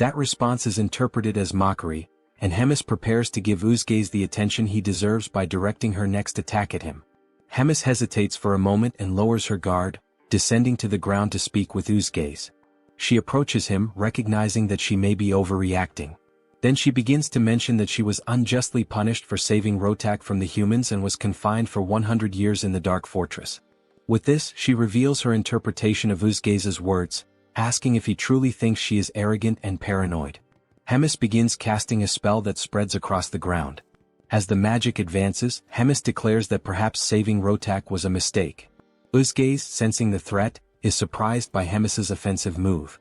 That response is interpreted as mockery, and Hemis prepares to give Uzgaze the attention he deserves by directing her next attack at him. Hemis hesitates for a moment and lowers her guard, descending to the ground to speak with Uzgaze. She approaches him, recognizing that she may be overreacting. Then she begins to mention that she was unjustly punished for saving Rotak from the humans and was confined for 100 years in the Dark Fortress. With this, she reveals her interpretation of Uzgaze's words, asking if he truly thinks she is arrogant and paranoid. Hemis begins casting a spell that spreads across the ground. As the magic advances, Hemis declares that perhaps saving Rotak was a mistake. Uzgaze, sensing the threat, is surprised by Hemis's offensive move.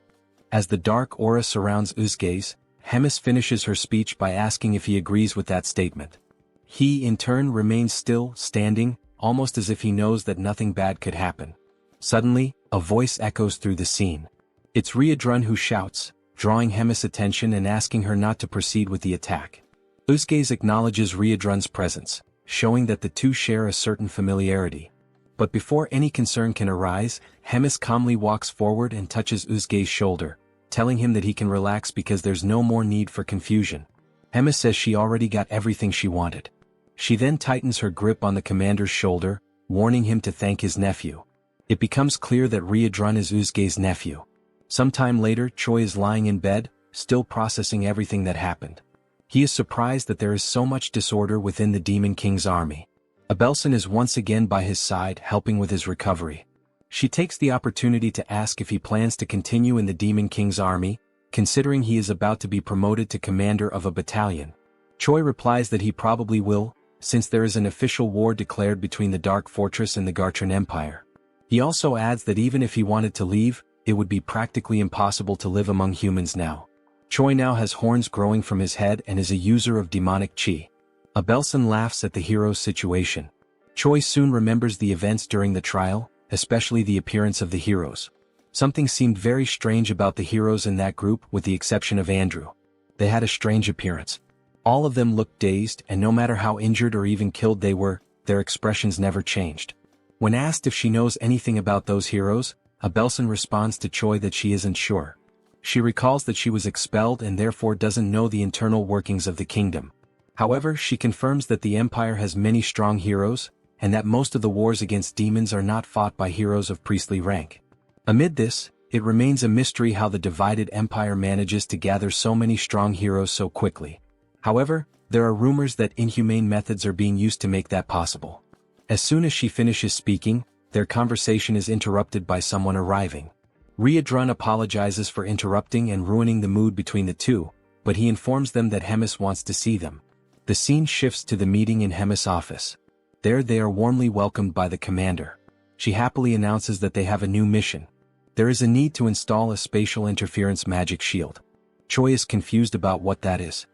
As the dark aura surrounds Uzgaze, Hemis finishes her speech by asking if he agrees with that statement. He, in turn, remains still, standing, almost as if he knows that nothing bad could happen. Suddenly, a voice echoes through the scene. It's Riadrun who shouts, drawing Hemis' attention and asking her not to proceed with the attack. Uzgaze acknowledges Riadrun's presence, showing that the two share a certain familiarity. But before any concern can arise, Hemis calmly walks forward and touches Uzgaze's shoulder, telling him that he can relax because there's no more need for confusion. Hemis says she already got everything she wanted. She then tightens her grip on the commander's shoulder, warning him to thank his nephew. It becomes clear that Riadrun is Uzgaze's nephew. Sometime later, Choi is lying in bed, still processing everything that happened. He is surprised that there is so much disorder within the Demon King's army. Abelson is once again by his side, helping with his recovery. She takes the opportunity to ask if he plans to continue in the Demon King's army, considering he is about to be promoted to commander of a battalion. Choi replies that he probably will, since there is an official war declared between the Dark Fortress and the Gartran Empire. He also adds that even if he wanted to leave, it would be practically impossible to live among humans now. Choi now has horns growing from his head and is a user of demonic chi. Abelson laughs at the hero's situation. Choi soon remembers the events during the trial, especially the appearance of the heroes. Something seemed very strange about the heroes in that group with the exception of Andrew. They had a strange appearance. All of them looked dazed, and no matter how injured or even killed they were, their expressions never changed. When asked if she knows anything about those heroes, Abelson responds to Choi that she isn't sure. She recalls that she was expelled and therefore doesn't know the internal workings of the kingdom. However, she confirms that the Empire has many strong heroes, and that most of the wars against demons are not fought by heroes of priestly rank. Amid this, it remains a mystery how the divided Empire manages to gather so many strong heroes so quickly. However, there are rumors that inhumane methods are being used to make that possible. As soon as she finishes speaking, their conversation is interrupted by someone arriving. Riadrun apologizes for interrupting and ruining the mood between the two, but he informs them that Hemis wants to see them. The scene shifts to the meeting in Hemis' office. There they are warmly welcomed by the commander. She happily announces that they have a new mission. There is a need to install a spatial interference magic shield. Choi is confused about what that is.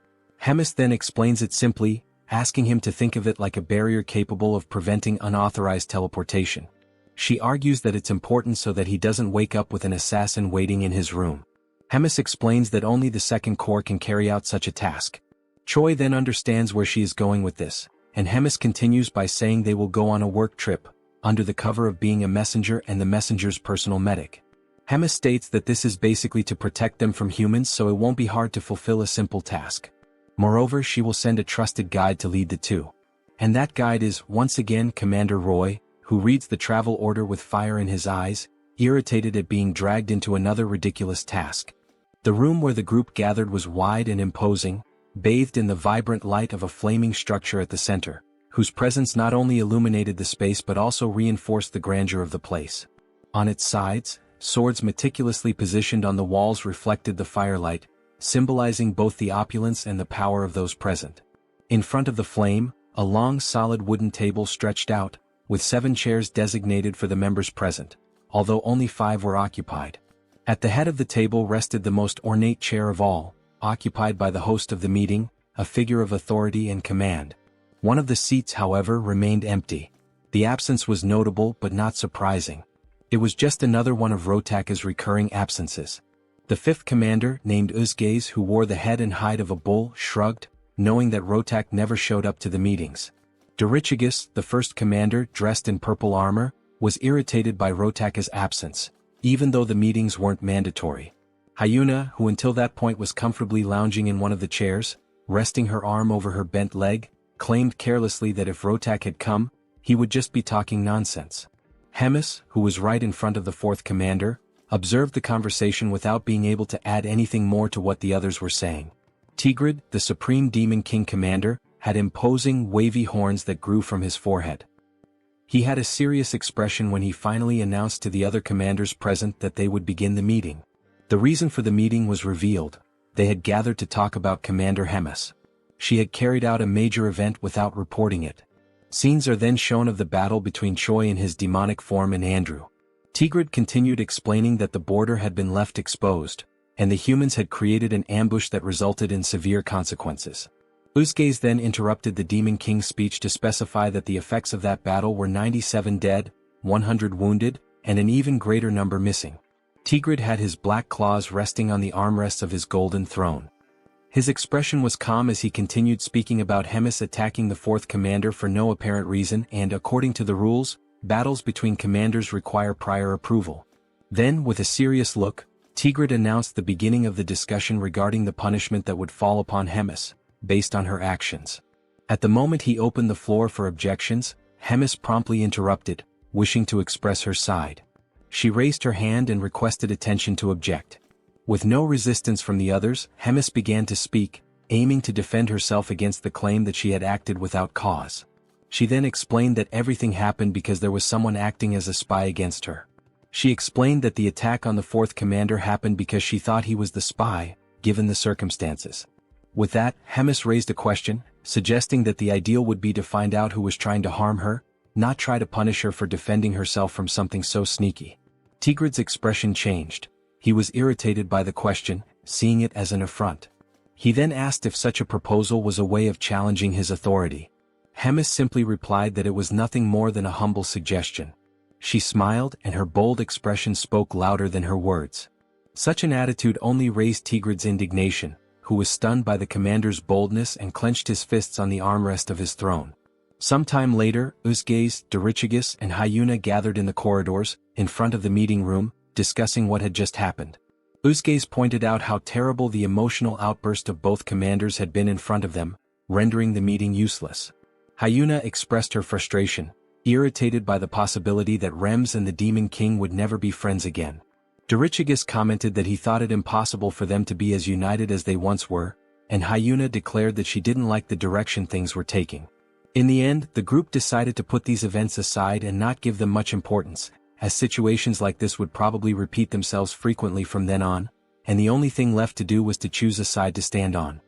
Hemis then explains it simply, asking him to think of it like a barrier capable of preventing unauthorized teleportation. She argues that it's important so that he doesn't wake up with an assassin waiting in his room. Hemis explains that only the Second Corps can carry out such a task. Choi then understands where she is going with this, and Hemis continues by saying they will go on a work trip, under the cover of being a messenger and the messenger's personal medic. Hemis states that this is basically to protect them from humans so it won't be hard to fulfill a simple task. Moreover, she will send a trusted guide to lead the two. And that guide is, once again, Commander Roy, who reads the travel order with fire in his eyes, irritated at being dragged into another ridiculous task. The room where the group gathered was wide and imposing, bathed in the vibrant light of a flaming structure at the center, whose presence not only illuminated the space but also reinforced the grandeur of the place. On its sides, swords meticulously positioned on the walls reflected the firelight, symbolizing both the opulence and the power of those present. In front of the flame, a long solid wooden table stretched out, with 7 chairs designated for the members present, although only 5 were occupied. At the head of the table rested the most ornate chair of all, occupied by the host of the meeting, a figure of authority and command. One of the seats, however, remained empty. The absence was notable but not surprising. It was just another one of Rotaka's recurring absences. The 5th commander, named Uzgaze, who wore the head and hide of a bull, shrugged, knowing that Rotak never showed up to the meetings. Dorichigus, the 1st commander, dressed in purple armor, was irritated by Rotaka's absence, even though the meetings weren't mandatory. Hyuna, who until that point was comfortably lounging in one of the chairs, resting her arm over her bent leg, claimed carelessly that if Rotak had come, he would just be talking nonsense. Hemis, who was right in front of the fourth commander, observed the conversation without being able to add anything more to what the others were saying. Tigrid, the Supreme Demon King commander, had imposing, wavy horns that grew from his forehead. He had a serious expression when he finally announced to the other commanders present that they would begin the meeting. The reason for the meeting was revealed. They had gathered to talk about Commander Hemis. She had carried out a major event without reporting it. Scenes are then shown of the battle between Choi in his demonic form and Andrew. Tigrid continued explaining that the border had been left exposed, and the humans had created an ambush that resulted in severe consequences. Uzgaze then interrupted the Demon King's speech to specify that the effects of that battle were 97 dead, 100 wounded, and an even greater number missing. Tigrid had his black claws resting on the armrests of his golden throne. His expression was calm as he continued speaking about Hemis attacking the fourth commander for no apparent reason and, according to the rules, battles between commanders require prior approval. Then, with a serious look, Tigrid announced the beginning of the discussion regarding the punishment that would fall upon Hemis, based on her actions. At the moment he opened the floor for objections, Hemis promptly interrupted, wishing to express her side. She raised her hand and requested attention to object. With no resistance from the others, Hemis began to speak, aiming to defend herself against the claim that she had acted without cause. She then explained that everything happened because there was someone acting as a spy against her. She explained that the attack on the fourth commander happened because she thought he was the spy, given the circumstances. With that, Hemis raised a question, suggesting that the ideal would be to find out who was trying to harm her, not try to punish her for defending herself from something so sneaky. Tigrid's expression changed. He was irritated by the question, seeing it as an affront. He then asked if such a proposal was a way of challenging his authority. Hemis simply replied that it was nothing more than a humble suggestion. She smiled, and her bold expression spoke louder than her words. Such an attitude only raised Tigrid's indignation, who was stunned by the commander's boldness and clenched his fists on the armrest of his throne. Some time later, Uzgaze, Dorichigus, and Hyuna gathered in the corridors, in front of the meeting room, discussing what had just happened. Uzgaze pointed out how terrible the emotional outburst of both commanders had been in front of them, rendering the meeting useless. Hyuna expressed her frustration, irritated by the possibility that Rems and the Demon King would never be friends again. Dorichigus commented that he thought it impossible for them to be as united as they once were, and Hyuna declared that she didn't like the direction things were taking. In the end, the group decided to put these events aside and not give them much importance, as situations like this would probably repeat themselves frequently from then on, and the only thing left to do was to choose a side to stand on.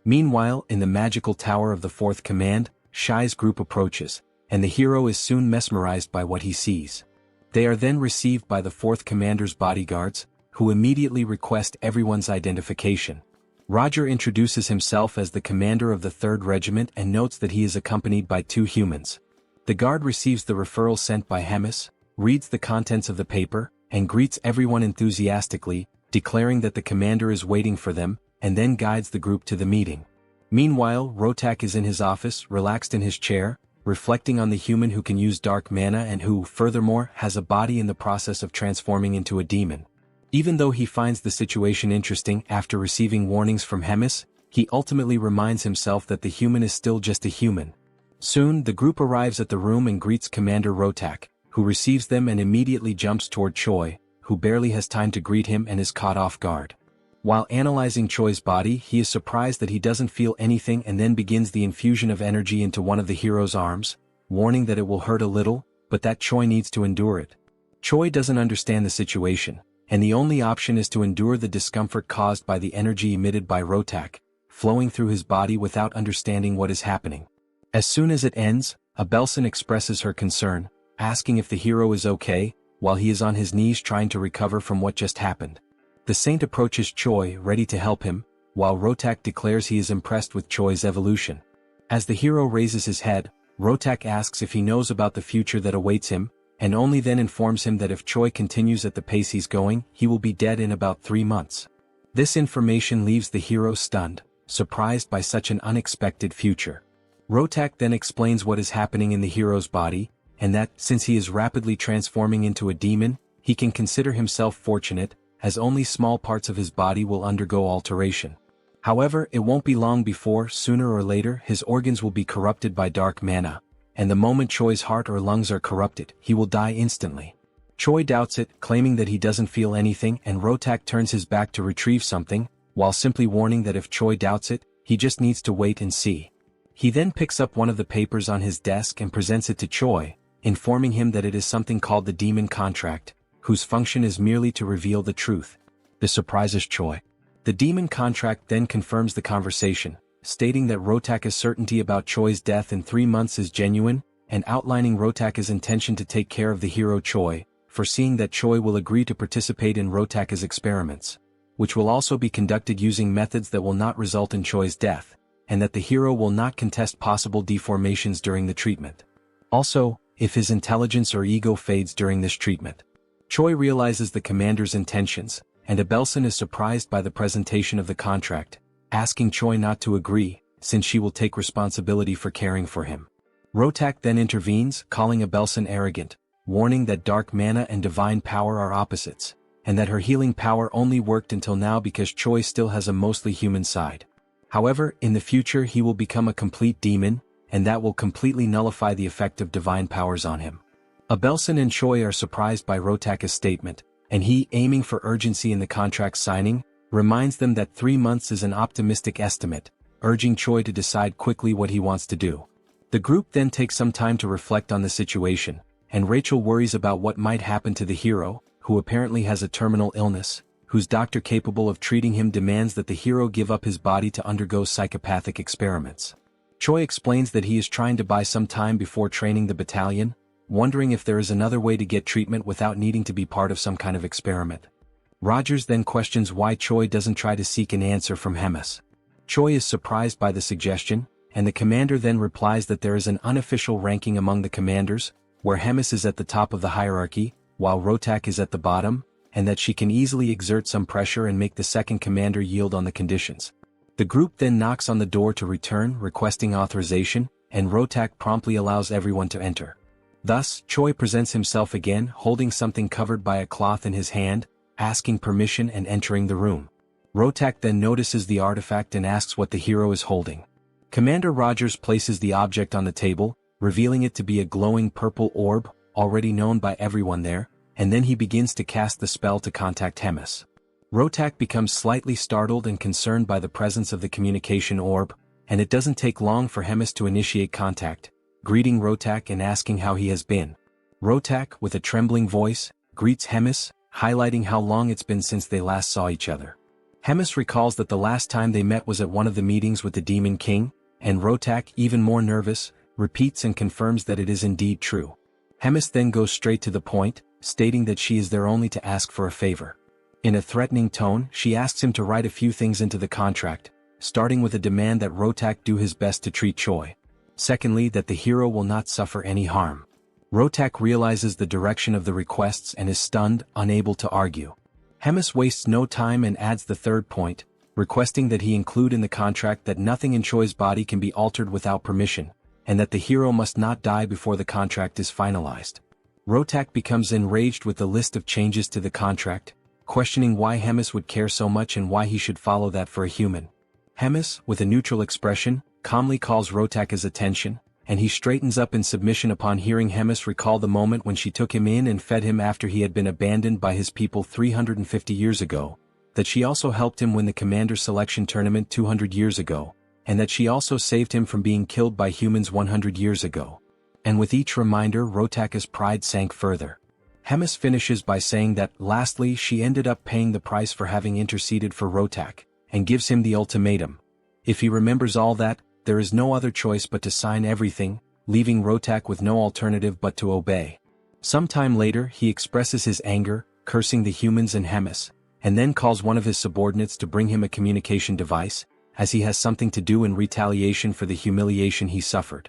Meanwhile, in the magical tower of the fourth command, Shai's group approaches, and the hero is soon mesmerized by what he sees. They are then received by the fourth commander's bodyguards, who immediately request everyone's identification. Roger introduces himself as the commander of the 3rd Regiment and notes that he is accompanied by 2 humans. The guard receives the referral sent by Hemis, reads the contents of the paper, and greets everyone enthusiastically, declaring that the commander is waiting for them, and then guides the group to the meeting. Meanwhile, Rotak is in his office, relaxed in his chair, reflecting on the human who can use dark mana and who, furthermore, has a body in the process of transforming into a demon. Even though he finds the situation interesting after receiving warnings from Hemis, he ultimately reminds himself that the human is still just a human. Soon, the group arrives at the room and greets Commander Rotak, who receives them and immediately jumps toward Choi, who barely has time to greet him and is caught off guard. While analyzing Choi's body, he is surprised that he doesn't feel anything and then begins the infusion of energy into one of the hero's arms, warning that it will hurt a little, but that Choi needs to endure it. Choi doesn't understand the situation, and the only option is to endure the discomfort caused by the energy emitted by Rotak, flowing through his body without understanding what is happening. As soon as it ends, Abelson expresses her concern, asking if the hero is okay, while he is on his knees trying to recover from what just happened. The saint approaches Choi, ready to help him, while Rotak declares he is impressed with Choi's evolution. As the hero raises his head, Rotak asks if he knows about the future that awaits him, and only then informs him that if Choi continues at the pace he's going, he will be dead in about 3 months. This information leaves the hero stunned, surprised by such an unexpected future. Rotak then explains what is happening in the hero's body, and that, since he is rapidly transforming into a demon, he can consider himself fortunate, as only small parts of his body will undergo alteration. However, it won't be long before, sooner or later, his organs will be corrupted by dark mana, and the moment Choi's heart or lungs are corrupted, he will die instantly. Choi doubts it, claiming that he doesn't feel anything, and Rotak turns his back to retrieve something, while simply warning that if Choi doubts it, he just needs to wait and see. He then picks up one of the papers on his desk and presents it to Choi, informing him that it is something called the Demon Contract, whose function is merely to reveal the truth. This surprises Choi. The Demon Contract then confirms the conversation, stating that Rotaka's certainty about Choi's death in 3 months is genuine, and outlining Rotaka's intention to take care of the hero Choi, foreseeing that Choi will agree to participate in Rotaka's experiments, which will also be conducted using methods that will not result in Choi's death, and that the hero will not contest possible deformations during the treatment. Also, if his intelligence or ego fades during this treatment. Choi realizes the commander's intentions, and Abelson is surprised by the presentation of the contract, asking Choi not to agree, since she will take responsibility for caring for him. Rotak then intervenes, calling Abelson arrogant, warning that dark mana and divine power are opposites, and that her healing power only worked until now because Choi still has a mostly human side. However, in the future he will become a complete demon, and that will completely nullify the effect of divine powers on him. Abelson and Choi are surprised by Rotaka's statement, and he, aiming for urgency in the contract signing, reminds them that 3 months is an optimistic estimate, urging Choi to decide quickly what he wants to do. The group then takes some time to reflect on the situation, and Rachel worries about what might happen to the hero, who apparently has a terminal illness, whose doctor capable of treating him demands that the hero give up his body to undergo psychopathic experiments. Choi explains that he is trying to buy some time before training the battalion, wondering if there is another way to get treatment without needing to be part of some kind of experiment. Rogers then questions why Choi doesn't try to seek an answer from Hemis. Choi is surprised by the suggestion, and the commander then replies that there is an unofficial ranking among the commanders, where Hemis is at the top of the hierarchy, while Rotak is at the bottom, and that she can easily exert some pressure and make the second commander yield on the conditions. The group then knocks on the door to return, requesting authorization, and Rotak promptly allows everyone to enter. Thus, Choi presents himself again, holding something covered by a cloth in his hand, asking permission and entering the room. Rotak then notices the artifact and asks what the hero is holding. Commander Rogers places the object on the table, revealing it to be a glowing purple orb, already known by everyone there, and then he begins to cast the spell to contact Hemis. Rotak becomes slightly startled and concerned by the presence of the communication orb, and it doesn't take long for Hemis to initiate contact, greeting Rotak and asking how he has been. Rotak, with a trembling voice, greets Hemis, highlighting how long it's been since they last saw each other. Hemis recalls that the last time they met was at one of the meetings with the Demon King, and Rotak, even more nervous, repeats and confirms that it is indeed true. Hemis then goes straight to the point, stating that she is there only to ask for a favor. In a threatening tone, she asks him to write a few things into the contract, starting with a demand that Rotak do his best to treat Choi. Secondly, that the hero will not suffer any harm. Rotak realizes the direction of the requests and is stunned, unable to argue. Hemis wastes no time and adds the third point, requesting that he include in the contract that nothing in Choi's body can be altered without permission, and that the hero must not die before the contract is finalized. Rotak becomes enraged with the list of changes to the contract, questioning why Hemis would care so much and why he should follow that for a human. Hemis, with a neutral expression, calmly calls Rotak's attention, and he straightens up in submission upon hearing Hemis recall the moment when she took him in and fed him after he had been abandoned by his people 350 years ago, that she also helped him win the commander selection tournament 200 years ago, and that she also saved him from being killed by humans 100 years ago. And with each reminder, Rotak's pride sank further. Hemis finishes by saying that, lastly, she ended up paying the price for having interceded for Rotak, and gives him the ultimatum. If he remembers all that, there is no other choice but to sign everything, leaving Rotak with no alternative but to obey. Sometime later, he expresses his anger, cursing the humans and Hemis, and then calls one of his subordinates to bring him a communication device, as he has something to do in retaliation for the humiliation he suffered.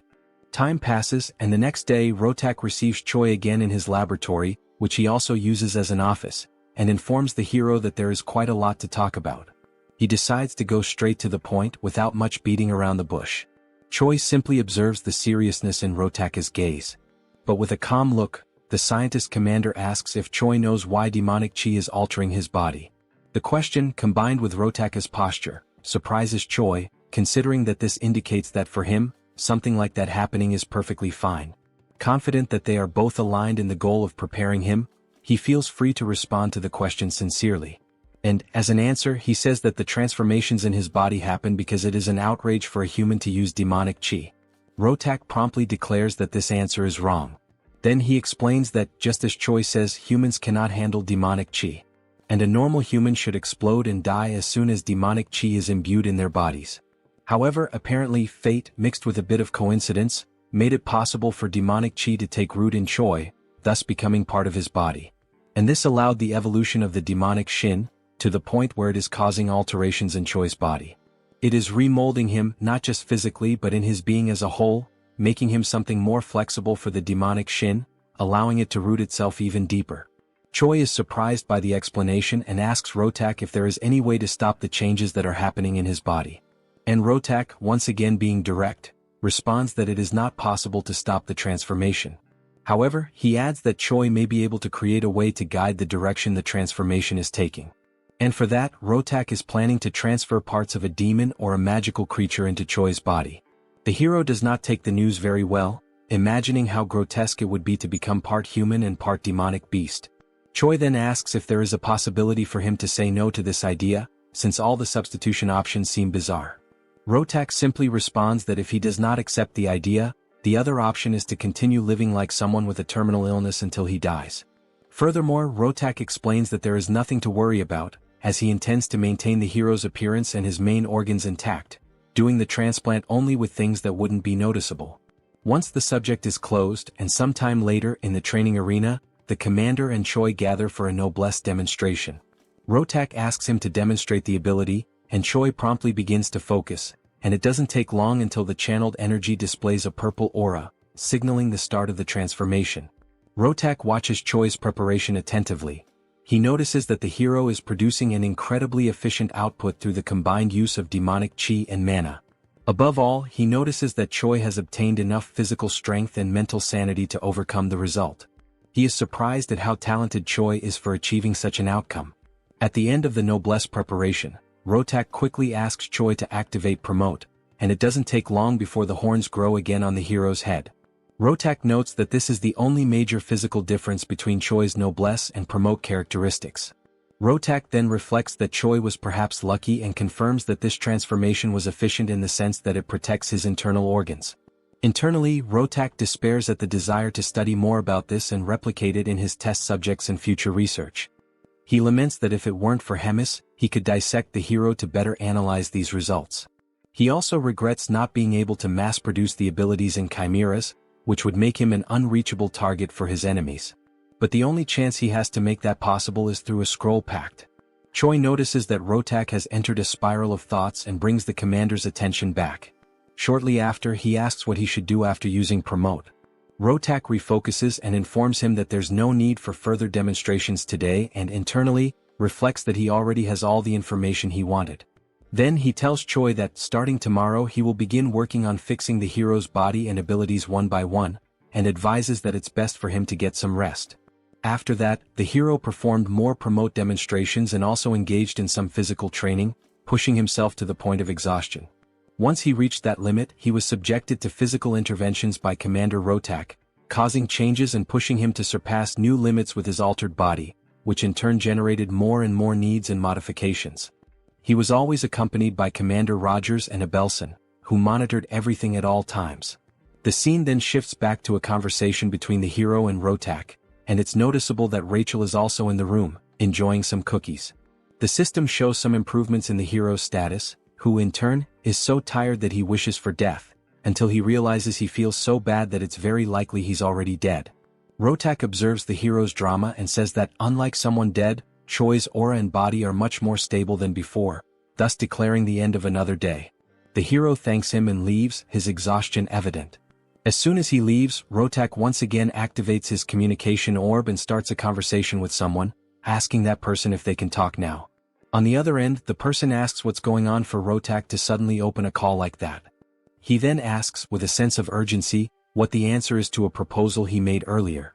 Time passes, and the next day Rotak receives Choi again in his laboratory, which he also uses as an office, and informs the hero that there is quite a lot to talk about. He decides to go straight to the point without much beating around the bush. Choi simply observes the seriousness in Rotak's gaze. But with a calm look, the scientist commander asks if Choi knows why demonic chi is altering his body. The question, combined with Rotaka's posture, surprises Choi, considering that this indicates that for him, something like that happening is perfectly fine. Confident that they are both aligned in the goal of preparing him, he feels free to respond to the question sincerely. And, as an answer, he says that the transformations in his body happen because it is an outrage for a human to use demonic chi. Rotak promptly declares that this answer is wrong. Then he explains that, just as Choi says, humans cannot handle demonic chi, and a normal human should explode and die as soon as demonic chi is imbued in their bodies. However, apparently fate, mixed with a bit of coincidence, made it possible for demonic chi to take root in Choi, thus becoming part of his body. And this allowed the evolution of the demonic shin, to the point where it is causing alterations in Choi's body. It is remolding him not just physically but in his being as a whole, making him something more flexible for the demonic shin, allowing it to root itself even deeper. Choi is surprised by the explanation and asks Rotak if there is any way to stop the changes that are happening in his body. And Rotak, once again being direct, responds that it is not possible to stop the transformation. However, he adds that Choi may be able to create a way to guide the direction the transformation is taking. And for that, Rotak is planning to transfer parts of a demon or a magical creature into Choi's body. The hero does not take the news very well, imagining how grotesque it would be to become part human and part demonic beast. Choi then asks if there is a possibility for him to say no to this idea, since all the substitution options seem bizarre. Rotak simply responds that if he does not accept the idea, the other option is to continue living like someone with a terminal illness until he dies. Furthermore, Rotak explains that there is nothing to worry about, as he intends to maintain the hero's appearance and his main organs intact, doing the transplant only with things that wouldn't be noticeable. Once the subject is closed and sometime later in the training arena, the commander and Choi gather for a noblesse demonstration. Rotak asks him to demonstrate the ability, and Choi promptly begins to focus, and it doesn't take long until the channeled energy displays a purple aura, signaling the start of the transformation. Rotak watches Choi's preparation attentively. He notices that the hero is producing an incredibly efficient output through the combined use of demonic chi and mana. Above all, he notices that Choi has obtained enough physical strength and mental sanity to overcome the result. He is surprised at how talented Choi is for achieving such an outcome. At the end of the noblesse preparation, Rotak quickly asks Choi to activate Promote, and it doesn't take long before the horns grow again on the hero's head. Rotak notes that this is the only major physical difference between Choi's noblesse and Promote characteristics. Rotak then reflects that Choi was perhaps lucky and confirms that this transformation was efficient in the sense that it protects his internal organs. Internally, Rotak despairs at the desire to study more about this and replicate it in his test subjects and future research. He laments that if it weren't for Hemis, he could dissect the hero to better analyze these results. He also regrets not being able to mass-produce the abilities in chimeras, which would make him an unreachable target for his enemies. But the only chance he has to make that possible is through a scroll pact. Choi notices that Rotak has entered a spiral of thoughts and brings the commander's attention back. Shortly after, he asks what he should do after using Promote. Rotak refocuses and informs him that there's no need for further demonstrations today and internally, reflects that he already has all the information he wanted. Then he tells Choi that, starting tomorrow, he will begin working on fixing the hero's body and abilities one by one, and advises that it's best for him to get some rest. After that, the hero performed more Promote demonstrations and also engaged in some physical training, pushing himself to the point of exhaustion. Once he reached that limit, he was subjected to physical interventions by Commander Rotak, causing changes and pushing him to surpass new limits with his altered body, which in turn generated more and more needs and modifications. He was always accompanied by Commander Rogers and Abelson, who monitored everything at all times. The scene then shifts back to a conversation between the hero and Rotak, and it's noticeable that Rachel is also in the room, enjoying some cookies. The system shows some improvements in the hero's status, who in turn, is so tired that he wishes for death, until he realizes he feels so bad that it's very likely he's already dead. Rotak observes the hero's drama and says that, unlike someone dead, Choi's aura and body are much more stable than before, thus declaring the end of another day. The hero thanks him and leaves, his exhaustion evident. As soon as he leaves, Rotak once again activates his communication orb and starts a conversation with someone, asking that person if they can talk now. On the other end, the person asks what's going on for Rotak to suddenly open a call like that. He then asks, with a sense of urgency, what the answer is to a proposal he made earlier.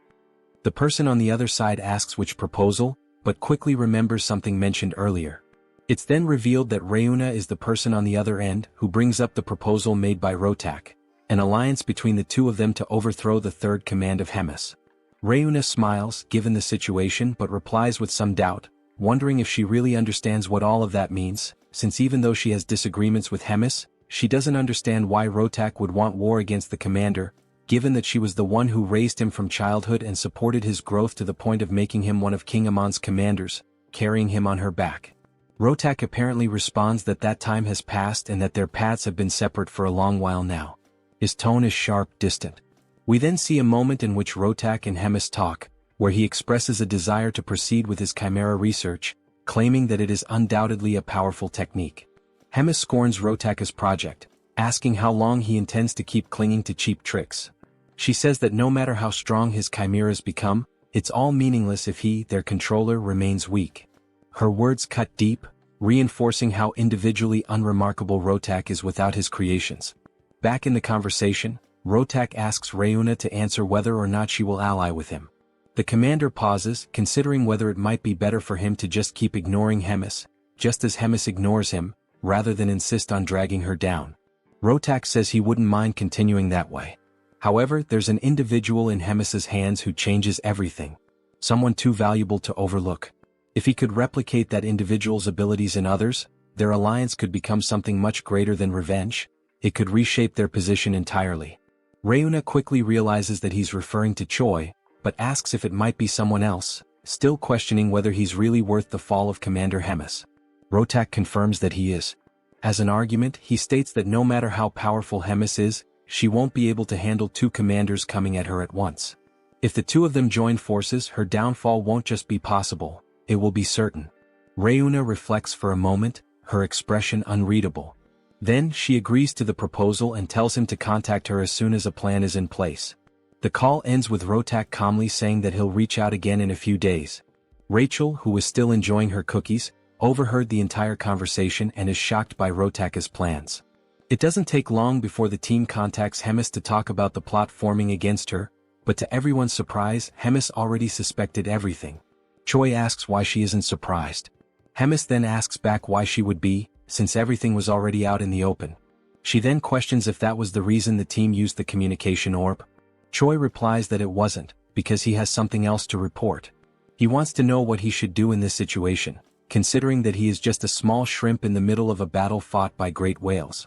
The person on the other side asks which proposal, but quickly remembers something mentioned earlier. It's then revealed that Reuna is the person on the other end who brings up the proposal made by Rotak, an alliance between the two of them to overthrow the third command of Hemis. Reuna smiles, given the situation, but replies with some doubt, wondering if she really understands what all of that means, since even though she has disagreements with Hemis, she doesn't understand why Rotak would want war against the commander, given that she was the one who raised him from childhood and supported his growth to the point of making him one of King Amon's commanders, carrying him on her back. Rotak apparently responds that that time has passed and that their paths have been separate for a long while now. His tone is sharp, distant. We then see a moment in which Rotak and Hemis talk, where he expresses a desire to proceed with his chimera research, claiming that it is undoubtedly a powerful technique. Hemis scorns Rotak's project, asking how long he intends to keep clinging to cheap tricks. She says that no matter how strong his chimeras become, it's all meaningless if he, their controller, remains weak. Her words cut deep, reinforcing how individually unremarkable Rotak is without his creations. Back in the conversation, Rotak asks Reuna to answer whether or not she will ally with him. The commander pauses, considering whether it might be better for him to just keep ignoring Hemis, just as Hemis ignores him, rather than insist on dragging her down. Rotak says he wouldn't mind continuing that way. However, there's an individual in Hemis's hands who changes everything. Someone too valuable to overlook. If he could replicate that individual's abilities in others, their alliance could become something much greater than revenge. It could reshape their position entirely. Reuna quickly realizes that he's referring to Choi, but asks if it might be someone else, still questioning whether he's really worth the fall of Commander Hemis. Rotak confirms that he is. As an argument, he states that no matter how powerful Hemis is, she won't be able to handle two commanders coming at her at once. If the two of them join forces, her downfall won't just be possible, it will be certain. Reuna reflects for a moment, her expression unreadable. Then, she agrees to the proposal and tells him to contact her as soon as a plan is in place. The call ends with Rotak calmly saying that he'll reach out again in a few days. Rachel, who was still enjoying her cookies, overheard the entire conversation and is shocked by Rotak's plans. It doesn't take long before the team contacts Hemis to talk about the plot forming against her, but to everyone's surprise, Hemis already suspected everything. Choi asks why she isn't surprised. Hemis then asks back why she would be, since everything was already out in the open. She then questions if that was the reason the team used the communication orb. Choi replies that it wasn't, because he has something else to report. He wants to know what he should do in this situation, considering that he is just a small shrimp in the middle of a battle fought by great whales.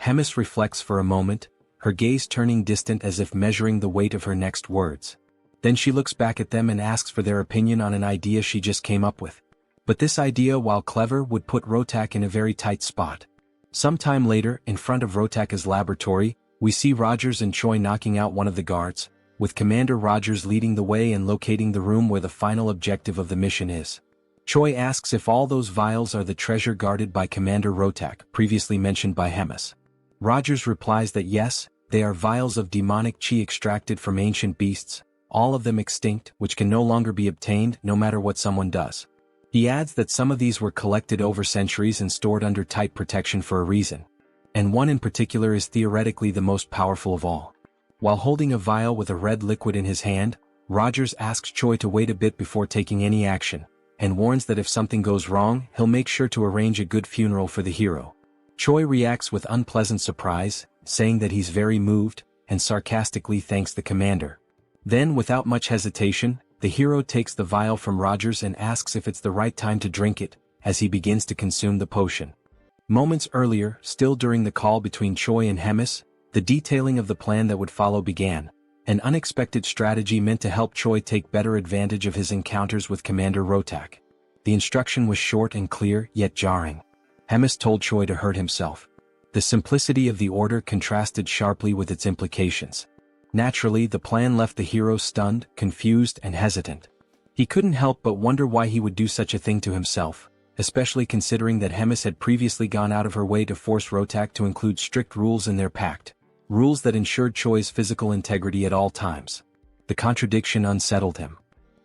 Hemis reflects for a moment, her gaze turning distant as if measuring the weight of her next words. Then she looks back at them and asks for their opinion on an idea she just came up with. But this idea, while clever, would put Rotak in a very tight spot. Sometime later, in front of Rotak's laboratory, we see Rogers and Choi knocking out one of the guards, with Commander Rogers leading the way and locating the room where the final objective of the mission is. Choi asks if all those vials are the treasure guarded by Commander Rotak, previously mentioned by Hemis. Rogers replies that yes, they are vials of demonic chi extracted from ancient beasts, all of them extinct, which can no longer be obtained no matter what someone does. He adds that some of these were collected over centuries and stored under tight protection for a reason. And one in particular is theoretically the most powerful of all. While holding a vial with a red liquid in his hand, Rogers asks Choi to wait a bit before taking any action, and warns that if something goes wrong, he'll make sure to arrange a good funeral for the hero. Choi reacts with unpleasant surprise, saying that he's very moved, and sarcastically thanks the commander. Then, without much hesitation, the hero takes the vial from Rogers and asks if it's the right time to drink it, as he begins to consume the potion. Moments earlier, still during the call between Choi and Hemis, the detailing of the plan that would follow began, an unexpected strategy meant to help Choi take better advantage of his encounters with Commander Rotak. The instruction was short and clear, yet jarring. Hemis told Choi to hurt himself. The simplicity of the order contrasted sharply with its implications. Naturally, the plan left the hero stunned, confused, and hesitant. He couldn't help but wonder why he would do such a thing to himself, especially considering that Hemis had previously gone out of her way to force Rotak to include strict rules in their pact, rules that ensured Choi's physical integrity at all times. The contradiction unsettled him.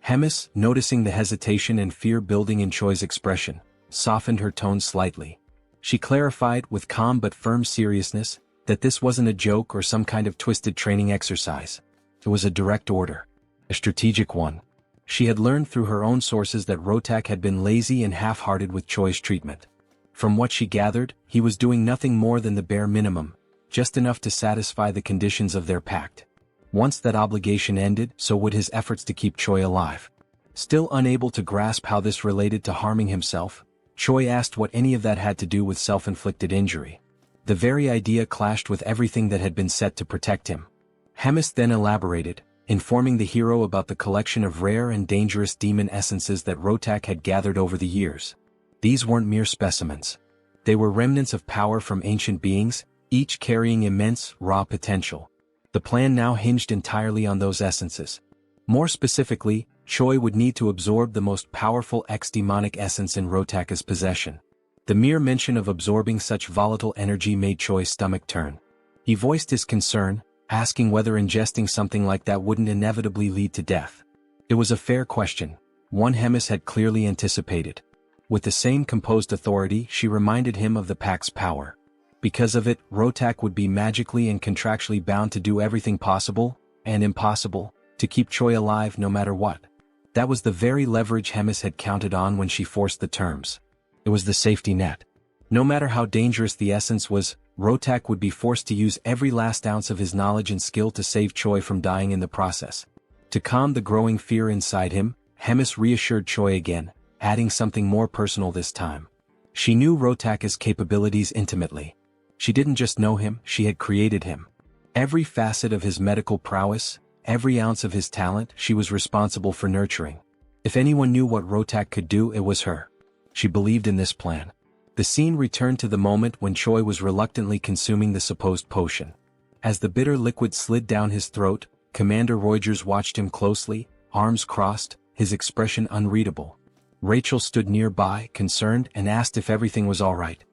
Hemis, noticing the hesitation and fear building in Choi's expression, softened her tone slightly. She clarified, with calm but firm seriousness, that this wasn't a joke or some kind of twisted training exercise. It was a direct order. A strategic one. She had learned through her own sources that Rotak had been lazy and half-hearted with Choi's treatment. From what she gathered, he was doing nothing more than the bare minimum, just enough to satisfy the conditions of their pact. Once that obligation ended, so would his efforts to keep Choi alive. Still unable to grasp how this related to harming himself, Choi asked what any of that had to do with self-inflicted injury. The very idea clashed with everything that had been set to protect him. Hemis then elaborated, informing the hero about the collection of rare and dangerous demon essences that Rotak had gathered over the years. These weren't mere specimens. They were remnants of power from ancient beings, each carrying immense, raw potential. The plan now hinged entirely on those essences. More specifically, Choi would need to absorb the most powerful ex-demonic essence in Rotaka's possession. The mere mention of absorbing such volatile energy made Choi's stomach turn. He voiced his concern, asking whether ingesting something like that wouldn't inevitably lead to death. It was a fair question, one Hemis had clearly anticipated. With the same composed authority, she reminded him of the Pact's power. Because of it, Rotak would be magically and contractually bound to do everything possible, and impossible, to keep Choi alive no matter what. That was the very leverage Hemis had counted on when she forced the terms. It was the safety net. No matter how dangerous the essence was, Rotak would be forced to use every last ounce of his knowledge and skill to save Choi from dying in the process. To calm the growing fear inside him, Hemis reassured Choi again, adding something more personal this time. She knew Rotaka's capabilities intimately. She didn't just know him, she had created him. Every facet of his medical prowess, every ounce of his talent, she was responsible for nurturing. If anyone knew what Rotak could do, it was her. She believed in this plan. The scene returned to the moment when Choi was reluctantly consuming the supposed potion. As the bitter liquid slid down his throat, Commander Reuters watched him closely, arms crossed, his expression unreadable. Rachel stood nearby, concerned, and asked if everything was all right.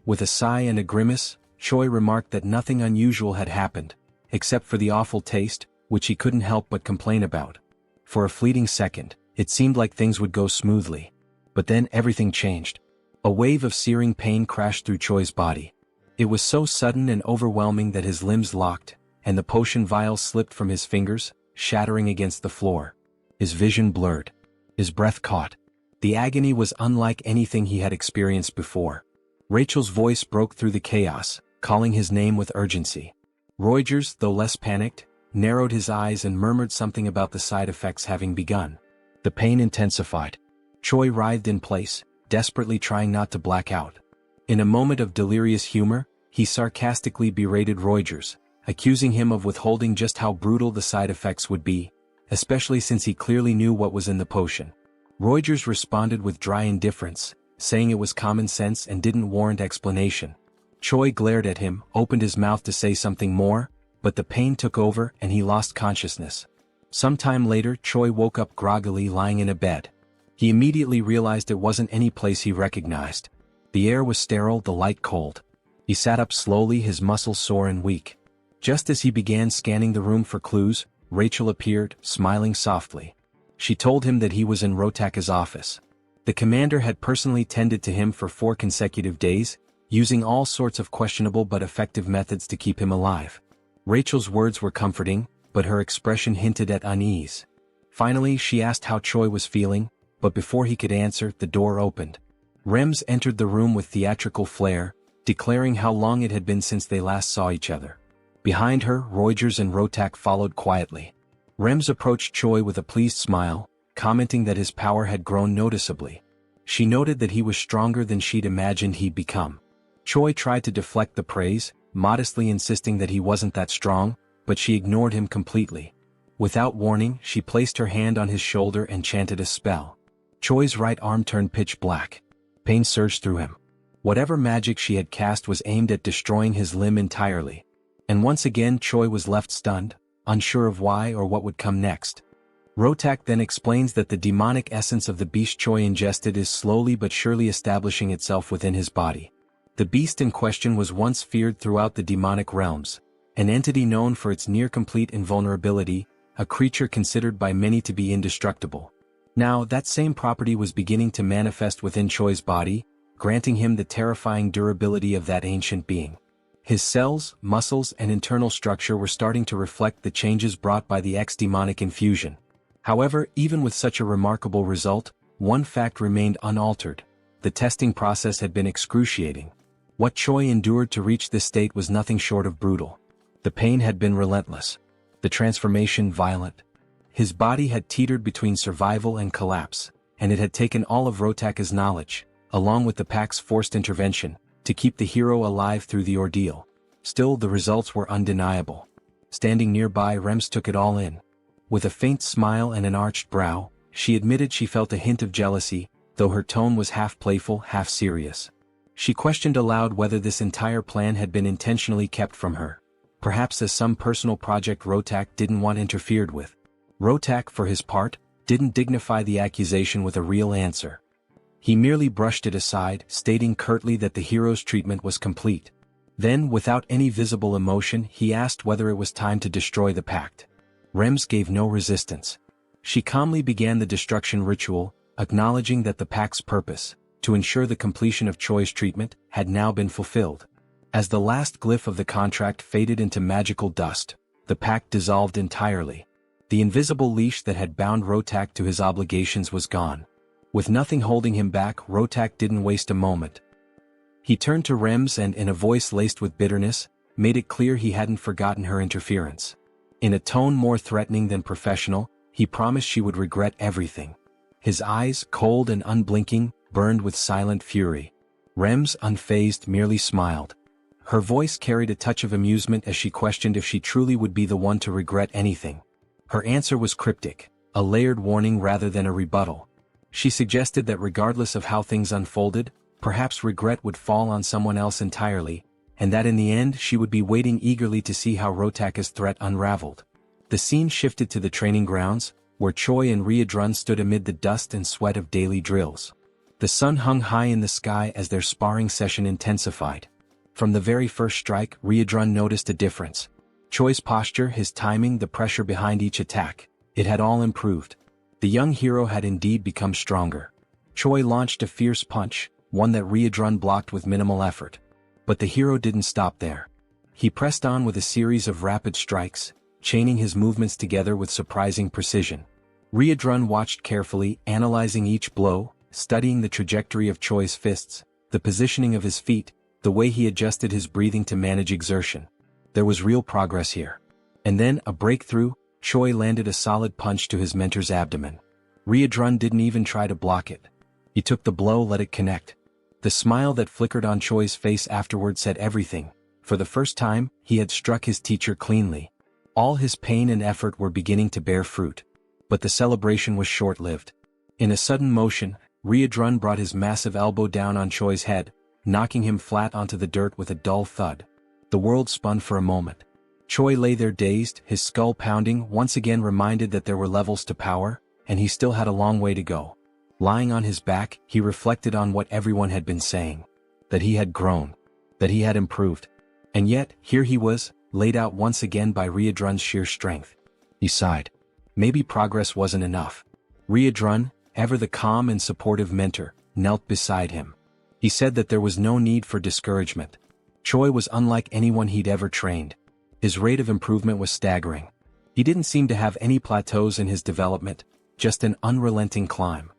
With a sigh and a grimace, Choi remarked that nothing unusual had happened, except for the awful taste, which he couldn't help but complain about. For a fleeting second, it seemed like things would go smoothly. But then everything changed. A wave of searing pain crashed through Choi's body. It was so sudden and overwhelming that his limbs locked, and the potion vial slipped from his fingers, shattering against the floor. His vision blurred. His breath caught. The agony was unlike anything he had experienced before. Rachel's voice broke through the chaos, calling his name with urgency. Reuters, though less panicked, narrowed his eyes and murmured something about the side effects having begun. The pain intensified. Choi writhed in place, desperately trying not to black out. In a moment of delirious humor, he sarcastically berated Reuters, accusing him of withholding just how brutal the side effects would be, especially since he clearly knew what was in the potion. Reuters responded with dry indifference, saying it was common sense and didn't warrant explanation. Choi glared at him, opened his mouth to say something more, but the pain took over and he lost consciousness. Sometime later, Choi woke up groggily lying in a bed. He immediately realized it wasn't any place he recognized. The air was sterile, the light cold. He sat up slowly, his muscles sore and weak. Just as he began scanning the room for clues, Rachel appeared, smiling softly. She told him that he was in Rotaka's office. The commander had personally tended to him for 4 consecutive days, using all sorts of questionable but effective methods to keep him alive. Rachel's words were comforting, but her expression hinted at unease. Finally, she asked how Choi was feeling, but before he could answer, the door opened. Rems entered the room with theatrical flair, declaring how long it had been since they last saw each other. Behind her, Reuters and Rotak followed quietly. Rems approached Choi with a pleased smile, commenting that his power had grown noticeably. She noted that he was stronger than she'd imagined he'd become. Choi tried to deflect the praise, modestly insisting that he wasn't that strong, but she ignored him completely. Without warning, she placed her hand on his shoulder and chanted a spell. Choi's right arm turned pitch black. Pain surged through him. Whatever magic she had cast was aimed at destroying his limb entirely. And once again Choi was left stunned, unsure of why or what would come next. Rotak then explains that the demonic essence of the beast Choi ingested is slowly but surely establishing itself within his body. The beast in question was once feared throughout the demonic realms, an entity known for its near-complete invulnerability, a creature considered by many to be indestructible. Now, that same property was beginning to manifest within Choi's body, granting him the terrifying durability of that ancient being. His cells, muscles, and internal structure were starting to reflect the changes brought by the ex-demonic infusion. However, even with such a remarkable result, one fact remained unaltered. The testing process had been excruciating. What Choi endured to reach this state was nothing short of brutal. The pain had been relentless. The transformation violent. His body had teetered between survival and collapse, and it had taken all of Rotaka's knowledge, along with the pack's forced intervention, to keep the hero alive through the ordeal. Still, the results were undeniable. Standing nearby, Rems took it all in. With a faint smile and an arched brow, she admitted she felt a hint of jealousy, though her tone was half playful, half serious. She questioned aloud whether this entire plan had been intentionally kept from her. Perhaps as some personal project Rotak didn't want interfered with. Rotak, for his part, didn't dignify the accusation with a real answer. He merely brushed it aside, stating curtly that the hero's treatment was complete. Then, without any visible emotion, he asked whether it was time to destroy the pact. Rems gave no resistance. She calmly began the destruction ritual, acknowledging that the pact's purpose, to ensure the completion of Choi's treatment, had now been fulfilled. As the last glyph of the contract faded into magical dust, the pact dissolved entirely. The invisible leash that had bound Rotak to his obligations was gone. With nothing holding him back, Rotak didn't waste a moment. He turned to Rems and, in a voice laced with bitterness, made it clear he hadn't forgotten her interference. In a tone more threatening than professional, he promised she would regret everything. His eyes, cold and unblinking, burned with silent fury. Rems, unfazed, merely smiled. Her voice carried a touch of amusement as she questioned if she truly would be the one to regret anything. Her answer was cryptic, a layered warning rather than a rebuttal. She suggested that regardless of how things unfolded, perhaps regret would fall on someone else entirely, and that in the end she would be waiting eagerly to see how Rotaka's threat unraveled. The scene shifted to the training grounds, where Choi and Ryodrun stood amid the dust and sweat of daily drills. The sun hung high in the sky as their sparring session intensified. From the very first strike, Ryodrun noticed a difference. Choi's posture, his timing, the pressure behind each attack, it had all improved. The young hero had indeed become stronger. Choi launched a fierce punch, one that Ryodrun blocked with minimal effort. But the hero didn't stop there. He pressed on with a series of rapid strikes, chaining his movements together with surprising precision. Ryodrun watched carefully, analyzing each blow, studying the trajectory of Choi's fists, the positioning of his feet, the way he adjusted his breathing to manage exertion. There was real progress here. And then, a breakthrough, Choi landed a solid punch to his mentor's abdomen. Ryodrun didn't even try to block it. He took the blow, let it connect. The smile that flickered on Choi's face afterward said everything. For the first time, he had struck his teacher cleanly. All his pain and effort were beginning to bear fruit. But the celebration was short-lived. In a sudden motion, Ryodrun brought his massive elbow down on Choi's head, knocking him flat onto the dirt with a dull thud. The world spun for a moment. Choi lay there dazed, his skull pounding, once again reminded that there were levels to power, and he still had a long way to go. Lying on his back, he reflected on what everyone had been saying. That he had grown. That he had improved. And yet, here he was, laid out once again by Ryodrun's sheer strength. He sighed. Maybe progress wasn't enough. Ryodrun, ever the calm and supportive mentor, knelt beside him. He said that there was no need for discouragement. Choi was unlike anyone he'd ever trained. His rate of improvement was staggering. He didn't seem to have any plateaus in his development, just an unrelenting climb.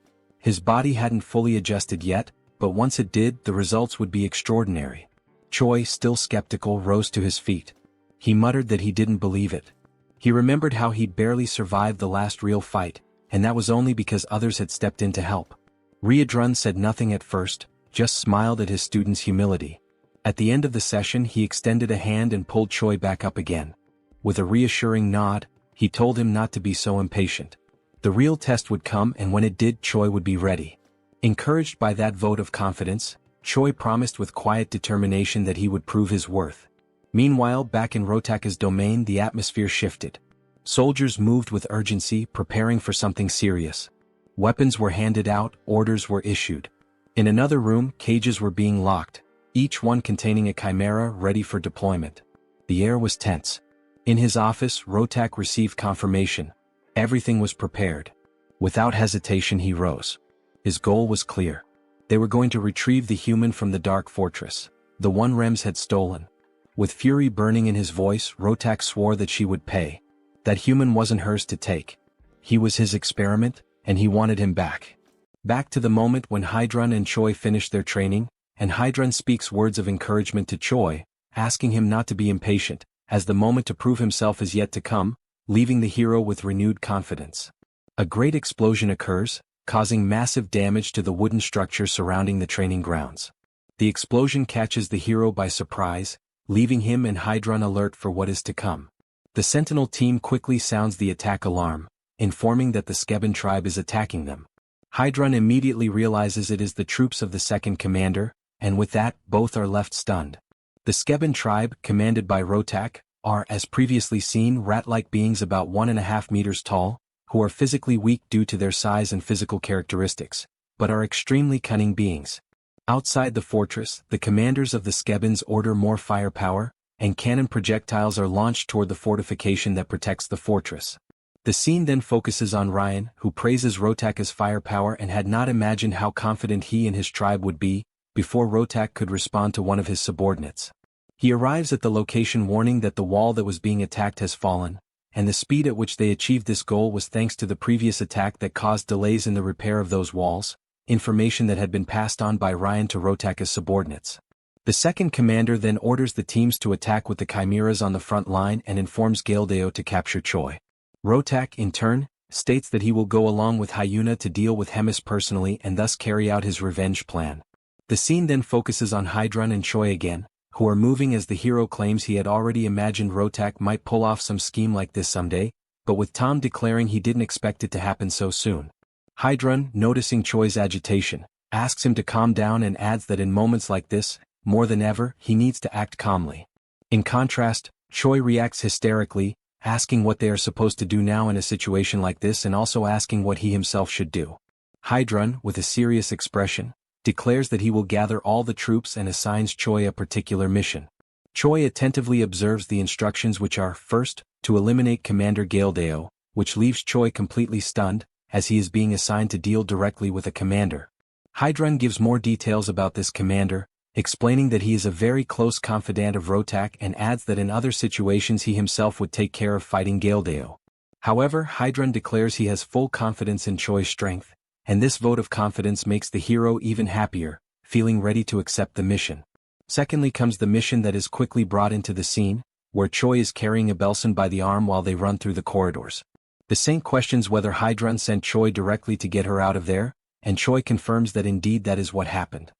His body hadn't fully adjusted yet, but once it did, the results would be extraordinary. Choi, still skeptical, rose to his feet. He muttered that he didn't believe it. He remembered how he'd barely survived the last real fight, and that was only because others had stepped in to help. Ryodrun said nothing at first, just smiled at his student's humility. At the end of the session, he extended a hand and pulled Choi back up again. With a reassuring nod, he told him not to be so impatient. The real test would come, and when it did, Choi would be ready. Encouraged by that vote of confidence, Choi promised with quiet determination that he would prove his worth. Meanwhile, back in Rotaka's domain, the atmosphere shifted. Soldiers moved with urgency, preparing for something serious. Weapons were handed out, orders were issued. In another room, cages were being locked, each one containing a chimera ready for deployment. The air was tense. In his office, Rotak received confirmation. Everything was prepared. Without hesitation, he rose. His goal was clear. They were going to retrieve the human from the dark fortress, the one Rems had stolen. With fury burning in his voice, Rotak swore that she would pay. That human wasn't hers to take. He was his experiment, and he wanted him back. Back to the moment when Hydrun and Choi finished their training, and Hydrun speaks words of encouragement to Choi, asking him not to be impatient, as the moment to prove himself is yet to come, leaving the hero with renewed confidence. A great explosion occurs, causing massive damage to the wooden structure surrounding the training grounds. The explosion catches the hero by surprise, leaving him and Hydrun alert for what is to come. The Sentinel team quickly sounds the attack alarm, informing that the Skeben tribe is attacking them. Hydrun immediately realizes it is the troops of the second commander, and with that, both are left stunned. The Skeben tribe, commanded by Rotak, are, as previously seen, rat-like beings about 1.5 meters tall, who are physically weak due to their size and physical characteristics, but are extremely cunning beings. Outside the fortress, the commanders of the Skebens order more firepower, and cannon projectiles are launched toward the fortification that protects the fortress. The scene then focuses on Ryan, who praises Rotak's firepower and had not imagined how confident he and his tribe would be, before Rotak could respond to one of his subordinates. He arrives at the location warning that the wall that was being attacked has fallen, and the speed at which they achieved this goal was thanks to the previous attack that caused delays in the repair of those walls, information that had been passed on by Ryan to Rotak's subordinates. The second commander then orders the teams to attack with the chimeras on the front line and informs Galdeo to capture Choi. Rotak, in turn, states that he will go along with Hyuna to deal with Hemis personally and thus carry out his revenge plan. The scene then focuses on Hydrun and Choi again, who are moving as the hero claims he had already imagined Rotak might pull off some scheme like this someday, but with Tom declaring he didn't expect it to happen so soon. Hydrun, noticing Choi's agitation, asks him to calm down and adds that in moments like this, more than ever, he needs to act calmly. In contrast, Choi reacts hysterically, asking what they are supposed to do now in a situation like this and also asking what he himself should do. Hydrun, with a serious expression, declares that he will gather all the troops and assigns Choi a particular mission. Choi attentively observes the instructions, which are, first, to eliminate Commander Galdeo, which leaves Choi completely stunned, as he is being assigned to deal directly with a commander. Hydrun gives more details about this commander, explaining that he is a very close confidant of Rotak and adds that in other situations he himself would take care of fighting Galdeo. However, Hydrun declares he has full confidence in Choi's strength, and this vote of confidence makes the hero even happier, feeling ready to accept the mission. Secondly comes the mission that is quickly brought into the scene, where Choi is carrying Abelson by the arm while they run through the corridors. The Saint questions whether Hydrun sent Choi directly to get her out of there, and Choi confirms that indeed that is what happened.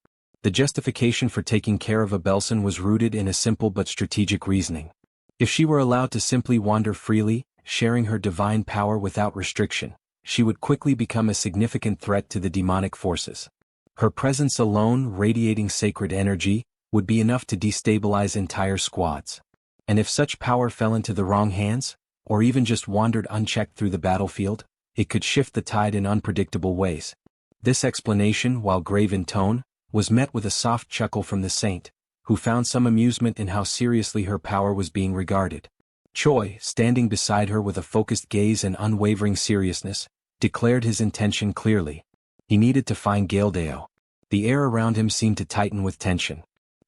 The justification for taking care of Abelson was rooted in a simple but strategic reasoning. If she were allowed to simply wander freely, sharing her divine power without restriction, she would quickly become a significant threat to the demonic forces. Her presence alone, radiating sacred energy, would be enough to destabilize entire squads. And if such power fell into the wrong hands, or even just wandered unchecked through the battlefield, it could shift the tide in unpredictable ways. This explanation, while grave in tone, was met with a soft chuckle from the Saint, who found some amusement in how seriously her power was being regarded. Choi, standing beside her with a focused gaze and unwavering seriousness, declared his intention clearly. He needed to find Galdeo. The air around him seemed to tighten with tension.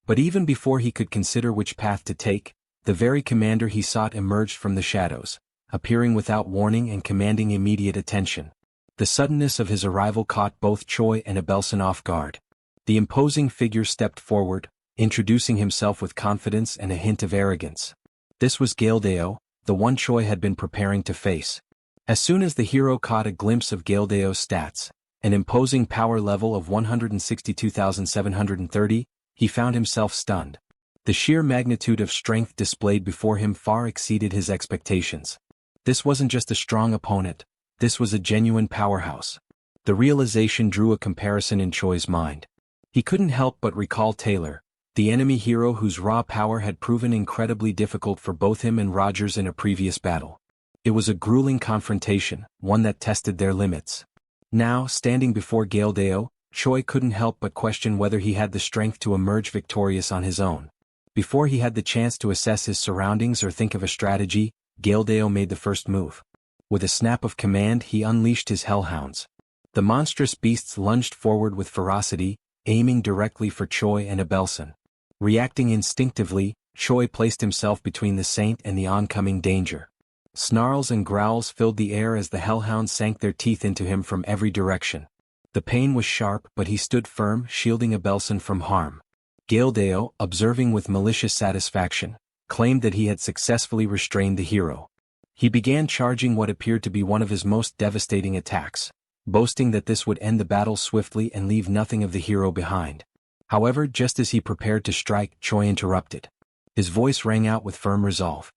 But even before he could consider which path to take, the very commander he sought emerged from the shadows, appearing without warning and commanding immediate attention. The suddenness of his arrival caught both Choi and Abelson off guard. The imposing figure stepped forward, introducing himself with confidence and a hint of arrogance. This was Galdeo, the one Choi had been preparing to face. As soon as the hero caught a glimpse of Galdeo's stats, an imposing power level of 162,730, he found himself stunned. The sheer magnitude of strength displayed before him far exceeded his expectations. This wasn't just a strong opponent, this was a genuine powerhouse. The realization drew a comparison in Choi's mind. He couldn't help but recall Taylor, the enemy hero whose raw power had proven incredibly difficult for both him and Rogers in a previous battle. It was a grueling confrontation, one that tested their limits. Now, standing before Galdeo, Choi couldn't help but question whether he had the strength to emerge victorious on his own. Before he had the chance to assess his surroundings or think of a strategy, Galdeo made the first move. With a snap of command, he unleashed his hellhounds. The monstrous beasts lunged forward with ferocity, aiming directly for Choi and Abelson. Reacting instinctively, Choi placed himself between the Saint and the oncoming danger. Snarls and growls filled the air as the hellhounds sank their teeth into him from every direction. The pain was sharp, but he stood firm, shielding Abelson from harm. Gildeo, observing with malicious satisfaction, claimed that he had successfully restrained the hero. He began charging what appeared to be one of his most devastating attacks, boasting that this would end the battle swiftly and leave nothing of the hero behind. However, just as he prepared to strike, Choi interrupted. His voice rang out with firm resolve.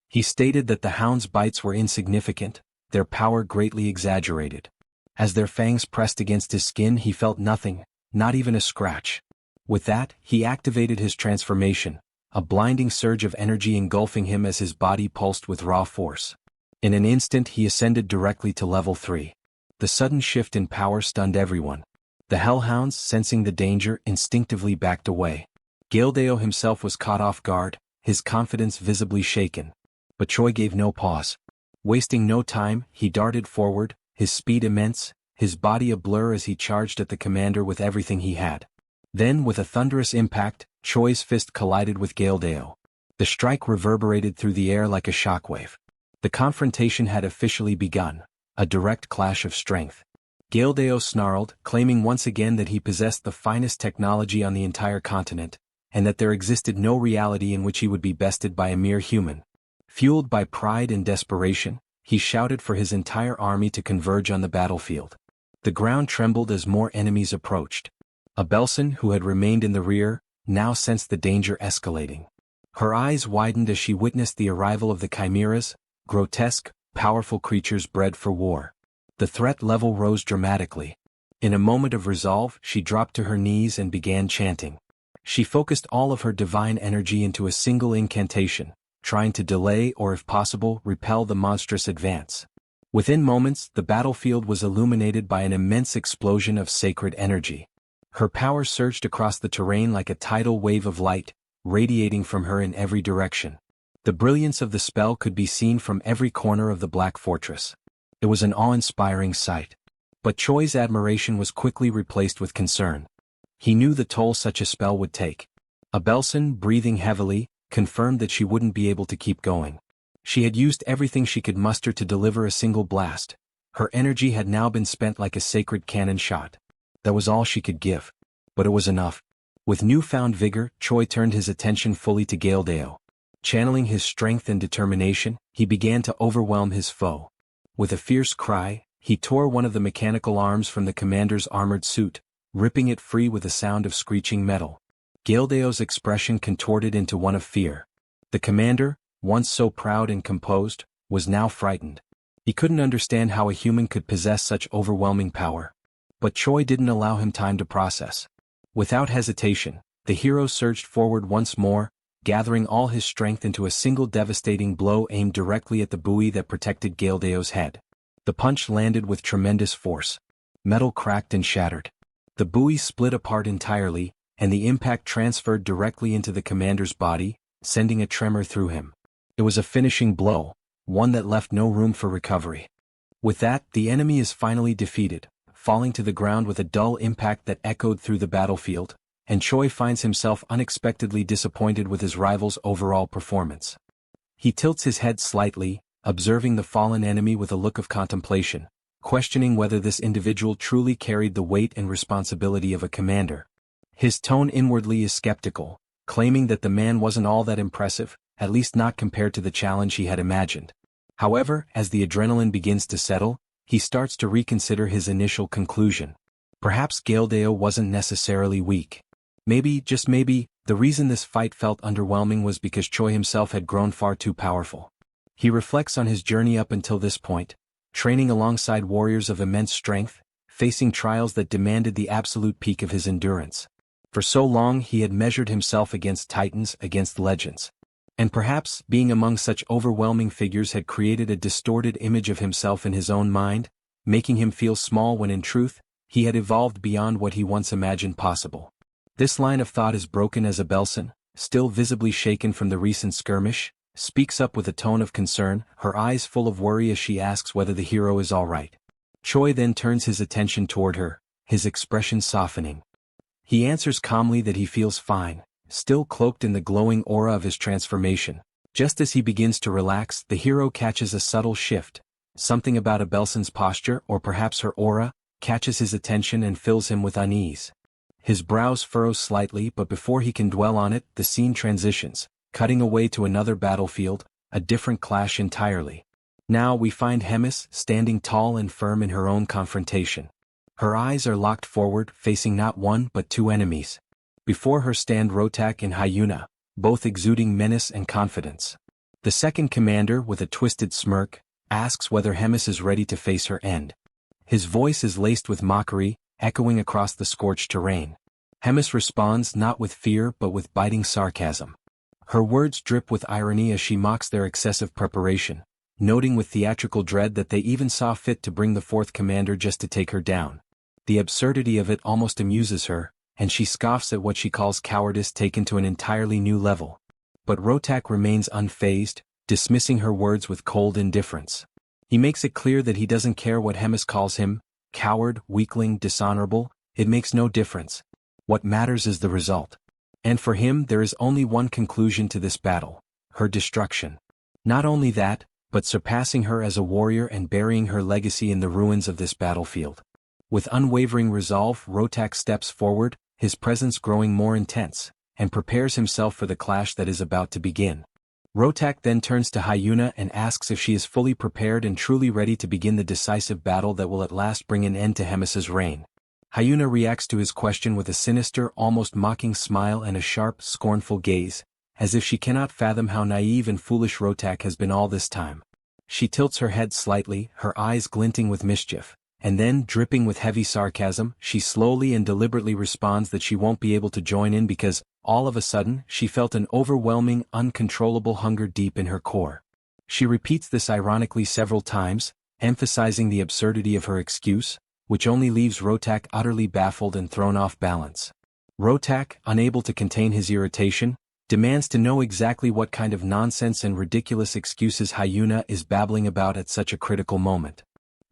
He stated that the hound's bites were insignificant, their power greatly exaggerated. As their fangs pressed against his skin, he felt nothing, not even a scratch. With that, he activated his transformation, a blinding surge of energy engulfing him as his body pulsed with raw force. In an instant he ascended directly to level 3. The sudden shift in power stunned everyone. The hellhounds, sensing the danger, instinctively backed away. Gildeo himself was caught off guard, his confidence visibly shaken. But Choi gave no pause. Wasting no time, he darted forward, his speed immense, his body a blur as he charged at the commander with everything he had. Then, with a thunderous impact, Choi's fist collided with Gildeo. The strike reverberated through the air like a shockwave. The confrontation had officially begun, a direct clash of strength. Gildeo snarled, claiming once again that he possessed the finest technology on the entire continent, and that there existed no reality in which he would be bested by a mere human. Fueled by pride and desperation, he shouted for his entire army to converge on the battlefield. The ground trembled as more enemies approached. Abelson, who had remained in the rear, now sensed the danger escalating. Her eyes widened as she witnessed the arrival of the chimeras, grotesque, powerful creatures bred for war. The threat level rose dramatically. In a moment of resolve, she dropped to her knees and began chanting. She focused all of her divine energy into a single incantation, trying to delay or, if possible, repel the monstrous advance. Within moments, the battlefield was illuminated by an immense explosion of sacred energy. Her power surged across the terrain like a tidal wave of light, radiating from her in every direction. The brilliance of the spell could be seen from every corner of the Black Fortress. It was an awe-inspiring sight. But Choi's admiration was quickly replaced with concern. He knew the toll such a spell would take. Abelson, breathing heavily, confirmed that she wouldn't be able to keep going. She had used everything she could muster to deliver a single blast. Her energy had now been spent like a sacred cannon shot. That was all she could give. But it was enough. With newfound vigor, Choi turned his attention fully to Gildeo. Channeling his strength and determination, he began to overwhelm his foe. With a fierce cry, he tore one of the mechanical arms from the commander's armored suit, ripping it free with a sound of screeching metal. Gildeo's expression contorted into one of fear. The commander, once so proud and composed, was now frightened. He couldn't understand how a human could possess such overwhelming power. But Choi didn't allow him time to process. Without hesitation, the hero surged forward once more, gathering all his strength into a single devastating blow aimed directly at the buoy that protected Gildeo's head. The punch landed with tremendous force. Metal cracked and shattered. The buoy split apart entirely, and the impact transferred directly into the commander's body, sending a tremor through him. It was a finishing blow, one that left no room for recovery. With that, the enemy is finally defeated, falling to the ground with a dull impact that echoed through the battlefield, and Choi finds himself unexpectedly disappointed with his rival's overall performance. He tilts his head slightly, observing the fallen enemy with a look of contemplation, questioning whether this individual truly carried the weight and responsibility of a commander. His tone inwardly is skeptical, claiming that the man wasn't all that impressive, at least not compared to the challenge he had imagined. However, as the adrenaline begins to settle, he starts to reconsider his initial conclusion. Perhaps Gildeo wasn't necessarily weak. Maybe, just maybe, the reason this fight felt underwhelming was because Choi himself had grown far too powerful. He reflects on his journey up until this point, training alongside warriors of immense strength, facing trials that demanded the absolute peak of his endurance. For so long he had measured himself against titans, against legends. And perhaps, being among such overwhelming figures had created a distorted image of himself in his own mind, making him feel small when in truth, he had evolved beyond what he once imagined possible. This line of thought is broken as Abelson, still visibly shaken from the recent skirmish, speaks up with a tone of concern, her eyes full of worry as she asks whether the hero is all right. Choi then turns his attention toward her, his expression softening. He answers calmly that he feels fine, still cloaked in the glowing aura of his transformation, Just as he begins to relax, the hero catches a subtle shift. Something about Abelson's posture, or perhaps her aura, catches his attention and fills him with unease. His brows furrow slightly, but before he can dwell on it, the scene transitions, cutting away to another battlefield, a different clash entirely. Now we find Hemis standing tall and firm in her own confrontation. Her eyes are locked forward, facing not one but two enemies. Before her stand Rotak and Hyuna, both exuding menace and confidence. The second commander, with a twisted smirk, asks whether Hemis is ready to face her end. His voice is laced with mockery, echoing across the scorched terrain. Hemis responds not with fear but with biting sarcasm. Her words drip with irony as she mocks their excessive preparation, noting with theatrical dread that they even saw fit to bring the fourth commander just to take her down. The absurdity of it almost amuses her, and she scoffs at what she calls cowardice taken to an entirely new level. But Rotak remains unfazed, dismissing her words with cold indifference. He makes it clear that he doesn't care what Hemis calls him, coward, weakling, dishonorable, it makes no difference. What matters is the result. And for him there is only one conclusion to this battle: her destruction. Not only that, but surpassing her as a warrior and burying her legacy in the ruins of this battlefield. With unwavering resolve, Rotak steps forward, his presence growing more intense, and prepares himself for the clash that is about to begin. Rotak then turns to Hyuna and asks if she is fully prepared and truly ready to begin the decisive battle that will at last bring an end to Hemis's reign. Hyuna reacts to his question with a sinister, almost mocking smile and a sharp, scornful gaze, as if she cannot fathom how naive and foolish Rotak has been all this time. She tilts her head slightly, her eyes glinting with mischief, and then, dripping with heavy sarcasm, she slowly and deliberately responds that she won't be able to join in because, all of a sudden, she felt an overwhelming, uncontrollable hunger deep in her core. She repeats this ironically several times, emphasizing the absurdity of her excuse, which only leaves Rotak utterly baffled and thrown off balance. Rotak, unable to contain his irritation, demands to know exactly what kind of nonsense and ridiculous excuses Hyuna is babbling about at such a critical moment.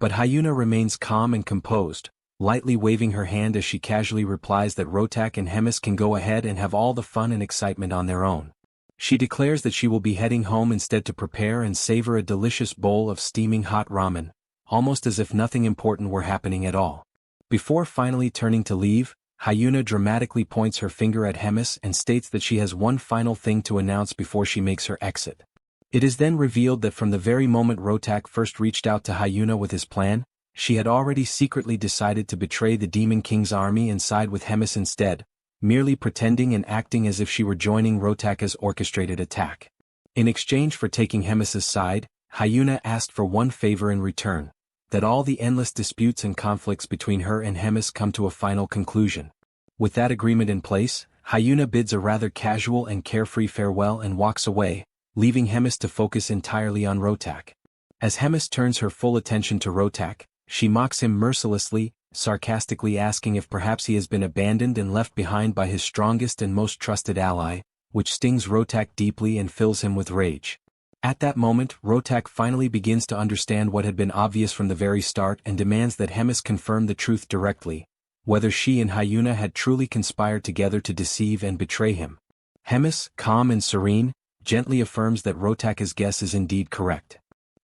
But Hyuna remains calm and composed, lightly waving her hand as she casually replies that Rotak and Hemis can go ahead and have all the fun and excitement on their own. She declares that she will be heading home instead to prepare and savor a delicious bowl of steaming hot ramen, almost as if nothing important were happening at all. Before finally turning to leave, Hyuna dramatically points her finger at Hemis and states that she has one final thing to announce before she makes her exit. It is then revealed that from the very moment Rotak first reached out to Hyuna with his plan, she had already secretly decided to betray the Demon King's army and side with Hemis instead, merely pretending and acting as if she were joining Rotaka's orchestrated attack. In exchange for taking Hemis's side, Hyuna asked for one favor in return: that all the endless disputes and conflicts between her and Hemis come to a final conclusion. With that agreement in place, Hyuna bids a rather casual and carefree farewell and walks away, leaving Hemis to focus entirely on Rotak. As Hemis turns her full attention to Rotak, she mocks him mercilessly, sarcastically asking if perhaps he has been abandoned and left behind by his strongest and most trusted ally, which stings Rotak deeply and fills him with rage. At that moment, Rotak finally begins to understand what had been obvious from the very start and demands that Hemis confirm the truth directly, whether she and Hyuna had truly conspired together to deceive and betray him. Hemis, calm and serene, gently affirms that Rotaka's guess is indeed correct.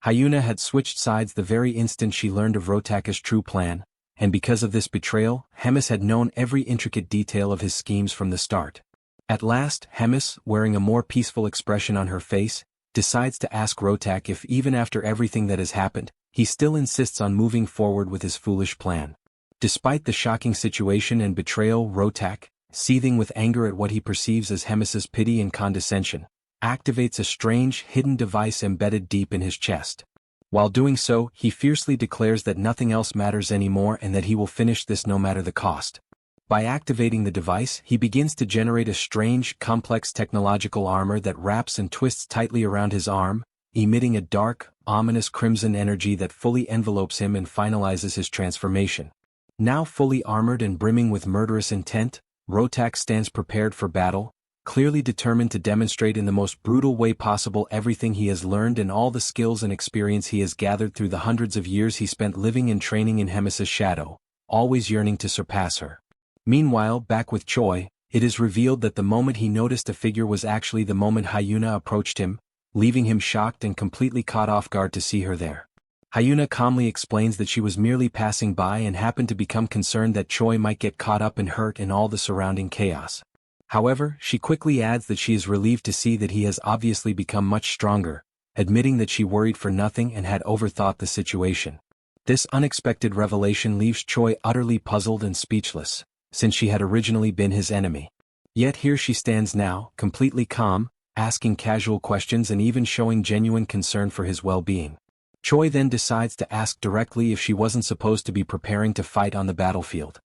Hyuna had switched sides the very instant she learned of Rotaka's true plan, and because of this betrayal, Hemis had known every intricate detail of his schemes from the start. At last, Hemis, wearing a more peaceful expression on her face, decides to ask Rotak if even after everything that has happened, he still insists on moving forward with his foolish plan. Despite the shocking situation and betrayal, Rotak, seething with anger at what he perceives as Hemis's pity and condescension, activates a strange, hidden device embedded deep in his chest. While doing so, he fiercely declares that nothing else matters anymore and that he will finish this no matter the cost. By activating the device, he begins to generate a strange, complex technological armor that wraps and twists tightly around his arm, emitting a dark, ominous crimson energy that fully envelopes him and finalizes his transformation. Now fully armored and brimming with murderous intent, Rotak stands prepared for battle, clearly determined to demonstrate in the most brutal way possible everything he has learned and all the skills and experience he has gathered through the hundreds of years he spent living and training in Hemis's shadow, always yearning to surpass her. Meanwhile, back with Choi, it is revealed that the moment he noticed a figure was actually the moment Hyuna approached him, leaving him shocked and completely caught off guard to see her there. Hyuna calmly explains that she was merely passing by and happened to become concerned that Choi might get caught up and hurt in all the surrounding chaos. However, she quickly adds that she is relieved to see that he has obviously become much stronger, admitting that she worried for nothing and had overthought the situation. This unexpected revelation leaves Choi utterly puzzled and speechless, since she had originally been his enemy. Yet here she stands now, completely calm, asking casual questions and even showing genuine concern for his well-being. Choi then decides to ask directly if she wasn't supposed to be preparing to fight on the battlefield.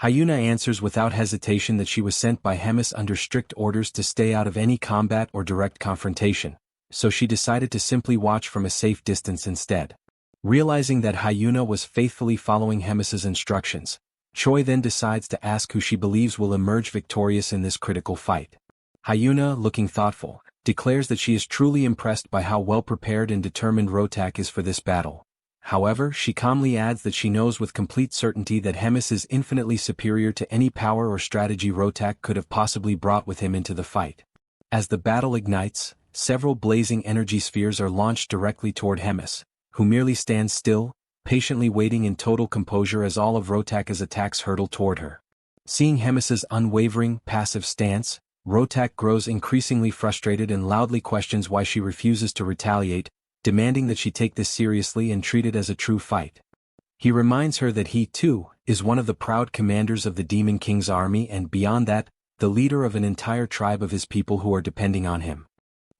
Hyuna answers without hesitation that she was sent by Hemis under strict orders to stay out of any combat or direct confrontation, so she decided to simply watch from a safe distance instead. Realizing that Hyuna was faithfully following Hemis's instructions, Choi then decides to ask who she believes will emerge victorious in this critical fight. Hyuna, looking thoughtful, declares that she is truly impressed by how well-prepared and determined Rotak is for this battle. However, she calmly adds that she knows with complete certainty that Hemis is infinitely superior to any power or strategy Rotak could have possibly brought with him into the fight. As the battle ignites, several blazing energy spheres are launched directly toward Hemis, who merely stands still, patiently waiting in total composure as all of Rotak's attacks hurtle toward her. Seeing Hemis's unwavering, passive stance, Rotak grows increasingly frustrated and loudly questions why she refuses to retaliate, demanding that she take this seriously and treat it as a true fight. He reminds her that he, too, is one of the proud commanders of the Demon King's army and, beyond that, the leader of an entire tribe of his people who are depending on him.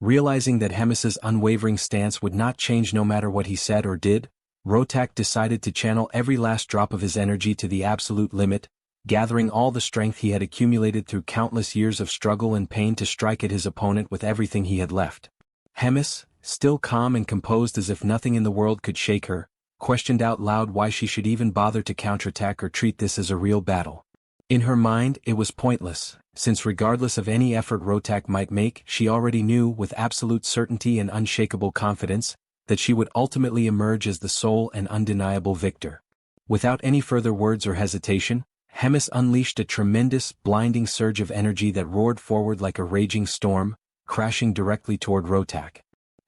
Realizing that Hemis's unwavering stance would not change no matter what he said or did, Rotak decided to channel every last drop of his energy to the absolute limit, gathering all the strength he had accumulated through countless years of struggle and pain to strike at his opponent with everything he had left. Hemis, still calm and composed as if nothing in the world could shake her, questioned out loud why she should even bother to counterattack or treat this as a real battle. In her mind, it was pointless, since regardless of any effort Rotak might make, she already knew with absolute certainty and unshakable confidence that she would ultimately emerge as the sole and undeniable victor. Without any further words or hesitation, Hemis unleashed a tremendous, blinding surge of energy that roared forward like a raging storm, crashing directly toward Rotak.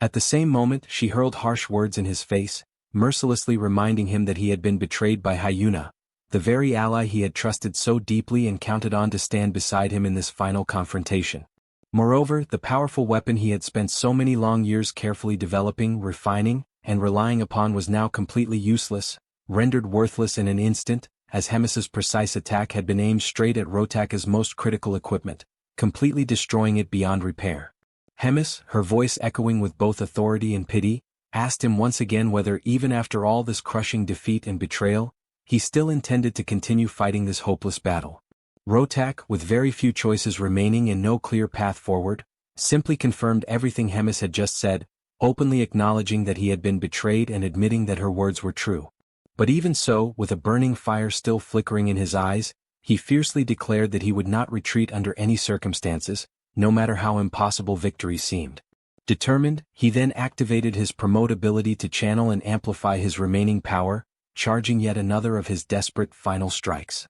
At the same moment, she hurled harsh words in his face, mercilessly reminding him that he had been betrayed by Hyuna, the very ally he had trusted so deeply and counted on to stand beside him in this final confrontation. Moreover, the powerful weapon he had spent so many long years carefully developing, refining, and relying upon was now completely useless, rendered worthless in an instant, as Hemis's precise attack had been aimed straight at Rotak's most critical equipment, completely destroying it beyond repair. Hemis, her voice echoing with both authority and pity, asked him once again whether even after all this crushing defeat and betrayal, he still intended to continue fighting this hopeless battle. Rotak, with very few choices remaining and no clear path forward, simply confirmed everything Hemis had just said, openly acknowledging that he had been betrayed and admitting that her words were true. But even so, with a burning fire still flickering in his eyes, he fiercely declared that he would not retreat under any circumstances, no matter how impossible victory seemed. Determined, he then activated his promote ability to channel and amplify his remaining power, charging yet another of his desperate final strikes.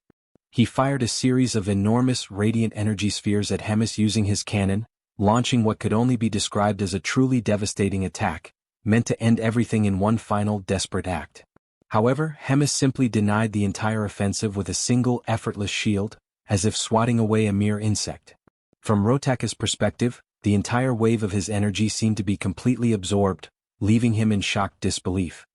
He fired a series of enormous radiant energy spheres at Hemis using his cannon, launching what could only be described as a truly devastating attack, meant to end everything in one final desperate act. However, Hemis simply denied the entire offensive with a single effortless shield, as if swatting away a mere insect. From Rotak's perspective, the entire wave of his energy seemed to be completely absorbed, leaving him in shocked disbelief.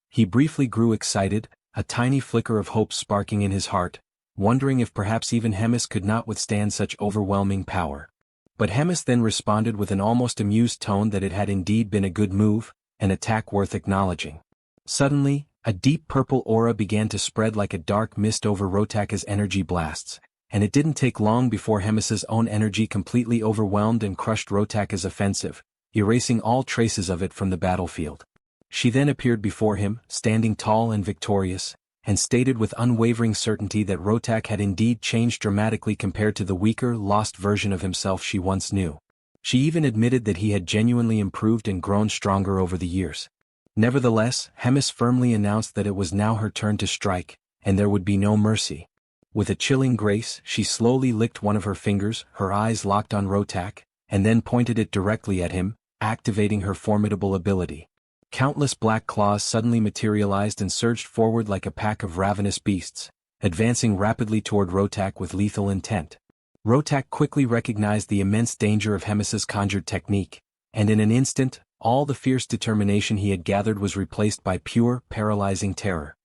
He briefly grew excited, a tiny flicker of hope sparking in his heart, wondering if perhaps even Hemis could not withstand such overwhelming power. But Hemis then responded with an almost amused tone that it had indeed been a good move, an attack worth acknowledging. Suddenly, a deep purple aura began to spread like a dark mist over Rotak's energy blasts, and it didn't take long before Hemis's own energy completely overwhelmed and crushed Rotak's offensive, erasing all traces of it from the battlefield. She then appeared before him, standing tall and victorious, and stated with unwavering certainty that Rotak had indeed changed dramatically compared to the weaker, lost version of himself she once knew. She even admitted that he had genuinely improved and grown stronger over the years. Nevertheless, Hemis firmly announced that it was now her turn to strike, and there would be no mercy. With a chilling grace, she slowly licked one of her fingers, her eyes locked on Rotak, and then pointed it directly at him, activating her formidable ability. Countless black claws suddenly materialized and surged forward like a pack of ravenous beasts, advancing rapidly toward Rotak with lethal intent. Rotak quickly recognized the immense danger of Hemis's conjured technique, and in an instant, all the fierce determination he had gathered was replaced by pure, paralyzing terror.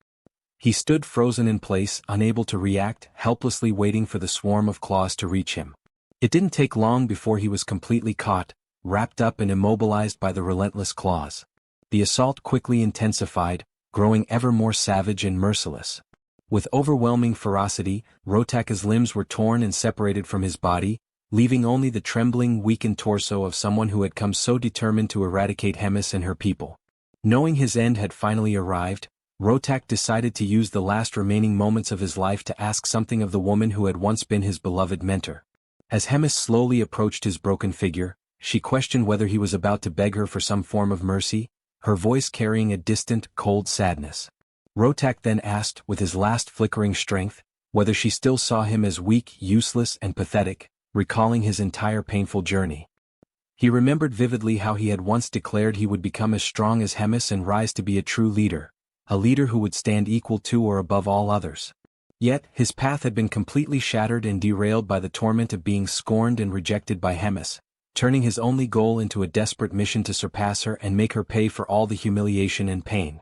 He stood frozen in place, unable to react, helplessly waiting for the swarm of claws to reach him. It didn't take long before he was completely caught, wrapped up and immobilized by the relentless claws. The assault quickly intensified, growing ever more savage and merciless. With overwhelming ferocity, Rotaka's limbs were torn and separated from his body, leaving only the trembling, weakened torso of someone who had come so determined to eradicate Hemis and her people. Knowing his end had finally arrived, Rotak decided to use the last remaining moments of his life to ask something of the woman who had once been his beloved mentor. As Hemis slowly approached his broken figure, she questioned whether he was about to beg her for some form of mercy, her voice carrying a distant, cold sadness. Rotak then asked, with his last flickering strength, whether she still saw him as weak, useless, and pathetic, recalling his entire painful journey. He remembered vividly how he had once declared he would become as strong as Hemis and rise to be a true leader, a leader who would stand equal to or above all others. Yet, his path had been completely shattered and derailed by the torment of being scorned and rejected by Hemis, turning his only goal into a desperate mission to surpass her and make her pay for all the humiliation and pain.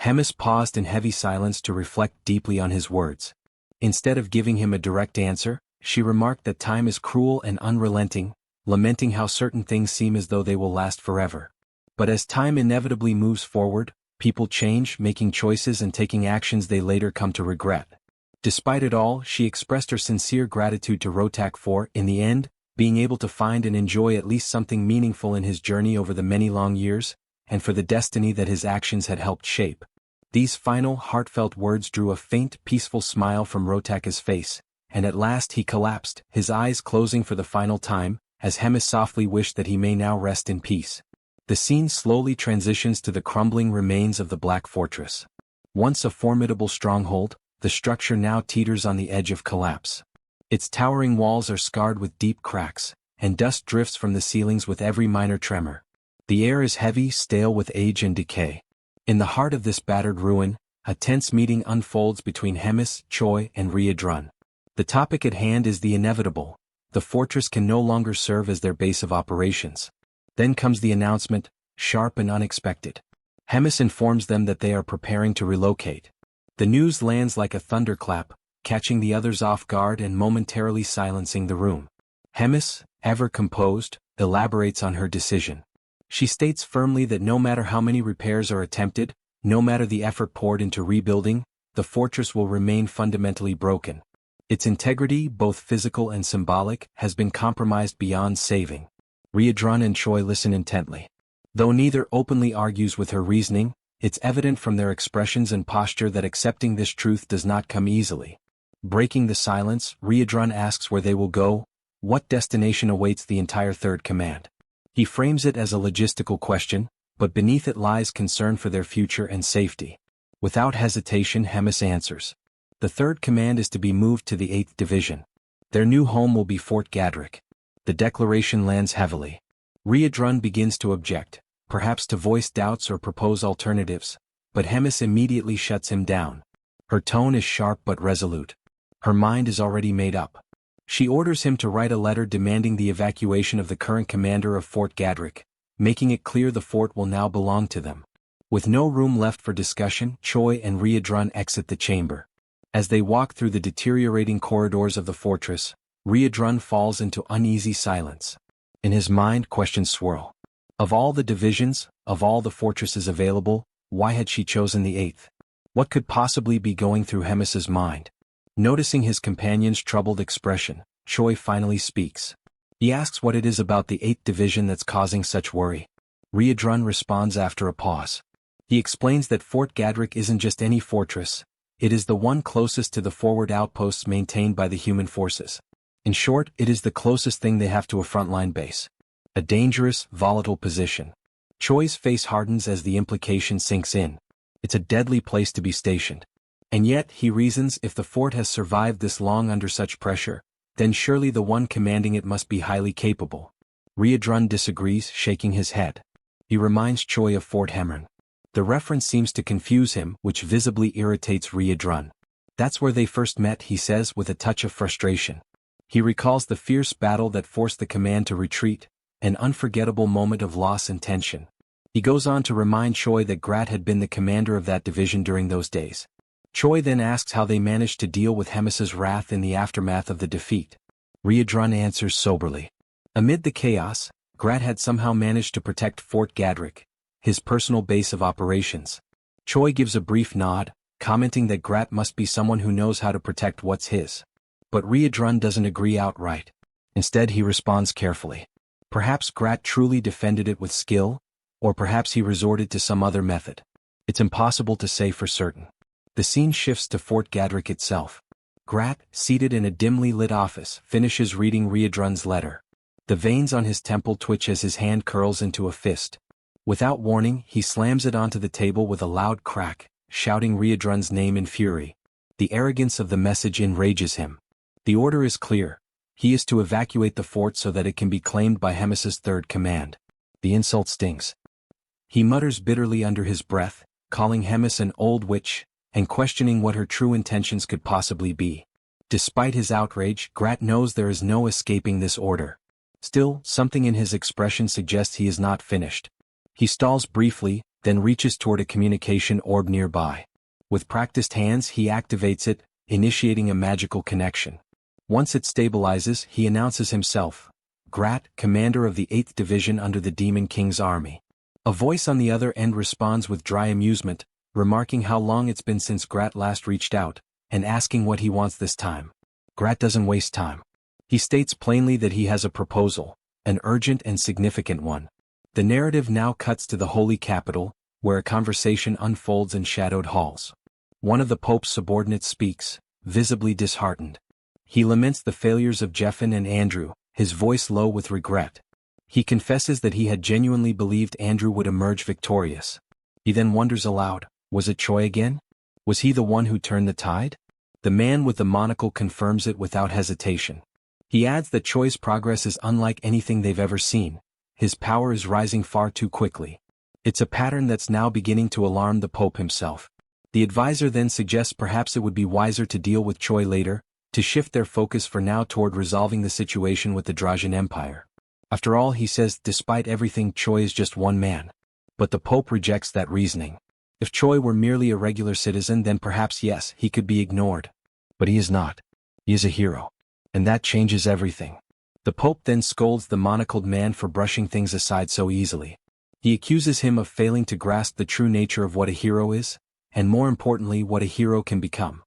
Hemis paused in heavy silence to reflect deeply on his words. Instead of giving him a direct answer, she remarked that time is cruel and unrelenting, lamenting how certain things seem as though they will last forever. But as time inevitably moves forward, people change, making choices and taking actions they later come to regret. Despite it all, she expressed her sincere gratitude to Rotak for, in the end, being able to find and enjoy at least something meaningful in his journey over the many long years, and for the destiny that his actions had helped shape. These final, heartfelt words drew a faint, peaceful smile from Rotaka's face, and at last he collapsed, his eyes closing for the final time, as Hemis softly wished that he may now rest in peace. The scene slowly transitions to the crumbling remains of the Black Fortress. Once a formidable stronghold, the structure now teeters on the edge of collapse. Its towering walls are scarred with deep cracks, and dust drifts from the ceilings with every minor tremor. The air is heavy, stale with age and decay. In the heart of this battered ruin, a tense meeting unfolds between Hemis, Choi, and Riedrun. The topic at hand is the inevitable. The fortress can no longer serve as their base of operations. Then comes the announcement, sharp and unexpected. Hemis informs them that they are preparing to relocate. The news lands like a thunderclap, catching the others off guard and momentarily silencing the room. Hemis, ever composed, elaborates on her decision. She states firmly that no matter how many repairs are attempted, no matter the effort poured into rebuilding, the fortress will remain fundamentally broken. Its integrity, both physical and symbolic, has been compromised beyond saving. Riedrun and Choi listen intently. Though neither openly argues with her reasoning, it's evident from their expressions and posture that accepting this truth does not come easily. Breaking the silence, Riedrun asks where they will go, what destination awaits the entire Third Command. He frames it as a logistical question, but beneath it lies concern for their future and safety. Without hesitation, Hemis answers. The Third Command is to be moved to the 8th Division. Their new home will be Fort Gadrick. The declaration lands heavily. Riedrun begins to object, perhaps to voice doubts or propose alternatives, but Hemis immediately shuts him down. Her tone is sharp but resolute. Her mind is already made up. She orders him to write a letter demanding the evacuation of the current commander of Fort Gadrick, making it clear the fort will now belong to them. With no room left for discussion, Choi and Riedrun exit the chamber. As they walk through the deteriorating corridors of the fortress, Riedrun falls into uneasy silence. In his mind, questions swirl. Of all the divisions, of all the fortresses available, why had she chosen the 8th? What could possibly be going through Hemis's mind? Noticing his companion's troubled expression, Choi finally speaks. He asks what it is about the 8th Division that's causing such worry. Riedrun responds after a pause. He explains that Fort Gadrick isn't just any fortress, it is the one closest to the forward outposts maintained by the human forces. In short, it is the closest thing they have to a frontline base. A dangerous, volatile position. Choi's face hardens as the implication sinks in. It's a deadly place to be stationed. And yet, he reasons, if the fort has survived this long under such pressure, then surely the one commanding it must be highly capable. Riedrun disagrees, shaking his head. He reminds Choi of Fort Hemron. The reference seems to confuse him, which visibly irritates Riedrun. That's where they first met, he says with a touch of frustration. He recalls the fierce battle that forced the command to retreat, an unforgettable moment of loss and tension. He goes on to remind Choi that Grat had been the commander of that division during those days. Choi then asks how they managed to deal with Hemis's wrath in the aftermath of the defeat. Riedrun answers soberly. Amid the chaos, Grat had somehow managed to protect Fort Gadrick, his personal base of operations. Choi gives a brief nod, commenting that Grat must be someone who knows how to protect what's his. But Riedrun doesn't agree outright. Instead he responds carefully. Perhaps Grat truly defended it with skill, or perhaps he resorted to some other method. It's impossible to say for certain. The scene shifts to Fort Gadrick itself. Grat, seated in a dimly lit office, finishes reading Riedrun's letter. The veins on his temple twitch as his hand curls into a fist. Without warning, he slams it onto the table with a loud crack, shouting Riedrun's name in fury. The arrogance of the message enrages him. The order is clear. He is to evacuate the fort so that it can be claimed by Hemis's third command. The insult stings. He mutters bitterly under his breath, calling Hemis an old witch, and questioning what her true intentions could possibly be. Despite his outrage, Grat knows there is no escaping this order. Still, something in his expression suggests he is not finished. He stalls briefly, then reaches toward a communication orb nearby. With practiced hands he activates it, initiating a magical connection. Once it stabilizes, he announces himself. Grat, commander of the 8th Division under the Demon King's army. A voice on the other end responds with dry amusement, remarking how long it's been since Grat last reached out, and asking what he wants this time. Grat doesn't waste time. He states plainly that he has a proposal, an urgent and significant one. The narrative now cuts to the Holy Capital, where a conversation unfolds in shadowed halls. One of the Pope's subordinates speaks, visibly disheartened. He laments the failures of Jeffin and Andrew, his voice low with regret. He confesses that he had genuinely believed Andrew would emerge victorious. He then wonders aloud, was it Choi again? Was he the one who turned the tide? The man with the monocle confirms it without hesitation. He adds that Choi's progress is unlike anything they've ever seen. His power is rising far too quickly. It's a pattern that's now beginning to alarm the Pope himself. The advisor then suggests perhaps it would be wiser to deal with Choi later, to shift their focus for now toward resolving the situation with the Drajan Empire. After all, he says, despite everything, Choi is just one man. But the Pope rejects that reasoning. If Choi were merely a regular citizen, then perhaps yes, he could be ignored. But he is not. He is a hero. And that changes everything. The Pope then scolds the monocled man for brushing things aside so easily. He accuses him of failing to grasp the true nature of what a hero is, and more importantly what a hero can become.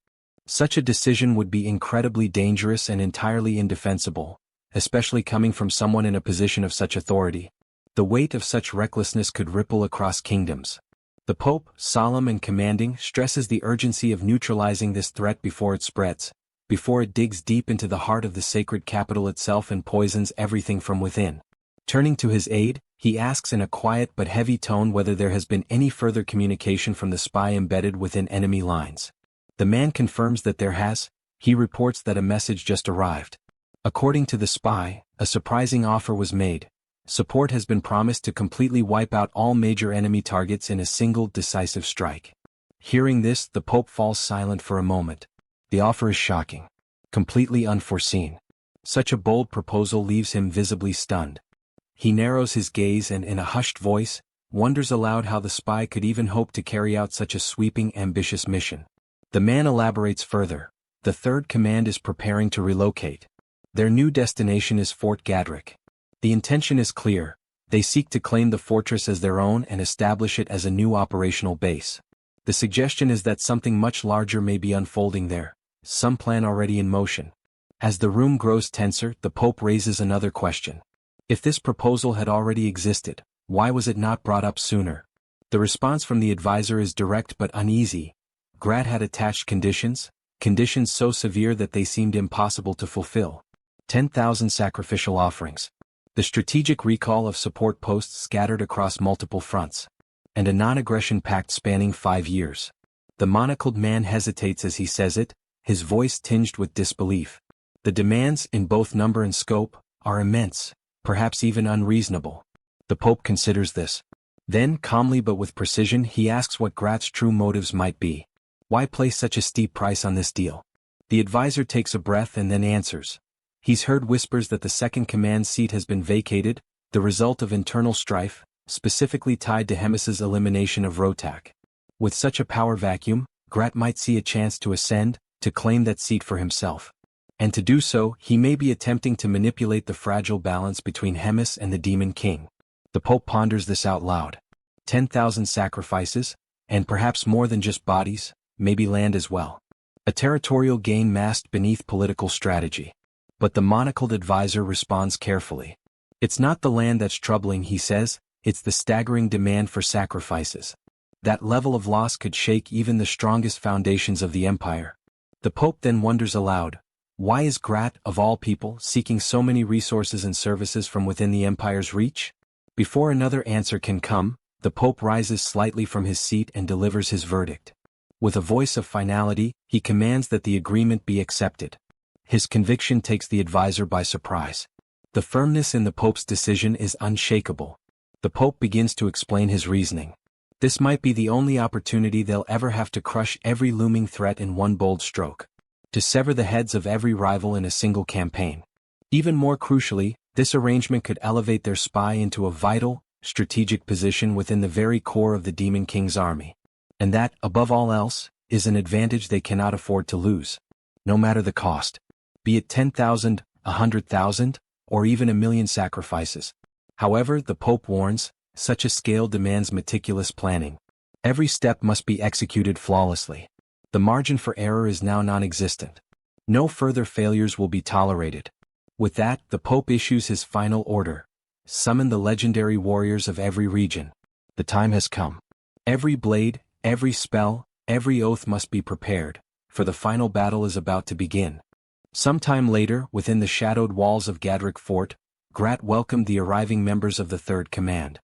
Such a decision would be incredibly dangerous and entirely indefensible, especially coming from someone in a position of such authority. The weight of such recklessness could ripple across kingdoms. The Pope, solemn and commanding, stresses the urgency of neutralizing this threat before it spreads, before it digs deep into the heart of the sacred capital itself and poisons everything from within. Turning to his aide, he asks in a quiet but heavy tone whether there has been any further communication from the spy embedded within enemy lines. The man confirms that there has. He reports that a message just arrived. According to the spy, a surprising offer was made. Support has been promised to completely wipe out all major enemy targets in a single decisive strike. Hearing this, the Pope falls silent for a moment. The offer is shocking. Completely unforeseen. Such a bold proposal leaves him visibly stunned. He narrows his gaze and, in a hushed voice, wonders aloud how the spy could even hope to carry out such a sweeping, ambitious mission. The man elaborates further. The 3rd Command is preparing to relocate. Their new destination is Fort Gadrick. The intention is clear. They seek to claim the fortress as their own and establish it as a new operational base. The suggestion is that something much larger may be unfolding there, some plan already in motion. As the room grows tenser, the Pope raises another question. If this proposal had already existed, why was it not brought up sooner? The response from the advisor is direct but uneasy. Grat had attached conditions so severe that they seemed impossible to fulfill. 10,000 sacrificial offerings. The strategic recall of support posts scattered across multiple fronts. And a non-aggression pact spanning 5 years. The monocled man hesitates as he says it, his voice tinged with disbelief. The demands, in both number and scope, are immense. perhaps even unreasonable. The Pope considers this. Then, calmly but with precision, he asks what Grat's true motives might be. Why place such a steep price on this deal? The advisor takes a breath and then answers. He's heard whispers that the second command seat has been vacated, the result of internal strife, specifically tied to Hemis's elimination of Rotak. With such a power vacuum, Grat might see a chance to ascend, to claim that seat for himself. And to do so, he may be attempting to manipulate the fragile balance between Hemis and the Demon King. The Pope ponders this out loud. 10,000 sacrifices, and perhaps more than just bodies, maybe land as well. A territorial gain masked beneath political strategy. But the monocled advisor responds carefully. It's not the land that's troubling, he says, it's the staggering demand for sacrifices. That level of loss could shake even the strongest foundations of the empire. The Pope then wonders aloud, why is Grat, of all people, seeking so many resources and services from within the empire's reach? Before another answer can come, the Pope rises slightly from his seat and delivers his verdict. With a voice of finality, he commands that the agreement be accepted. His conviction takes the advisor by surprise. The firmness in the Pope's decision is unshakable. The Pope begins to explain his reasoning. This might be the only opportunity they'll ever have to crush every looming threat in one bold stroke. To sever the heads of every rival in a single campaign. Even more crucially, this arrangement could elevate their spy into a vital, strategic position within the very core of the Demon King's army. And that, above all else, is an advantage they cannot afford to lose. No matter the cost. Be it 10,000, 100,000, or even 1,000,000 sacrifices. However, the Pope warns, such a scale demands meticulous planning. Every step must be executed flawlessly. The margin for error is now non-existent. No further failures will be tolerated. With that, the Pope issues his final order. Summon the legendary warriors of every region. The time has come. Every blade, every spell, every oath must be prepared, for the final battle is about to begin. Sometime later, within the shadowed walls of Gadrick Fort, Grat welcomed the arriving members of the Third Command.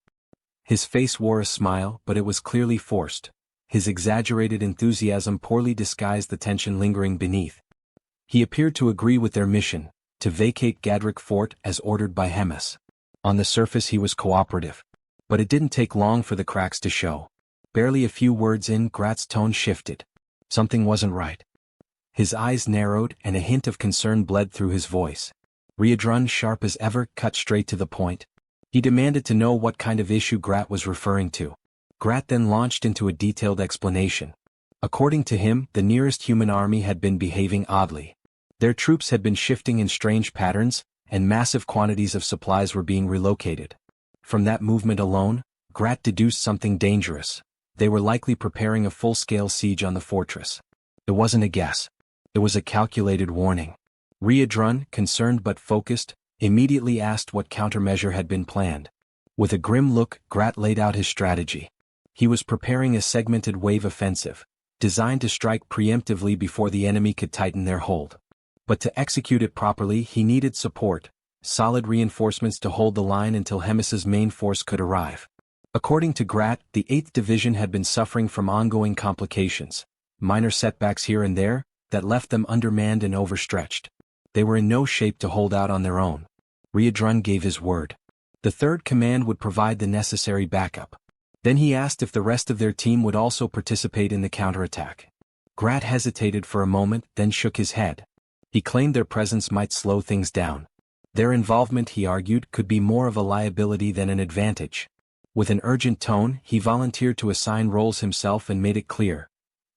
His face wore a smile, but it was clearly forced. His exaggerated enthusiasm poorly disguised the tension lingering beneath. He appeared to agree with their mission, to vacate Gadrick Fort as ordered by Hemis. On the surface he was cooperative. But it didn't take long for the cracks to show. Barely a few words in, Grat's tone shifted. Something wasn't right. His eyes narrowed and a hint of concern bled through his voice. Riadrun, sharp as ever, cut straight to the point. He demanded to know what kind of issue Grat was referring to. Grat then launched into a detailed explanation. According to him, the nearest human army had been behaving oddly. Their troops had been shifting in strange patterns, and massive quantities of supplies were being relocated. From that movement alone, Grat deduced something dangerous. They were likely preparing a full-scale siege on the fortress. It wasn't a guess. It was a calculated warning. Riadrun, concerned but focused, immediately asked what countermeasure had been planned. With a grim look, Grat laid out his strategy. He was preparing a segmented wave offensive, designed to strike preemptively before the enemy could tighten their hold. But to execute it properly, he needed support, solid reinforcements to hold the line until Hemis's main force could arrive. According to Grat, the 8th Division had been suffering from ongoing complications, minor setbacks here and there, that left them undermanned and overstretched. They were in no shape to hold out on their own. Riadrun gave his word. The Third Command would provide the necessary backup. Then he asked if the rest of their team would also participate in the counterattack. Grat hesitated for a moment, then shook his head. He claimed their presence might slow things down. Their involvement, he argued, could be more of a liability than an advantage. With an urgent tone, he volunteered to assign roles himself and made it clear.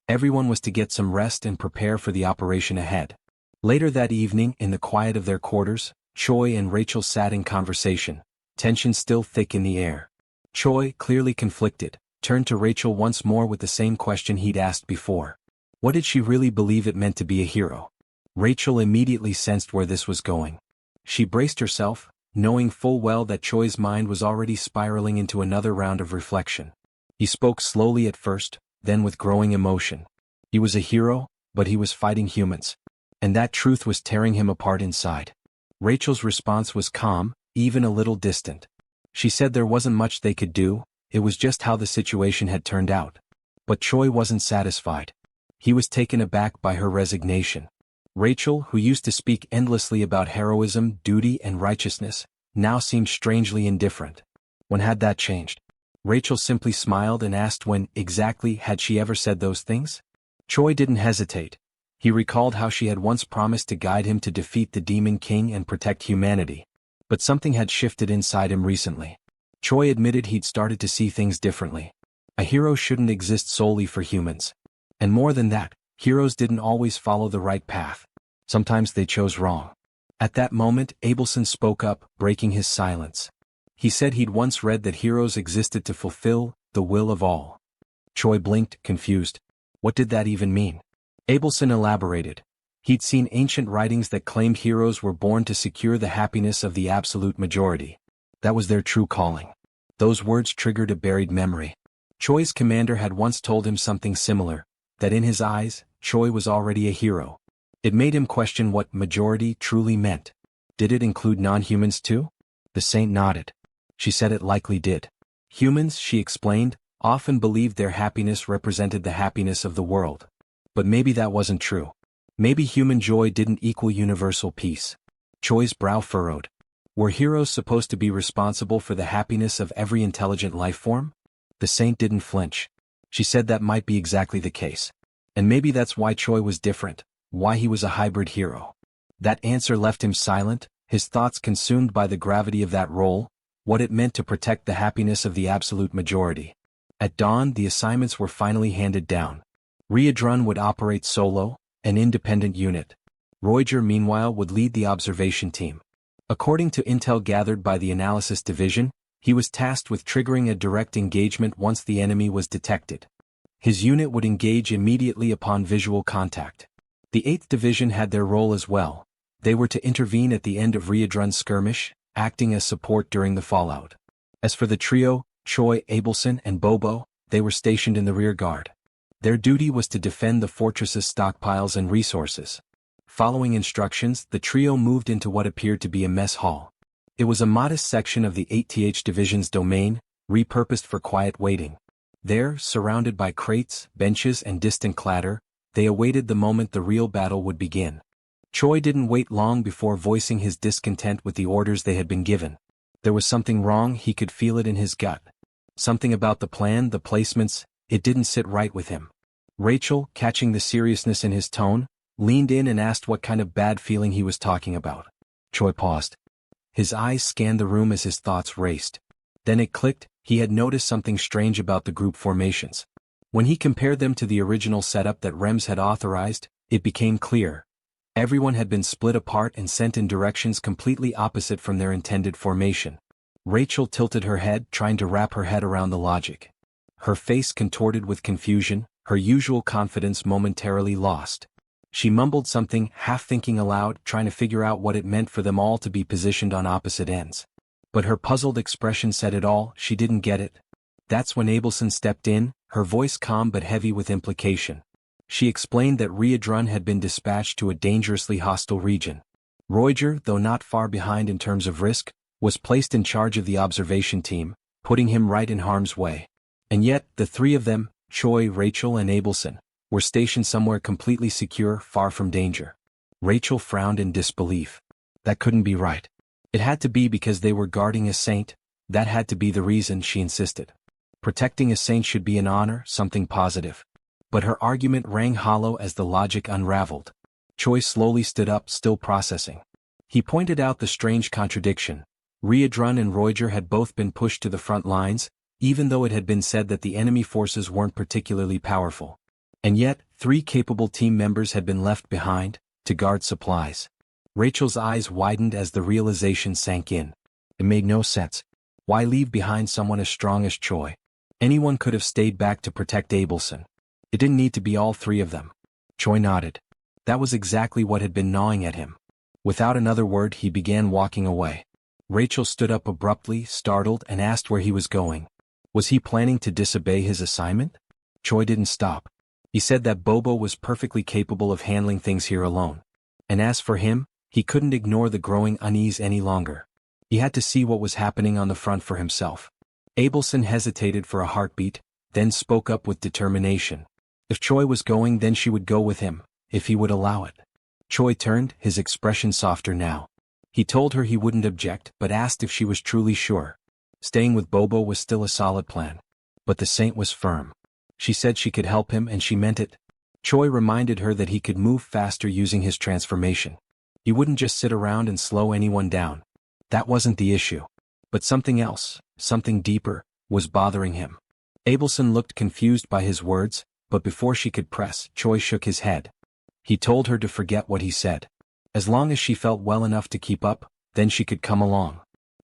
Everyone was to get some rest and prepare for the operation ahead. Later that evening, in the quiet of their quarters, Choi and Rachel sat in conversation, tension still thick in the air. Choi, clearly conflicted, turned to Rachel once more with the same question he'd asked before. What did she really believe it meant to be a hero? Rachel immediately sensed where this was going. She braced herself, knowing full well that Choi's mind was already spiraling into another round of reflection. He spoke slowly at first, then with growing emotion. He was a hero, but he was fighting humans. And that truth was tearing him apart inside. Rachel's response was calm, even a little distant. She said there wasn't much they could do, it was just how the situation had turned out. But Choi wasn't satisfied. He was taken aback by her resignation. Rachel, who used to speak endlessly about heroism, duty, and righteousness, now seemed strangely indifferent. When had that changed? Rachel simply smiled and asked when, exactly, had she ever said those things? Choi didn't hesitate. He recalled how she had once promised to guide him to defeat the Demon King and protect humanity. But something had shifted inside him recently. Choi admitted he'd started to see things differently. A hero shouldn't exist solely for humans. And more than that, heroes didn't always follow the right path. Sometimes they chose wrong. At that moment, Abelson spoke up, breaking his silence. He said he'd once read that heroes existed to fulfill the will of all. Choi blinked, confused. What did that even mean? Abelson elaborated. He'd seen ancient writings that claimed heroes were born to secure the happiness of the absolute majority. That was their true calling. Those words triggered a buried memory. Choi's commander had once told him something similar, that in his eyes, Choi was already a hero. It made him question what majority truly meant. Did it include non-humans too? The saint nodded. She said it likely did. Humans, she explained, often believed their happiness represented the happiness of the world. But maybe that wasn't true. Maybe human joy didn't equal universal peace. Choi's brow furrowed. Were heroes supposed to be responsible for the happiness of every intelligent life form? The saint didn't flinch. She said that might be exactly the case. And maybe that's why Choi was different, why he was a hybrid hero. That answer left him silent, his thoughts consumed by the gravity of that role, what it meant to protect the happiness of the absolute majority. At dawn, the assignments were finally handed down. Riedrun would operate solo, an independent unit. Roiger, meanwhile, would lead the observation team. According to intel gathered by the analysis division, he was tasked with triggering a direct engagement once the enemy was detected. His unit would engage immediately upon visual contact. The 8th Division had their role as well. They were to intervene at the end of Riedrun's skirmish, acting as support during the fallout. As for the trio, Choi, Abelson, and Bobo, they were stationed in the rear guard. Their duty was to defend the fortress's stockpiles and resources. Following instructions, the trio moved into what appeared to be a mess hall. It was a modest section of the 8th Division's domain, repurposed for quiet waiting. There, surrounded by crates, benches, and distant clatter, they awaited the moment the real battle would begin. Choi didn't wait long before voicing his discontent with the orders they had been given. There was something wrong, he could feel it in his gut. Something about the plan, the placements, it didn't sit right with him. Rachel, catching the seriousness in his tone, leaned in and asked what kind of bad feeling he was talking about. Choi paused. His eyes scanned the room as his thoughts raced. Then it clicked, he had noticed something strange about the group formations. When he compared them to the original setup that Rems had authorized, it became clear. Everyone had been split apart and sent in directions completely opposite from their intended formation. Rachel tilted her head, trying to wrap her head around the logic. Her face contorted with confusion, her usual confidence momentarily lost. She mumbled something, half thinking aloud, trying to figure out what it meant for them all to be positioned on opposite ends. But her puzzled expression said it all, she didn't get it. That's when Abelson stepped in, her voice calm but heavy with implication. She explained that Riedrun had been dispatched to a dangerously hostile region. Roiger, though not far behind in terms of risk, was placed in charge of the observation team, putting him right in harm's way. And yet, the three of them, Choi, Rachel, and Abelson, were stationed somewhere completely secure, far from danger. Rachel frowned in disbelief. That couldn't be right. It had to be because they were guarding a saint, that had to be the reason, she insisted. Protecting a saint should be an honor, something positive. But her argument rang hollow as the logic unraveled. Choi slowly stood up, still processing. He pointed out the strange contradiction. Riedrun and Roiger had both been pushed to the front lines, even though it had been said that the enemy forces weren't particularly powerful. And yet, 3 capable team members had been left behind, to guard supplies. Rachel's eyes widened as the realization sank in. It made no sense. Why leave behind someone as strong as Choi? Anyone could have stayed back to protect Abelson. It didn't need to be all 3 of them. Choi nodded. That was exactly what had been gnawing at him. Without another word, he began walking away. Rachel stood up abruptly, startled, and asked where he was going. Was he planning to disobey his assignment? Choi didn't stop. He said that Bobo was perfectly capable of handling things here alone. And as for him, he couldn't ignore the growing unease any longer. He had to see what was happening on the front for himself. Abelson hesitated for a heartbeat, then spoke up with determination. If Choi was going, then she would go with him, if he would allow it. Choi turned, his expression softer now. He told her he wouldn't object but asked if she was truly sure. Staying with Bobo was still a solid plan. But the saint was firm. She said she could help him and she meant it. Choi reminded her that he could move faster using his transformation. He wouldn't just sit around and slow anyone down. That wasn't the issue. But something else, something deeper, was bothering him. Abelson looked confused by his words, but before she could press, Choi shook his head. He told her to forget what he said. As long as she felt well enough to keep up, then she could come along.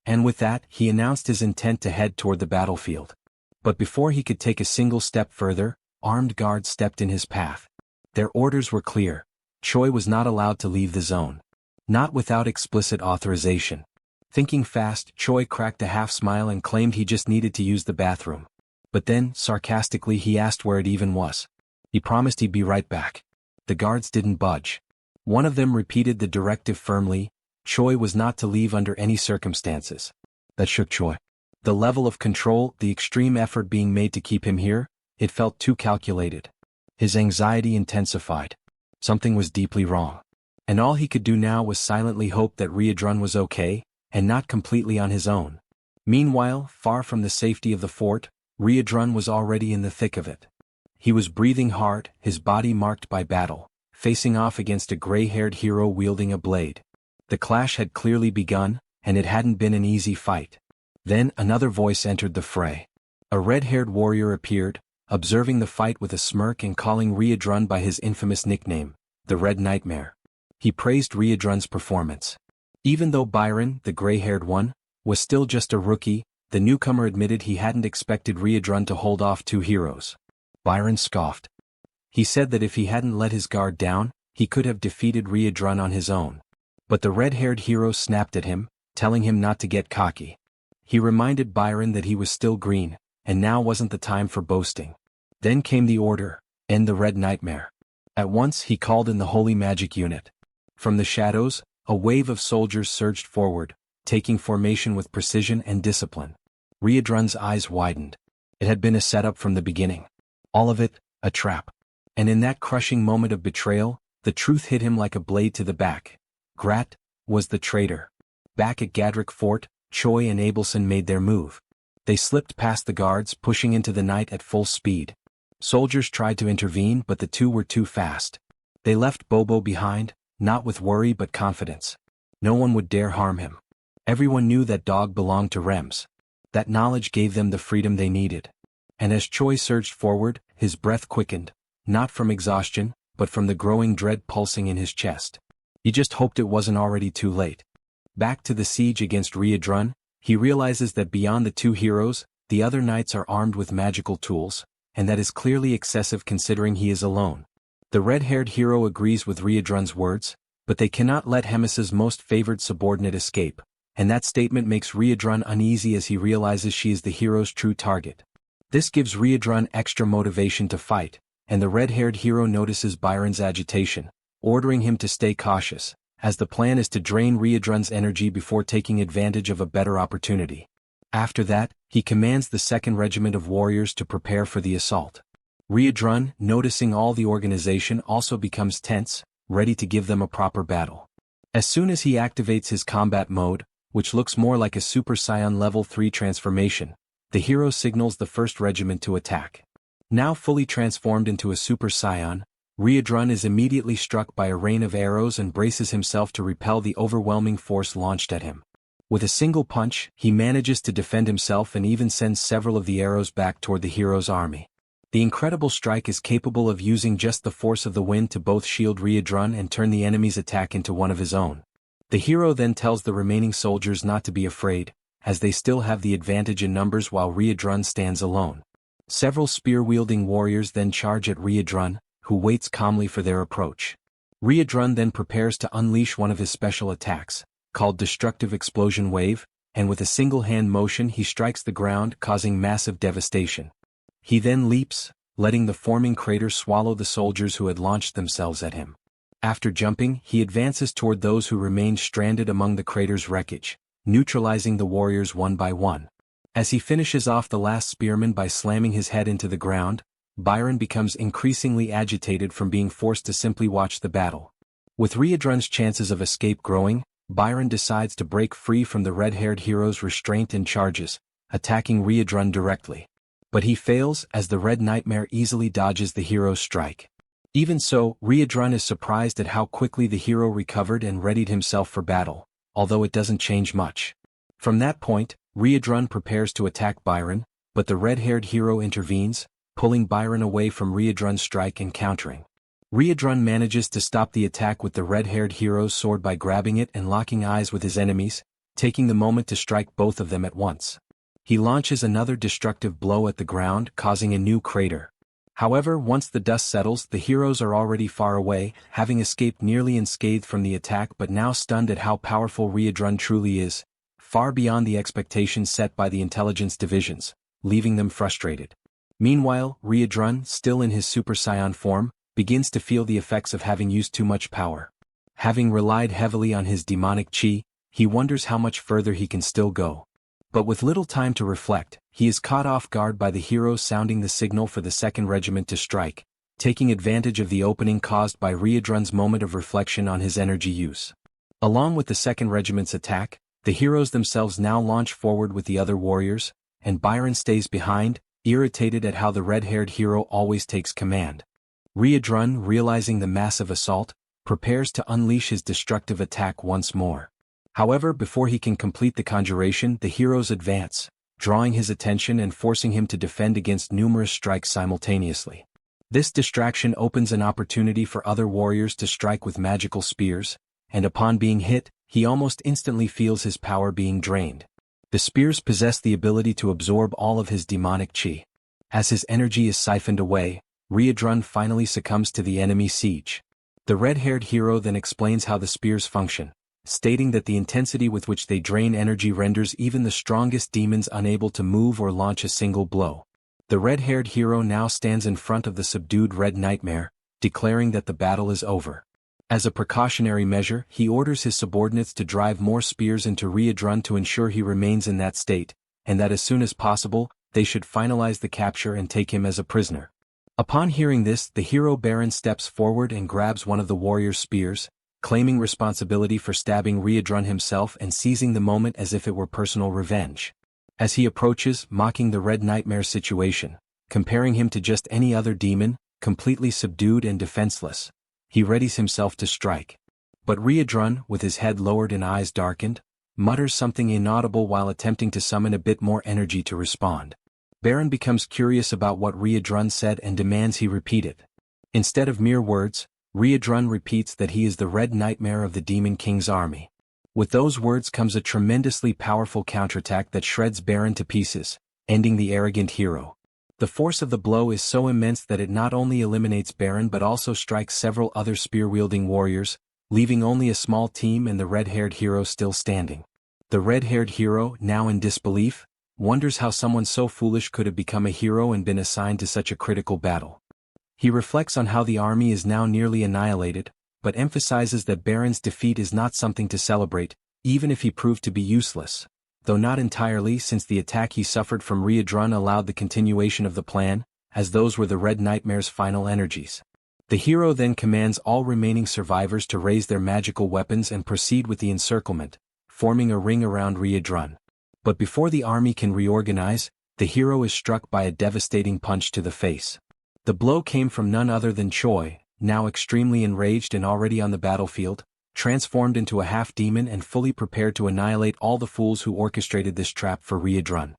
And with that, he announced his intent to head toward the battlefield. But before he could take a single step further, armed guards stepped in his path. Their orders were clear. Choi was not allowed to leave the zone. Not without explicit authorization. Thinking fast, Choi cracked a half smile and claimed he just needed to use the bathroom. But then, sarcastically, he asked where it even was. He promised he'd be right back. The guards didn't budge. One of them repeated the directive firmly. Choi was not to leave under any circumstances. That shook Choi. The level of control, the extreme effort being made to keep him here, it felt too calculated. His anxiety intensified. Something was deeply wrong. And all he could do now was silently hope that Riedrun was okay, and not completely on his own. Meanwhile, far from the safety of the fort, Riedrun was already in the thick of it. He was breathing hard, his body marked by battle, facing off against a gray-haired hero wielding a blade. The clash had clearly begun, and it hadn't been an easy fight. Then another voice entered the fray. A red-haired warrior appeared, observing the fight with a smirk and calling Riedrun by his infamous nickname, the Red Nightmare. He praised Riedrun's performance. Even though Byron, the gray-haired one, was still just a rookie, the newcomer admitted he hadn't expected Riedrun to hold off two heroes. Byron scoffed. He said that if he hadn't let his guard down, he could have defeated Riedrun on his own. But the red-haired hero snapped at him, telling him not to get cocky. He reminded Byron that he was still green, and now wasn't the time for boasting. Then came the order, end the Red Nightmare. At once he called in the Holy Magic Unit. From the shadows, a wave of soldiers surged forward, taking formation with precision and discipline. Riedrun's eyes widened. It had been a setup from the beginning. All of it, a trap. And in that crushing moment of betrayal, the truth hit him like a blade to the back. Grat was the traitor. Back at Gadrick Fort, Choi and Abelson made their move. They slipped past the guards, pushing into the night at full speed. Soldiers tried to intervene, but the two were too fast. They left Bobo behind, not with worry but confidence. No one would dare harm him. Everyone knew that dog belonged to Rems. That knowledge gave them the freedom they needed. And as Choi surged forward, his breath quickened, not from exhaustion, but from the growing dread pulsing in his chest. He just hoped it wasn't already too late. Back to the siege against Riedrun, he realizes that beyond the two heroes, the other knights are armed with magical tools, and that is clearly excessive considering he is alone. The red-haired hero agrees with Riedrun's words, but they cannot let Hemis's most favored subordinate escape, and that statement makes Riedrun uneasy as he realizes she is the hero's true target. This gives Riedrun extra motivation to fight, and the red-haired hero notices Byron's agitation, ordering him to stay cautious, as the plan is to drain Riedrun's energy before taking advantage of a better opportunity. After that, he commands the 2nd Regiment of Warriors to prepare for the assault. Riedrun, noticing all the organization, also becomes tense, ready to give them a proper battle. As soon as he activates his combat mode, which looks more like a Super Saiyan Level 3 transformation, the hero signals the 1st Regiment to attack. Now fully transformed into a Super Saiyan, Riedrun is immediately struck by a rain of arrows and braces himself to repel the overwhelming force launched at him. With a single punch, he manages to defend himself and even sends several of the arrows back toward the hero's army. The incredible strike is capable of using just the force of the wind to both shield Riedrun and turn the enemy's attack into one of his own. The hero then tells the remaining soldiers not to be afraid, as they still have the advantage in numbers while Riedrun stands alone. Several spear-wielding warriors then charge at Riedrun, who waits calmly for their approach. Riedrun then prepares to unleash one of his special attacks, called Destructive Explosion Wave, and with a single-hand motion he strikes the ground, causing massive devastation. He then leaps, letting the forming crater swallow the soldiers who had launched themselves at him. After jumping, he advances toward those who remained stranded among the crater's wreckage, neutralizing the warriors one by one. As he finishes off the last spearman by slamming his head into the ground, Byron becomes increasingly agitated from being forced to simply watch the battle. With Riedrun's chances of escape growing, Byron decides to break free from the red-haired hero's restraint and charges, attacking Riadrun directly. But he fails as the Red Nightmare easily dodges the hero's strike. Even so, Riadrun is surprised at how quickly the hero recovered and readied himself for battle, although it doesn't change much. From that point, Riadrun prepares to attack Byron, but the red-haired hero intervenes, pulling Byron away from Riadrun's strike and countering. Riadrun manages to stop the attack with the red-haired hero's sword by grabbing it and locking eyes with his enemies, taking the moment to strike both of them at once. He launches another destructive blow at the ground, causing a new crater. However, once the dust settles, the heroes are already far away, having escaped nearly unscathed from the attack but now stunned at how powerful Riadrun truly is, far beyond the expectations set by the intelligence divisions, leaving them frustrated. Meanwhile, Riadrun, still in his Super Saiyan form, begins to feel the effects of having used too much power. Having relied heavily on his demonic chi, he wonders how much further he can still go. But with little time to reflect, he is caught off guard by the heroes sounding the signal for the 2nd Regiment to strike, taking advantage of the opening caused by Riadrun's moment of reflection on his energy use. Along with the 2nd Regiment's attack, the heroes themselves now launch forward with the other warriors, and Byron stays behind, irritated at how the red-haired hero always takes command. Riadrun, realizing the massive assault, prepares to unleash his destructive attack once more. However, before he can complete the conjuration, the heroes advance, drawing his attention and forcing him to defend against numerous strikes simultaneously. This distraction opens an opportunity for other warriors to strike with magical spears, and upon being hit, he almost instantly feels his power being drained. The spears possess the ability to absorb all of his demonic chi. As his energy is siphoned away, Riadrun finally succumbs to the enemy siege. The red-haired hero then explains how the spears function, stating that the intensity with which they drain energy renders even the strongest demons unable to move or launch a single blow. The red-haired hero now stands in front of the subdued Red Nightmare, declaring that the battle is over. As a precautionary measure, he orders his subordinates to drive more spears into Riadrun to ensure he remains in that state, and that as soon as possible, they should finalize the capture and take him as a prisoner. Upon hearing this, the hero Baron steps forward and grabs one of the warrior's spears, claiming responsibility for stabbing Riadrun himself and seizing the moment as if it were personal revenge. As he approaches, mocking the Red Nightmare's situation, comparing him to just any other demon, completely subdued and defenseless, he readies himself to strike. But Riadrun, with his head lowered and eyes darkened, mutters something inaudible while attempting to summon a bit more energy to respond. Baron becomes curious about what Riadrun said and demands he repeat it. Instead of mere words, Riadrun repeats that he is the Red Nightmare of the Demon King's army. With those words comes a tremendously powerful counterattack that shreds Baron to pieces, ending the arrogant hero. The force of the blow is so immense that it not only eliminates Baron but also strikes several other spear-wielding warriors, leaving only a small team and the red-haired hero still standing. The red-haired hero, now in disbelief, wonders how someone so foolish could have become a hero and been assigned to such a critical battle. He reflects on how the army is now nearly annihilated, but emphasizes that Baron's defeat is not something to celebrate, even if he proved to be useless, though not entirely since the attack he suffered from Riadrun allowed the continuation of the plan, as those were the Red Nightmare's final energies. The hero then commands all remaining survivors to raise their magical weapons and proceed with the encirclement, forming a ring around Riadrun. But before the army can reorganize, the hero is struck by a devastating punch to the face. The blow came from none other than Choi, now extremely enraged and already on the battlefield, transformed into a half-demon and fully prepared to annihilate all the fools who orchestrated this trap for Riadrun.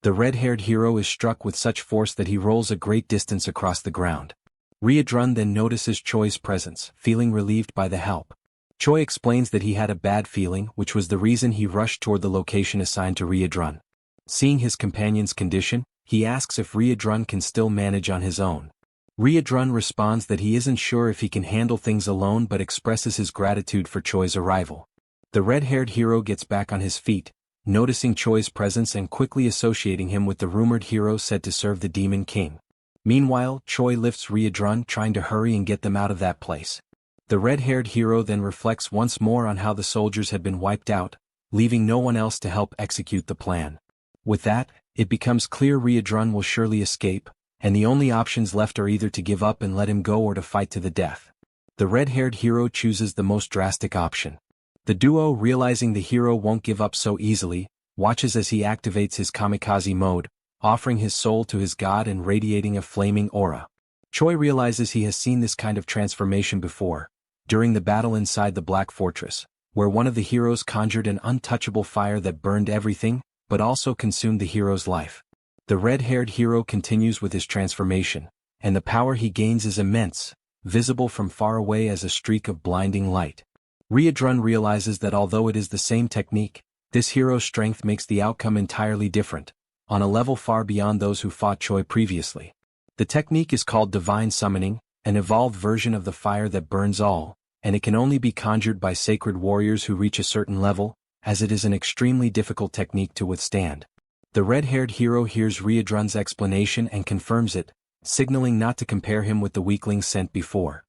The red-haired hero is struck with such force that he rolls a great distance across the ground. Riadrun then notices Choi's presence, feeling relieved by the help. Choi explains that he had a bad feeling, which was the reason he rushed toward the location assigned to Riadrun. Seeing his companion's condition, he asks if Riadrun can still manage on his own. Riadrun responds that he isn't sure if he can handle things alone but expresses his gratitude for Choi's arrival. The red-haired hero gets back on his feet, noticing Choi's presence and quickly associating him with the rumored hero said to serve the Demon King. Meanwhile, Choi lifts Riadrun, trying to hurry and get them out of that place. The red-haired hero then reflects once more on how the soldiers had been wiped out, leaving no one else to help execute the plan. With that, it becomes clear Riadrun will surely escape, and the only options left are either to give up and let him go or to fight to the death. The red-haired hero chooses the most drastic option. The duo, realizing the hero won't give up so easily, watches as he activates his kamikaze mode, offering his soul to his god and radiating a flaming aura. Choi realizes he has seen this kind of transformation before, during the battle inside the Black Fortress, where one of the heroes conjured an untouchable fire that burned everything, but also consumed the hero's life. The red-haired hero continues with his transformation, and the power he gains is immense, visible from far away as a streak of blinding light. Ryudrun realizes that although it is the same technique, this hero's strength makes the outcome entirely different, on a level far beyond those who fought Choi previously. The technique is called Divine Summoning, an evolved version of the fire that burns all, and it can only be conjured by sacred warriors who reach a certain level, as it is an extremely difficult technique to withstand. The red-haired hero hears Ryudrun's explanation and confirms it, signaling not to compare him with the weaklings sent before.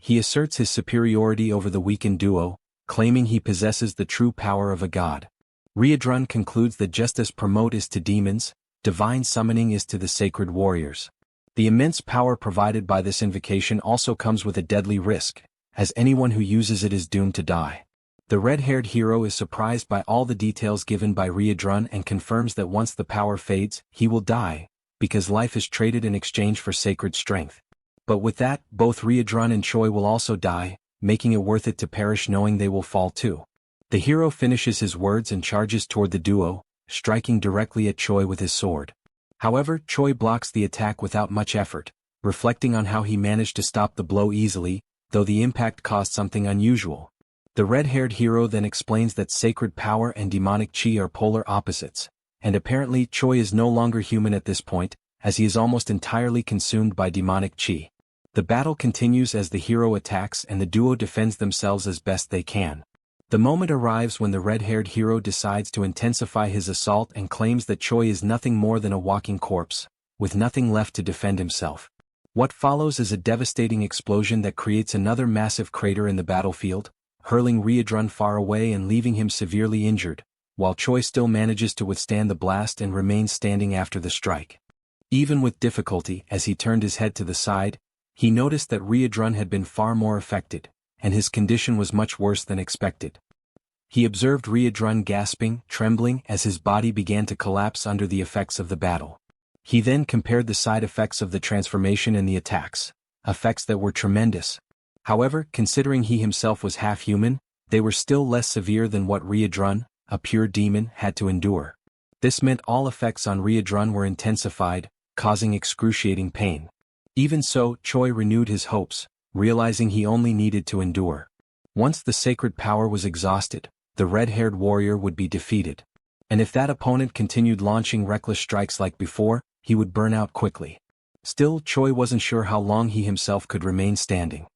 He asserts his superiority over the weakened duo, claiming he possesses the true power of a god. Ryudrun concludes that just as promote is to demons, divine summoning is to the sacred warriors. The immense power provided by this invocation also comes with a deadly risk, as anyone who uses it is doomed to die. The red-haired hero is surprised by all the details given by Ryudrun and confirms that once the power fades, he will die, because life is traded in exchange for sacred strength. But with that, both Ryudrun and Choi will also die, making it worth it to perish knowing they will fall too. The hero finishes his words and charges toward the duo, striking directly at Choi with his sword. However, Choi blocks the attack without much effort, reflecting on how he managed to stop the blow easily, though the impact caused something unusual. The red-haired hero then explains that sacred power and demonic chi are polar opposites, and apparently Choi is no longer human at this point, as he is almost entirely consumed by demonic chi. The battle continues as the hero attacks and the duo defends themselves as best they can. The moment arrives when the red-haired hero decides to intensify his assault and claims that Choi is nothing more than a walking corpse, with nothing left to defend himself. What follows is a devastating explosion that creates another massive crater in the battlefield, hurling Ryudrun far away and leaving him severely injured, while Choi still manages to withstand the blast and remains standing after the strike. Even with difficulty, as he turned his head to the side, he noticed that Ryudrun had been far more affected, and his condition was much worse than expected. He observed Ryudrun gasping, trembling as his body began to collapse under the effects of the battle. He then compared the side effects of the transformation and the attacks, effects that were tremendous. However, considering he himself was half-human, they were still less severe than what Ryudrun, a pure demon, had to endure. This meant all effects on Ryudrun were intensified, causing excruciating pain. Even so, Choi renewed his hopes, realizing he only needed to endure. Once the sacred power was exhausted, the red-haired warrior would be defeated. And if that opponent continued launching reckless strikes like before, he would burn out quickly. Still, Choi wasn't sure how long he himself could remain standing.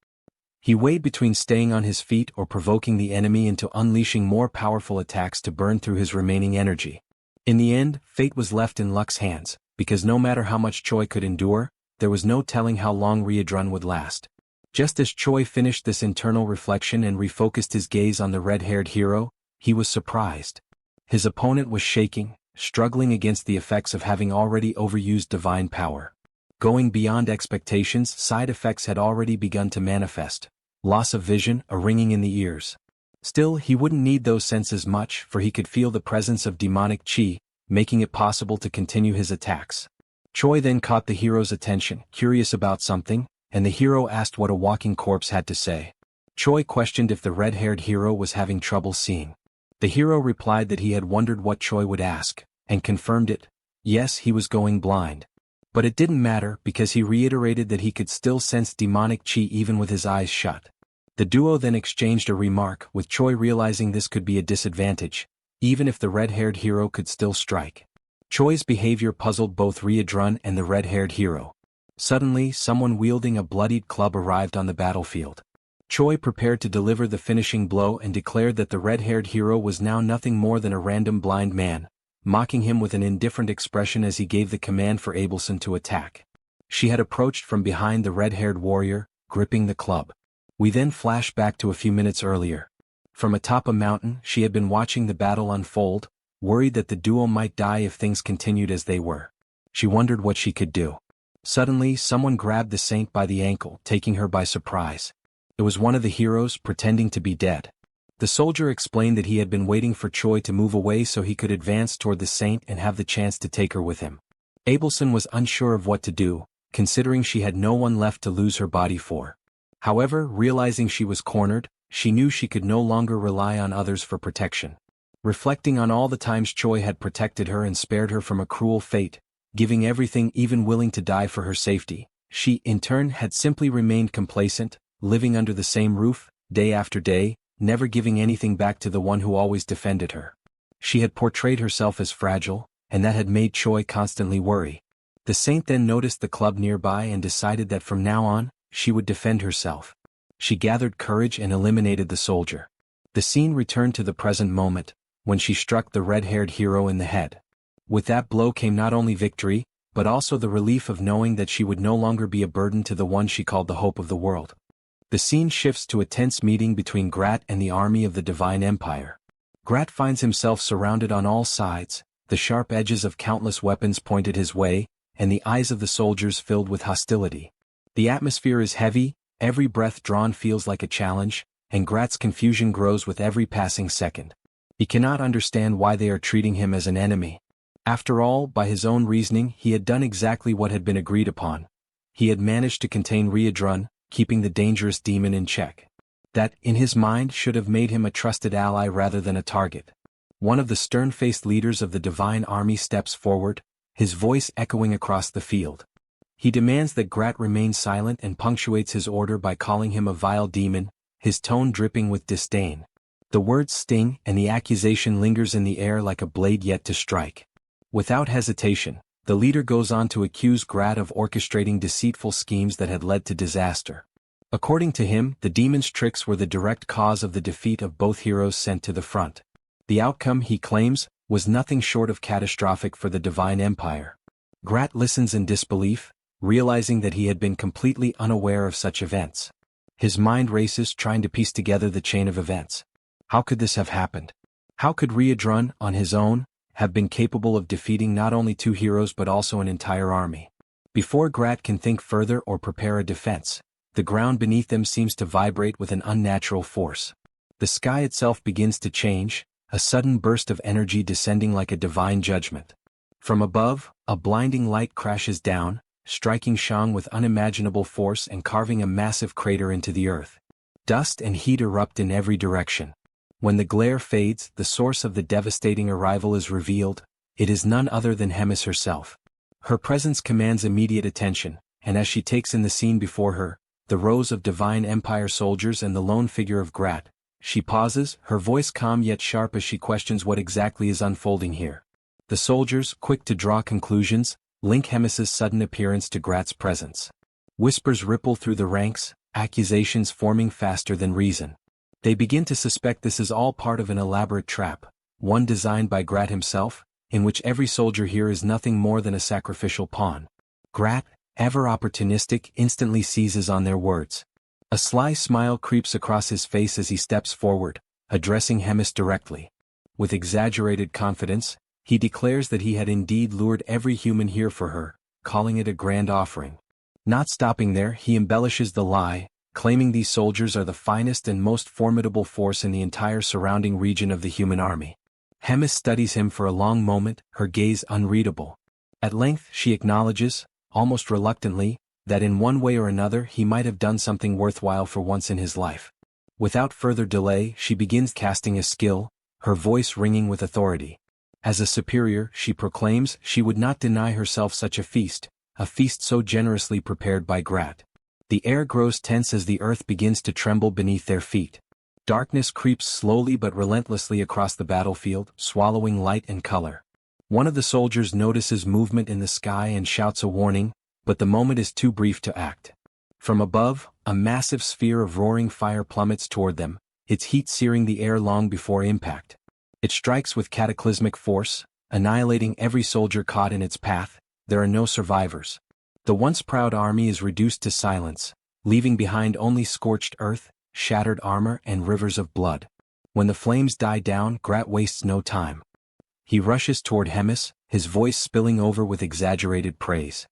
He weighed between staying on his feet or provoking the enemy into unleashing more powerful attacks to burn through his remaining energy. In the end, fate was left in luck's hands, because no matter how much Choi could endure, there was no telling how long Ryudrun would last. Just as Choi finished this internal reflection and refocused his gaze on the red-haired hero, he was surprised. His opponent was shaking, struggling against the effects of having already overused divine power. Going beyond expectations, side effects had already begun to manifest. Loss of vision, a ringing in the ears. Still, he wouldn't need those senses much, for he could feel the presence of demonic chi, making it possible to continue his attacks. Choi then caught the hero's attention, curious about something, and the hero asked what a walking corpse had to say. Choi questioned if the red-haired hero was having trouble seeing. The hero replied that he had wondered what Choi would ask, and confirmed it. Yes, he was going blind. But it didn't matter because he reiterated that he could still sense demonic chi even with his eyes shut. The duo then exchanged a remark, with Choi realizing this could be a disadvantage, even if the red-haired hero could still strike. Choi's behavior puzzled both Ryudrun and the red-haired hero. Suddenly, someone wielding a bloodied club arrived on the battlefield. Choi prepared to deliver the finishing blow and declared that the red-haired hero was now nothing more than a random blind man, mocking him with an indifferent expression as he gave the command for Abelson to attack. She had approached from behind the red-haired warrior, gripping the club. We then flash back to a few minutes earlier. From atop a mountain, she had been watching the battle unfold, worried that the duo might die if things continued as they were. She wondered what she could do. Suddenly, someone grabbed the saint by the ankle, taking her by surprise. It was one of the heroes, pretending to be dead. The soldier explained that he had been waiting for Choi to move away so he could advance toward the saint and have the chance to take her with him. Abelson was unsure of what to do, considering she had no one left to lose her body for. However, realizing she was cornered, she knew she could no longer rely on others for protection. Reflecting on all the times Choi had protected her and spared her from a cruel fate, giving everything, even willing to die for her safety, she, in turn, had simply remained complacent, living under the same roof, day after day, never giving anything back to the one who always defended her. She had portrayed herself as fragile, and that had made Choi constantly worry. The saint then noticed the club nearby and decided that from now on, she would defend herself. She gathered courage and eliminated the soldier. The scene returned to the present moment, when she struck the red-haired hero in the head. With that blow came not only victory, but also the relief of knowing that she would no longer be a burden to the one she called the hope of the world. The scene shifts to a tense meeting between Grat and the army of the Divine Empire. Grat finds himself surrounded on all sides, the sharp edges of countless weapons pointed his way, and the eyes of the soldiers filled with hostility. The atmosphere is heavy, every breath drawn feels like a challenge, and Grat's confusion grows with every passing second. He cannot understand why they are treating him as an enemy. After all, by his own reasoning, he had done exactly what had been agreed upon. He had managed to contain Riadrun, keeping the dangerous demon in check. That, in his mind, should have made him a trusted ally rather than a target. One of the stern-faced leaders of the Divine Army steps forward, his voice echoing across the field. He demands that Grat remain silent and punctuates his order by calling him a vile demon, his tone dripping with disdain. The words sting, and the accusation lingers in the air like a blade yet to strike. Without hesitation, the leader goes on to accuse Grat of orchestrating deceitful schemes that had led to disaster. According to him, the demon's tricks were the direct cause of the defeat of both heroes sent to the front. The outcome, he claims, was nothing short of catastrophic for the Divine Empire. Grat listens in disbelief, realizing that he had been completely unaware of such events. His mind races trying to piece together the chain of events. How could this have happened? How could Riadrun, on his own, have been capable of defeating not only two heroes but also an entire army? Before Grat can think further or prepare a defense, the ground beneath them seems to vibrate with an unnatural force. The sky itself begins to change, a sudden burst of energy descending like a divine judgment. From above, a blinding light crashes down, striking Shang with unimaginable force and carving a massive crater into the earth. Dust and heat erupt in every direction. When the glare fades, the source of the devastating arrival is revealed. It is none other than Hemis herself. Her presence commands immediate attention, and as she takes in the scene before her, the rows of Divine Empire soldiers and the lone figure of Grat, she pauses, her voice calm yet sharp as she questions what exactly is unfolding here. The soldiers, quick to draw conclusions, link Hemis's sudden appearance to Grat's presence. Whispers ripple through the ranks, accusations forming faster than reason. They begin to suspect this is all part of an elaborate trap, one designed by Grat himself, in which every soldier here is nothing more than a sacrificial pawn. Grat, ever opportunistic, instantly seizes on their words. A sly smile creeps across his face as he steps forward, addressing Hemis directly. With exaggerated confidence, he declares that he had indeed lured every human here for her, calling it a grand offering. Not stopping there, he embellishes the lie, claiming these soldiers are the finest and most formidable force in the entire surrounding region of the human army. Hemis studies him for a long moment, her gaze unreadable. At length she acknowledges, almost reluctantly, that in one way or another he might have done something worthwhile for once in his life. Without further delay, she begins casting a skill, her voice ringing with authority. As a superior, she proclaims she would not deny herself such a feast so generously prepared by Grat. The air grows tense as the earth begins to tremble beneath their feet. Darkness creeps slowly but relentlessly across the battlefield, swallowing light and color. One of the soldiers notices movement in the sky and shouts a warning, but the moment is too brief to act. From above, a massive sphere of roaring fire plummets toward them, its heat searing the air long before impact. It strikes with cataclysmic force, annihilating every soldier caught in its path. There are no survivors. The once proud army is reduced to silence, leaving behind only scorched earth, shattered armor and rivers of blood. When the flames die down, Grat wastes no time. He rushes toward Hemis, his voice spilling over with exaggerated praise.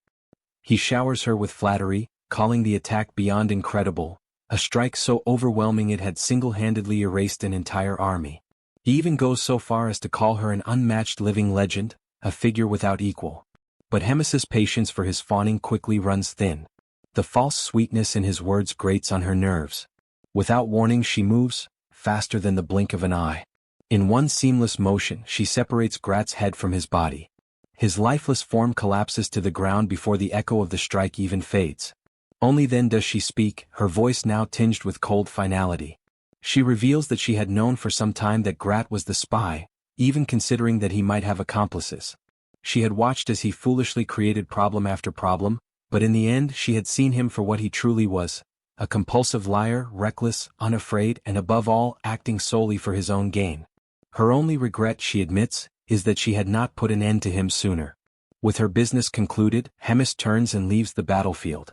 He showers her with flattery, calling the attack beyond incredible, a strike so overwhelming it had single-handedly erased an entire army. He even goes so far as to call her an unmatched living legend, a figure without equal. But Hemis's patience for his fawning quickly runs thin. The false sweetness in his words grates on her nerves. Without warning she moves, faster than the blink of an eye. In one seamless motion she separates Grat's head from his body. His lifeless form collapses to the ground before the echo of the strike even fades. Only then does she speak, her voice now tinged with cold finality. She reveals that she had known for some time that Grat was the spy, even considering that he might have accomplices. She had watched as he foolishly created problem after problem, but in the end she had seen him for what he truly was, a compulsive liar, reckless, unafraid, and above all, acting solely for his own gain. Her only regret, she admits, is that she had not put an end to him sooner. With her business concluded, Hemis turns and leaves the battlefield.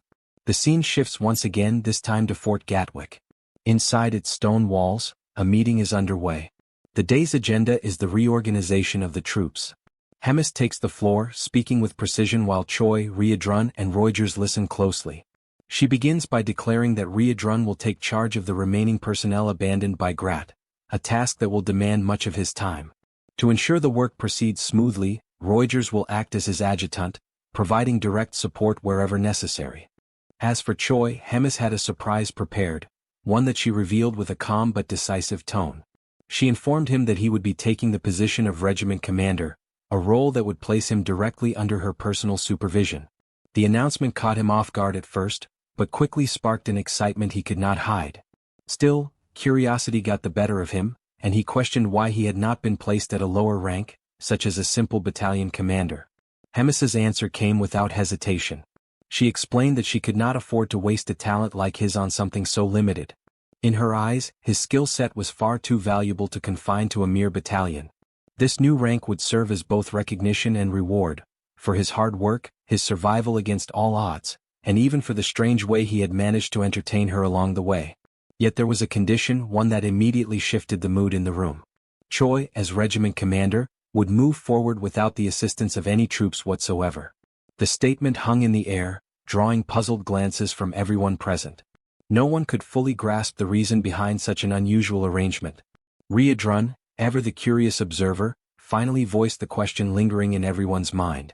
The scene shifts once again, this time to Fort Gatwick. Inside its stone walls, a meeting is underway. The day's agenda is the reorganization of the troops. Hemis takes the floor, speaking with precision while Choi, Ryedrun, and Reuters listen closely. She begins by declaring that Ryedrun will take charge of the remaining personnel abandoned by Grat, a task that will demand much of his time. To ensure the work proceeds smoothly, Reuters will act as his adjutant, providing direct support wherever necessary. As for Choi, Hemis had a surprise prepared, one that she revealed with a calm but decisive tone. She informed him that he would be taking the position of regiment commander, a role that would place him directly under her personal supervision. The announcement caught him off guard at first, but quickly sparked an excitement he could not hide. Still, curiosity got the better of him, and he questioned why he had not been placed at a lower rank, such as a simple battalion commander. Hemis's answer came without hesitation. She explained that she could not afford to waste a talent like his on something so limited. In her eyes, his skill set was far too valuable to confine to a mere battalion. This new rank would serve as both recognition and reward, for his hard work, his survival against all odds, and even for the strange way he had managed to entertain her along the way. Yet there was a condition, one that immediately shifted the mood in the room. Choi, as regiment commander, would move forward without the assistance of any troops whatsoever. The statement hung in the air, drawing puzzled glances from everyone present. No one could fully grasp the reason behind such an unusual arrangement. Ryedrun, ever the curious observer, finally voiced the question lingering in everyone's mind.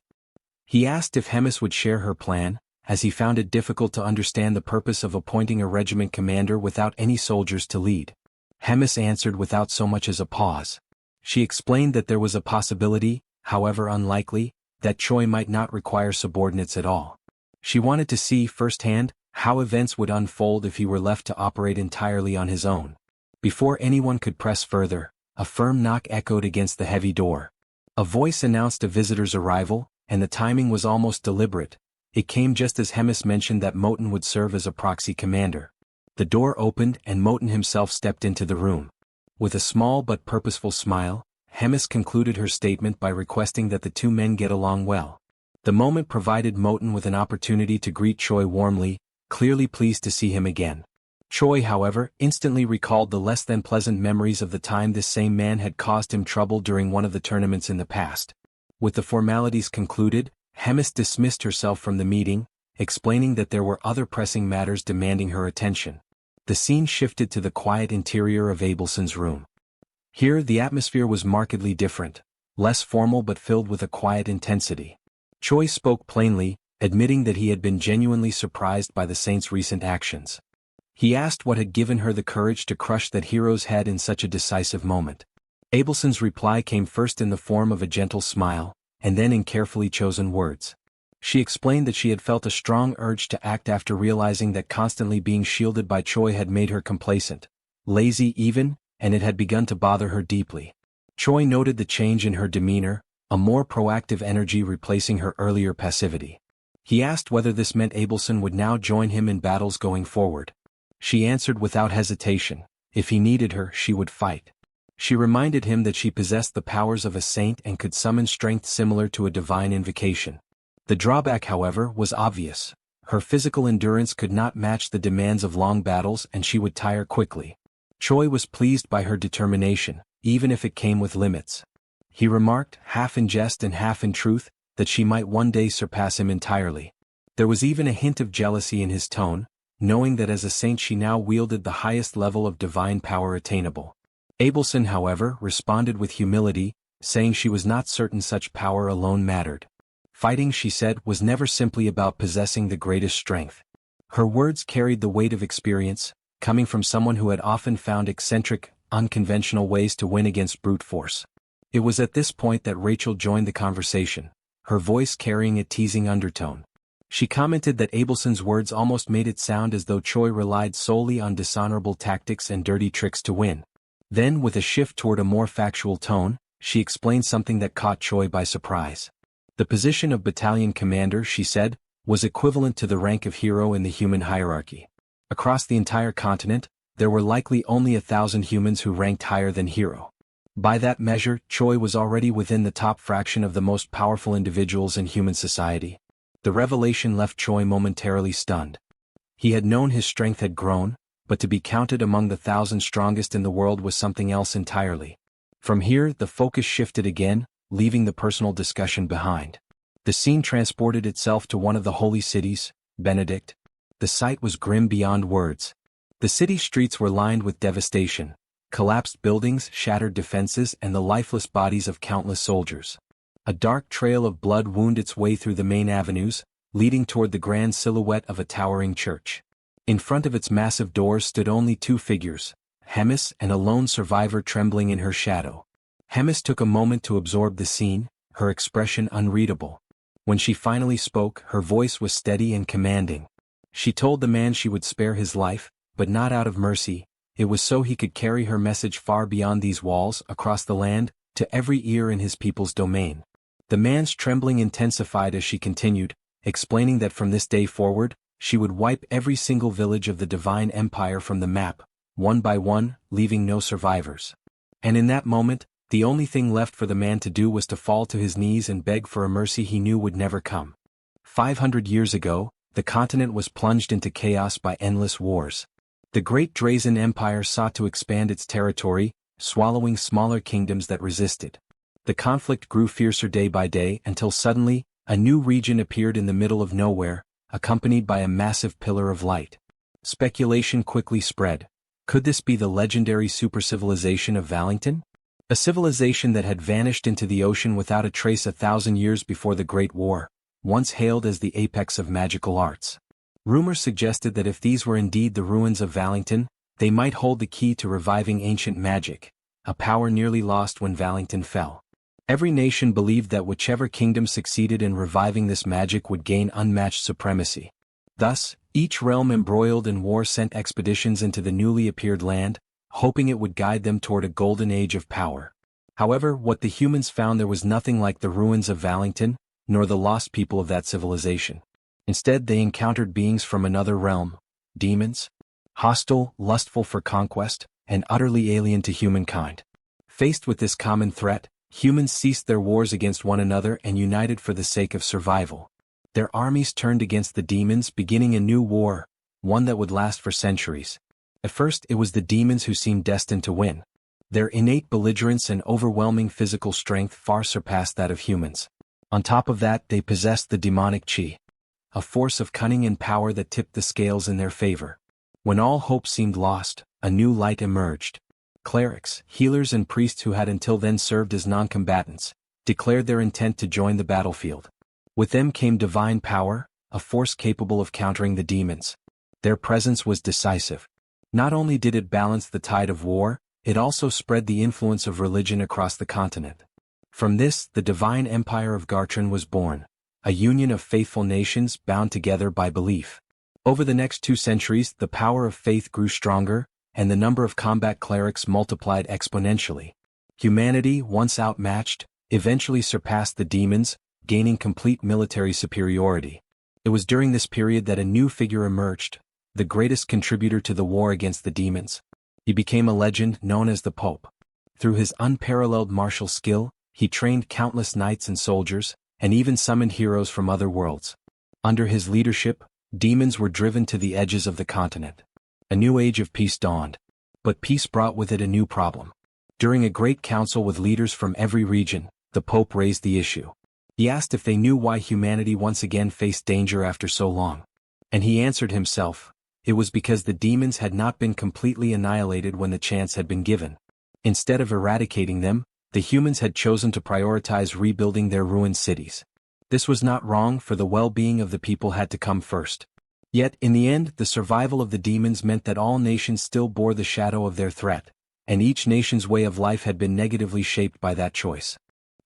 He asked if Hemis would share her plan, as he found it difficult to understand the purpose of appointing a regiment commander without any soldiers to lead. Hemis answered without so much as a pause. She explained that there was a possibility, however unlikely, that Choi might not require subordinates at all. She wanted to see firsthand how events would unfold if he were left to operate entirely on his own. Before anyone could press further, a firm knock echoed against the heavy door. A voice announced a visitor's arrival, and the timing was almost deliberate. It came just as Hemis mentioned that Moten would serve as a proxy commander. The door opened and Moten himself stepped into the room. With a small but purposeful smile, Hemis concluded her statement by requesting that the two men get along well. The moment provided Moten with an opportunity to greet Choi warmly, clearly pleased to see him again. Choi, however, instantly recalled the less than pleasant memories of the time this same man had caused him trouble during one of the tournaments in the past. With the formalities concluded, Hemis dismissed herself from the meeting, explaining that there were other pressing matters demanding her attention. The scene shifted to the quiet interior of Abelson's room. Here the atmosphere was markedly different, less formal but filled with a quiet intensity. Choi spoke plainly, admitting that he had been genuinely surprised by the saint's recent actions. He asked what had given her the courage to crush that hero's head in such a decisive moment. Abelson's reply came first in the form of a gentle smile, and then in carefully chosen words. She explained that she had felt a strong urge to act after realizing that constantly being shielded by Choi had made her complacent, lazy even, and it had begun to bother her deeply. Choi noted the change in her demeanor, a more proactive energy replacing her earlier passivity. He asked whether this meant Abelson would now join him in battles going forward. She answered without hesitation, if he needed her, she would fight. She reminded him that she possessed the powers of a saint and could summon strength similar to a divine invocation. The drawback, however, was obvious. Her physical endurance could not match the demands of long battles and she would tire quickly. Choi was pleased by her determination, even if it came with limits. He remarked, half in jest and half in truth, that she might one day surpass him entirely. There was even a hint of jealousy in his tone, knowing that as a saint she now wielded the highest level of divine power attainable. Abelson, however, responded with humility, saying she was not certain such power alone mattered. Fighting, she said, was never simply about possessing the greatest strength. Her words carried the weight of experience, coming from someone who had often found eccentric, unconventional ways to win against brute force. It was at this point that Rachel joined the conversation, her voice carrying a teasing undertone. She commented that Abelson's words almost made it sound as though Choi relied solely on dishonorable tactics and dirty tricks to win. Then, with a shift toward a more factual tone, she explained something that caught Choi by surprise. The position of battalion commander, she said, was equivalent to the rank of hero in the human hierarchy. Across the entire continent, there were likely only 1,000 humans who ranked higher than hero. By that measure, Choi was already within the top fraction of the most powerful individuals in human society. The revelation left Choi momentarily stunned. He had known his strength had grown, but to be counted among the 1,000 strongest in the world was something else entirely. From here, the focus shifted again, leaving the personal discussion behind. The scene transported itself to one of the holy cities, Benedict. The sight was grim beyond words. The city streets were lined with devastation, collapsed buildings, shattered defenses, and the lifeless bodies of countless soldiers. A dark trail of blood wound its way through the main avenues, leading toward the grand silhouette of a towering church. In front of its massive doors stood only two figures, Hemis and a lone survivor trembling in her shadow. Hemis took a moment to absorb the scene, her expression unreadable. When she finally spoke, her voice was steady and commanding. She told the man she would spare his life, but not out of mercy. It was so he could carry her message far beyond these walls, across the land, to every ear in his people's domain. The man's trembling intensified as she continued, explaining that from this day forward, she would wipe every single village of the Divine Empire from the map, one by one, leaving no survivors. And in that moment, the only thing left for the man to do was to fall to his knees and beg for a mercy he knew would never come. 500 years ago, the continent was plunged into chaos by endless wars. The Great Drazen Empire sought to expand its territory, swallowing smaller kingdoms that resisted. The conflict grew fiercer day by day until suddenly, a new region appeared in the middle of nowhere, accompanied by a massive pillar of light. Speculation quickly spread. Could this be the legendary supercivilization of Valington? A civilization that had vanished into the ocean without a trace 1,000 years before the Great War, once hailed as the apex of magical arts. Rumors suggested that if these were indeed the ruins of Valington, they might hold the key to reviving ancient magic, a power nearly lost when Valington fell. Every nation believed that whichever kingdom succeeded in reviving this magic would gain unmatched supremacy. Thus, each realm embroiled in war sent expeditions into the newly appeared land, hoping it would guide them toward a golden age of power. However, what the humans found there was nothing like the ruins of Valington, nor the lost people of that civilization. Instead, they encountered beings from another realm, demons, hostile, lustful for conquest, and utterly alien to humankind. Faced with this common threat, humans ceased their wars against one another and united for the sake of survival. Their armies turned against the demons, beginning a new war, one that would last for centuries. At first, it was the demons who seemed destined to win. Their innate belligerence and overwhelming physical strength far surpassed that of humans. On top of that, they possessed the demonic chi, a force of cunning and power that tipped the scales in their favor. When all hope seemed lost, a new light emerged. Clerics, healers and priests who had until then served as non-combatants, declared their intent to join the battlefield. With them came divine power, a force capable of countering the demons. Their presence was decisive. Not only did it balance the tide of war, it also spread the influence of religion across the continent. From this, the divine empire of Gartran was born, a union of faithful nations bound together by belief. Over the next 2 centuries, the power of faith grew stronger, and the number of combat clerics multiplied exponentially. Humanity, once outmatched, eventually surpassed the demons, gaining complete military superiority. It was during this period that a new figure emerged, the greatest contributor to the war against the demons. He became a legend known as the Pope. Through his unparalleled martial skill, he trained countless knights and soldiers, and even summoned heroes from other worlds. Under his leadership, demons were driven to the edges of the continent. A new age of peace dawned. But peace brought with it a new problem. During a great council with leaders from every region, the Pope raised the issue. He asked if they knew why humanity once again faced danger after so long. And he answered himself, It was because the demons had not been completely annihilated when the chance had been given. Instead of eradicating them, the humans had chosen to prioritize rebuilding their ruined cities. This was not wrong, for the well-being of the people had to come first. Yet, in the end, the survival of the demons meant that all nations still bore the shadow of their threat, and each nation's way of life had been negatively shaped by that choice.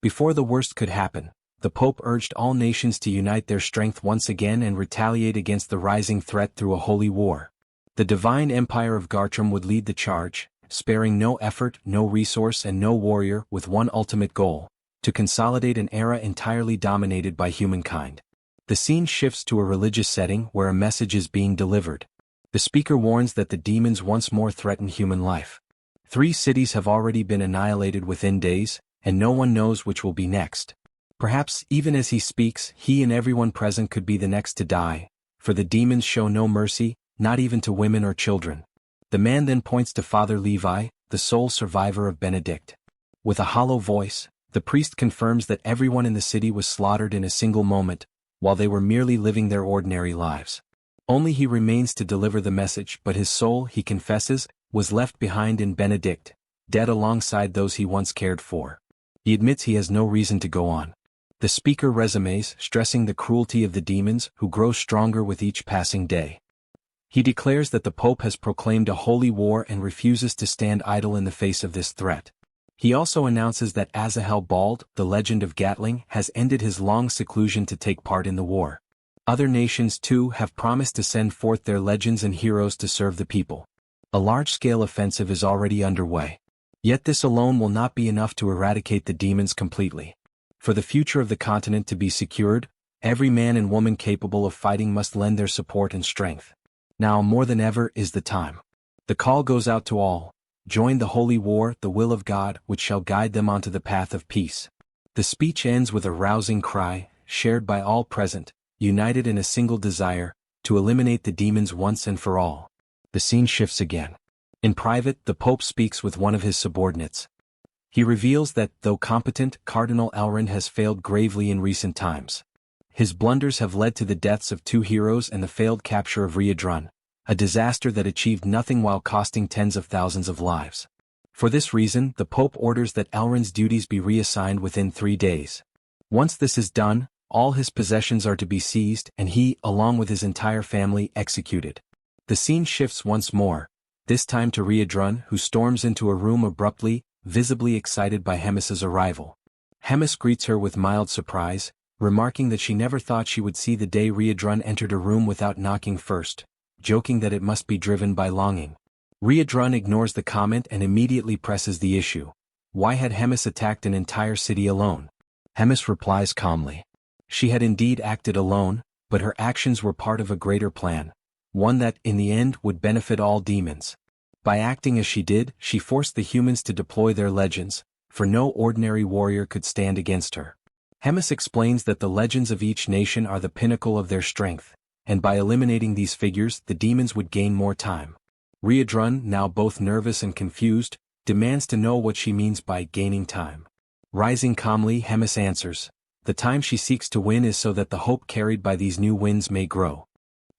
Before the worst could happen, the Pope urged all nations to unite their strength once again and retaliate against the rising threat through a holy war. The divine empire of Gartrum would lead the charge, sparing no effort, no resource and no warrior, with one ultimate goal: to consolidate an era entirely dominated by humankind. The scene shifts to a religious setting where a message is being delivered. The speaker warns that the demons once more threaten human life. 3 cities have already been annihilated within days, and no one knows which will be next. Perhaps, even as he speaks, he and everyone present could be the next to die, for the demons show no mercy, not even to women or children. The man then points to Father Levi, the sole survivor of Benedict. With a hollow voice, the priest confirms that everyone in the city was slaughtered in a single moment, while they were merely living their ordinary lives. Only he remains to deliver the message, but his soul, he confesses, was left behind in Benedict, dead alongside those he once cared for. He admits he has no reason to go on. The speaker resumes, stressing the cruelty of the demons, who grow stronger with each passing day. He declares that the Pope has proclaimed a holy war and refuses to stand idle in the face of this threat. He also announces that Azahel Bald, the legend of Gatling, has ended his long seclusion to take part in the war. Other nations too have promised to send forth their legends and heroes to serve the people. A large-scale offensive is already underway. Yet this alone will not be enough to eradicate the demons completely. For the future of the continent to be secured, every man and woman capable of fighting must lend their support and strength. Now more than ever is the time. The call goes out to all: join the holy war, the will of God, which shall guide them onto the path of peace. The speech ends with a rousing cry, shared by all present, united in a single desire: to eliminate the demons once and for all. The scene shifts again. In private, the Pope speaks with one of his subordinates. He reveals that, though competent, Cardinal Elrond has failed gravely in recent times. His blunders have led to the deaths of 2 heroes and the failed capture of Riadrun, a disaster that achieved nothing while costing tens of thousands of lives. For this reason, the Pope orders that Elrond's duties be reassigned within 3 days. Once this is done, all his possessions are to be seized and he, along with his entire family, executed. The scene shifts once more, this time to Riadrun, who storms into a room abruptly, visibly excited by Hemis's arrival. Hemis greets her with mild surprise, remarking that she never thought she would see the day Riadrun entered a room without knocking first, joking that it must be driven by longing. Riadrun ignores the comment and immediately presses the issue. Why had Hemis attacked an entire city alone? Hemis replies calmly. She had indeed acted alone, but her actions were part of a greater plan, one that, in the end, would benefit all demons. By acting as she did, she forced the humans to deploy their legends, for no ordinary warrior could stand against her. Hemis explains that the legends of each nation are the pinnacle of their strength, and by eliminating these figures, the demons would gain more time. Riadrun, now both nervous and confused, demands to know what she means by gaining time. Rising calmly, Hemis answers, the time she seeks to win is so that the hope carried by these new winds may grow.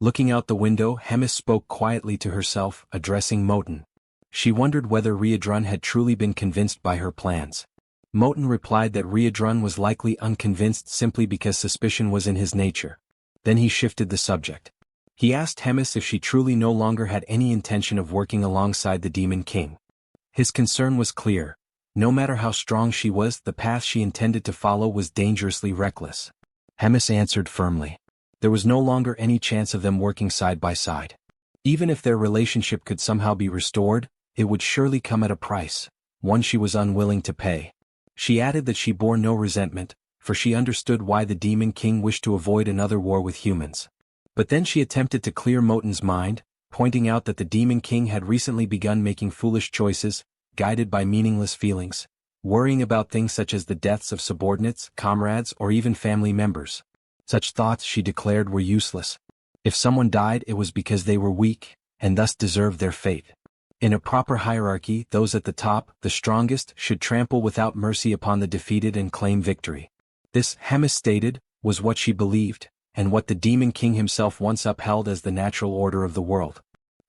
Looking out the window, Hemis spoke quietly to herself, addressing Moten. She wondered whether Riadrun had truly been convinced by her plans. Moten replied that Riadrun was likely unconvinced simply because suspicion was in his nature. Then he shifted the subject. He asked Hemis if she truly no longer had any intention of working alongside the Demon King. His concern was clear. No matter how strong she was, the path she intended to follow was dangerously reckless. Hemis answered firmly. There was no longer any chance of them working side by side. Even if their relationship could somehow be restored, it would surely come at a price, one she was unwilling to pay. She added that she bore no resentment, for she understood why the Demon King wished to avoid another war with humans. But then she attempted to clear Moten's mind, pointing out that the Demon King had recently begun making foolish choices, guided by meaningless feelings, worrying about things such as the deaths of subordinates, comrades, or even family members. Such thoughts, she declared, were useless. If someone died, it was because they were weak, and thus deserved their fate. In a proper hierarchy, those at the top, the strongest, should trample without mercy upon the defeated and claim victory. This, Hemis stated, was what she believed, and what the Demon King himself once upheld as the natural order of the world.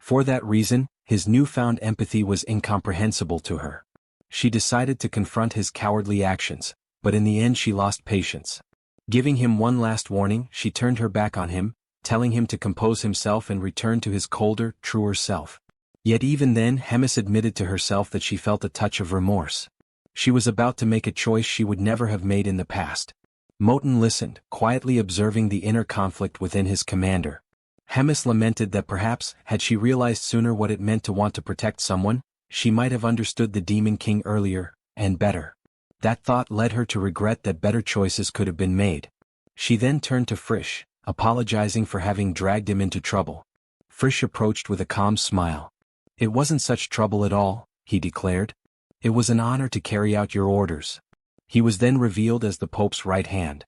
For that reason, his newfound empathy was incomprehensible to her. She decided to confront his cowardly actions, but in the end she lost patience. Giving him one last warning, she turned her back on him, telling him to compose himself and return to his colder, truer self. Yet even then Hemis admitted to herself that she felt a touch of remorse. She was about to make a choice she would never have made in the past. Moten listened, quietly observing the inner conflict within his commander. Hemis lamented that perhaps, had she realized sooner what it meant to want to protect someone, she might have understood the Demon King earlier, and better. That thought led her to regret that better choices could have been made. She then turned to Frisch, apologizing for having dragged him into trouble. Frisch approached with a calm smile. "It wasn't such trouble at all," he declared. "It was an honor to carry out your orders." He was then revealed as the Pope's right hand.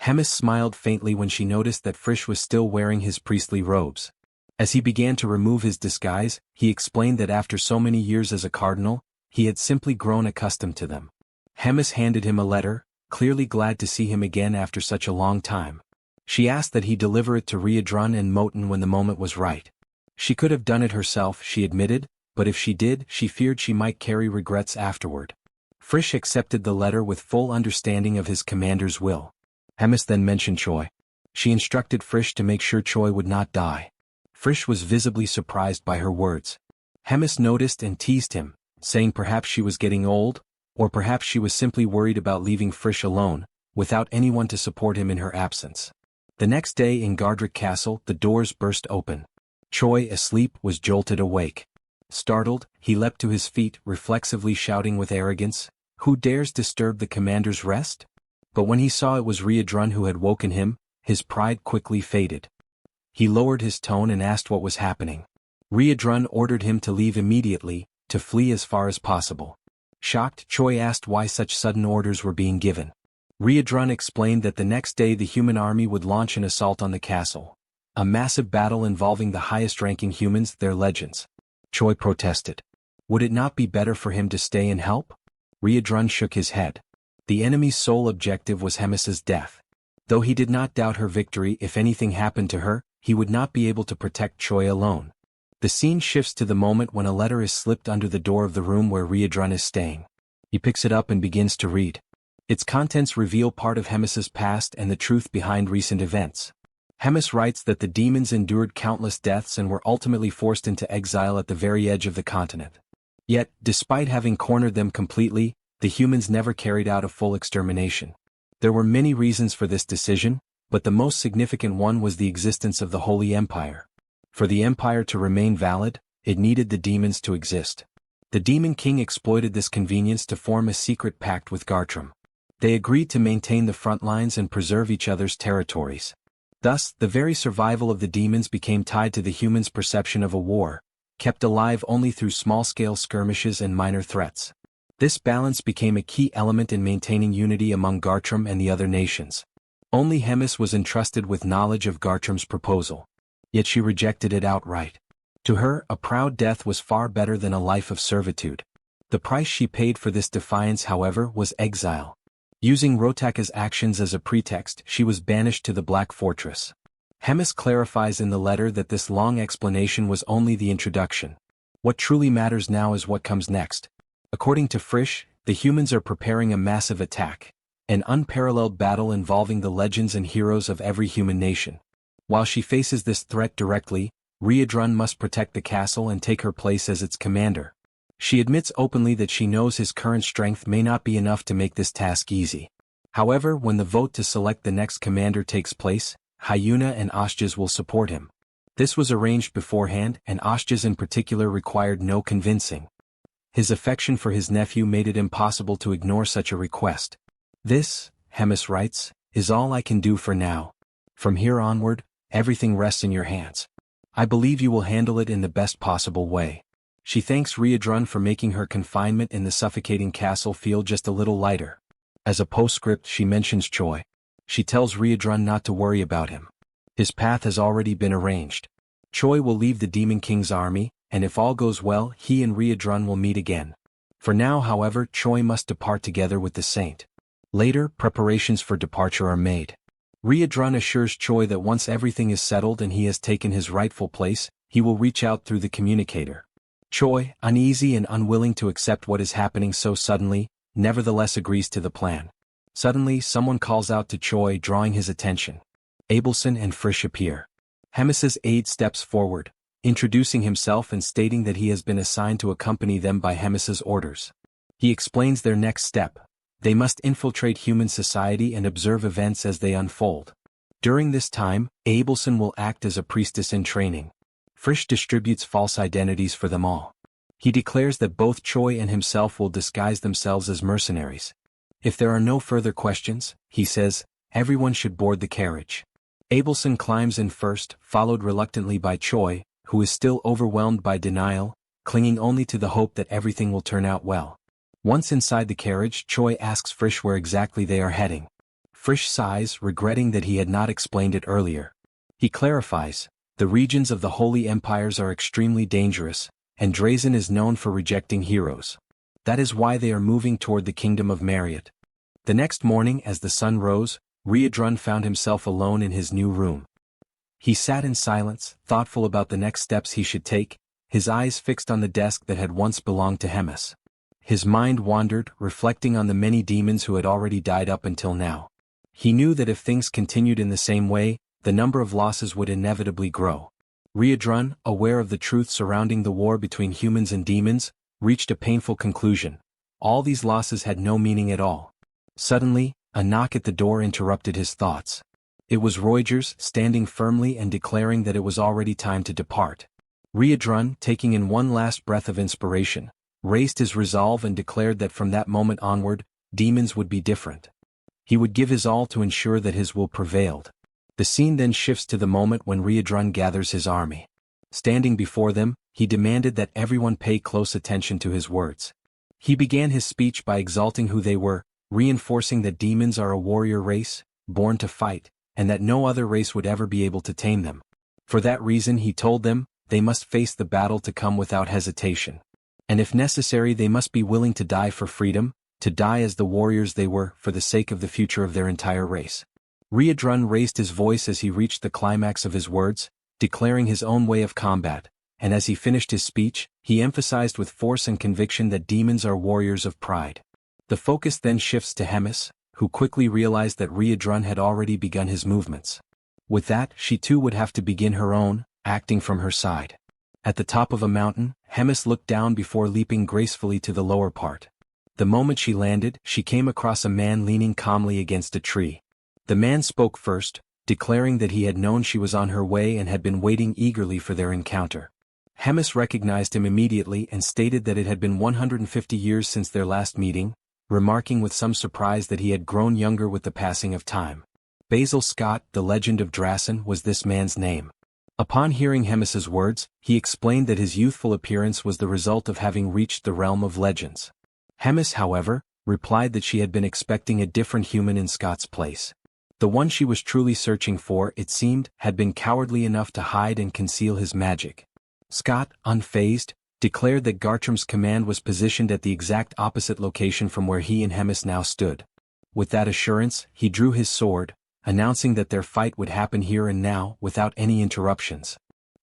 Hemis smiled faintly when she noticed that Frisch was still wearing his priestly robes. As he began to remove his disguise, he explained that after so many years as a cardinal, he had simply grown accustomed to them. Hemis handed him a letter, clearly glad to see him again after such a long time. She asked that he deliver it to Riedrun and Moten when the moment was right. She could have done it herself, she admitted, but if she did, she feared she might carry regrets afterward. Frisch accepted the letter with full understanding of his commander's will. Hemis then mentioned Choi. She instructed Frisch to make sure Choi would not die. Frisch was visibly surprised by her words. Hemis noticed and teased him, saying perhaps she was getting old, or perhaps she was simply worried about leaving Frisch alone, without anyone to support him in her absence. The next day in Gardrick Castle, the doors burst open. Choi, asleep, was jolted awake. Startled, he leapt to his feet, reflexively shouting with arrogance, "Who dares disturb the commander's rest?" But when he saw it was Riedrun who had woken him, his pride quickly faded. He lowered his tone and asked what was happening. Riedrun ordered him to leave immediately, to flee as far as possible. Shocked, Choi asked why such sudden orders were being given. Riedrun explained that the next day the human army would launch an assault on the castle. A massive battle involving the highest-ranking humans, their legends. Choi protested. Would it not be better for him to stay and help? Riedrun shook his head. The enemy's sole objective was Hemis's death. Though he did not doubt her victory, if anything happened to her, he would not be able to protect Choi alone. The scene shifts to the moment when a letter is slipped under the door of the room where Riedrun is staying. He picks it up and begins to read. Its contents reveal part of Hemis's past and the truth behind recent events. Hemis writes that the demons endured countless deaths and were ultimately forced into exile at the very edge of the continent. Yet, despite having cornered them completely, the humans never carried out a full extermination. There were many reasons for this decision, but the most significant one was the existence of the Holy Empire. For the empire to remain valid, it needed the demons to exist. The Demon King exploited this convenience to form a secret pact with Gartrum. They agreed to maintain the front lines and preserve each other's territories. Thus, the very survival of the demons became tied to the humans' perception of a war, kept alive only through small-scale skirmishes and minor threats. This balance became a key element in maintaining unity among Gartrum and the other nations. Only Hemis was entrusted with knowledge of Gartrum's proposal. Yet she rejected it outright. To her, a proud death was far better than a life of servitude. The price she paid for this defiance, however, was exile. Using Rotaka's actions as a pretext, she was banished to the Black Fortress. Hemis clarifies in the letter that this long explanation was only the introduction. What truly matters now is what comes next. According to Frisch, the humans are preparing a massive attack, an unparalleled battle involving the legends and heroes of every human nation. While she faces this threat directly, Riedrun must protect the castle and take her place as its commander. She admits openly that she knows his current strength may not be enough to make this task easy. However, when the vote to select the next commander takes place, Hyuna and Ashjas will support him. This was arranged beforehand, and Ashjas in particular required no convincing. His affection for his nephew made it impossible to ignore such a request. "This," Hemis writes, "is all I can do for now. From here onward, everything rests in your hands. I believe you will handle it in the best possible way." She thanks Riedrun for making her confinement in the suffocating castle feel just a little lighter. As a postscript, she mentions Choi. She tells Riedrun not to worry about him. His path has already been arranged. Choi will leave the Demon King's army, and if all goes well, he and Riedrun will meet again. For now, however, Choi must depart together with the saint. Later, preparations for departure are made. Riedrun assures Choi that once everything is settled and he has taken his rightful place, he will reach out through the communicator. Choi, uneasy and unwilling to accept what is happening so suddenly, nevertheless agrees to the plan. Suddenly someone calls out to Choi, drawing his attention. Abelson and Frisch appear. Hemis's aide steps forward, introducing himself and stating that he has been assigned to accompany them by Hemis's orders. He explains their next step. They must infiltrate human society and observe events as they unfold. During this time, Abelson will act as a priestess in training. Frisch distributes false identities for them all. He declares that both Choi and himself will disguise themselves as mercenaries. If there are no further questions, he says, everyone should board the carriage. Abelson climbs in first, followed reluctantly by Choi, who is still overwhelmed by denial, clinging only to the hope that everything will turn out well. Once inside the carriage, Choi asks Frisch where exactly they are heading. Frisch sighs, regretting that he had not explained it earlier. He clarifies, the regions of the Holy Empires are extremely dangerous, and Drazen is known for rejecting heroes. That is why they are moving toward the kingdom of Marriott. The next morning as the sun rose, Riedrun found himself alone in his new room. He sat in silence, thoughtful about the next steps he should take, his eyes fixed on the desk that had once belonged to Hemis. His mind wandered, reflecting on the many demons who had already died up until now. He knew that if things continued in the same way, the number of losses would inevitably grow. Riedrun, aware of the truth surrounding the war between humans and demons, reached a painful conclusion. All these losses had no meaning at all. Suddenly, a knock at the door interrupted his thoughts. It was Reuters, standing firmly and declaring that it was already time to depart. Riedrun, taking in one last breath of inspiration, raised his resolve and declared that from that moment onward, demons would be different. He would give his all to ensure that his will prevailed. The scene then shifts to the moment when Riedrun gathers his army. Standing before them, he demanded that everyone pay close attention to his words. He began his speech by exalting who they were, reinforcing that demons are a warrior race, born to fight, and that no other race would ever be able to tame them. For that reason, he told them, they must face the battle to come without hesitation. And if necessary, they must be willing to die for freedom, to die as the warriors they were, for the sake of the future of their entire race. Riedrun raised his voice as he reached the climax of his words, declaring his own way of combat, and as he finished his speech, he emphasized with force and conviction that demons are warriors of pride. The focus then shifts to Hemis, who quickly realized that Riedrun had already begun his movements. With that, she too would have to begin her own, acting from her side. At the top of a mountain, Hemis looked down before leaping gracefully to the lower part. The moment she landed, she came across a man leaning calmly against a tree. The man spoke first, declaring that he had known she was on her way and had been waiting eagerly for their encounter. Hemis recognized him immediately and stated that it had been 150 years since their last meeting, remarking with some surprise that he had grown younger with the passing of time. Basil Scott, the Legend of Drazen, was this man's name. Upon hearing Hemis's words, he explained that his youthful appearance was the result of having reached the realm of legends. Hemis, however, replied that she had been expecting a different human in Scott's place. The one she was truly searching for, it seemed, had been cowardly enough to hide and conceal his magic. Scott, unfazed, declared that Gartram's command was positioned at the exact opposite location from where he and Hemis now stood. With that assurance, he drew his sword, announcing that their fight would happen here and now, without any interruptions.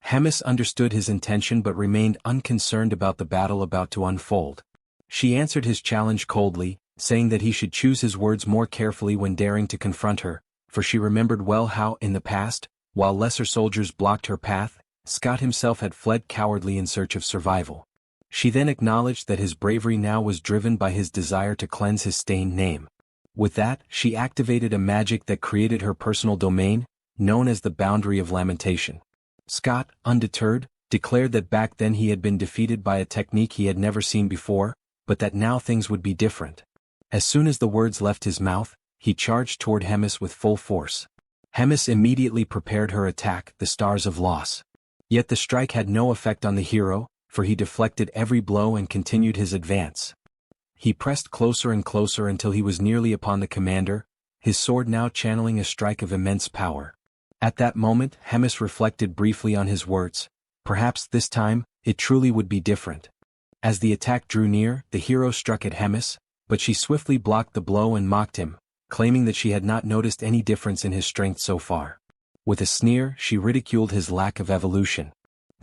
Hemis understood his intention but remained unconcerned about the battle about to unfold. She answered his challenge coldly, saying that he should choose his words more carefully when daring to confront her, for she remembered well how, in the past, while lesser soldiers blocked her path, Scott himself had fled cowardly in search of survival. She then acknowledged that his bravery now was driven by his desire to cleanse his stained name. With that, she activated a magic that created her personal domain, known as the Boundary of Lamentation. Scott, undeterred, declared that back then he had been defeated by a technique he had never seen before, but that now things would be different. As soon as the words left his mouth, he charged toward Hemis with full force. Hemis immediately prepared her attack, the Stars of Loss. Yet the strike had no effect on the hero, for he deflected every blow and continued his advance. He pressed closer and closer until he was nearly upon the commander, his sword now channeling a strike of immense power. At that moment, Hemis reflected briefly on his words. Perhaps this time, it truly would be different. As the attack drew near, the hero struck at Hemis, but she swiftly blocked the blow and mocked him, claiming that she had not noticed any difference in his strength so far. With a sneer, she ridiculed his lack of evolution.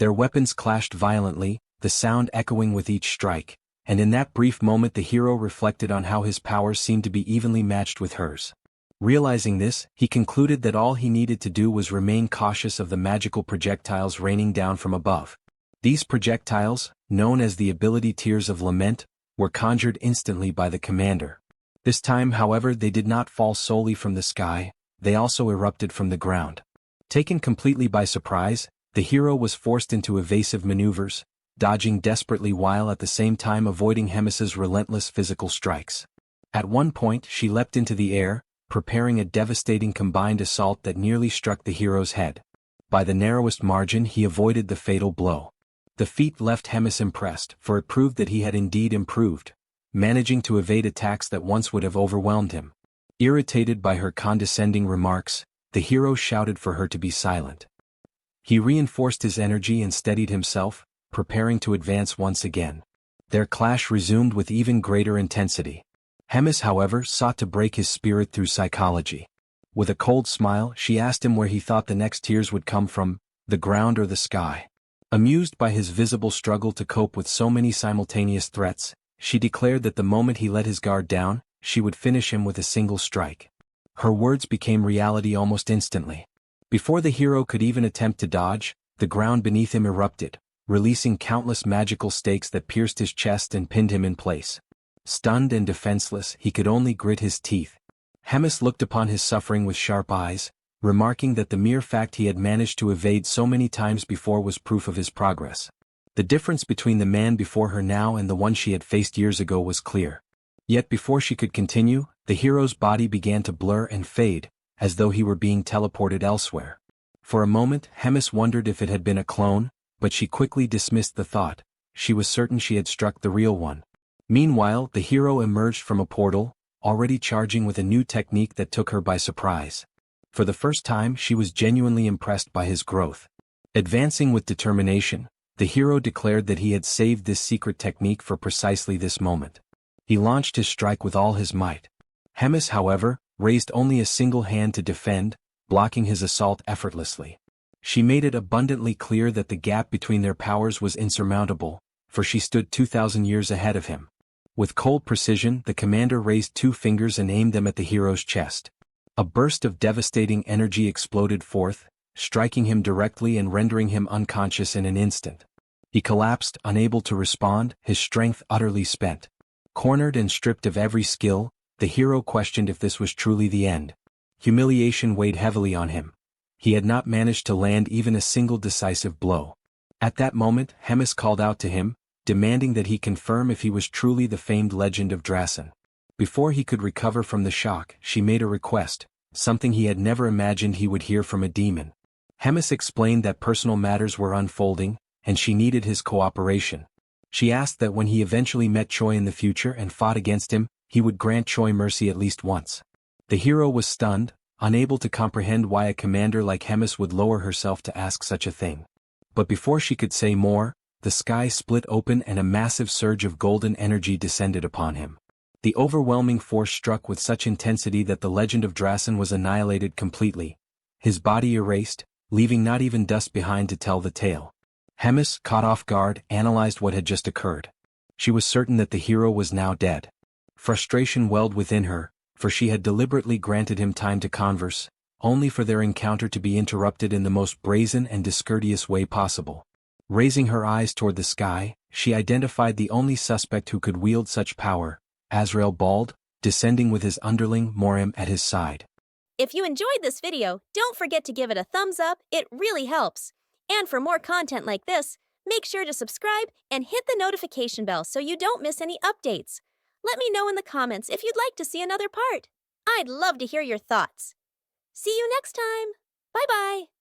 Their weapons clashed violently, the sound echoing with each strike, and in that brief moment the hero reflected on how his powers seemed to be evenly matched with hers. Realizing this, he concluded that all he needed to do was remain cautious of the magical projectiles raining down from above. These projectiles, known as the ability Tears of Lament, were conjured instantly by the commander. This time, however, they did not fall solely from the sky, they also erupted from the ground. Taken completely by surprise, the hero was forced into evasive maneuvers, dodging desperately while at the same time avoiding Hemis's relentless physical strikes. At one point she leapt into the air, preparing a devastating combined assault that nearly struck the hero's head. By the narrowest margin he avoided the fatal blow. The feat left Hemis impressed, for it proved that he had indeed improved, managing to evade attacks that once would have overwhelmed him. Irritated by her condescending remarks, the hero shouted for her to be silent. He reinforced his energy and steadied himself, preparing to advance once again. Their clash resumed with even greater intensity. Hemis, however, sought to break his spirit through psychology. With a cold smile, she asked him where he thought the next tears would come from, the ground or the sky. Amused by his visible struggle to cope with so many simultaneous threats, she declared that the moment he let his guard down, she would finish him with a single strike. Her words became reality almost instantly. Before the hero could even attempt to dodge, the ground beneath him erupted, releasing countless magical stakes that pierced his chest and pinned him in place. Stunned and defenseless, he could only grit his teeth. Hemis looked upon his suffering with sharp eyes, remarking that the mere fact he had managed to evade so many times before was proof of his progress. The difference between the man before her now and the one she had faced years ago was clear. Yet before she could continue, the hero's body began to blur and fade, as though he were being teleported elsewhere. For a moment, Hemis wondered if it had been a clone, but she quickly dismissed the thought. She was certain she had struck the real one. Meanwhile, the hero emerged from a portal, already charging with a new technique that took her by surprise. For the first time, she was genuinely impressed by his growth. Advancing with determination, the hero declared that he had saved this secret technique for precisely this moment. He launched his strike with all his might. Hemis, however, raised only a single hand to defend, blocking his assault effortlessly. She made it abundantly clear that the gap between their powers was insurmountable, for she stood 2,000 years ahead of him. With cold precision, the commander raised 2 fingers and aimed them at the hero's chest. A burst of devastating energy exploded forth, striking him directly and rendering him unconscious in an instant. He collapsed, unable to respond, his strength utterly spent. Cornered and stripped of every skill, the hero questioned if this was truly the end. Humiliation weighed heavily on him. He had not managed to land even a single decisive blow. At that moment, Hemis called out to him, demanding that he confirm if he was truly the famed legend of Drasen. Before he could recover from the shock, she made a request, something he had never imagined he would hear from a demon. Hemis explained that personal matters were unfolding, and she needed his cooperation. She asked that when he eventually met Choi in the future and fought against him, he would grant Choi mercy at least once. The hero was stunned, unable to comprehend why a commander like Hemis would lower herself to ask such a thing. But before she could say more, the sky split open and a massive surge of golden energy descended upon him. The overwhelming force struck with such intensity that the legend of Drasen was annihilated completely, his body erased, leaving not even dust behind to tell the tale. Hemis, caught off guard, analyzed what had just occurred. She was certain that the hero was now dead. Frustration welled within her, for she had deliberately granted him time to converse, only for their encounter to be interrupted in the most brazen and discourteous way possible. Raising her eyes toward the sky, she identified the only suspect who could wield such power, Azrael Bald, descending with his underling Morim at his side. If you enjoyed this video, don't forget to give it a thumbs up, it really helps. And for more content like this, make sure to subscribe and hit the notification bell so you don't miss any updates. Let me know in the comments if you'd like to see another part. I'd love to hear your thoughts. See you next time. Bye-bye.